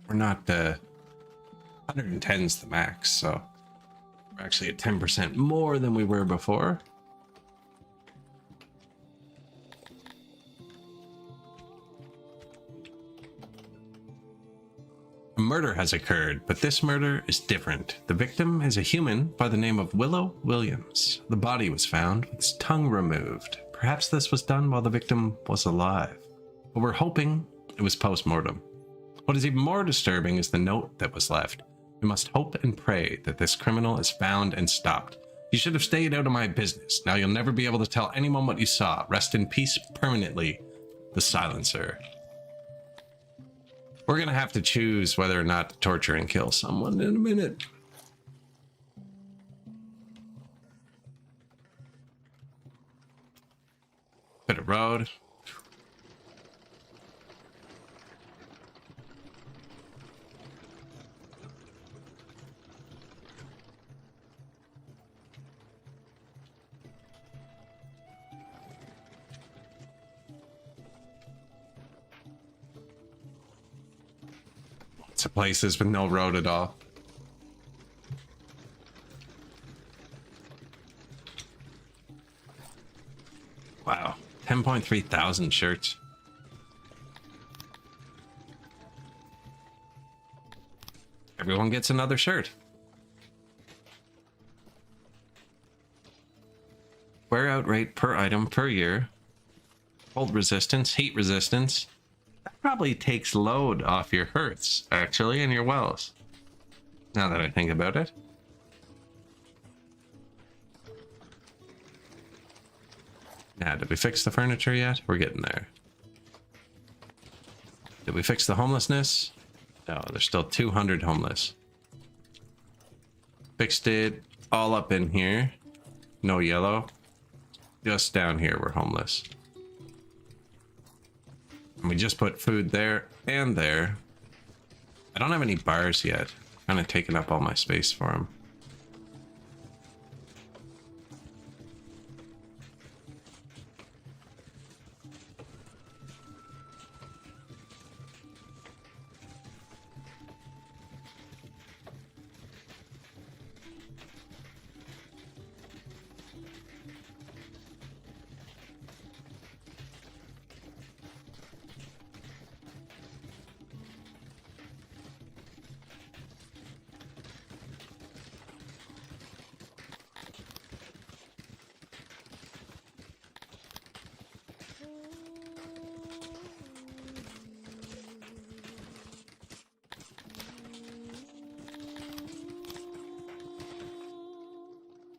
We're not 110's the max, so we're actually at 10% more than we were before. A murder has occurred, but this murder is different. The victim is a human by the name of Willow Williams. The body was found with its tongue removed. Perhaps this was done while the victim was alive, but we're hoping it was post-mortem. What is even more disturbing is the note that was left. We must hope and pray that this criminal is found and stopped. You should have stayed out of my business. Now you'll never be able to tell anyone what you saw. Rest in peace permanently. The Silencer. We're gonna have to choose whether or not to torture and kill someone in a minute. Bit of road. Lots of places with no road at all. Wow. 10.3 thousand shirts. Everyone gets another shirt. Wear out rate per item per year. Cold resistance, heat resistance. That probably takes load off your hearths, actually, and your wells. Now that I think about it. Now, did we fix the furniture yet? We're getting there. Did we fix the homelessness? No, there's still 200 homeless. Fixed it all up in here. No yellow. Just down here we're homeless. And we just put food there and there. I don't have any bars yet. Kind of taking up all my space for them.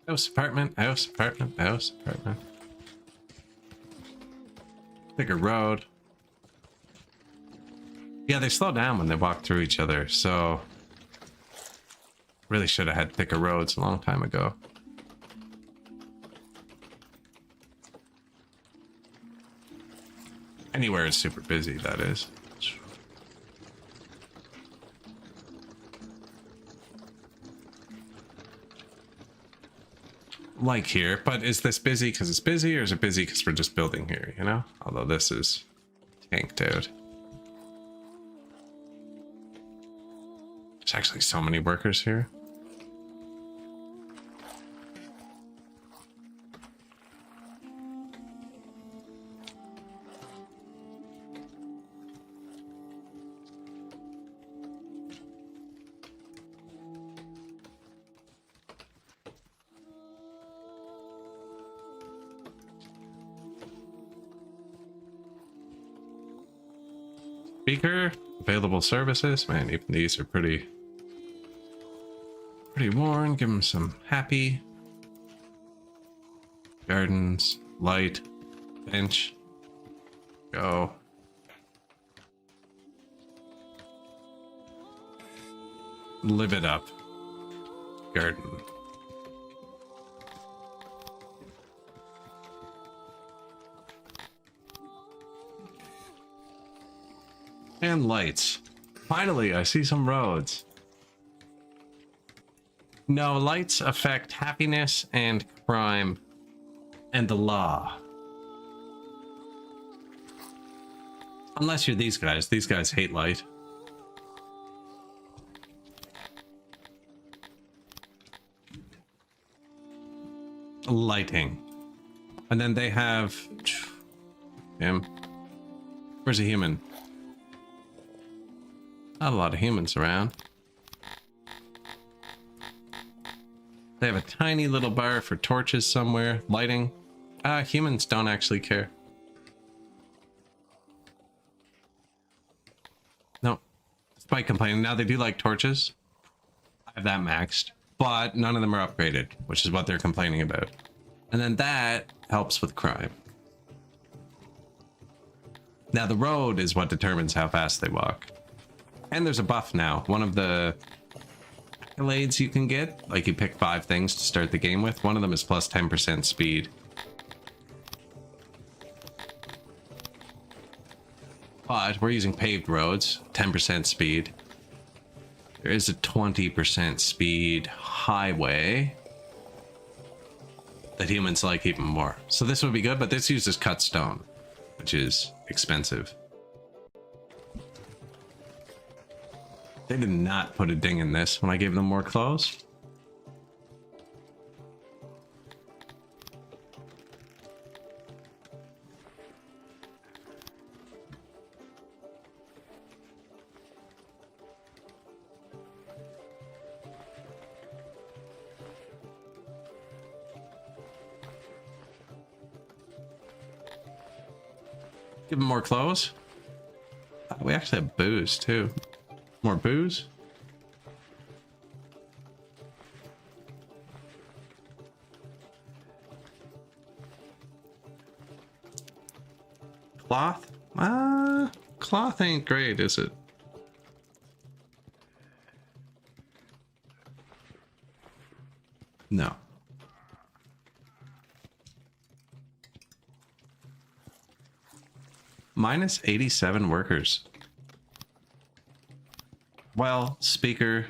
House, apartment, house, apartment, house, apartment. Bigger road. Yeah, they slow down when they walk through each other, so really should have had thicker roads a long time ago. Anywhere is super busy, that is. Like here, but is this busy because it's busy, or is it busy because we're just building here, you know? Although this is tanked out. There's actually so many workers here. Speaker, available services. Man, even these are pretty worn. Give them some happy. Gardens, light, bench. Go. Live it up. Garden. And lights. Finally, I see some roads. No, lights affect happiness and crime and the law. Unless you're these guys. These guys hate light. Lighting. And then they have him. Where's a human? Not a lot of humans around. They have a tiny little bar for torches somewhere. Lighting. Humans don't actually care. No. Despite complaining. Now they do like torches. I have that maxed. But none of them are upgraded, which is what they're complaining about. And then that helps with crime. Now the road is what determines how fast they walk. And there's a buff now. One of the accolades you can get, like you pick 5 things to start the game with. One of them is plus 10% speed. But we're using paved roads, 10% speed. There is a 20% speed highway that humans like even more. So this would be good, but this uses cut stone, which is expensive. They did not put a ding in this when I gave them more clothes. Give them more clothes. We actually have booze too. More booze. Cloth? Cloth ain't great, is it? No. Minus 87 workers. Well, speaker,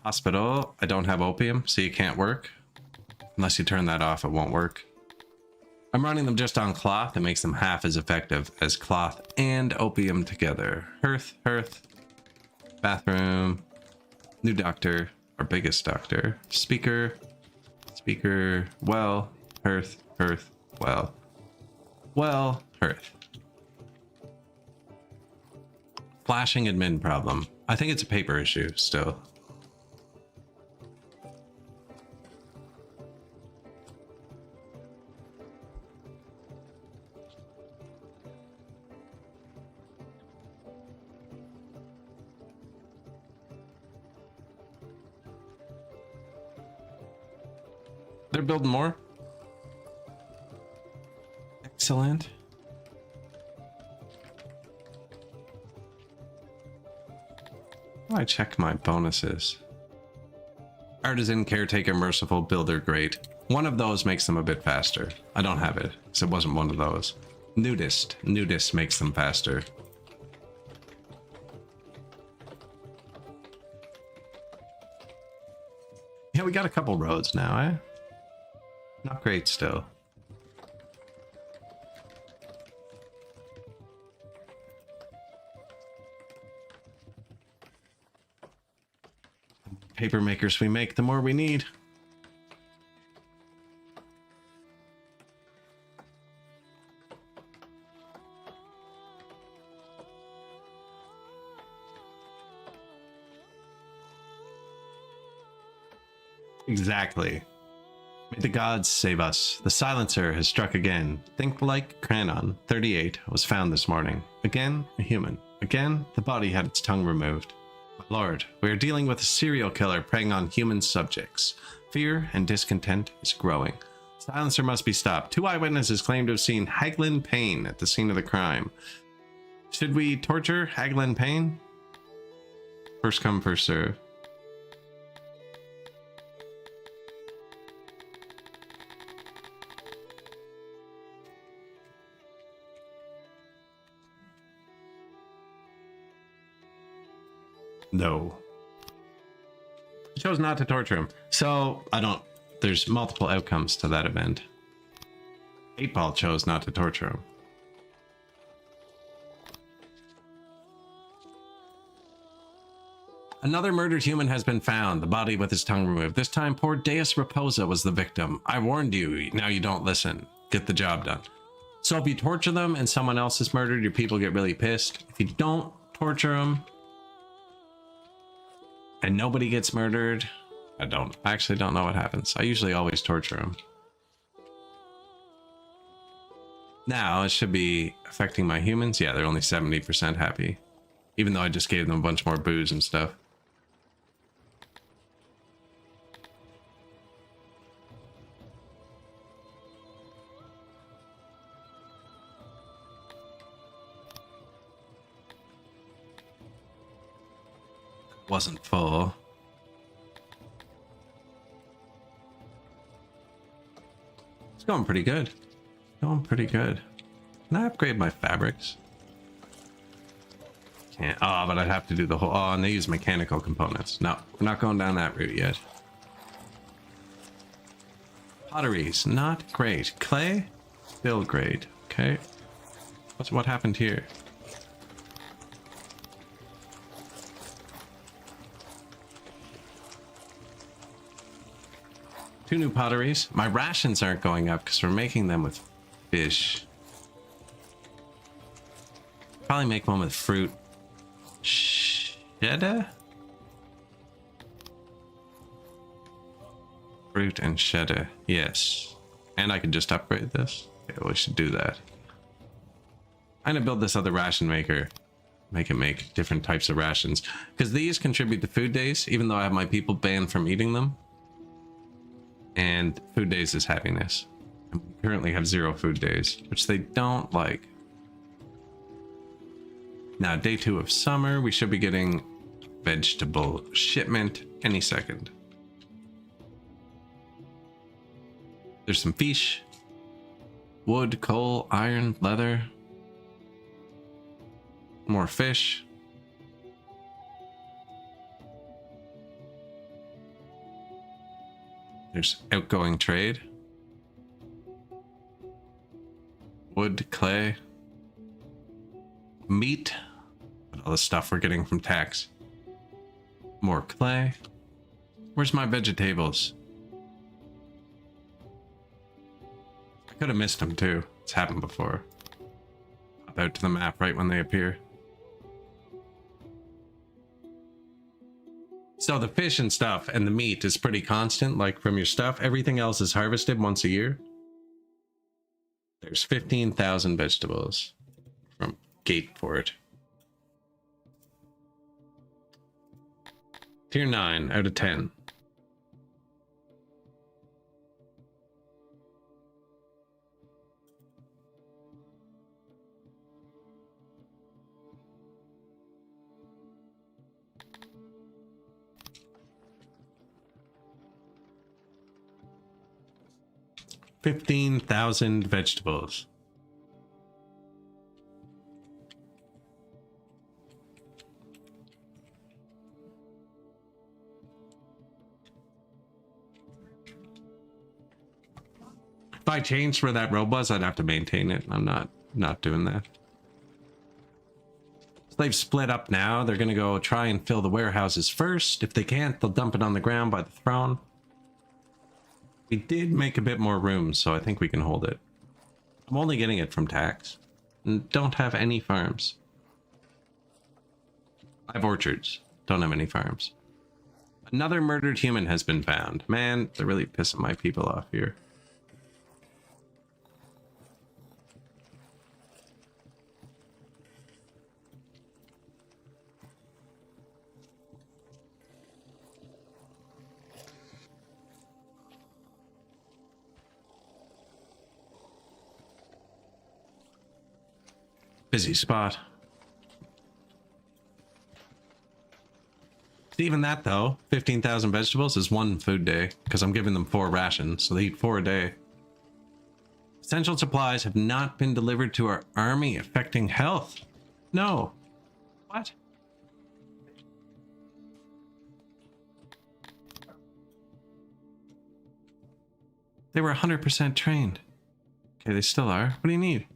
hospital. I don't have opium, so you can't work. Unless you turn that off, it won't work. I'm running them just on cloth. It makes them half as effective as cloth and opium together. Hearth, bathroom, new doctor, our biggest doctor, speaker, well, hearth, well, hearth. Flashing admin problem. I think it's a paper issue still. They're building more. Excellent. I check my bonuses. Artisan, caretaker, merciful, builder, great. One of those makes them a bit faster. I don't have it, because it wasn't one of those. Nudist. Nudist makes them faster. Yeah, we got a couple roads now, eh? Not great still. Paper makers we make, the more we need. Exactly. May the gods save us. The silencer has struck again. Think like Cranon, 38, was found this morning. Again, a human. Again, the body had its tongue removed. My lord, we are dealing with a serial killer preying on human subjects. Fear and discontent is growing. Silencer must be stopped. 2 eyewitnesses claim to have seen Haglin Payne at the scene of the crime. Should we torture Haglin Payne? First come, first serve. No. He chose not to torture him. So, there's multiple outcomes to that event. 8-Ball chose not to torture him. Another murdered human has been found, the body with his tongue removed. This time, poor Deus Raposa was the victim. I warned you, now you don't listen. Get the job done. So if you torture them and someone else is murdered, your people get really pissed. If you don't torture them, and nobody gets murdered, I actually don't know what happens. I usually always torture them. Now, it should be affecting my humans. Yeah, they're only 70% happy. Even though I just gave them a bunch more booze and stuff. Wasn't full. It's going pretty good. Going pretty good. Can I upgrade my fabrics? Can't. Oh, but I'd have to do the whole. Oh, and they use mechanical components. No, we're not going down that route yet. Potteries, not great. Clay, still great. Okay. What happened here? Two new potteries. My rations aren't going up because we're making them with fish. Probably make one with fruit. Cheddar? Fruit and cheddar. Yes. And I can just upgrade this. Yeah, we should do that. I'm gonna build this other ration maker. Make it make different types of rations. Because these contribute to food days, even though I have my people banned from eating them. And food days is happiness. I currently have 0 food days, which they don't like. Now, day 2 of summer, we should be getting vegetable shipment any second. There's some fish, wood, coal, iron, leather, more fish. There's outgoing trade. Wood, clay, meat, all the stuff we're getting from tax. More clay. Where's my vegetables? I could have missed them too. It's happened before. Pop out to the map right when they appear. So the fish and stuff and the meat is pretty constant, like from your stuff. Everything else is harvested once a year. There's 15,000 vegetables from Gateport. Tier 9 out of 10. 15,000 vegetables. If I changed where that road was, I'd have to maintain it. I'm not doing that. So they've split up now. They're going to go try and fill the warehouses first. If they can't, they'll dump it on the ground by the throne. We did make a bit more room, so I think we can hold it. I'm only getting it from tax. And don't have any farms. I have orchards. Don't have any farms. Another murdered human has been found. Man, they're really pissing my people off here. Busy spot. Even that though, 15,000 vegetables is one food day because I'm giving them 4 rations, so they eat 4 a day. Essential supplies have not been delivered to our army, affecting health. No. What? They were 100% trained. Okay, they still are. What do you need?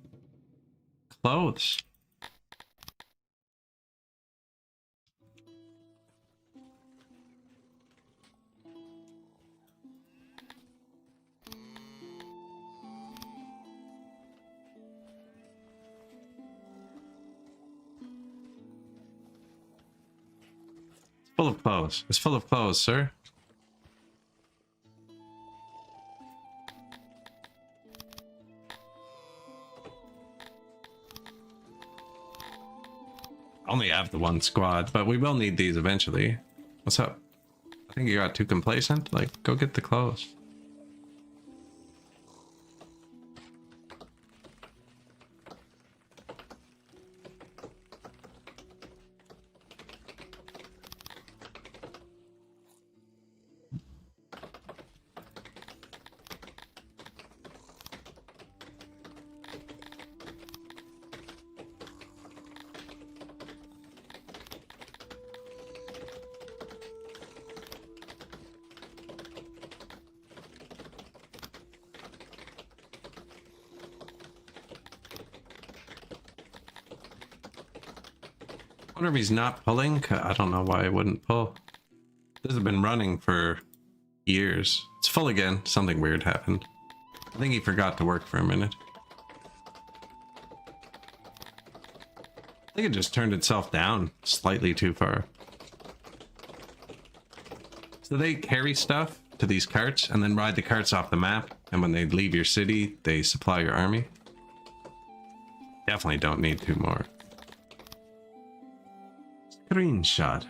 Clothes. It's full of clothes. It's full of clothes, sir. Only have the one squad, but we will need these eventually. What's up? I think you got too complacent. Like, go get the clothes. I wonder if he's not pulling. I don't know why it wouldn't pull. This has been running for years. It's full again. Something weird happened. I think he forgot to work for a minute. I think it just turned itself down slightly too far. So they carry stuff to these carts and then ride the carts off the map. And when they leave your city, they supply your army. Definitely don't need 2 more. Screenshot.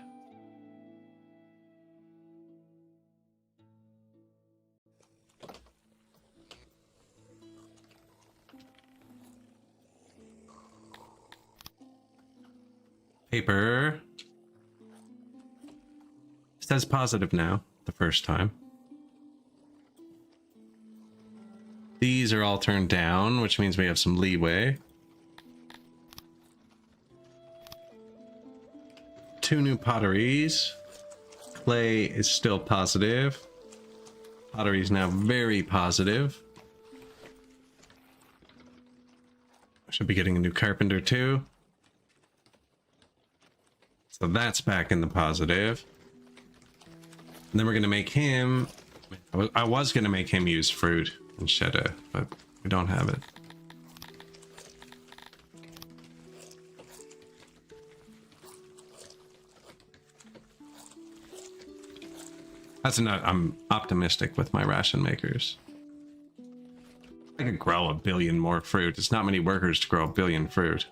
Paper. Says positive now, the first time. These are all turned down, which means we have some leeway. 2 new potteries. Clay is still positive. Pottery is now very positive. I should be getting a new carpenter too. So that's back in the positive. And then we're going to make him... I was going to make him use fruit instead of, but we don't have it. That's not... I'm optimistic with my ration makers. I could grow 1 billion more fruit. It's not many workers to grow 1 billion fruit.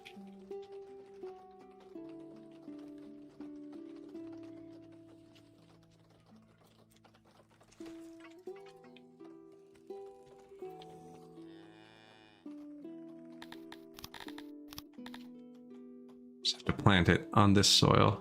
Just have to plant it on this soil.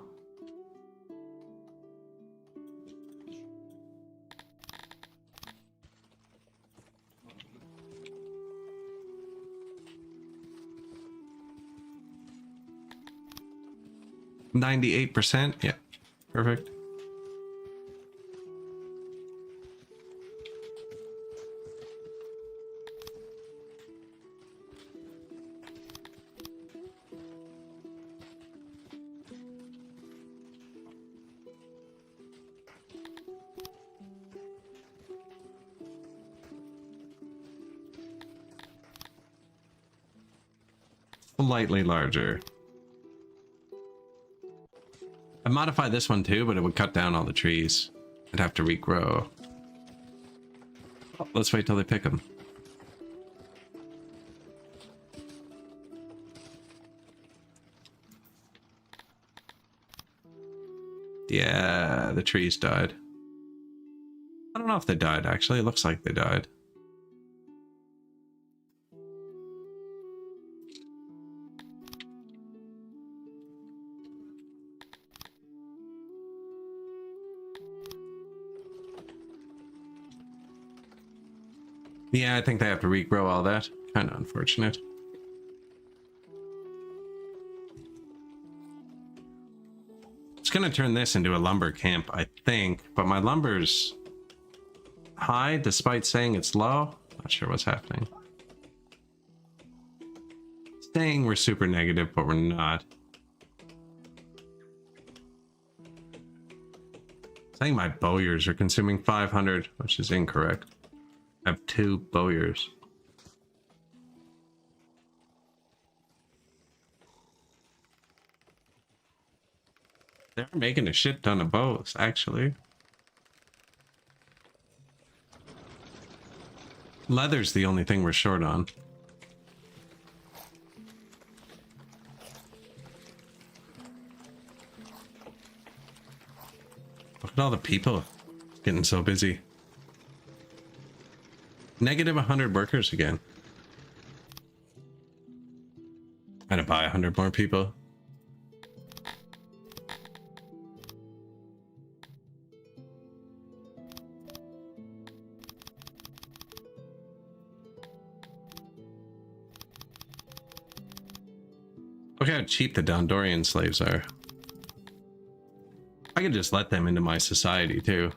98%. Yeah, perfect. Slightly larger. I modified this one too, but it would cut down all the trees. I'd have to regrow. Oh, let's wait till they pick them. Yeah, the trees died. I don't know if they died, actually. It looks like they died. Yeah, I think they have to regrow all that. Kind of unfortunate. It's gonna turn this into a lumber camp, I think, but my lumber's high despite saying it's low. Not sure what's happening. Saying we're super negative, but we're not. Saying my bowyers are consuming 500, which is incorrect. I have 2 bowyers. They're making a shit ton of bows, actually. Leather's the only thing we're short on. Look at all the people getting so busy. Negative 100 workers again. I'm gonna buy 100 more people. Look how cheap the Dondorian slaves are. I could just let them into my society too.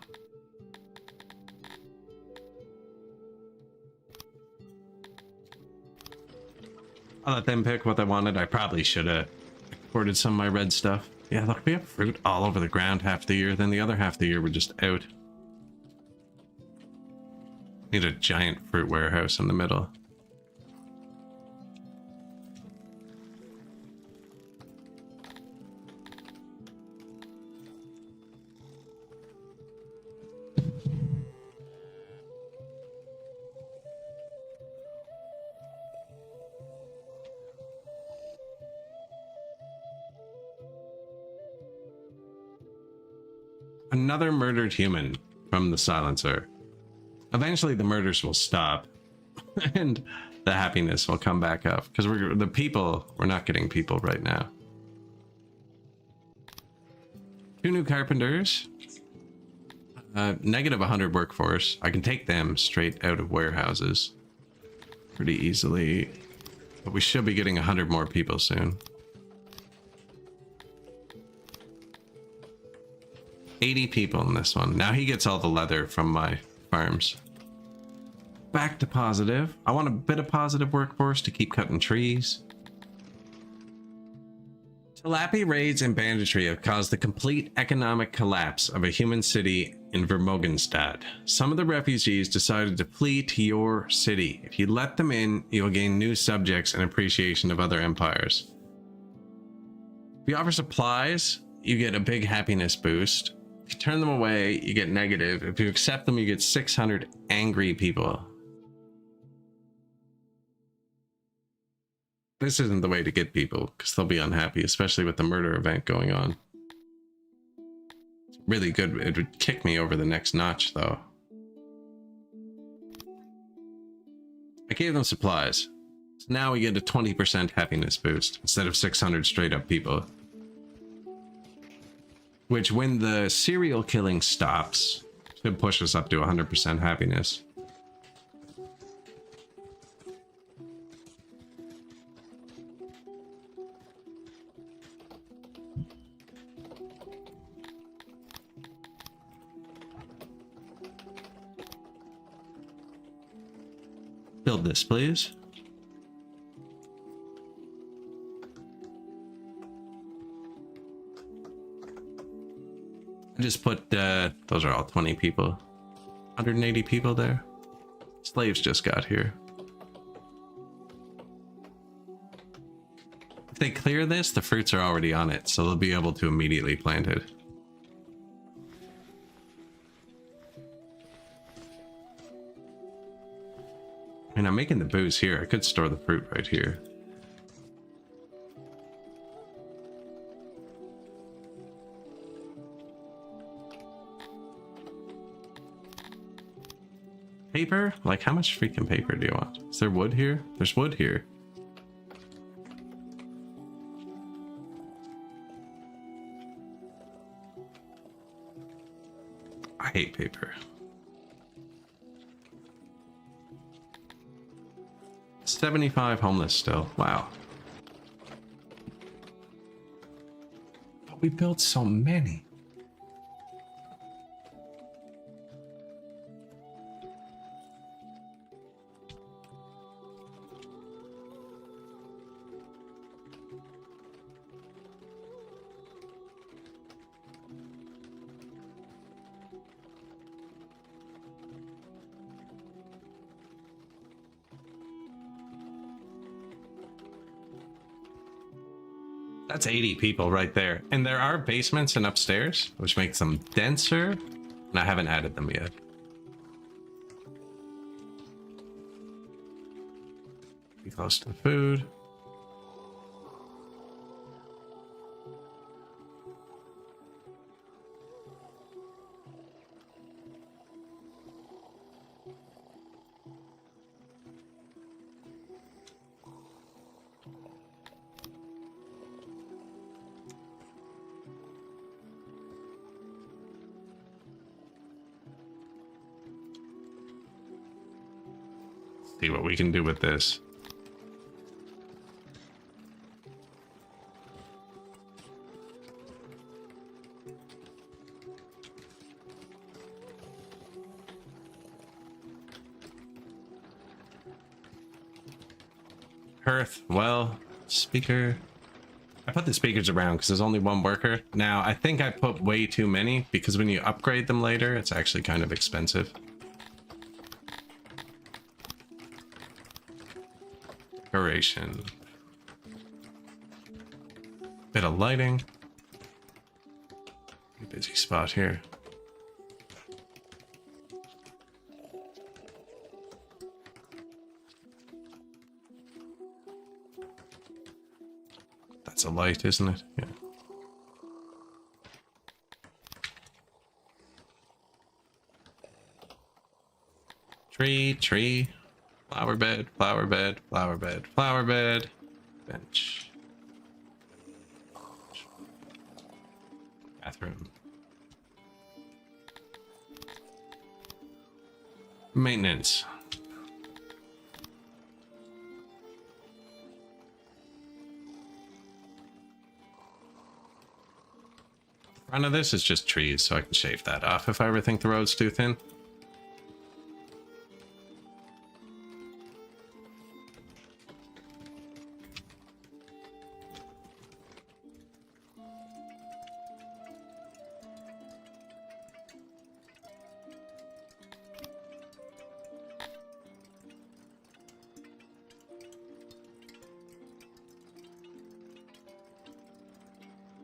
I'll let them pick what they wanted. I probably should have exported some of my red stuff. Yeah, look, we have fruit all over the ground half the year. Then the other half of the year we're just out. Need a giant fruit warehouse in the middle. Another murdered human from the silencer. Eventually the murders will stop and the happiness will come back up because we're not getting people right now. 2 new carpenters. Negative 100 workforce. I can take them straight out of warehouses pretty easily, but we should be getting 100 more people soon. 80 people in this one. Now he gets all the leather from my farms. Back to positive. I want a bit of positive workforce to keep cutting trees. Talapi raids and banditry have caused the complete economic collapse of a human city in Vermogenstad. Some of the refugees decided to flee to your city. If you let them in, you'll gain new subjects and appreciation of other empires. If you offer supplies, you get a big happiness boost. If you turn them away, you get negative. If you accept them, you get 600 angry people. This isn't the way to get people, because they'll be unhappy, especially with the murder event going on. It's really good. It would kick me over the next notch, though. I gave them supplies. So now we get a 20% happiness boost, instead of 600 straight up people. Which, when the serial killing stops, should push us up to 100% happiness. Build this, please. I just put, those are all 20 people. 180 people there. Slaves just got here. If they clear this, the fruits are already on it, so they'll be able to immediately plant it. I mean, I'm making the booze here. I could store the fruit right here. Paper? Like, how much freaking paper do you want? Is there wood here? There's wood here. I hate paper. 75 homeless still. Wow. But we built so many. That's 80 people right there. And there are basements and upstairs, which makes them denser. And I haven't added them yet. Be close to the food. See what we can do with this. Hearth, well, speaker. I put the speakers around because there's only one worker. Now, I think I put way too many because when you upgrade them later, it's actually kind of expensive. Decoration. Bit of lighting. Busy spot here. That's a light, isn't it? Yeah. Tree. Flower bed, flower bed, flower bed, flower bed. Bench. Bathroom. Maintenance. Front of this is just trees, so I can shave that off if I ever think the road's too thin.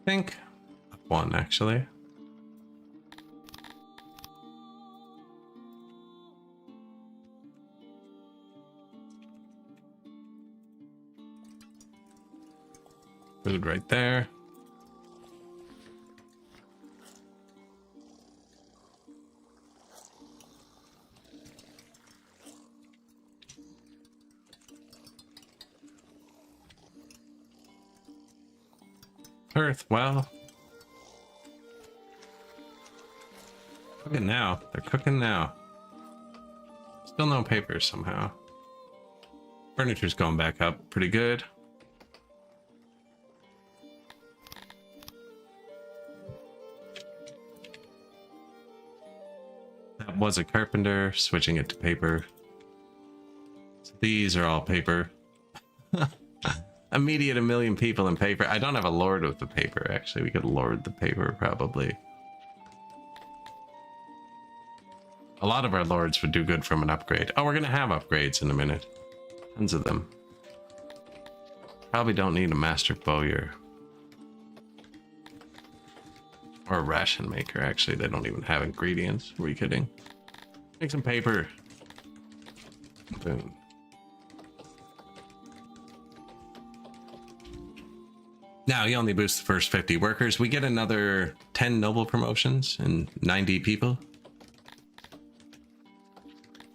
I think one actually. Food right there. Earth, well. Cooking now. They're cooking now. Still no paper somehow. Furniture's going back up pretty good. That was a carpenter, switching it to paper. So These are all paper. Immediate 1 million people in paper. I don't have a lord with the paper, actually. We could lord the paper, probably. A lot of our lords would do good from an upgrade. Oh, we're going to have upgrades in a minute. Tons of them. Probably don't need a master bowyer. Or a ration maker, actually. They don't even have ingredients. Are you kidding? Make some paper. Boom. Now, you only boost the first 50 workers. We get another 10 noble promotions and 90 people.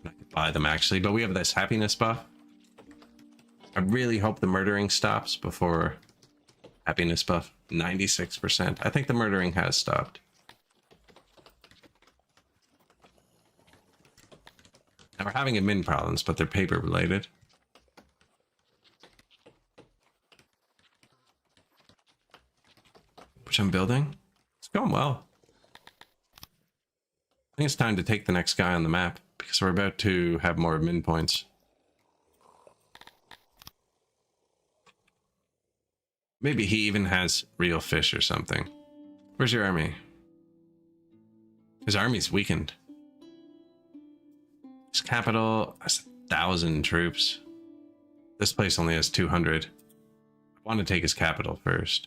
I could buy them, actually, but we have this happiness buff. I really hope the murdering stops before happiness buff. 96%. I think the murdering has stopped. Now, we're having admin problems, but they're paper related. Which I'm building. It's going well. I think it's time to take the next guy on the map because we're about to have more admin points. Maybe he even has real fish or something. Where's your army? His army's weakened. His capital has 1,000 troops. This place only has 200. I want to take his capital first.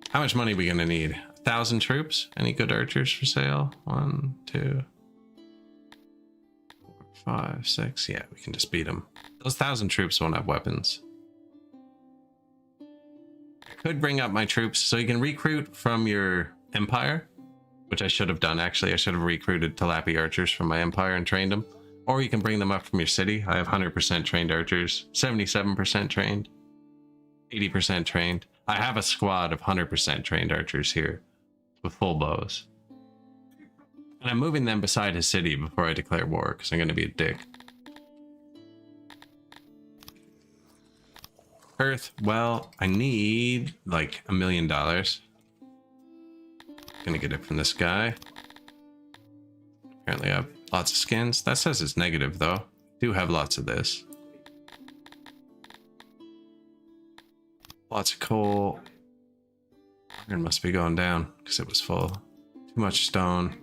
How much money are we gonna need? 1,000 troops? Any good archers for sale? 1, 2, 4, 5, 6. Yeah, we can just beat them. Those 1,000 troops won't have weapons. I could bring up my troops so you can recruit from your empire, which I should have done actually. I should have recruited Talapi archers from my empire and trained them. Or you can bring them up from your city. I have 100% trained archers, 77% trained, 80% trained. I have a squad of 100% trained archers here with full bows. And I'm moving them beside his city before I declare war because I'm going to be a dick. Earth, well, I need like $1 million. Gonna get it from this guy. Apparently I have lots of skins. That says it's negative though. Do have lots of this. Lots of coal. Iron must be going down because it was full. Too much stone.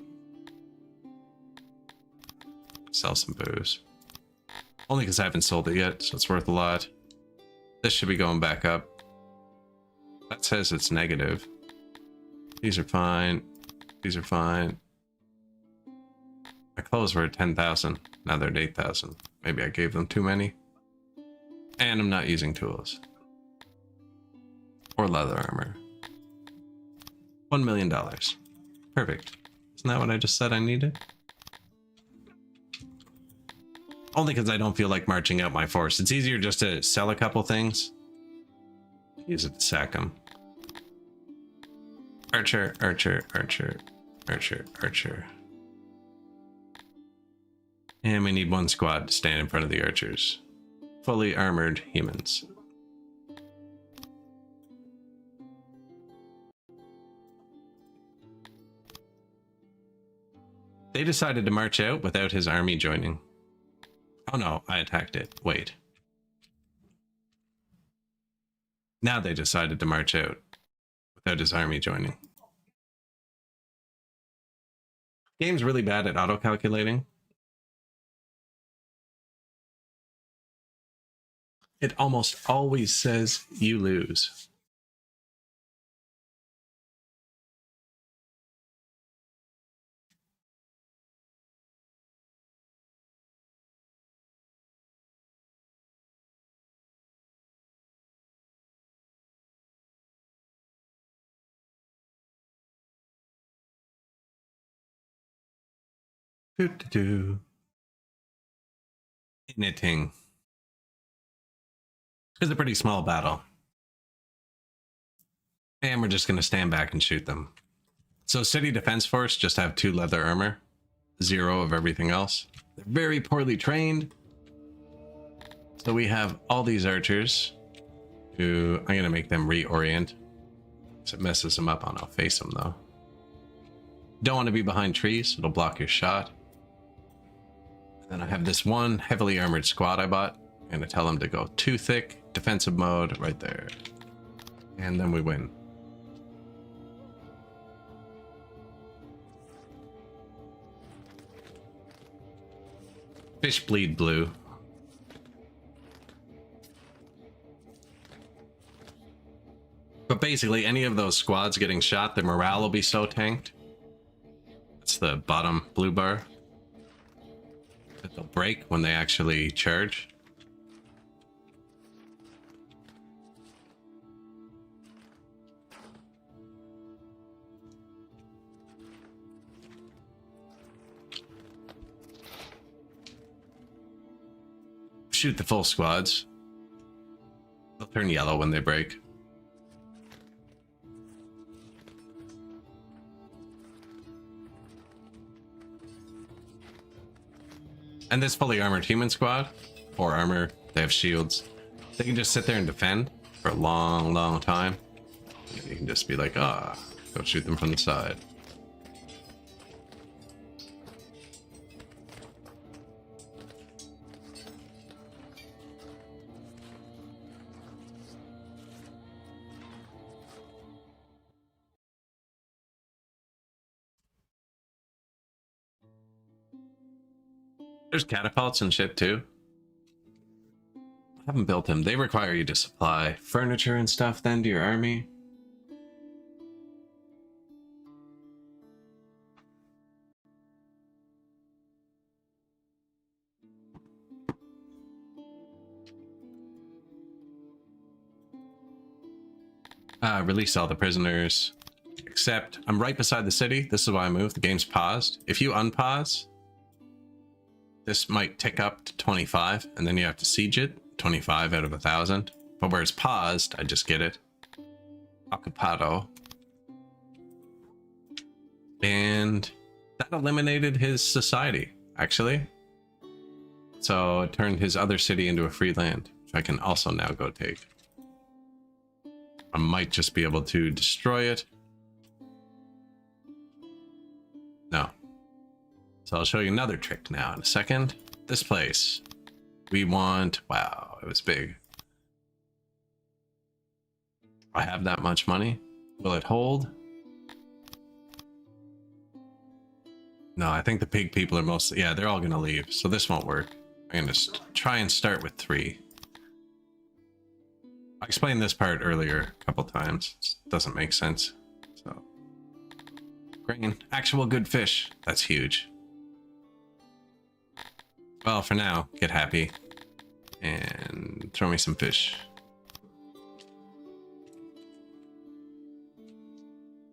Sell some booze. Only because I haven't sold it yet, so it's worth a lot. This should be going back up. That says it's negative. These are fine. These are fine. My clothes were at 10,000. Now they're at 8,000. Maybe I gave them too many. And I'm not using tools. Or leather armor. $1 million. Perfect. Isn't that what I just said I needed? Only because I don't feel like marching out my force. It's easier just to sell a couple things. Use it to sack them. Archer, archer, archer, archer, archer. And we need one squad to stand in front of the archers. Fully armored humans. They decided to march out without his army joining. Oh no, I attacked it. Wait. Now they decided to march out without his army joining. Game's really bad at auto-calculating. It almost always says you lose. Doo-doo-doo. Knitting. It's a pretty small battle. And we're just going to stand back and shoot them. So City Defense Force just have 2 leather armor. 0 of everything else. They're very poorly trained. So we have all these archers who I'm going to make them reorient. If it messes them up, I'll face them though. Don't want to be behind trees, it'll block your shot. And then I have this one heavily armored squad I bought. I'm gonna tell them to go too thick, defensive mode right there. And then we win. Fish bleed blue. But basically, any of those squads getting shot, their morale will be so tanked. That's the bottom blue bar. That they'll break when they actually charge. Shoot the full squads. They'll turn yellow when they break. And this fully armored human squad, or armor, they have shields. They can just sit there and defend for a long, long time. And you can just be like, ah, go shoot them from the side. There's catapults and shit too. I haven't built them. They require you to supply furniture and stuff then to your army. Release all the prisoners. Except I'm right beside the city. This is why I moved. The game's paused. If you unpause, this might tick up to 25, and then you have to siege it. 25 out of 1,000. But where it's paused, I just get it. Occupado. And that eliminated his society, actually. So it turned his other city into a free land, which I can also now go take. I might just be able to destroy it. No. So I'll show you another trick now in a second. This place. We want... Wow, it was big. I have that much money. Will it hold? No, I think the pig people are mostly... Yeah, they're all going to leave. So this won't work. I'm going to try and start with 3. I explained this part earlier a couple times. It doesn't make sense. So, grain. Actual good fish. That's huge. Well, for now, get happy and throw me some fish.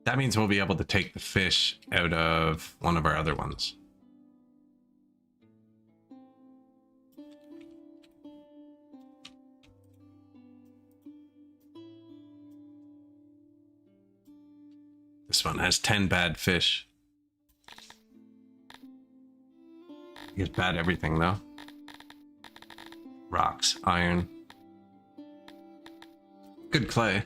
That means we'll be able to take the fish out of one of our other ones. This one has 10 bad fish. He has bad everything though. Rocks, iron. Good clay.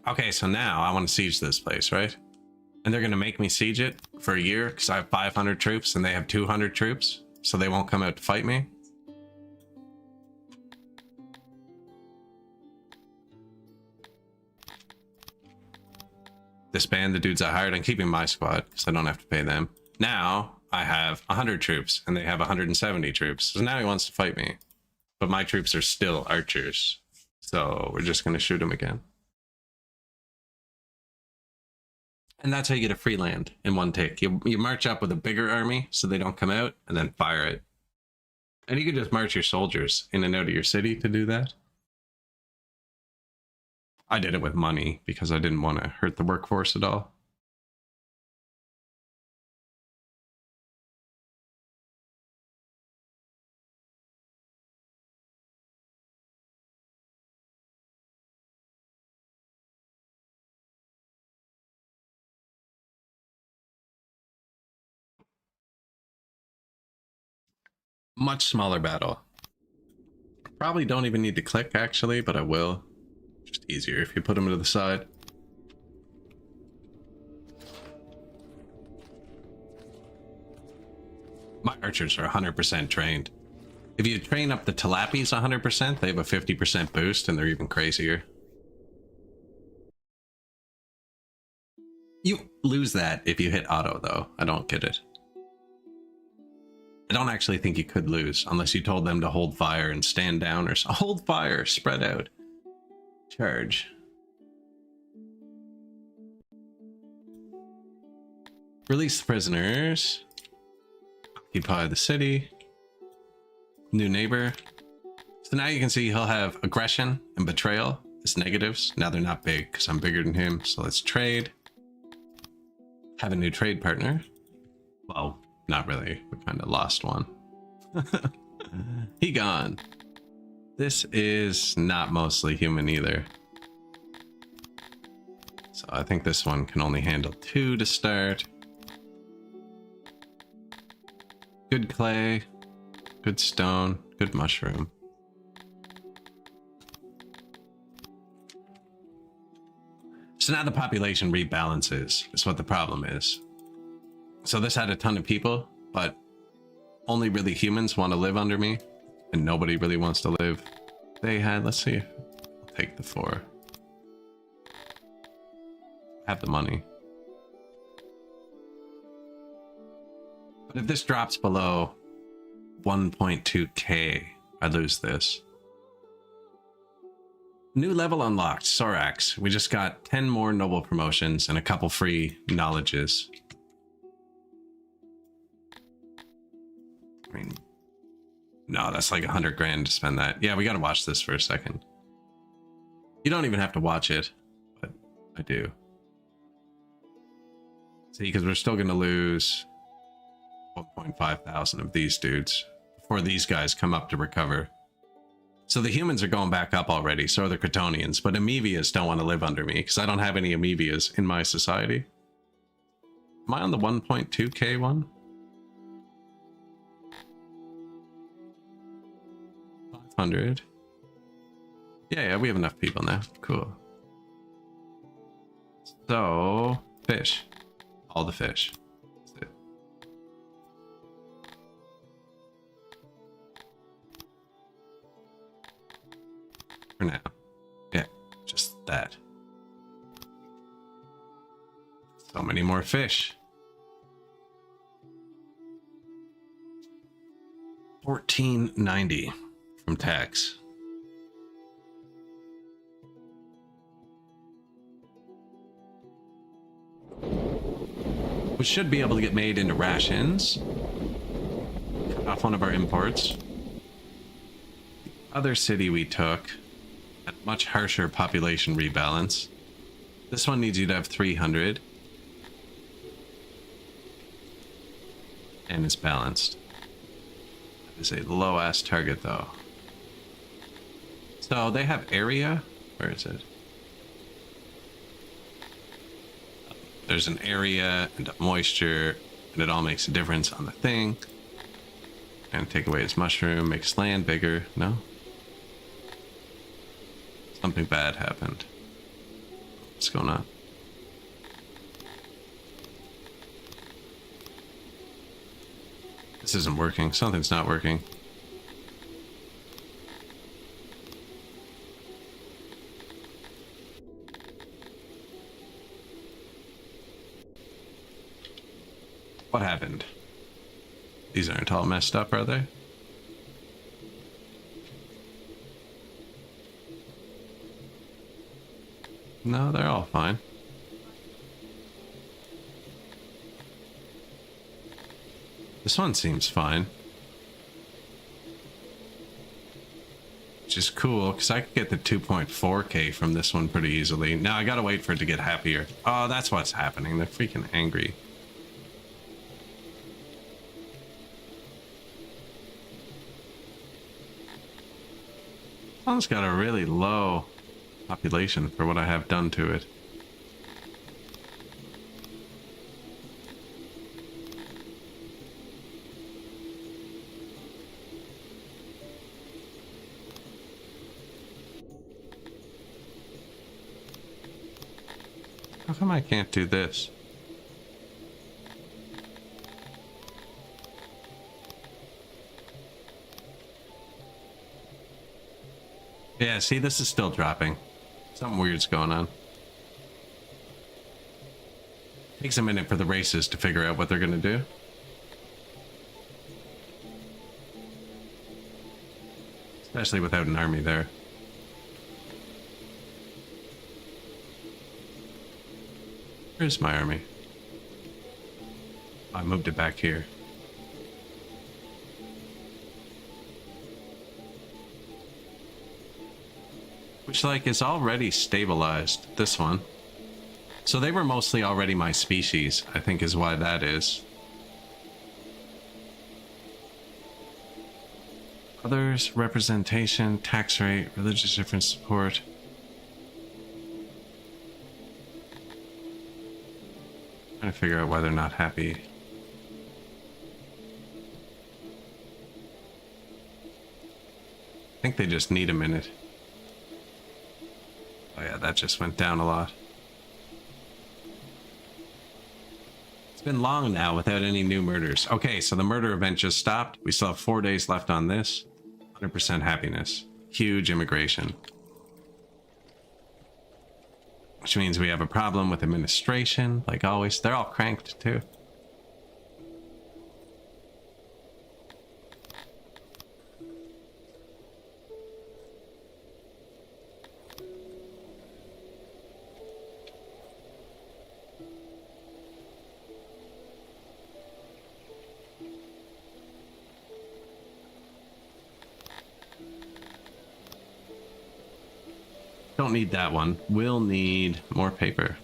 Okay, so now I want to siege this place, right? And they're going to make me siege it for a year because I have 500 troops and they have 200 troops. So they won't come out to fight me. Disband the dudes I hired. I'm keeping my squad because I don't have to pay them. Now I have 100 troops and they have 170 troops. So now he wants to fight me. But my troops are still archers. So we're just going to shoot him again. And that's how you get a free land in one take. You march up with a bigger army so they don't come out and then fire it. And you can just march your soldiers in and out of your city to do that. I did it with money because I didn't want to hurt the workforce at all. Much smaller battle. Probably don't even need to click actually, but I will. Just easier if you put them to the side. My archers are 100% trained. If you train up the Tilapis 100%, they have a 50% boost, and they're even crazier. You lose that if you hit auto, though. I don't get it. I don't actually think you could lose, unless you told them to hold fire and stand down, or hold fire, spread out. Charge. Release the prisoners. Occupy the city. New neighbor. So now you can see he'll have aggression and betrayal as negatives. Now they're not big because I'm bigger than him. So let's trade. Have a new trade partner. Well, not really. We kind of lost one. He gone. This is not mostly human either. So I think this one can only handle 2 to start. Good clay, good stone, good mushroom. So now the population rebalances, is what the problem is. So this had a ton of people, but only really humans want to live under me, and nobody really wants to live. They had, let's see, I'll take the 4. Have the money. But if this drops below 1.2k, I lose this. New level unlocked, Sorax. We just got 10 more noble promotions and a couple free knowledges. I mean, no, that's like 100 grand to spend that. Yeah, we gotta watch this for a second. You don't even have to watch it, but I do. See, because we're still gonna lose 1.5 thousand of these dudes before these guys come up to recover. So the humans are going back up already, so are the Cretonians, but Amebias don't want to live under me because I don't have any Amebias in my society. Am I on the 1.2k one? 500. Yeah, we have enough people now. Cool. So, fish. All the fish. That's it. For now. Yeah, just that. So many more fish. 1490 from tax. We should be able to get made into rations. Cut off one of our imports. The other city we took had much harsher population rebalance. This one needs you to have 300. And it's balanced. That is a low-ass target, though. So they have area. Where is it? There's an area and a moisture, and it all makes a difference on the thing. And take away its mushroom, makes land bigger. No? Something bad happened. What's going on? This isn't working. Something's not working. What happened? These aren't all messed up, are they? No, they're all fine. This one seems fine. Which is cool, because I could get the 2.4k from this one pretty easily. Now I gotta wait for it to get happier. Oh, that's what's happening. They're freaking angry. It's got a really low population for what I have done to it. How come I can't do this? Yeah, see, this is still dropping. Something weird's going on. Takes a minute for the races to figure out what they're going to do. Especially without an army there. Where's my army? I moved it back here. Which, like, is already stabilized. This one. So they were mostly already my species, I think is why that is. Others, representation, tax rate, religious difference support. Trying to figure out why they're not happy. I think they just need a minute. Oh yeah, that just went down a lot. It's been long now without any new murders. Okay, so the murder event just stopped. We still have 4 days left on this. 100% happiness. Huge immigration. Which means we have a problem with administration, like always. They're all cranked too. Don't need that one. We'll need more paper.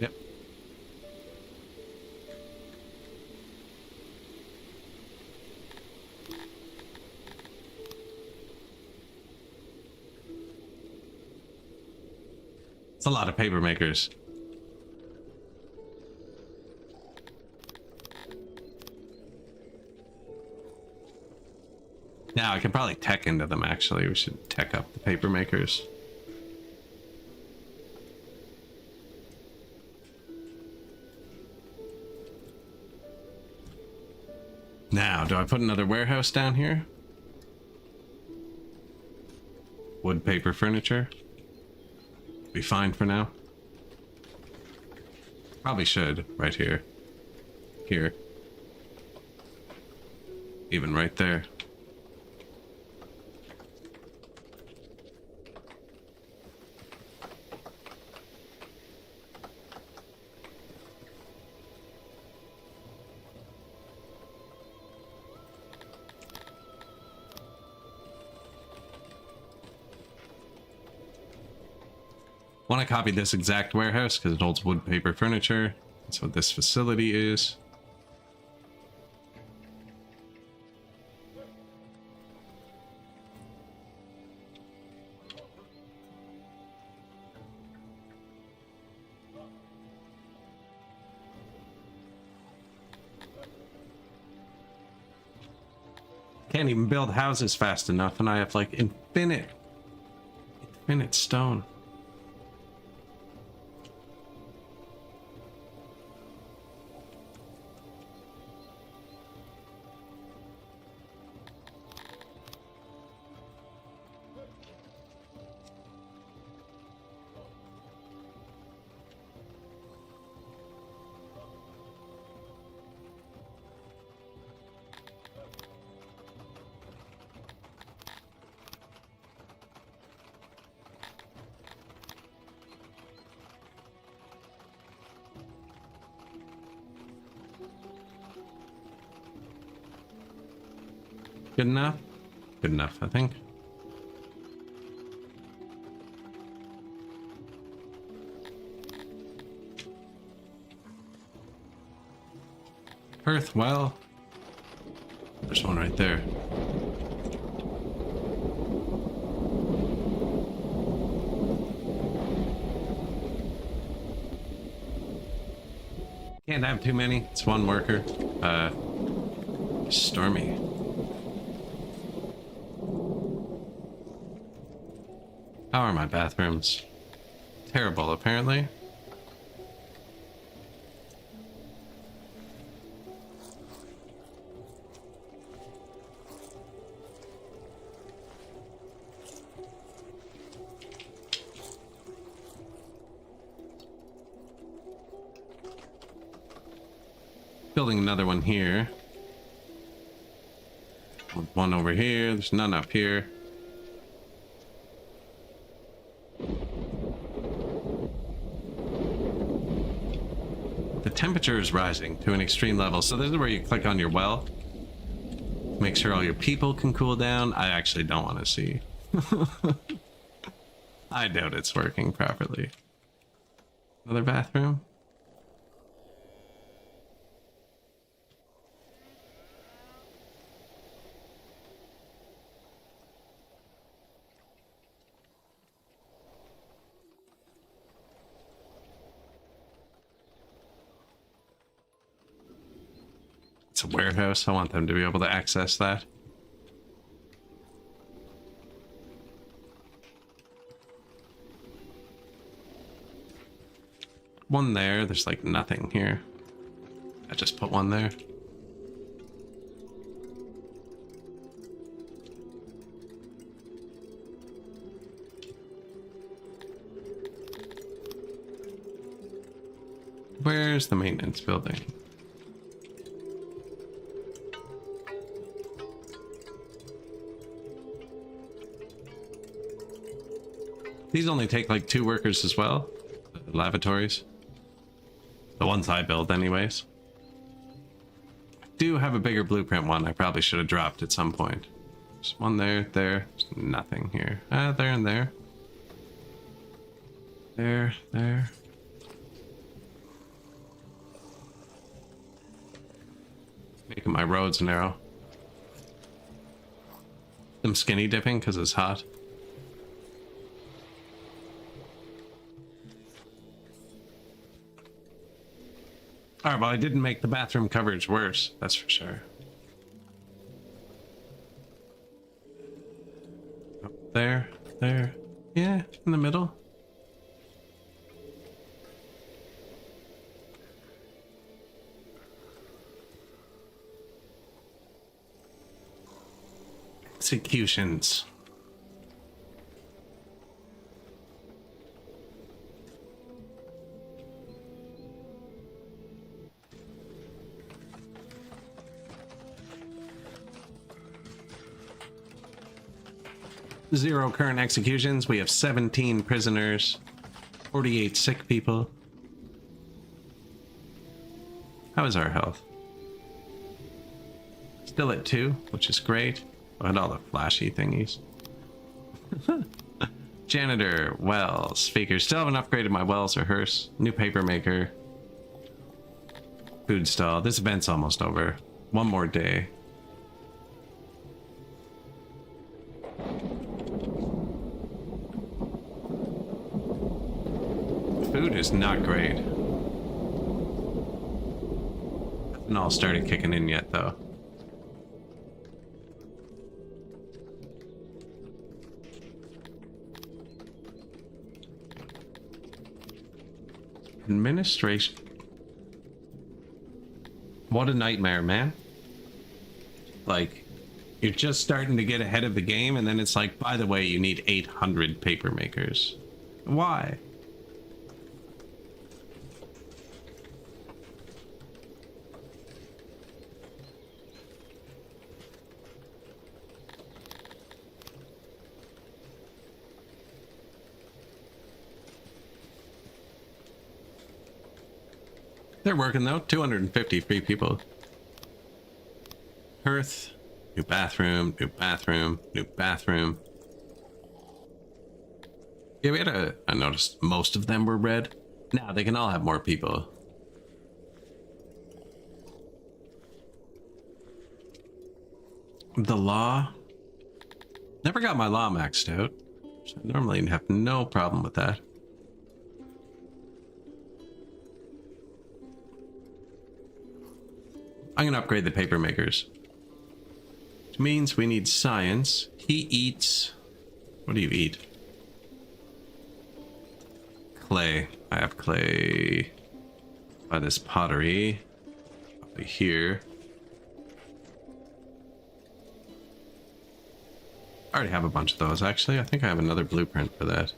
Yep. It's a lot of paper makers. Now I can probably tech into them actually. We should tech up the paper makers. Now, do I put another warehouse down here? Wood, paper, furniture. Be fine for now. Probably should, right here. Here. Even right there. Want to copy this exact warehouse because it holds wood, paper, furniture. That's what this facility is. Can't even build houses fast enough, and I have like infinite stone. Good enough? Good enough, I think. Earth, well, there's one right there. Can't have too many. It's one worker. Stormy. How are my bathrooms? Terrible, apparently. Building another one here. One over here. There's none up here. The temperature is rising to an extreme level. So this is where you click on your well. Make sure all your people can cool down. I actually don't want to see. I doubt it's working properly. Another bathroom. It's a warehouse. I want them to be able to access that. One there. There's like nothing here. I just put one there. Where's the maintenance building? These only take like 2 workers as well. The lavatories. The ones I build anyways. I do have a bigger blueprint one I probably should have dropped at some point. There's one there, there. There's nothing here. Ah, there and there. There, there. Making my roads narrow. I'm skinny dipping because it's hot. Alright, well I didn't make the bathroom coverage worse, that's for sure. Up there, there. Yeah, in the middle. Executions. Zero current executions. We have 17 prisoners, 48 sick people. How is our health? Still at 2, which is great. And all the flashy thingies. Janitor, wells, speakers. Still haven't upgraded my wells or hearse. New paper maker. Food stall. This event's almost over. One more day. Food is not great. Hasn't all started kicking in yet, though. Administration. What a nightmare, man. Like, you're just starting to get ahead of the game, and then it's like, by the way, you need 800 paper makers. Why? They're working though. 250 free people. Hearth. New bathroom. New bathroom. New bathroom. Yeah, we had I noticed most of them were red. Now they can all have more people. The law. Never got my law maxed out. So I normally have no problem with that. I'm gonna upgrade the paper makers. Which means we need science. He eats... What do you eat? Clay. I have clay by this pottery. Probably here. I already have a bunch of those, actually. I think I have another blueprint for that.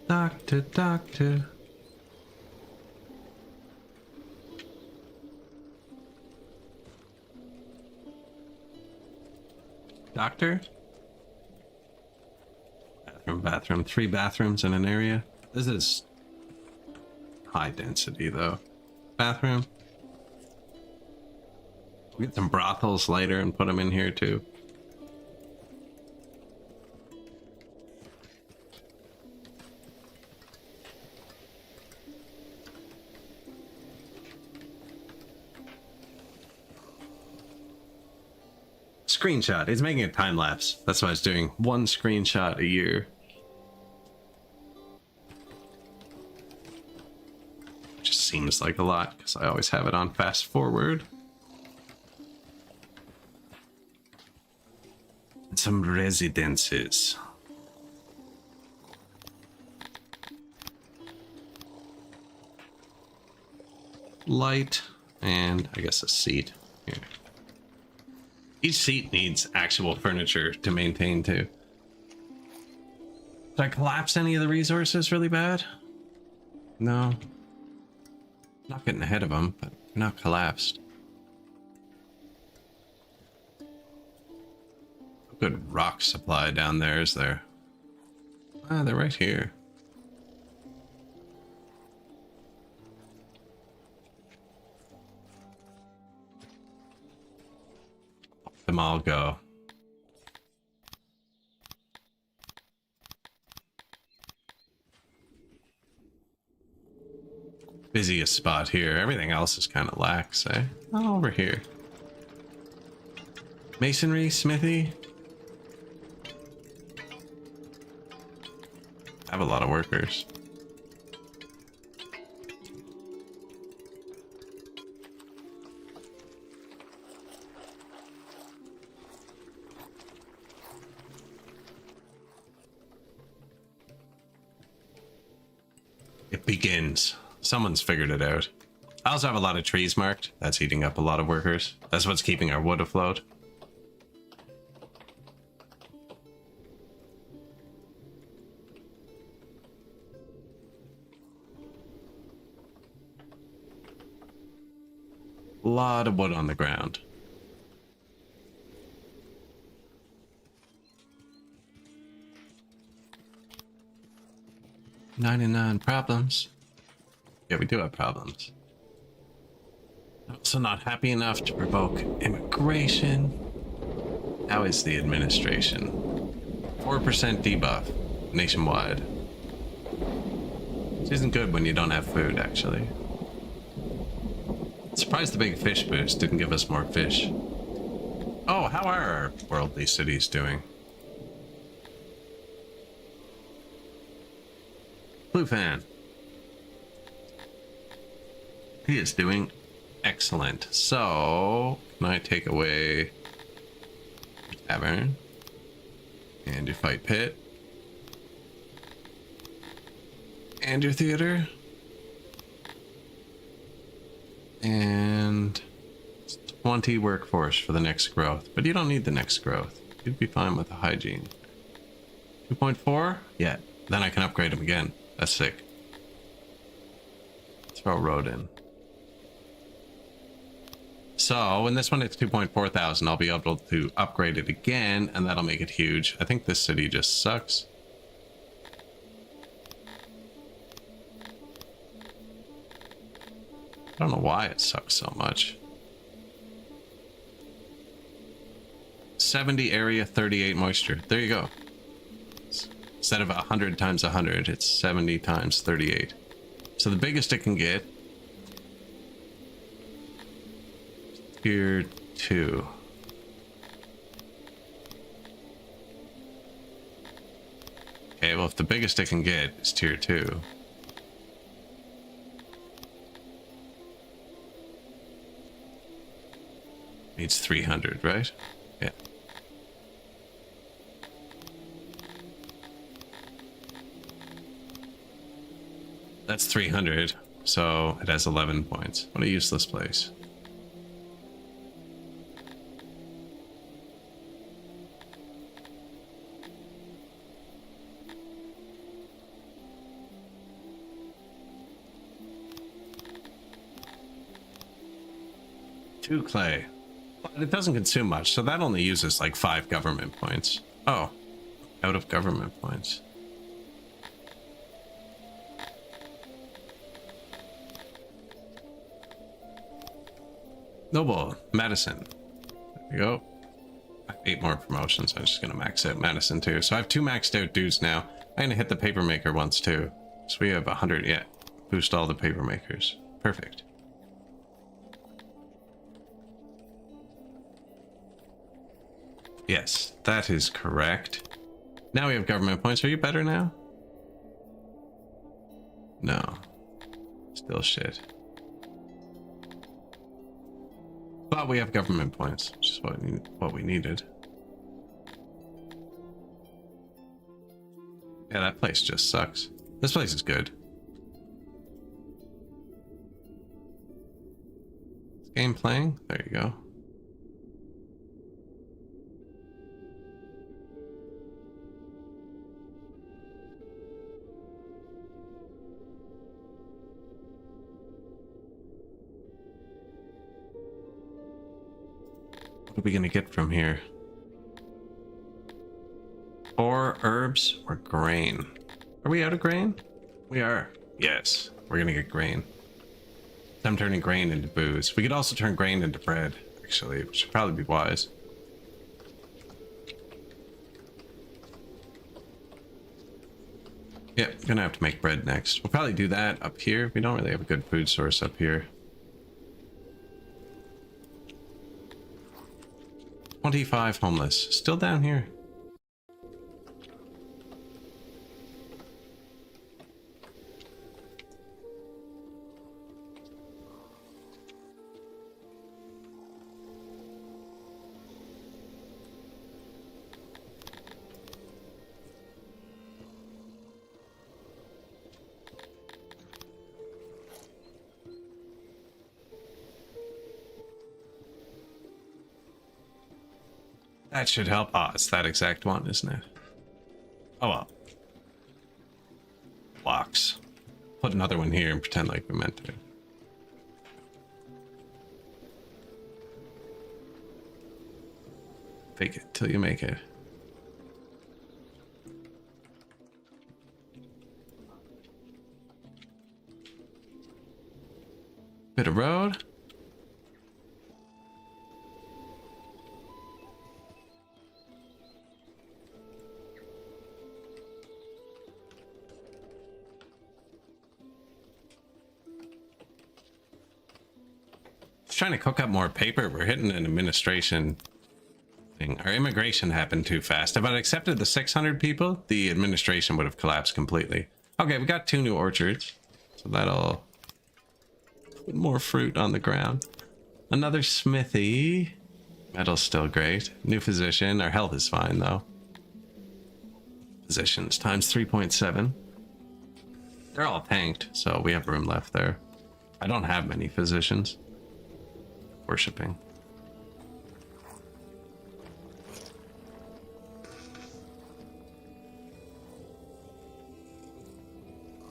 Doctor, doctor. Doctor? Bathroom, bathroom. 3 bathrooms in an area. This is high density, though. Bathroom. We'll get some brothels later and put them in here, too. Screenshot. It's making a time lapse. That's why I was doing 1 screenshot a year. Just seems like a lot because I always have it on fast forward. And some residences. Light and I guess a seat here. Each seat needs actual furniture to maintain too. Did I collapse any of the resources really bad? No. Not getting ahead of them, but they're not collapsed. Good rock supply down there, is there? Ah, they're right here. Them all go. Busiest spot here. Everything else is kind of lax, eh? Oh, over here. Masonry, smithy. I have a lot of workers. It begins. Someone's figured it out. I also have a lot of trees marked. That's eating up a lot of workers. That's what's keeping our wood afloat. A lot of wood on the ground. "99 problems." Yeah, we do have problems. Also not happy enough to provoke immigration. How is the administration? 4% debuff nationwide. Which isn't good when you don't have food, actually. Surprised the big fish boost didn't give us more fish. Oh, how are our worldly cities doing? Blue fan. He is doing excellent. So, can I take away your tavern and your fight pit and your theater and 20 workforce for the next growth? But you don't need the next growth. You'd be fine with the hygiene. 2.4? Yeah. Then I can upgrade them again. That's sick. Throw a road in. So, in this one it's 2.4 thousand. I'll be able to upgrade it again, and that'll make it huge. I think this city just sucks. I don't know why it sucks so much. 70 area, 38 moisture. There you go. Instead of 100 times 100, it's 70 times 38. So the biggest it can get, tier 2. Okay, well, if the biggest it can get is tier 2. Needs 300, right? Yeah. That's 300, so it has 11 points. What a useless place. Two clay. But it doesn't consume much, so that only uses like 5 government points. Oh, out of government points. Noble, Madison. There we go. I have 8 more promotions. I'm just gonna max out Madison too. So I have 2 maxed out dudes now. I'm gonna hit the paper maker once too. So we have 100 yet. Boost all the paper makers. Perfect. Yes, that is correct. Now we have government points. Are you better now? No. Still shit. But we have government points, which is what we needed. Yeah, that place just sucks. This place is good. Is game playing? There you go. What are we gonna get from here? 4 herbs or grain? Are we out of grain? We are. Yes, we're gonna get grain. I'm turning grain into booze. We could also turn grain into bread, actually, which would probably be wise. Yeah, gonna have to make bread next. We'll probably do that up here. We don't really have a good food source up here. 25 homeless. Still down here. That should help. Ah, it's that exact one, isn't it? Oh well. Blocks. Put another one here and pretend like we meant to. Fake it till you make it. Bit of road. Trying to cook up more paper. We're hitting an administration thing. Our immigration happened too fast. If I'd accepted the 600 people, the administration would have collapsed completely. Okay, we got 2 new orchards, so that'll put more fruit on the ground. Another smithy. Metal's still great. New physician. Our health is fine though. Physicians times 3.7. They're all tanked, so we have room left there. I don't have many physicians. Worshipping.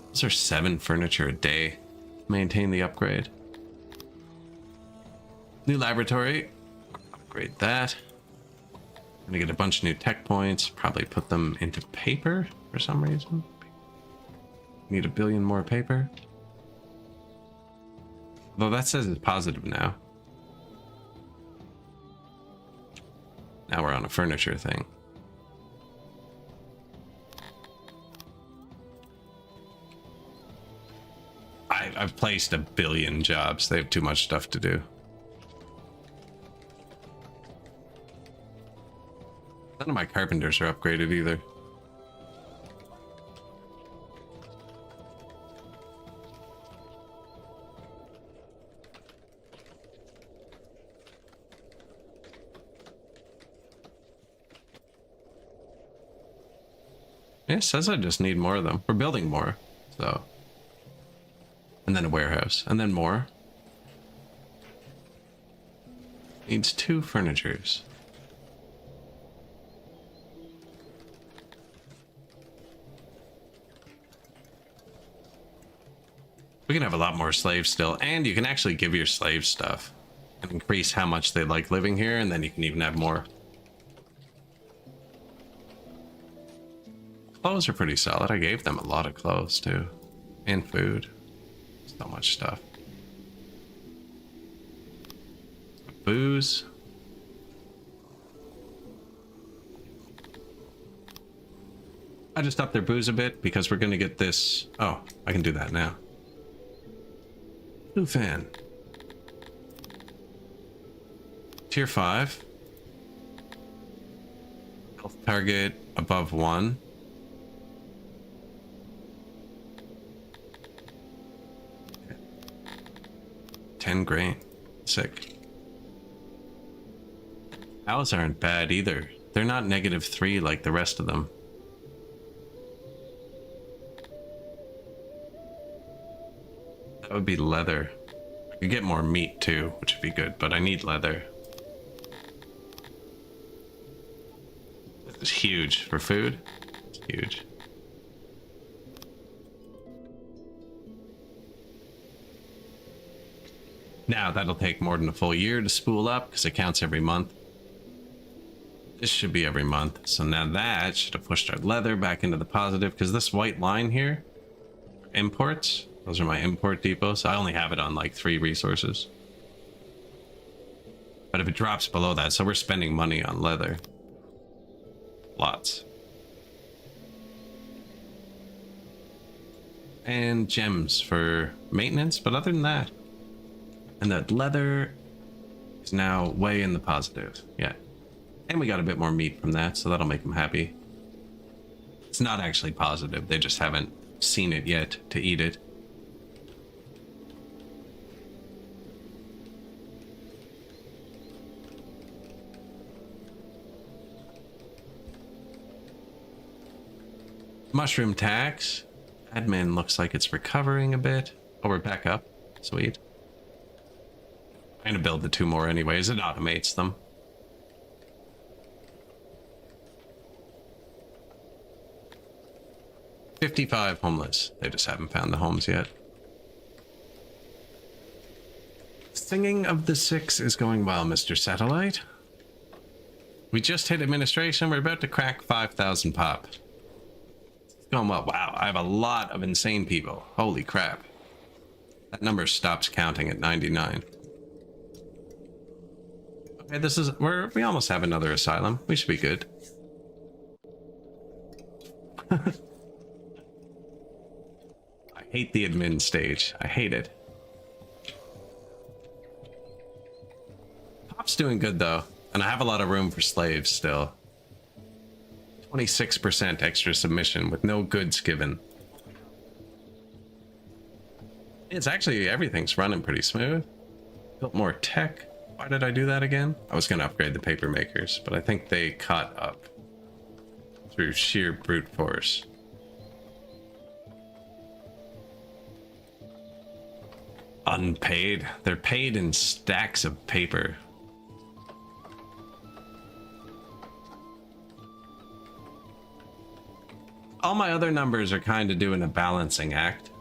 Those are 7 furniture a day. Maintain the upgrade. New laboratory. Upgrade that. Gonna get a bunch of new tech points. Probably put them into paper for some reason. Need 1 billion more paper. Though that says it's positive now. Now we're on a furniture thing. I've placed a billion jobs. They have too much stuff to do. None of my carpenters are upgraded either. Yeah, it says I just need more of them. We're building more, so. And then a warehouse, and then more. Needs 2 furnitures. We can have a lot more slaves still, and you can actually give your slaves stuff and increase how much they like living here, and then you can even have more. Clothes are pretty solid. I gave them a lot of clothes too, and food. So much stuff. Booze. I just upped their booze a bit because we're gonna get this. Oh, I can do that now. Blue fan. Tier 5. Health target above 1. Okay. 10 grain. Sick. Cows aren't bad either. They're not -3 like the rest of them. That would be leather. I could get more meat too, which would be good, but I need leather. This is huge for food. It's huge. Now that'll take more than a full year to spool up because it counts every month. This should be every month. So now that should have pushed our leather back into the positive because this white line here, imports, those are my import depots. I only have it on like 3 resources. But if it drops below that, so we're spending money on leather. Lots. And gems for maintenance, but other than that. And that leather is now way in the positive. Yeah. And we got a bit more meat from that, so that'll make them happy. It's not actually positive. They just haven't seen it yet to eat it. Mushroom tax. Admin looks like it's recovering a bit. Oh, we're back up. Sweet. I'm gonna build the 2 more anyways. It automates them. $55 homeless. They just haven't found the homes yet. Singing of the 6 is going well, Mr. Satellite. We just hit administration. We're about to crack 5,000 pop. It's going well. Wow, I have a lot of insane people. Holy crap. That number stops counting at 99. Okay, this is... we almost have another asylum. We should be good. I hate the admin stage. I hate it. Pop's doing good though, and I have a lot of room for slaves still. 26% extra submission with no goods given. It's actually, everything's running pretty smooth. Built more tech. Why did I do that again? I was going to upgrade the paper makers, but I think they caught up through sheer brute force. Unpaid. They're paid in stacks of paper. All my other numbers are kind of doing a balancing act.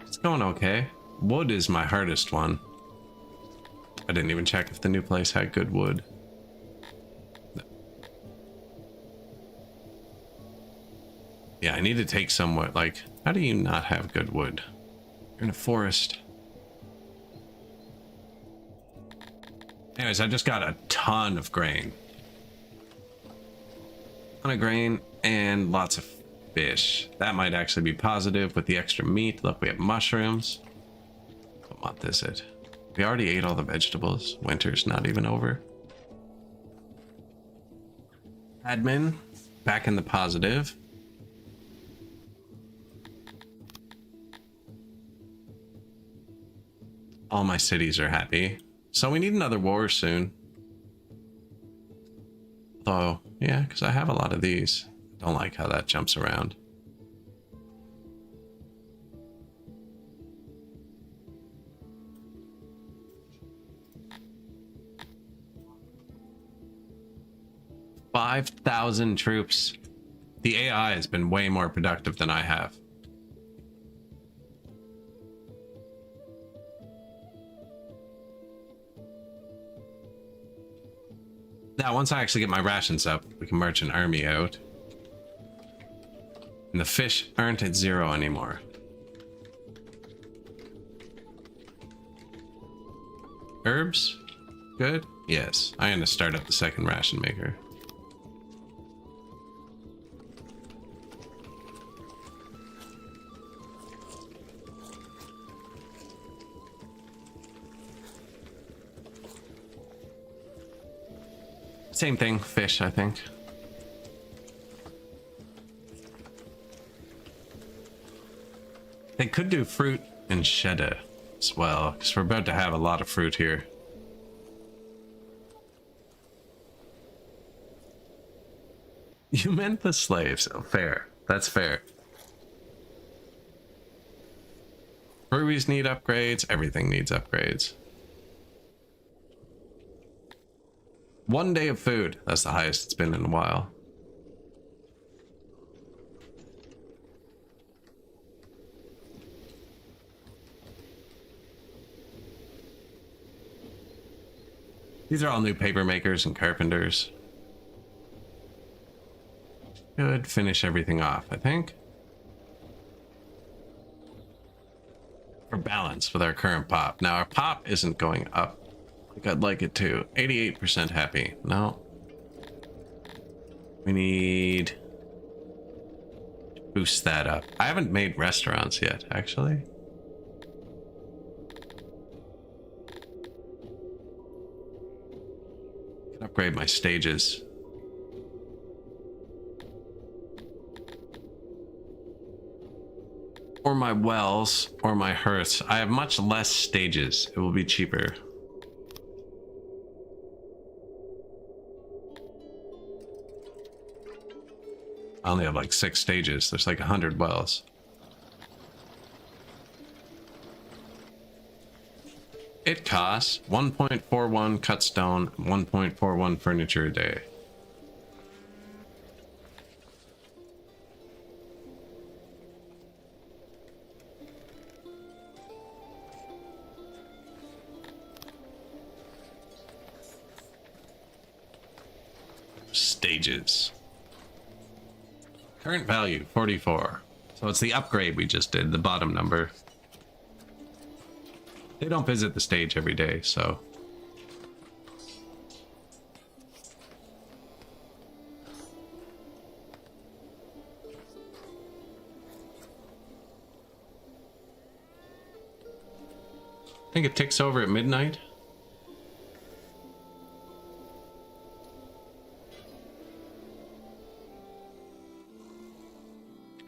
It's going okay. Wood is my hardest one. I didn't even check if the new place had good wood. No. Yeah, I need to take somewhat, like, how do you not have good wood? You're in a forest. Anyways, I just got a ton of grain. Ton of grain and lots of fish. That might actually be positive with the extra meat. Look, we have mushrooms. What month is it? We already ate all the vegetables. Winter's not even over. Admin, back in the positive. All my cities are happy. So we need another war soon. Though, yeah, because I have a lot of these. Don't like how that jumps around. $5,000 troops. The AI has been way more productive than I have. Now, once I actually get my rations up, we can march an army out. And the fish aren't at 0 anymore. Herbs? Good? Yes. I'm going to start up the second ration maker. Same thing, fish, I think. They could do fruit and cheddar as well, because we're about to have a lot of fruit here. You meant the slaves. Oh, fair. That's fair. Breweries need upgrades. Everything needs upgrades. 1 day of food. That's the highest it's been in a while. These are all new paper makers and carpenters. Should finish everything off, I think. For balance with our current pop. Now our pop isn't going up like I'd like it to. 88% happy. No. We need to boost that up. I haven't made restaurants yet, actually. I can upgrade my stages. Or my wells, or my hearths. I have much less stages. It will be cheaper. I only have like 6 stages. There's like 100 wells. It costs 1.41 cut stone, 1.41 furniture a day. Stages. Current value 44. So it's the upgrade we just did, the bottom number. They don't visit the stage every day, so I think it ticks over at midnight.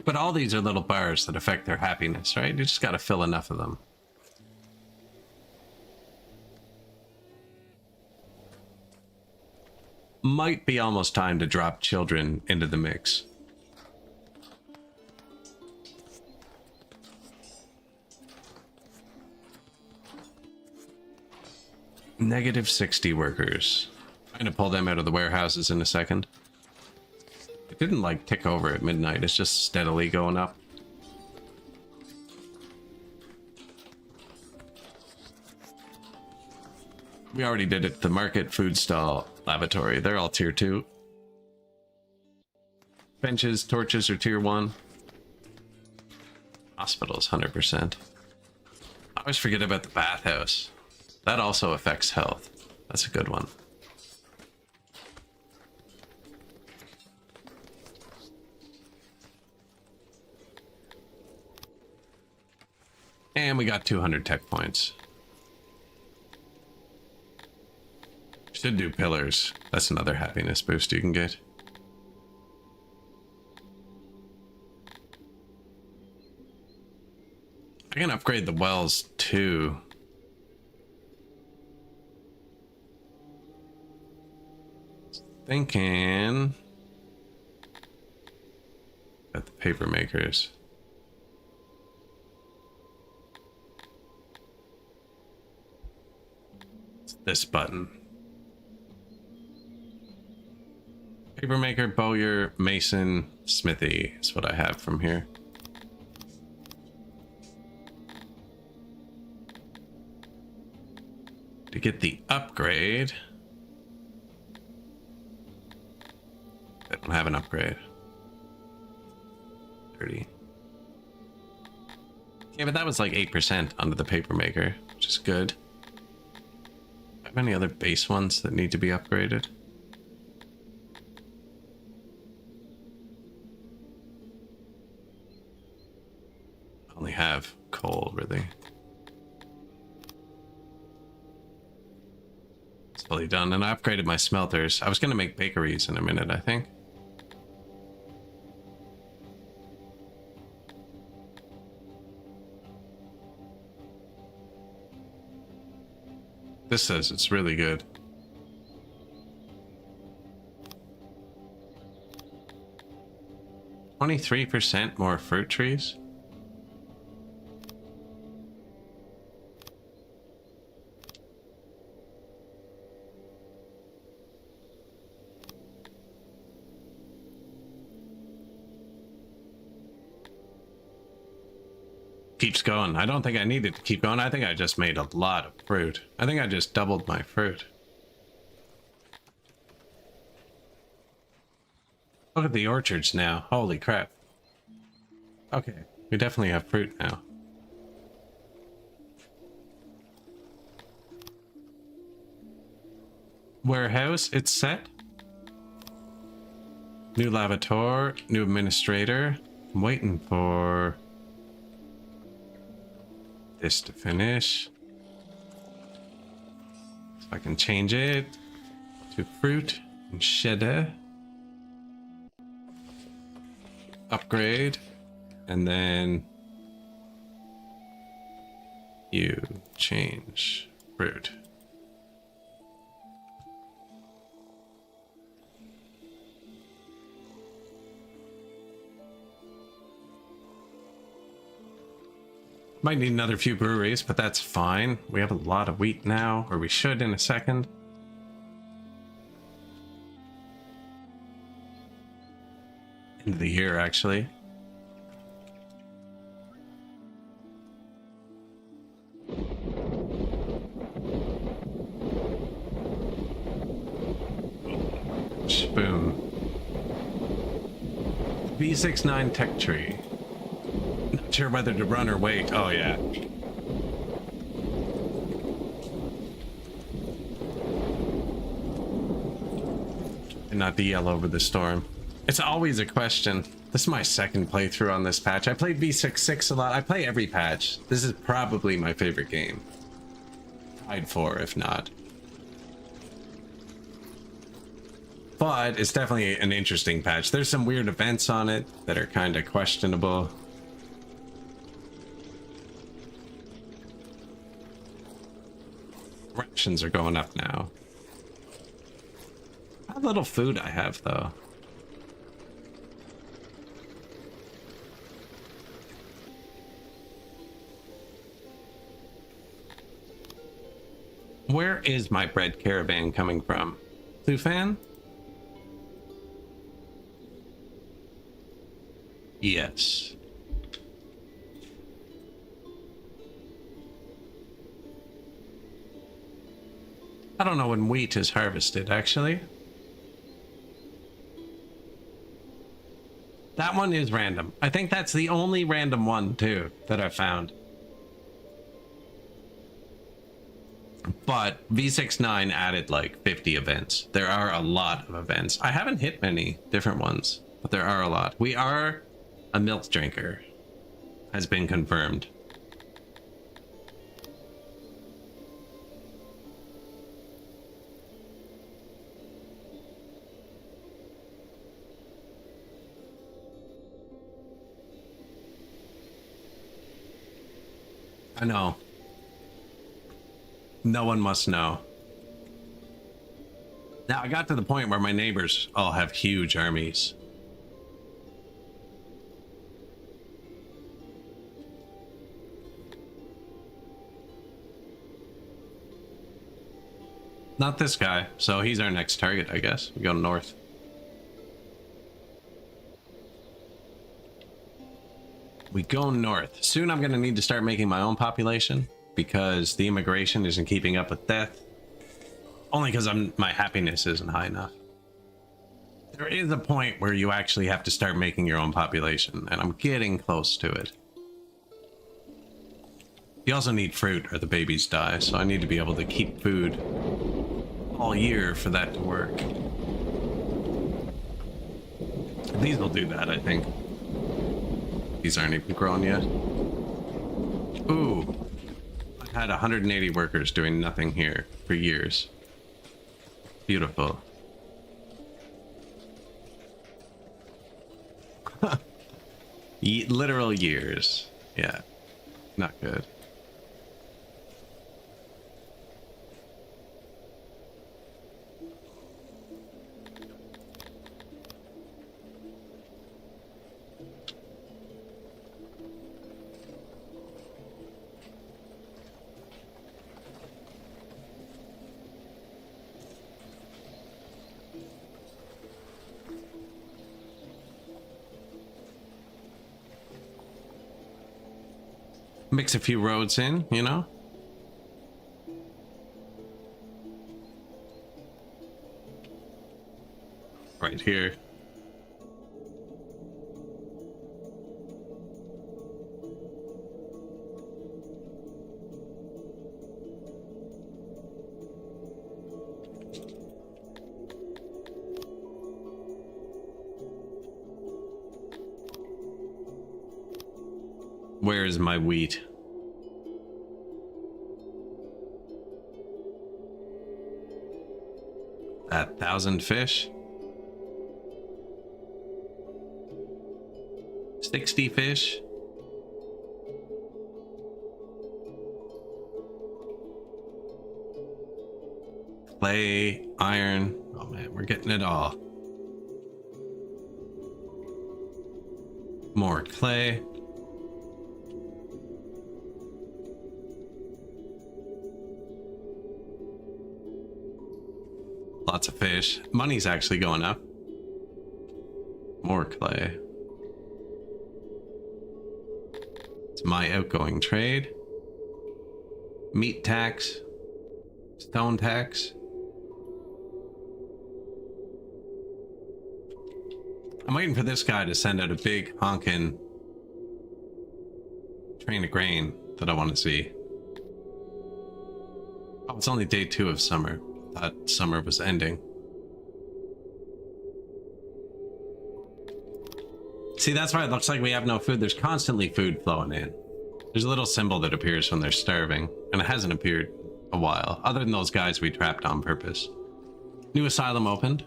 But all these are little bars that affect their happiness, right? You just got to fill enough of them. Might be almost time to drop children into the mix. Negative 60 workers. I'm gonna pull them out of the warehouses in a second. It didn't like tick over at midnight, it's just steadily going up. We already did it. The market, food stall, lavatory, they're all tier 2. Benches, torches are tier 1. Hospitals, 100%. I always forget about the bathhouse. That also affects health. That's a good one. And we got 200 tech points. Should do pillars. That's another happiness boost you can get. I can upgrade the wells too. Thinking at the paper makers. It's this button. Papermaker, bowyer, mason, smithy is what I have from here. To get the upgrade, I don't have an upgrade. 30. Yeah, but that was like 8% under the papermaker, which is good. Do I have any other base ones that need to be upgraded? I only have coal, really. It's fully done, and I upgraded my smelters. I was going to make bakeries in a minute, I think. This says it's really good. $23% more fruit trees. Keeps going. I don't think I needed to keep going. I think I just made a lot of fruit. I think I just doubled my fruit. Look at the orchards now. Holy crap. Okay, we definitely have fruit now. Warehouse, it's set. New lavator, new administrator. I'm waiting for this to finish. So I can change it to fruit and cheddar. Upgrade. And then you change fruit. Might need another few breweries, but that's fine. We have a lot of wheat now, or we should in a second. End of the year, actually. Boom. V69 tech tree. Not sure whether to run or wait. Oh, yeah. And not DL over the storm. It's always a question. This is my second playthrough on this patch. I played V66 a lot. I play every patch. This is probably my favorite game. Tied for, if not. But it's definitely an interesting patch. There's some weird events on it that are kind of questionable. Rations are going up now. How little food I have, though. Where is my bread caravan coming from? Thufan? Yes. I don't know when wheat is harvested, actually. That one is random. I think that's the only random one, too, that I found. But V69 added like 50 events. There are a lot of events. I haven't hit many different ones, but there are a lot. We are a milk drinker. Has been confirmed. I know. No one must know. Now, I got to the point where my neighbors all have huge armies. Not this guy, so he's our next target, I guess. We go north. We go north. Soon I'm going to need to start making my own population because the immigration isn't keeping up with death. Only because my happiness isn't high enough. There is a point where you actually have to start making your own population, and I'm getting close to it. You also need fruit or the babies die, so I need to be able to keep food all year for that to work. These will do that, I think. These aren't even grown yet. Ooh. I've had 180 workers doing nothing here for years. Beautiful. Literal years. Yeah. Not good. Mix a few roads in, you know? Right here. Where is my wheat? That 1,000 fish? 60 fish? Clay, iron. Oh man, we're getting it all. More clay. Lots of fish. Money's actually going up. More clay. It's my outgoing trade. Meat tax. Stone tax. I'm waiting for this guy to send out a big honkin' train of grain that I want to see. Oh, it's only day 2 of summer. I thought summer was ending. See, that's why it looks like we have no food. There's constantly food flowing in. There's a little symbol that appears when they're starving, and it hasn't appeared a while, other than those guys we trapped on purpose. New asylum opened,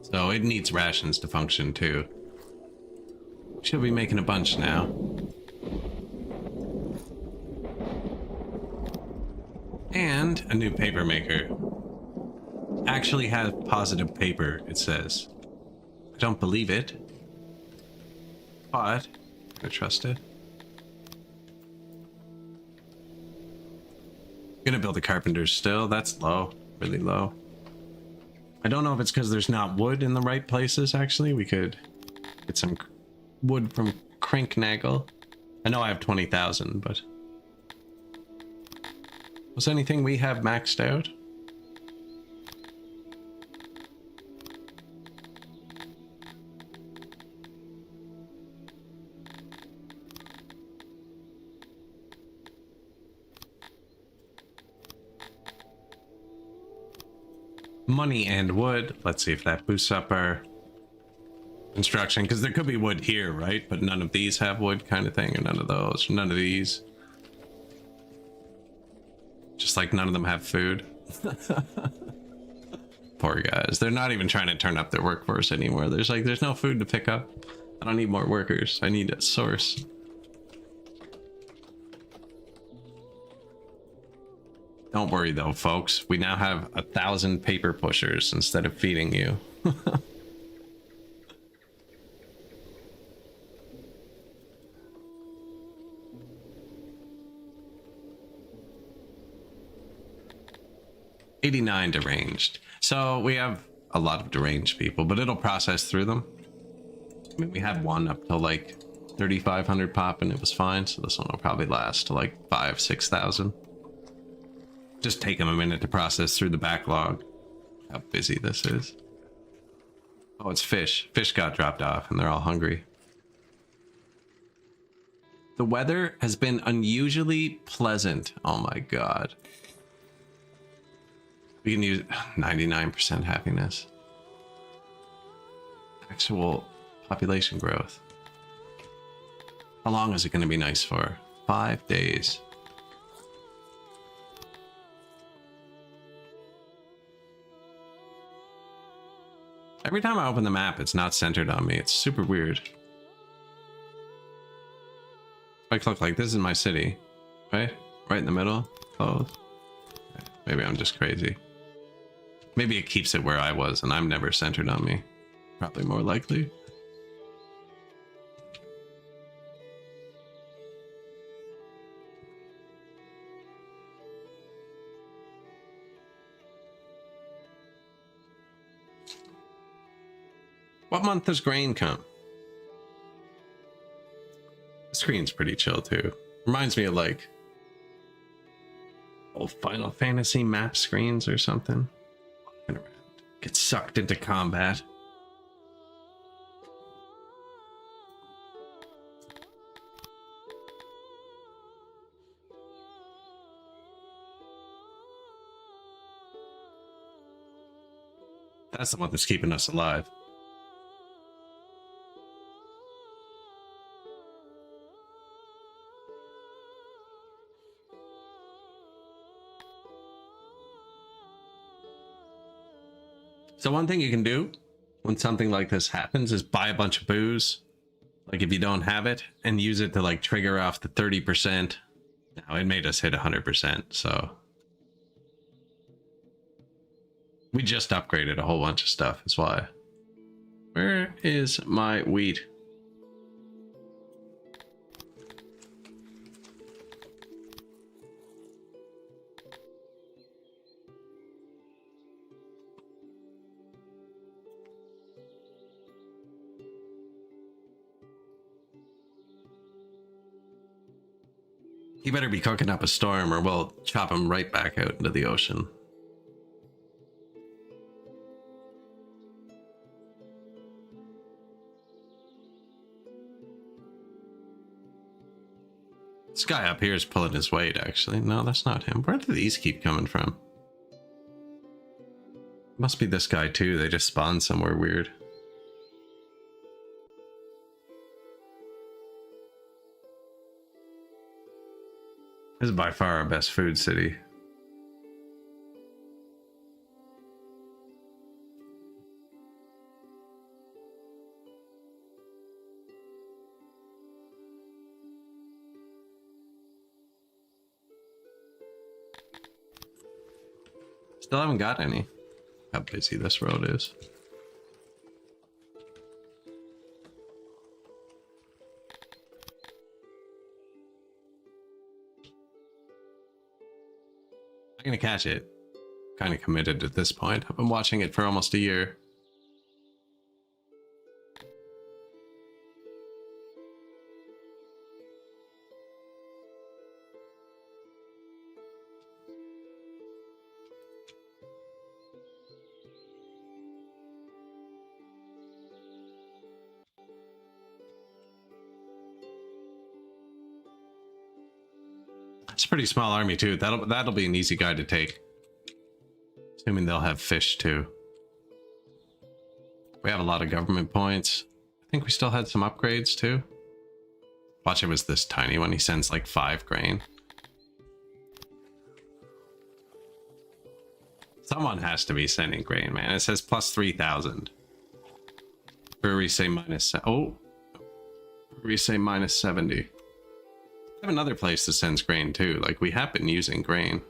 so it needs rations to function too. Should be making a bunch now. And a new paper maker. Actually has positive paper, it says. I don't believe it, but I trust it. Gonna build a carpenter's still. That's low, really low. I don't know if it's because there's not wood in the right places. Actually, we could get some wood from Crinknaggle. I know I have 20,000, but was anything we have maxed out? Money and wood. Let's see if that boosts up our construction, because there could be wood here, right? But none of these have wood, kind of thing, or none of those, or none of these. Just like none of them have food. Poor guys. They're not even trying to turn up their workforce anymore. There's no food to pick up. I don't need more workers. I need a source. Don't worry though, folks. We now have 1,000 paper pushers instead of feeding you. $89 deranged. So we have a lot of deranged people, but it'll process through them. I mean, we had one up to like 3,500 pop and it was fine. So this one will probably last to like 5,000-6,000. Just take them a minute to process through the backlog. How busy this is. Oh, it's fish. Fish got dropped off and they're all hungry. The weather has been unusually pleasant. Oh my God. We can use 99% happiness. Actual population growth. How long is it going to be nice for? 5 days. Every time I open the map, it's not centered on me. It's super weird. Like, look, like this is my city, right? Right in the middle. Oh, maybe I'm just crazy. Maybe it keeps it where I was and I'm never centered on me. Probably more likely. What month does grain come? The screen's pretty chill too. Reminds me of like old Final Fantasy map screens or something. Walking around. Get sucked into combat. That's the one that's keeping us alive. So one thing you can do when something like this happens is buy a bunch of booze. Like if you don't have it, and use it to like trigger off the 30%. Now it made us hit 100%, so. We just upgraded a whole bunch of stuff, is why. Where is my wheat? He better be cooking up a storm or we'll chop him right back out into the ocean. This guy up here is pulling his weight, actually. No, that's not him. Where do these keep coming from? Must be this guy too. They just spawned somewhere weird. This is by far our best food city. Still haven't got any. How busy this road is. I'm gonna catch it. Kind of committed at this point. I've been watching it for almost a year. It's a pretty small army too. That'll be an easy guy to take. Assuming they'll have fish too. We have a lot of government points. I think we still had some upgrades too. Watch, it was this tiny one. He sends like 5 grain. Someone has to be sending grain, man. It says plus 3,000. Brewery say minus. Oh, brewery say minus 70. I have another place that sends grain too. Like we have been using grain.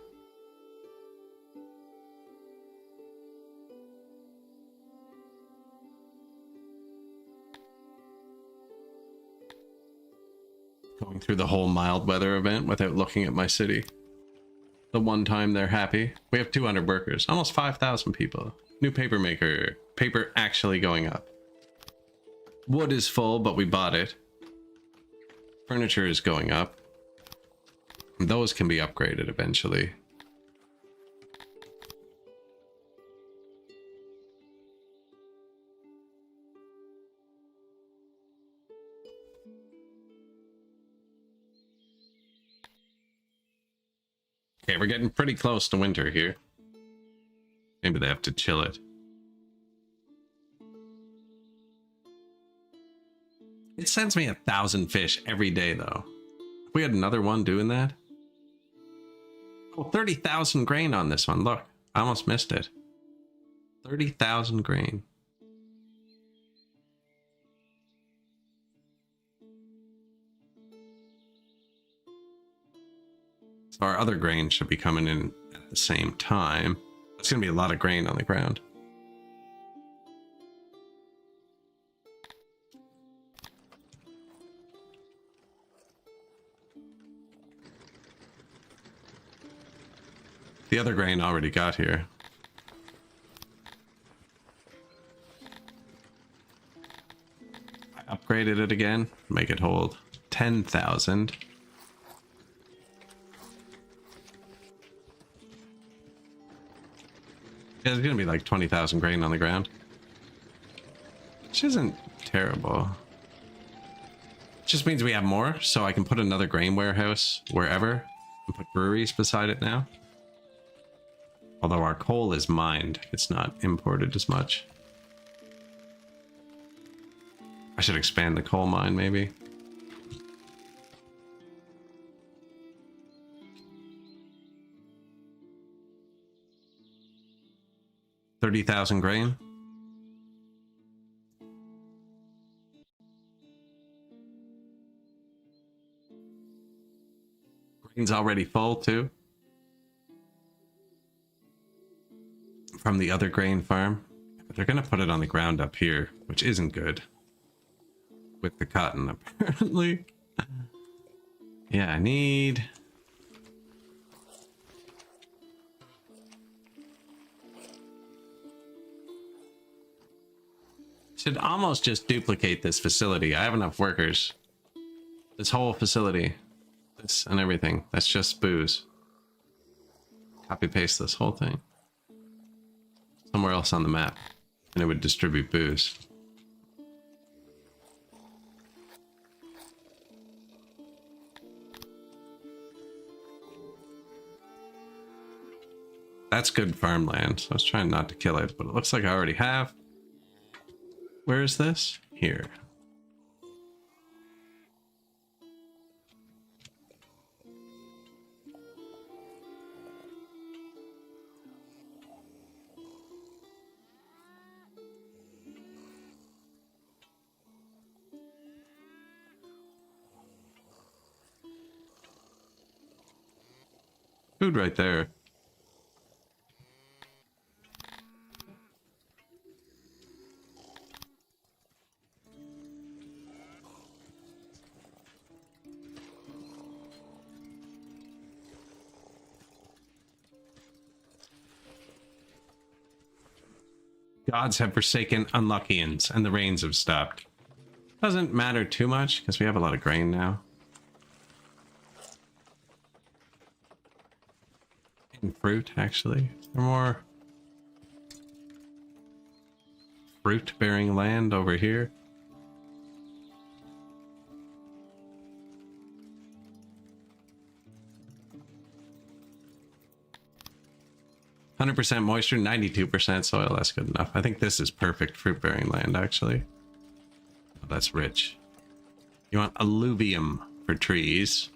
Going through the whole mild weather event without looking at my city. The one time they're happy. We have 200 workers, almost 5,000 people. New paper maker. Paper actually going up. Wood is full, but we bought it. Furniture is going up. Those can be upgraded eventually. Okay, we're getting pretty close to winter here. Maybe they have to chill it. It sends me 1,000 fish every day, though. If we had another one doing that. Oh, 30,000 grain on this one. Look, I almost missed it. 30,000 grain. So our other grain should be coming in at the same time. It's going to be a lot of grain on the ground. The other grain already got here. I upgraded it again, make it hold 10,000. Yeah, there's gonna be like 20,000 grain on the ground, which isn't terrible. It just means we have more, so I can put another grain warehouse wherever and put breweries beside it now. Although our coal is mined, it's not imported as much. I should expand the coal mine, maybe. $30,000 grain. Grain's already full too. From the other grain farm. But they're gonna put it on the ground up here, which isn't good. With the cotton, apparently. Yeah, I need... Should almost just duplicate this facility. I have enough workers. This whole facility. This and everything. That's just booze. Copy paste this whole thing. Somewhere else on the map. And it would distribute booze. That's good farmland. So I was trying not to kill it, but it looks like I already have. Where is this? Here. Food right there. Gods have forsaken unluckians, and the rains have stopped. Doesn't matter too much, because we have a lot of grain now. And fruit, actually. Is there more fruit-bearing land over here? %, moisture, 92% soil. That's good enough. I think this is perfect fruit-bearing land, actually. Oh, that's rich. You want alluvium for trees.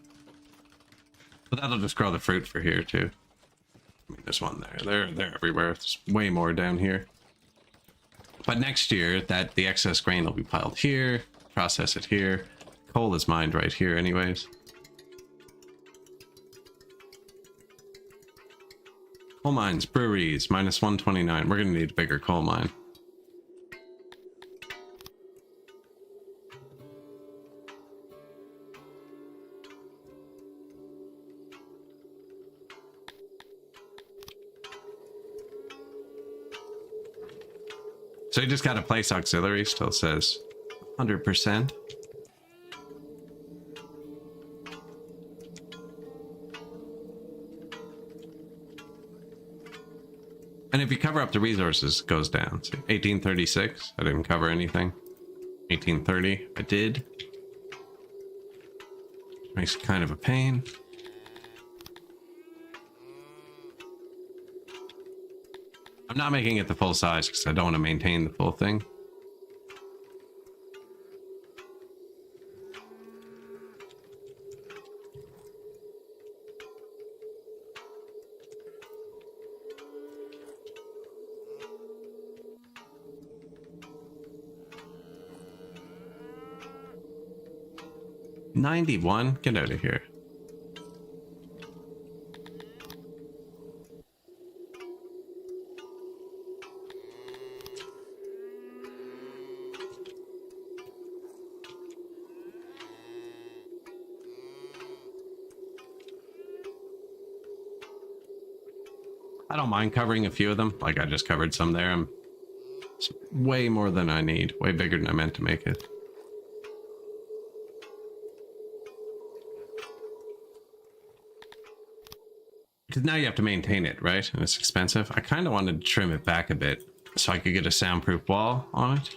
But that'll just grow the fruit for here, too. I mean, there's one there. They're everywhere. There's way more down here. But next year, the excess grain will be piled here. Process it here. Coal is mined right here anyways. Coal mines, breweries, -129. We're going to need a bigger coal mine. So you just got to place auxiliary, still says 100%. And if you cover up the resources, it goes down. See, 1836, I didn't cover anything. 1830, I did. Makes kind of a pain. I'm not making it the full size because I don't want to maintain the full thing. $91? Get out of here. I don't mind covering a few of them. Like I just covered some there. It's way more than I need. Way bigger than I meant to make it. Because now you have to maintain it, right? And it's expensive. I kind of wanted to trim it back a bit so I could get a soundproof wall on it.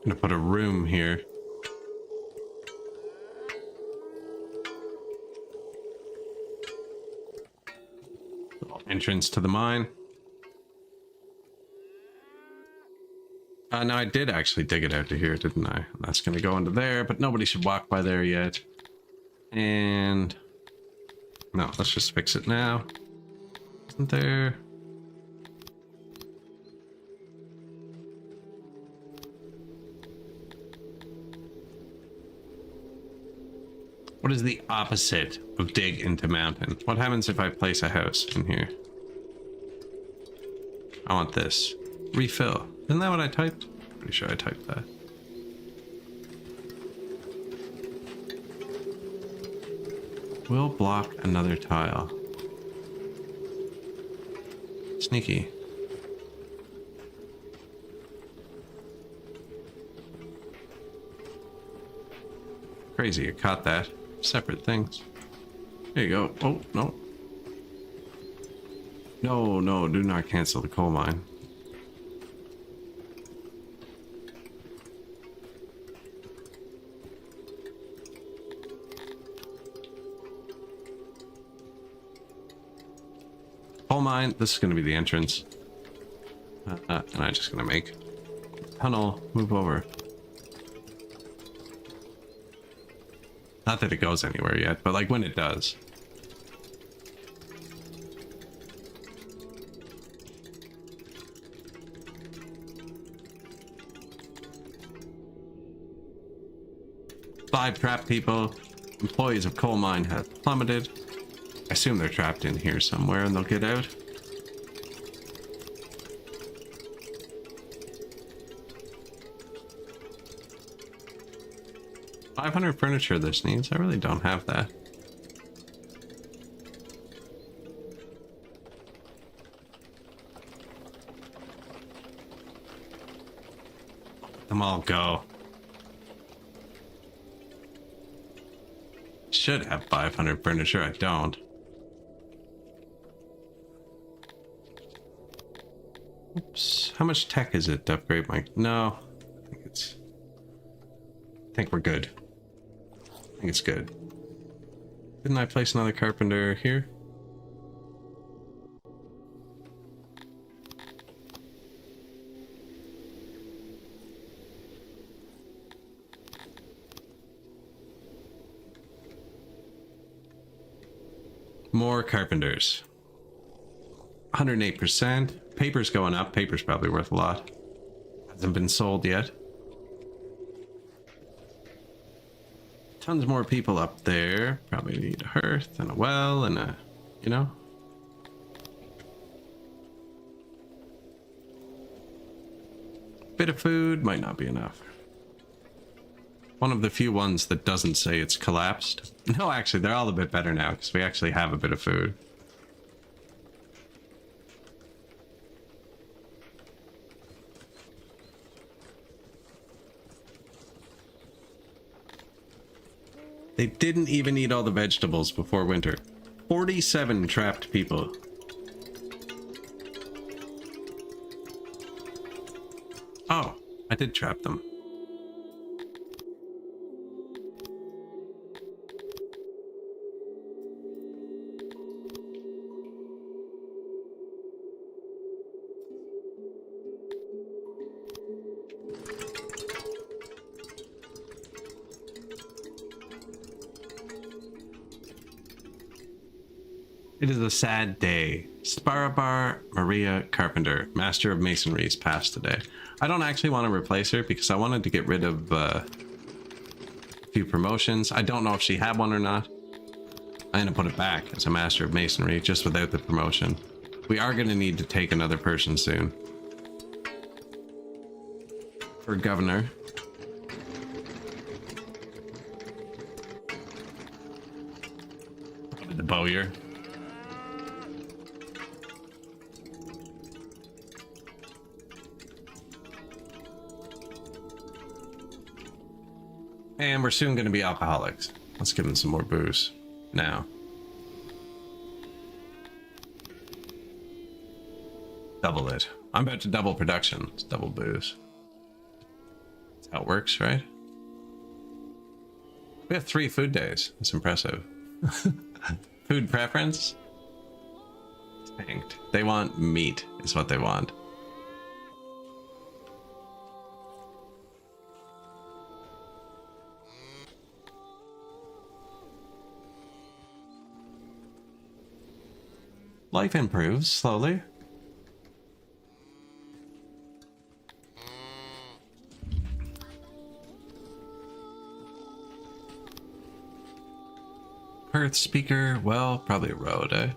I'm gonna put a room here. Entrance to the mine. No, I did actually dig it out to here, didn't I? That's gonna go into there, but nobody should walk by there yet. And no, let's just fix it now. Isn't there? What is the opposite of dig into mountain? What happens if I place a house in here? I want this. Refill. Isn't that what I typed? Pretty sure I typed that. Will block another tile. Sneaky. Crazy, you caught that. Separate things. There you go. Oh, no. No, no, do not cancel the coal mine. Coal mine, this is going to be the entrance. And I'm just going to make tunnel, move over. Not that it goes anywhere yet, but like when it does. Five trapped people. Employees of coal mine have plummeted. I assume they're trapped in here somewhere and they'll get out. $500 furniture this needs. I really don't have that. Let them all go. Should have 500 furniture. I don't. Oops. How much tech is it to upgrade my... No. I think we're good. I think it's good. Didn't I place another carpenter here? More carpenters. 108%. Paper's going up. Paper's probably worth a lot. Hasn't been sold yet. Tons more people up there. Probably need a hearth and a well and a, you know. Bit of food might not be enough. One of the few ones that doesn't say it's collapsed. No, actually, they're all a bit better now because we actually have a bit of food. They didn't even eat all the vegetables before winter. 47 trapped people. Oh, I did trap them. It is a sad day. Sparabar Maria Carpenter, Master of Masonries, passed today. I don't actually want to replace her because I wanted to get rid of a few promotions. I don't know if she had one or not. I'm going to put it back as a Master of Masonry, just without the promotion. We are going to need to take another person soon. For governor. Probably the bowyer. And we're soon going to be alcoholics. Let's give them some more booze. Now. Double it. I'm about to double production. It's double booze. That's how it works, right? We have 3 food days. That's impressive. Food preference? Tanked. They want meat, is what they want. Life improves slowly. Perth speaker, well, probably a road, eh?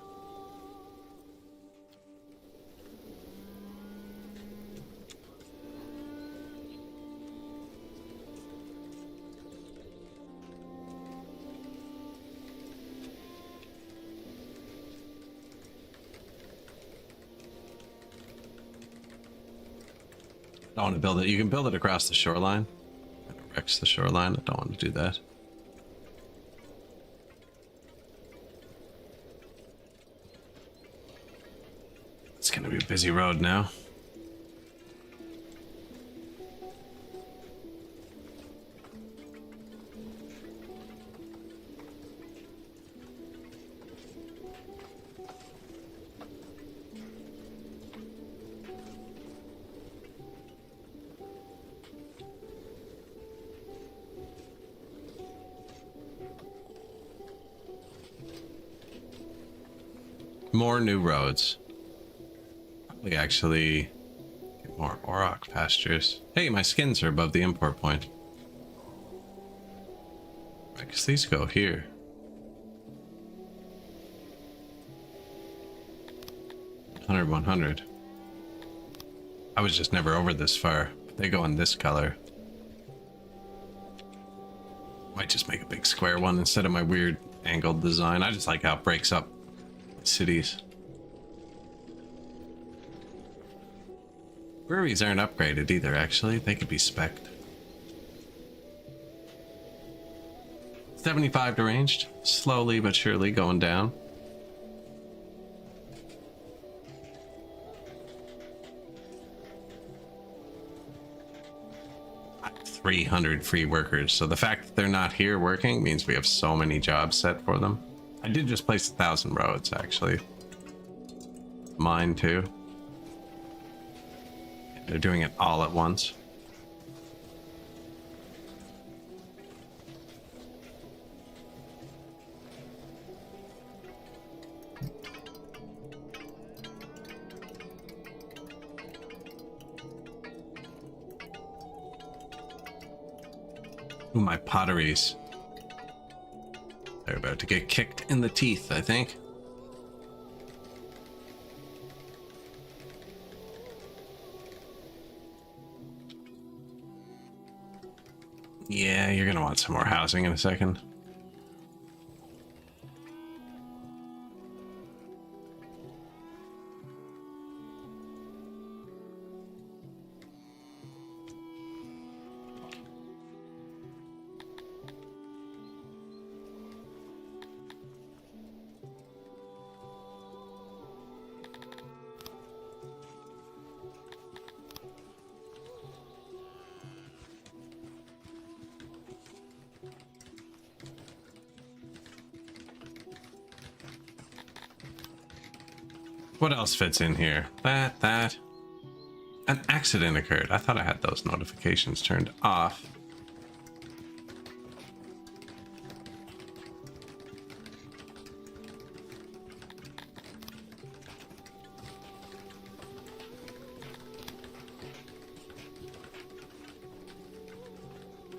I don't want to build it. You can build it across the shoreline. It wrecks the shoreline. I don't want to do that. It's going to be a busy road now. More new roads. Probably actually get more auroch pastures. Hey, my skins are above the import point. I guess these go here. 100, 100. I was just never over this far. But they go in this color. Might just make a big square one instead of my weird angled design. I just like how it breaks up cities. Breweries aren't upgraded either, actually. They could be spec'd. 75 deranged. Slowly but surely going down. I have 300 free workers, so the fact that they're not here working means we have so many jobs set for them. I did just place 1,000 roads, actually. Mine, too. They're doing it all at once. Ooh, my potteries. They're about to get kicked in the teeth, I think. Yeah, you're gonna want some more housing in a second. What else fits in here? That. An accident occurred. I thought I had those notifications turned off.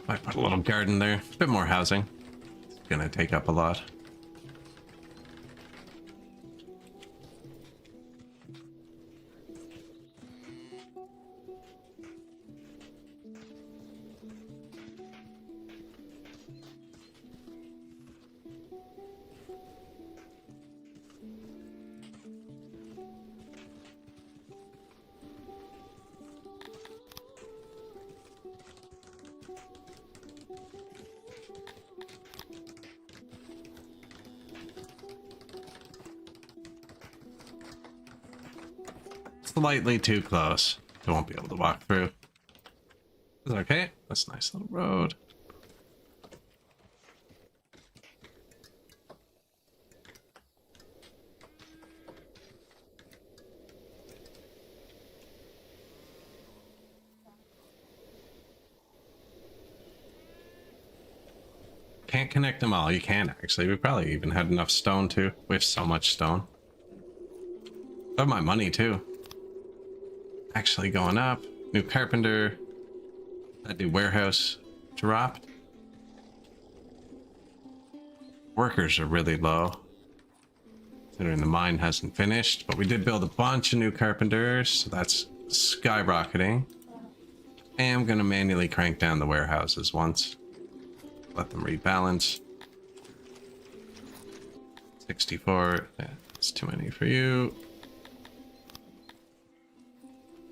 Might put a little garden there. A bit more housing. It's gonna take up a lot. Slightly too close. I won't be able to walk through. It's okay. That's a nice little road. Can't connect them all. You can actually. We probably even had enough stone too. We have so much stone. I have my money too. Actually going up. New carpenter. That new warehouse dropped. Workers are really low, considering the mine hasn't finished, but we did build a bunch of new carpenters, so that's skyrocketing. And I'm gonna manually crank down the warehouses once. Let them rebalance. 64, that's too many for you.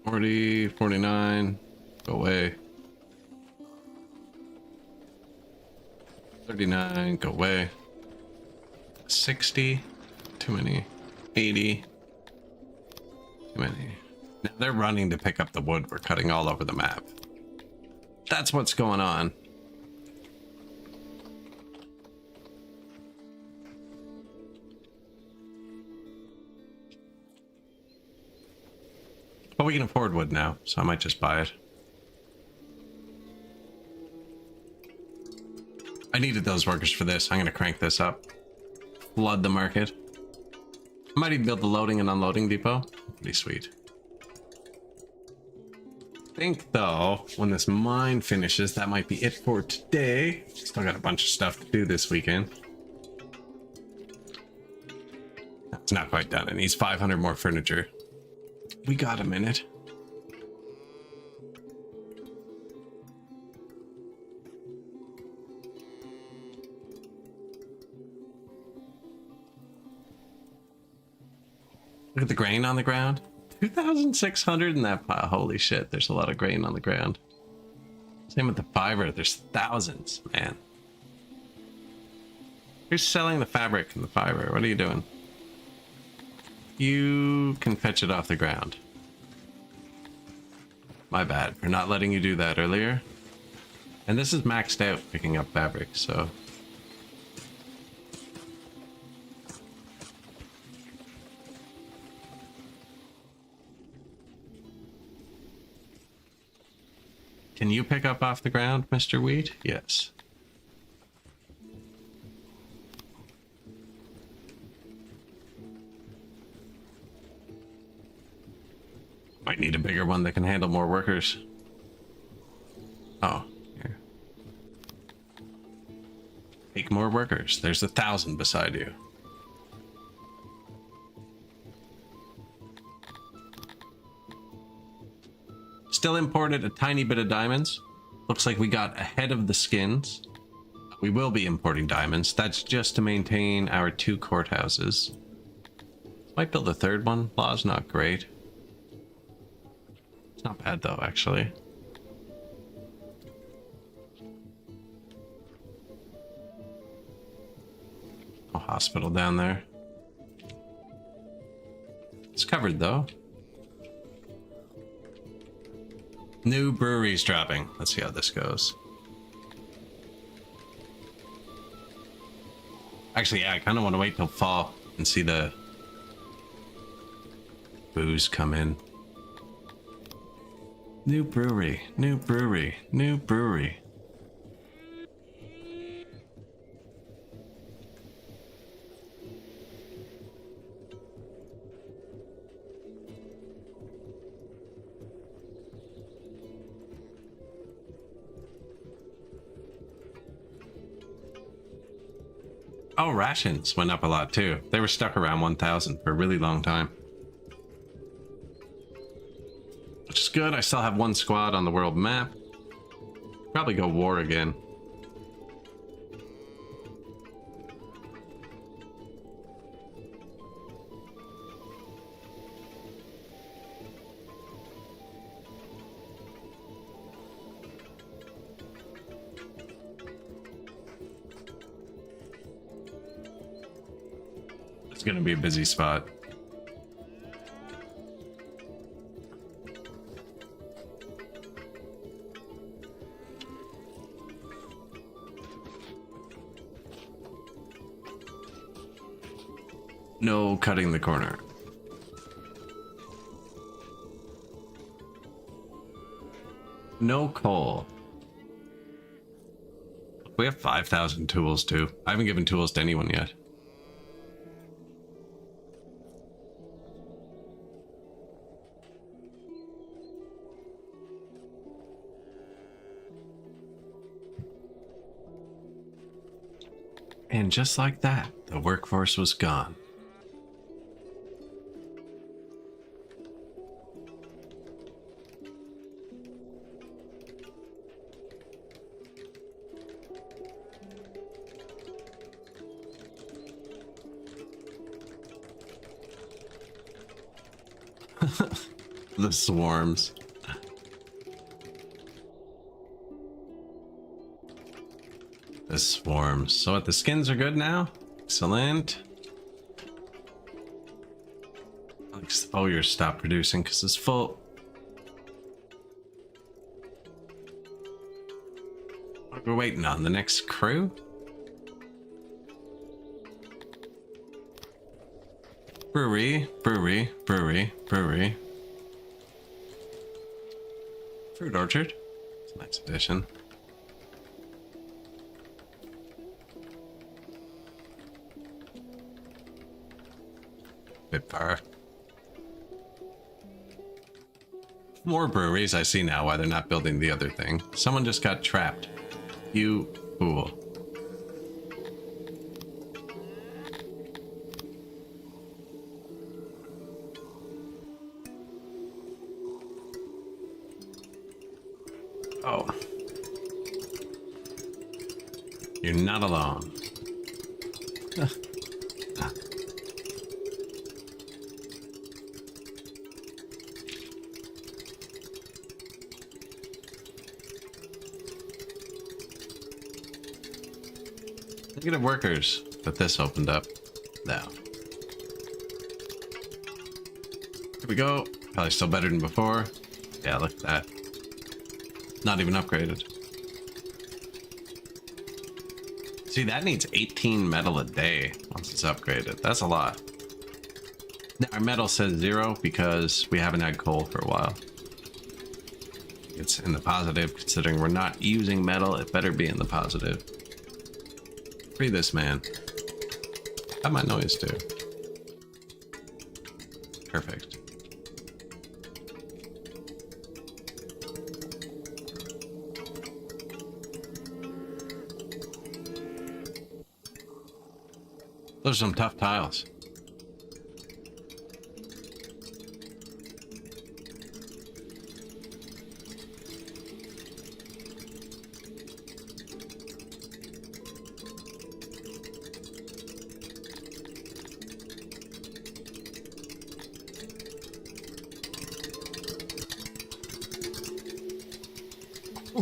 40, 49, go away. 39, go away. 60, too many. 80, too many. Now they're running to pick up the wood we're cutting all over the map. That's what's going on. But we can afford wood now, so I might just buy it. I needed those workers for this. I'm going to crank this up. Flood the market. I might even build the loading and unloading depot. Pretty sweet. I think, though, when this mine finishes, that might be it for today. Still got a bunch of stuff to do this weekend. It's not quite done. It needs 500 more furniture. We got a minute. Look at the grain on the ground. 2,600 in that pile. Holy shit, there's a lot of grain on the ground. Same with the fiber. There's thousands, man. Who's selling the fabric and the fiber? What are you doing? You can fetch it off the ground. My bad for not letting you do that earlier. And this is maxed out picking up fabric, so... Can you pick up off the ground, Mr. Wheat? Yes. Might need a bigger one that can handle more workers. Oh, here. Take more workers. There's 1,000 beside you. Still imported a tiny bit of diamonds. Looks like we got ahead of the skins. We will be importing diamonds. That's just to maintain our 2 courthouses. Might build a 3rd one. Law's not great. It's not bad though, actually. No hospital down there. It's covered though. New breweries dropping. Let's see how this goes. Actually, yeah, I kind of want to wait till fall and see the booze come in. New brewery, new brewery, new brewery. Oh, rations went up a lot too. They were stuck around 1,000 for a really long time. Which is good. I still have 1 squad on the world map. Probably go war again. It's gonna be a busy spot. No cutting the corner. No coal. We have 5,000 tools too. I haven't given tools to anyone yet. And just like that, the workforce was gone. The swarms. The swarms. So what, the skins are good now? Excellent. Oh, you're stopped producing because it's full. We're waiting on the next crew. Brewery, brewery, brewery, brewery. Fruit orchard. It's a nice addition. Bit far. More breweries. I see now why they're not building the other thing. Someone just got trapped. You fool. Oh. You're not alone. Negative workers, but this opened up. Now. Here we go. Probably still better than before. Yeah, look at that. Not even upgraded. See, that needs 18 metal a day once it's upgraded. That's a lot. Now, our metal says 0 because we haven't had coal for a while. It's in the positive, considering we're not using metal. It better be in the positive. Free this man. Have my noise too. Perfect. Those are some tough tiles.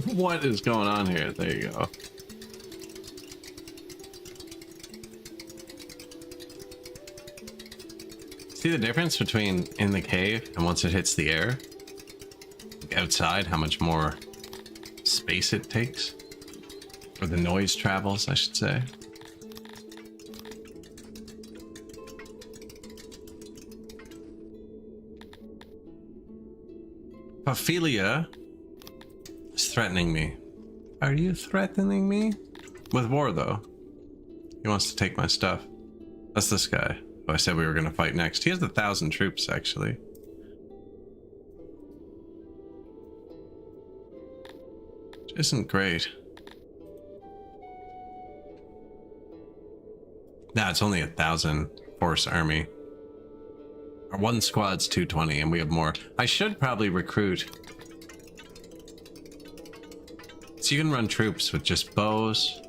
What is going on here? There you go. See the difference between in the cave and once it hits the air? Like outside, how much more space it takes? Or the noise travels, I should say. Ophelia is threatening me. Are you threatening me? With war, though. He wants to take my stuff. That's this guy who I said we were going to fight next. He has 1,000 troops, actually. Which isn't great. Nah, it's only 1,000 force army. Our one squad's 220 and we have more. I should probably recruit. So you can run troops with just bows,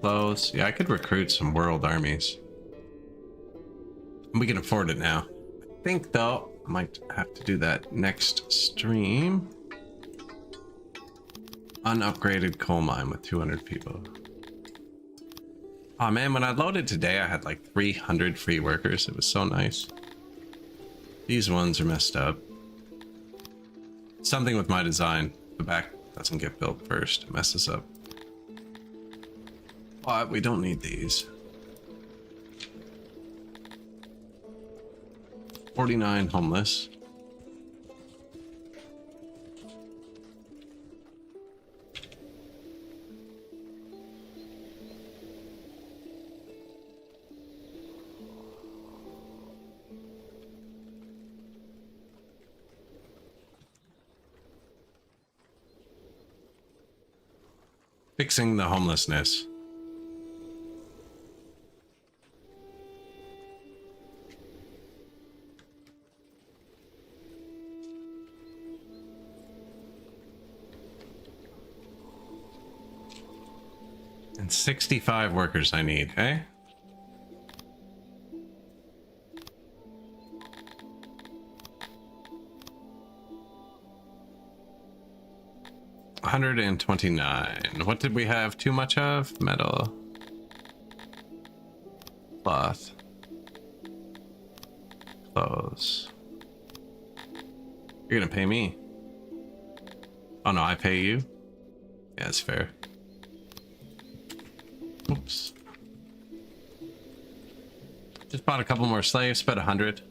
clothes. Yeah, I could recruit some world armies. We can afford it now. I think, though, I might have to do that next stream. Unupgraded coal mine with 200 people. Oh man, when I loaded today, I had like 300 free workers. It was so nice. These ones are messed up. Something with my design. The back doesn't get built first. It messes up. But we don't need these. 49 homeless. Fixing the homelessness. And 65 workers I need, eh? $129. What did we have too much of? Metal. Cloth. Clothes. You're gonna pay me. Oh no, I pay you? Yeah, that's fair. Oops. Just bought a couple more slaves, spent 100.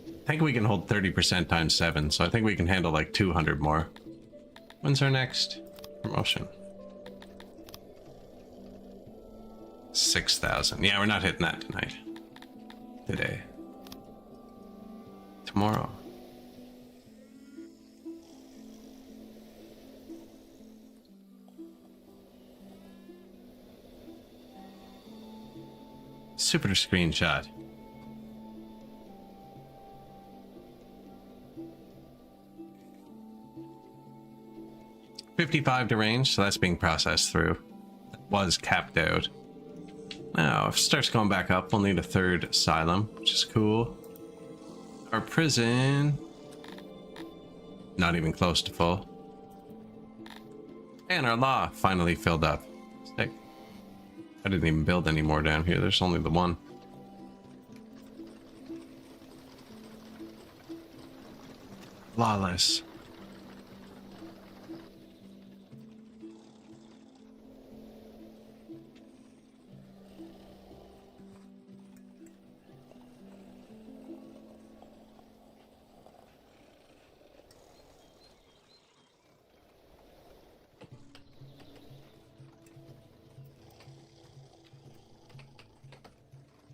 I think we can hold 30% times 7, so I think we can handle like 200 more. When's our next promotion? 6,000. Yeah, we're not hitting that tonight. Today. Tomorrow. Super screenshot. $55 to range, so that's being processed through. That was capped out. Now, if it starts going back up, we'll need a third asylum, which is cool. Our prison, not even close to full. And our law finally filled up. Sick. I didn't even build any more down here. There's only the one. Lawless.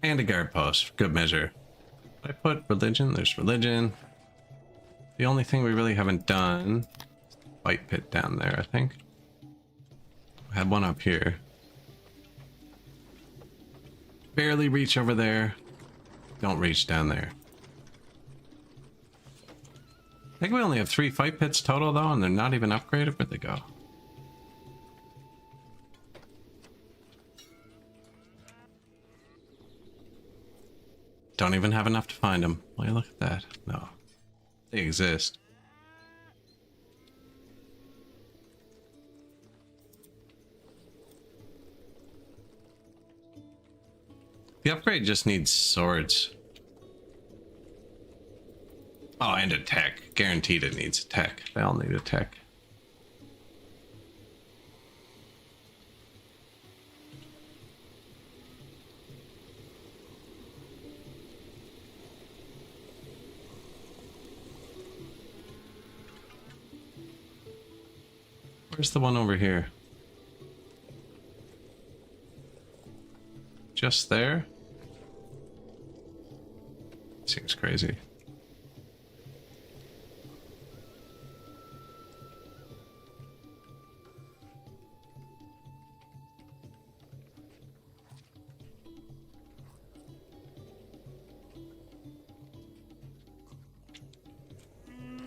And a guard post, for good measure. I put religion, there's religion. The only thing we really haven't done is the fight pit down there, I think. I had one up here. Barely reach over there. Don't reach down there. I think we only have 3 fight pits total though, and they're not even upgraded. Where'd they go? Don't even have enough to find them. Well, look at that. No. They exist. The upgrade just needs swords. Oh, and a tech. Guaranteed it needs a tech. They all need a tech. Where's the one over here? Just there? Seems crazy.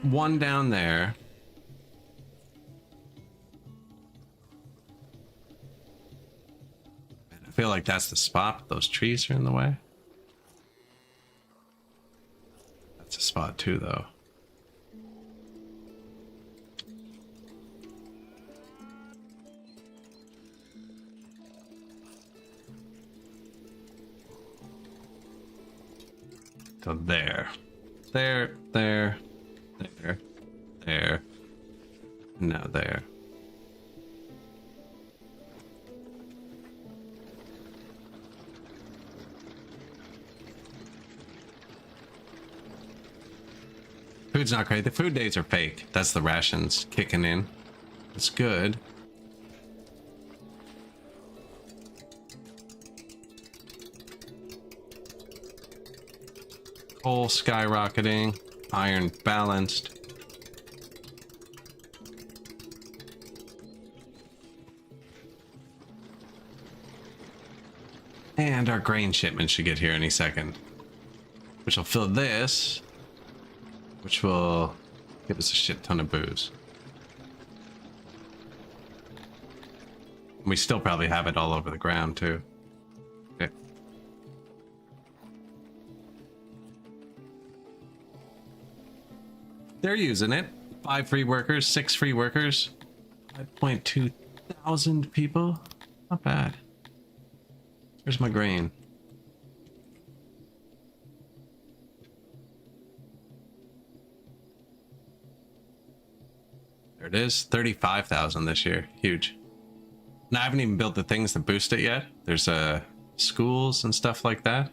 One down there. I feel like that's the spot. Those trees are in the way. That's a spot too, though. So there. There. There. Now there. Food's not great. The food days are fake. That's the rations kicking in. It's good. Coal skyrocketing. Iron balanced. And our grain shipment should get here any second. Which will fill this. Which will give us a shit ton of booze. We still probably have it all over the ground too. Okay. They're using it. 5 free workers, 6 free workers. 5.2 thousand people. Not bad. Where's my grain? There it is. 35,000 this year. Huge. And I haven't even built the things that boost it yet. There's schools and stuff like that.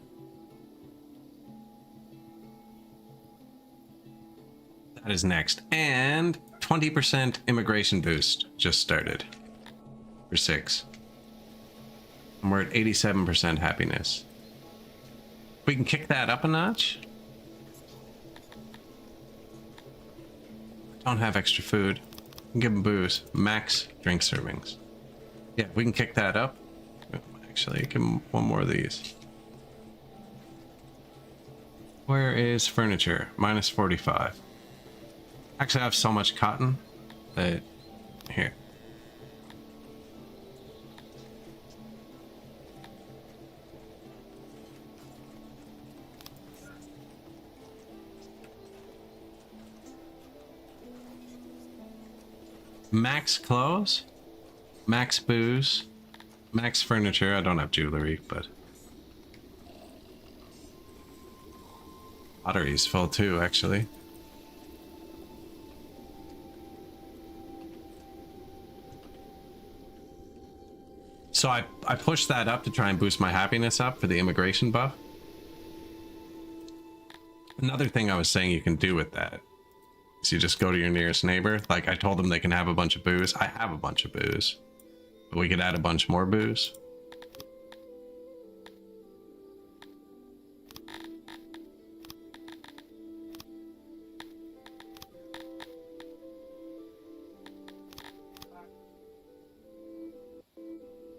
That is next. And 20% immigration boost just started. For 6. And we're at 87% happiness. We can kick that up a notch. Don't have extra food. Give them booze. Max drink servings. Yeah, we can kick that up. Actually, give them one more of these. Where is furniture? Minus 45. Actually, I have so much cotton that... Here. Max clothes, max booze, max furniture. I don't have jewelry, but pottery's full too, actually. So I pushed that up to try and boost my happiness up for the immigration buff. Another thing I was saying you can do with that. So you just go to your nearest neighbor. Like I told them they can have a bunch of booze. I have a bunch of booze. But we could add a bunch more booze.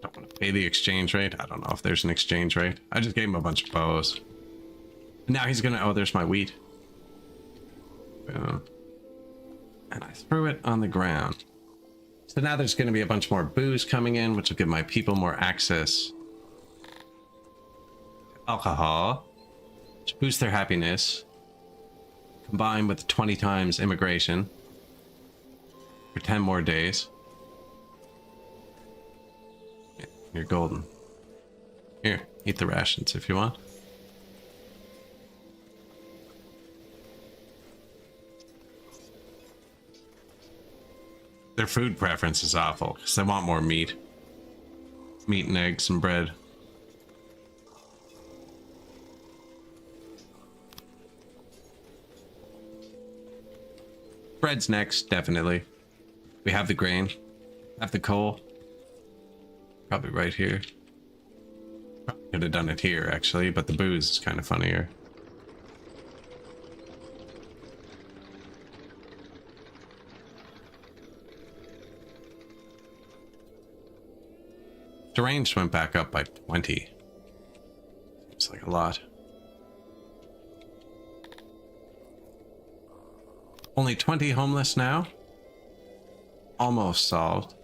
Don't want to pay the exchange rate. I don't know if there's an exchange rate. I just gave him a bunch of bows. And now he's gonna... Oh, there's my wheat. Boom. And I threw it on the ground. So now there's going to be a bunch more booze coming in, which will give my people more access to alcohol, which boosts their happiness, combined with 20 times immigration for 10 more days. You're golden. Here. Eat the rations if you want. Their food preference is awful because they want more meat. Meat and eggs and bread. Bread's next, definitely. We have the grain. Have the coal. Probably right here. Probably could have done it here, actually, but the booze is kind of funnier. The range went back up by 20. Seems like a lot. Only 20 homeless now. Almost solved.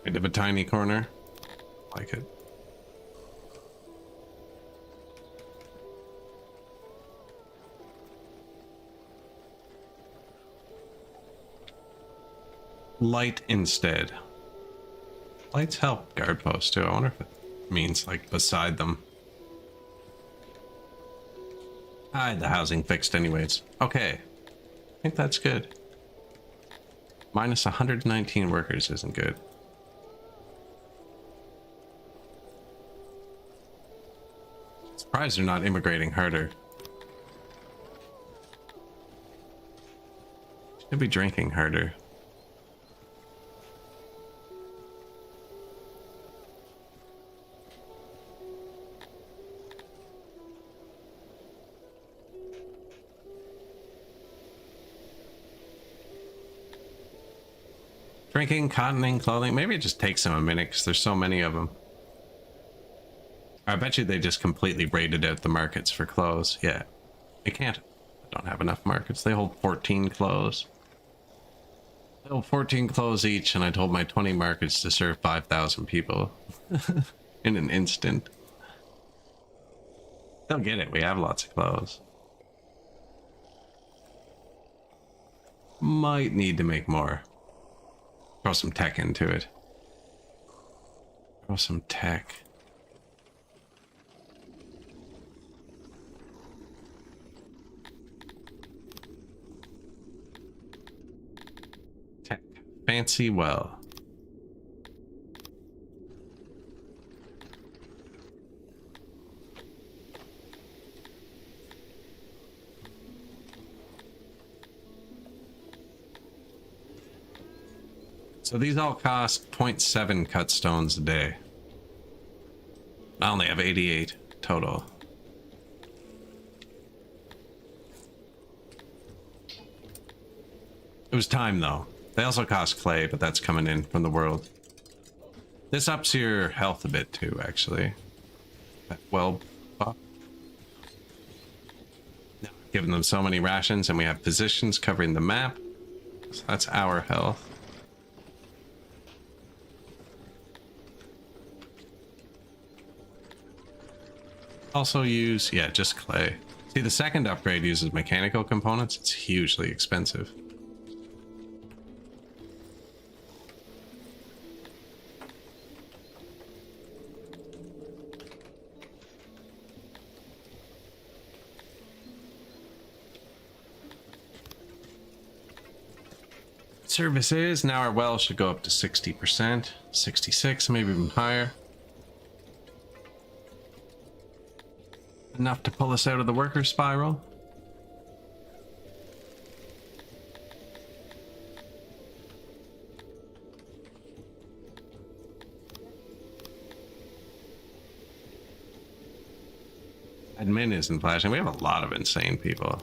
Kind of a tiny corner. Like it. Light instead. Lights help guard posts too. I wonder if it means like beside them. I had the housing fixed anyways. Okay. I think that's good. Minus 119 workers isn't good. Surprised they're not immigrating harder. Should be drinking harder. Drinking, cottoning, clothing. Maybe it just takes them a minute because there's so many of them. I bet you they just completely raided out the markets for clothes. Yeah, they can't. I don't have enough markets. They hold 14 clothes. They hold 14 clothes each, and I told my 20 markets to serve 5,000 people in an instant. They'll get it. We have lots of clothes. Might need to make more. Throw some tech into it. Throw some tech. Tech. Fancy well. So these all cost 0.7 cut stones a day. I only have 88 total. It was time though. They also cost clay, but that's coming in from the world. This ups your health a bit too, actually. Well, giving them so many rations, and we have positions covering the map. So that's our health. Also use, yeah, just clay. See, the second upgrade uses mechanical components. It's hugely expensive. Services, now our well should go up to 60%, 66, maybe even higher. Enough to pull us out of the worker spiral. Admin isn't flashing. We have a lot of insane people.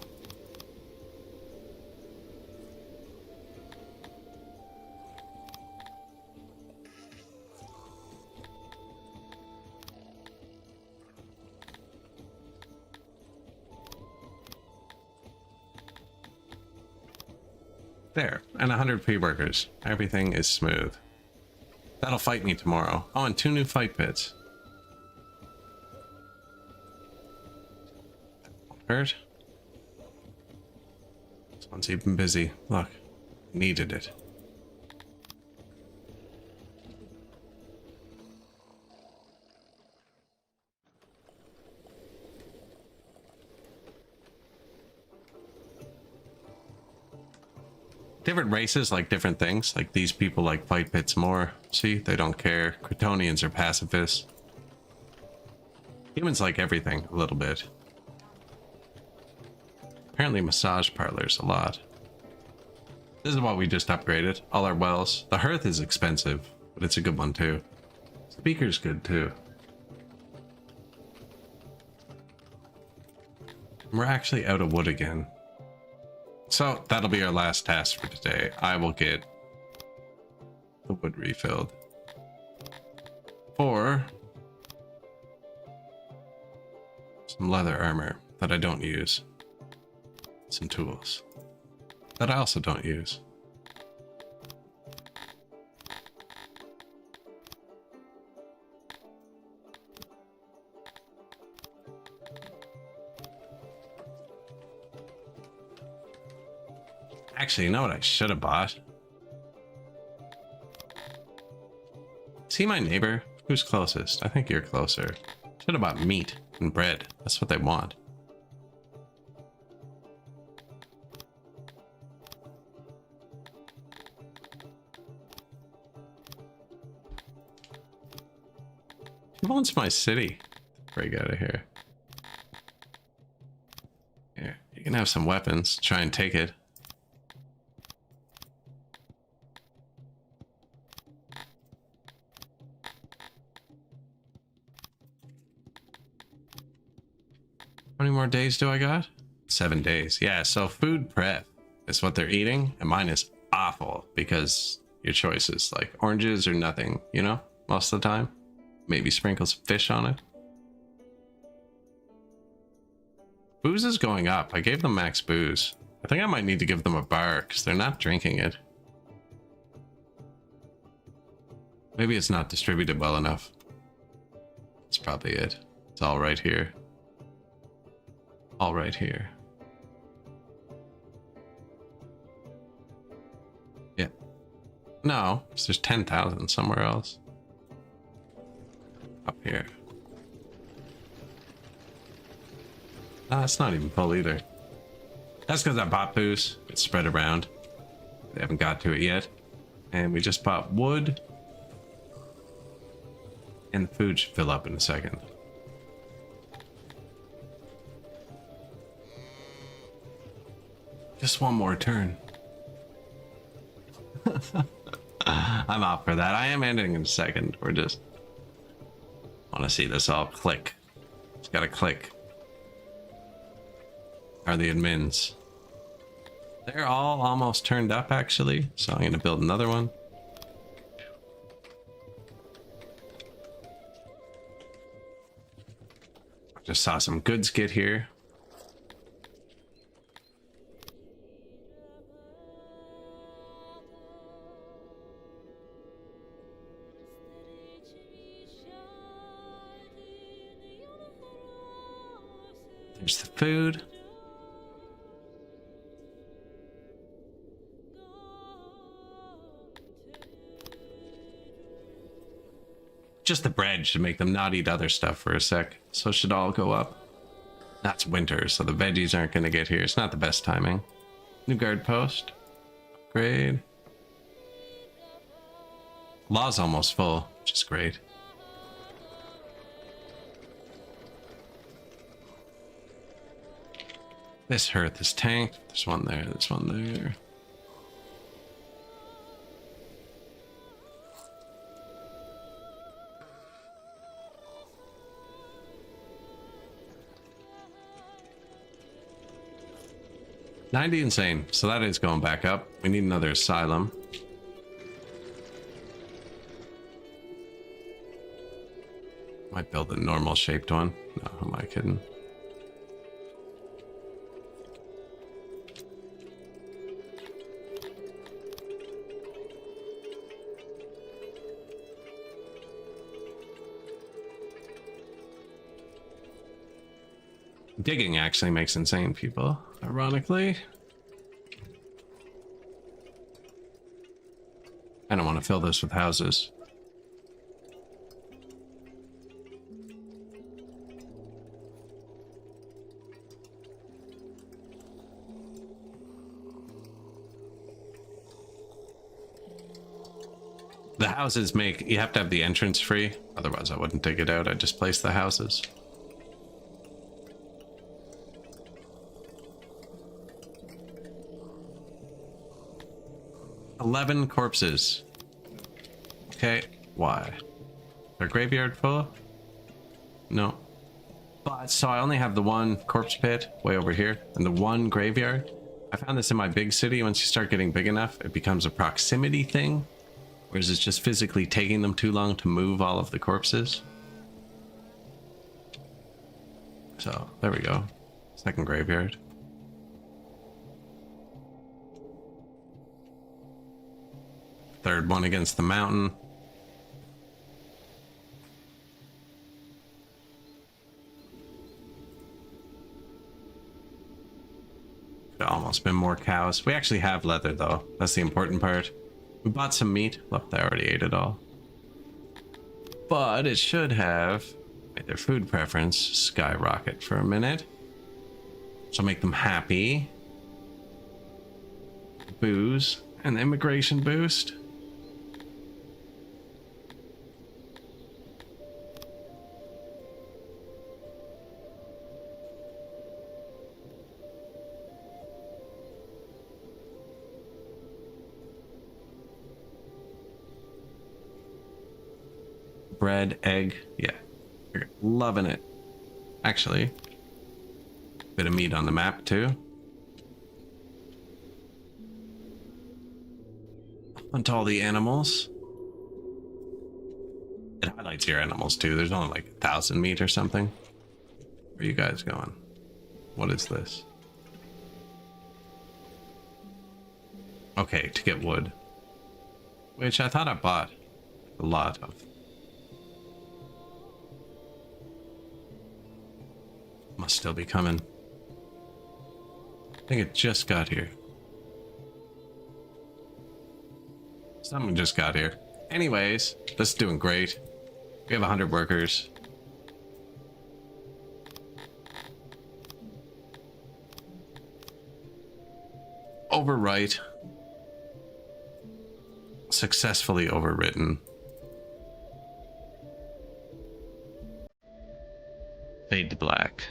There, and 100 free workers. Everything is smooth. That'll fight me tomorrow. Oh, and 2 new fight pits. Hurt. This one's even busy. Look, needed it. Different races like different things. Like these people like fight pits more. See, they don't care. Kryptonians are pacifists. Humans like everything a little bit. Apparently massage parlors a lot. This is what we just upgraded. All our wells. The hearth is expensive, but it's a good one too. Speaker's good too. We're actually out of wood again. So that'll be our last task for today. I will get the wood refilled. For some leather armor that I don't use. Some tools that I also don't use. Actually, you know what I should have bought? See my neighbor? Who's closest? I think you're closer. Should have bought meat and bread. That's what they want. Who wants my city? Break out of here. Here, you can have some weapons. Try and take it. How many more days do I got? 7 days. Yeah, so food prep is what they're eating, and mine is awful because your choices like oranges or nothing, you know, most of the time. Maybe sprinkle some fish on it. Booze is going up. I gave them max booze. I think I might need to give them a bar because they're not drinking it. Maybe it's not distributed well enough. That's probably it. It's all right here. All right here. Yeah. No, there's 10,000 somewhere else. Up here. No, it's not even full either. That's because I bought booze. It's spread around. They haven't got to it yet. And we just bought wood. And the food should fill up in a second. Just one more turn. I'm out for that. I am ending in a second. We're just... want to see this all click. It's got to click. Are the admins? They're all almost turned up actually. So I'm going to build another one. Just saw some goods get here. There's the food. Just the bread should make them not eat other stuff for a sec. So it should all go up. That's winter, so the veggies aren't going to get here. It's not the best timing. New guard post. Upgrade. Law's almost full, which is great. This hearth is tanked. There's one there, there's one there. $90 insane, so that is going back up. We need another asylum. Might build a normal shaped one. No, am I kidding? Digging actually makes insane people, ironically. I don't want to fill this with houses. The houses make, you have to have the entrance free, otherwise I wouldn't dig it out, I'd just place the houses. "11 corpses. Okay, why? Their graveyard full? No. But, so I only have the one corpse pit way over here, and the one graveyard. I found this in my big city. Once you start getting big enough, it becomes a proximity thing. Whereas it's just physically taking them too long to move all of the corpses. So, there we go. Second graveyard. Third one against the mountain. Could have almost been more cows. We actually have leather though. That's the important part. We bought some meat. Look, I already ate it all. But it should have made their food preference skyrocket for a minute. So make them happy. Booze. An immigration boost. Bread, egg, yeah, loving it. Actually, bit of meat on the map too. Hunt all the animals. It highlights your animals too. There's only like 1,000 meat or something. Where are you guys going? What is this? Okay, to get wood, which I thought I bought a lot of. Must still be coming. I think it just got here. Someone just got here. Anyways, this is doing great. We have 100 workers. Overwrite. Successfully overwritten. Fade to black.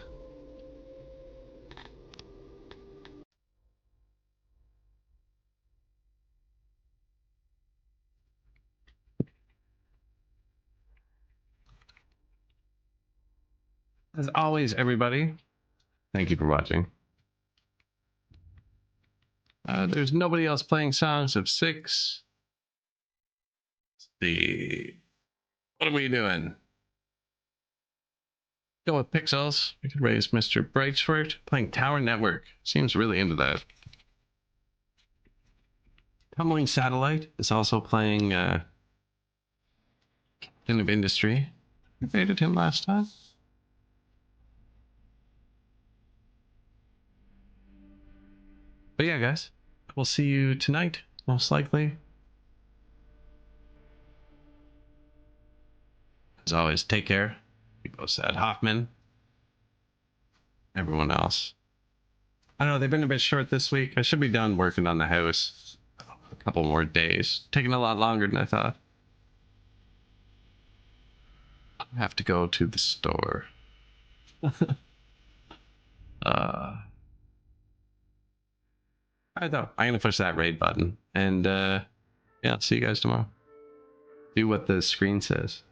As always, everybody, thank you for watching. There's nobody else playing Songs of Six. Let's see. What are we doing? Go with Pixels. We could raise Mr. Brightsford. Playing Tower Network. Seems really into that. Tumbling Satellite is also playing Captain of Industry. We rated him last time. But yeah, guys, we'll see you tonight, most likely. As always, take care. We both said Hoffman. Everyone else. I don't know, they've been a bit short this week. I should be done working on the house a couple more days. Taking a lot longer than I thought. I have to go to the store. Alright though, I'm gonna push that raid button. And yeah, I'll see you guys tomorrow. Do what the screen says.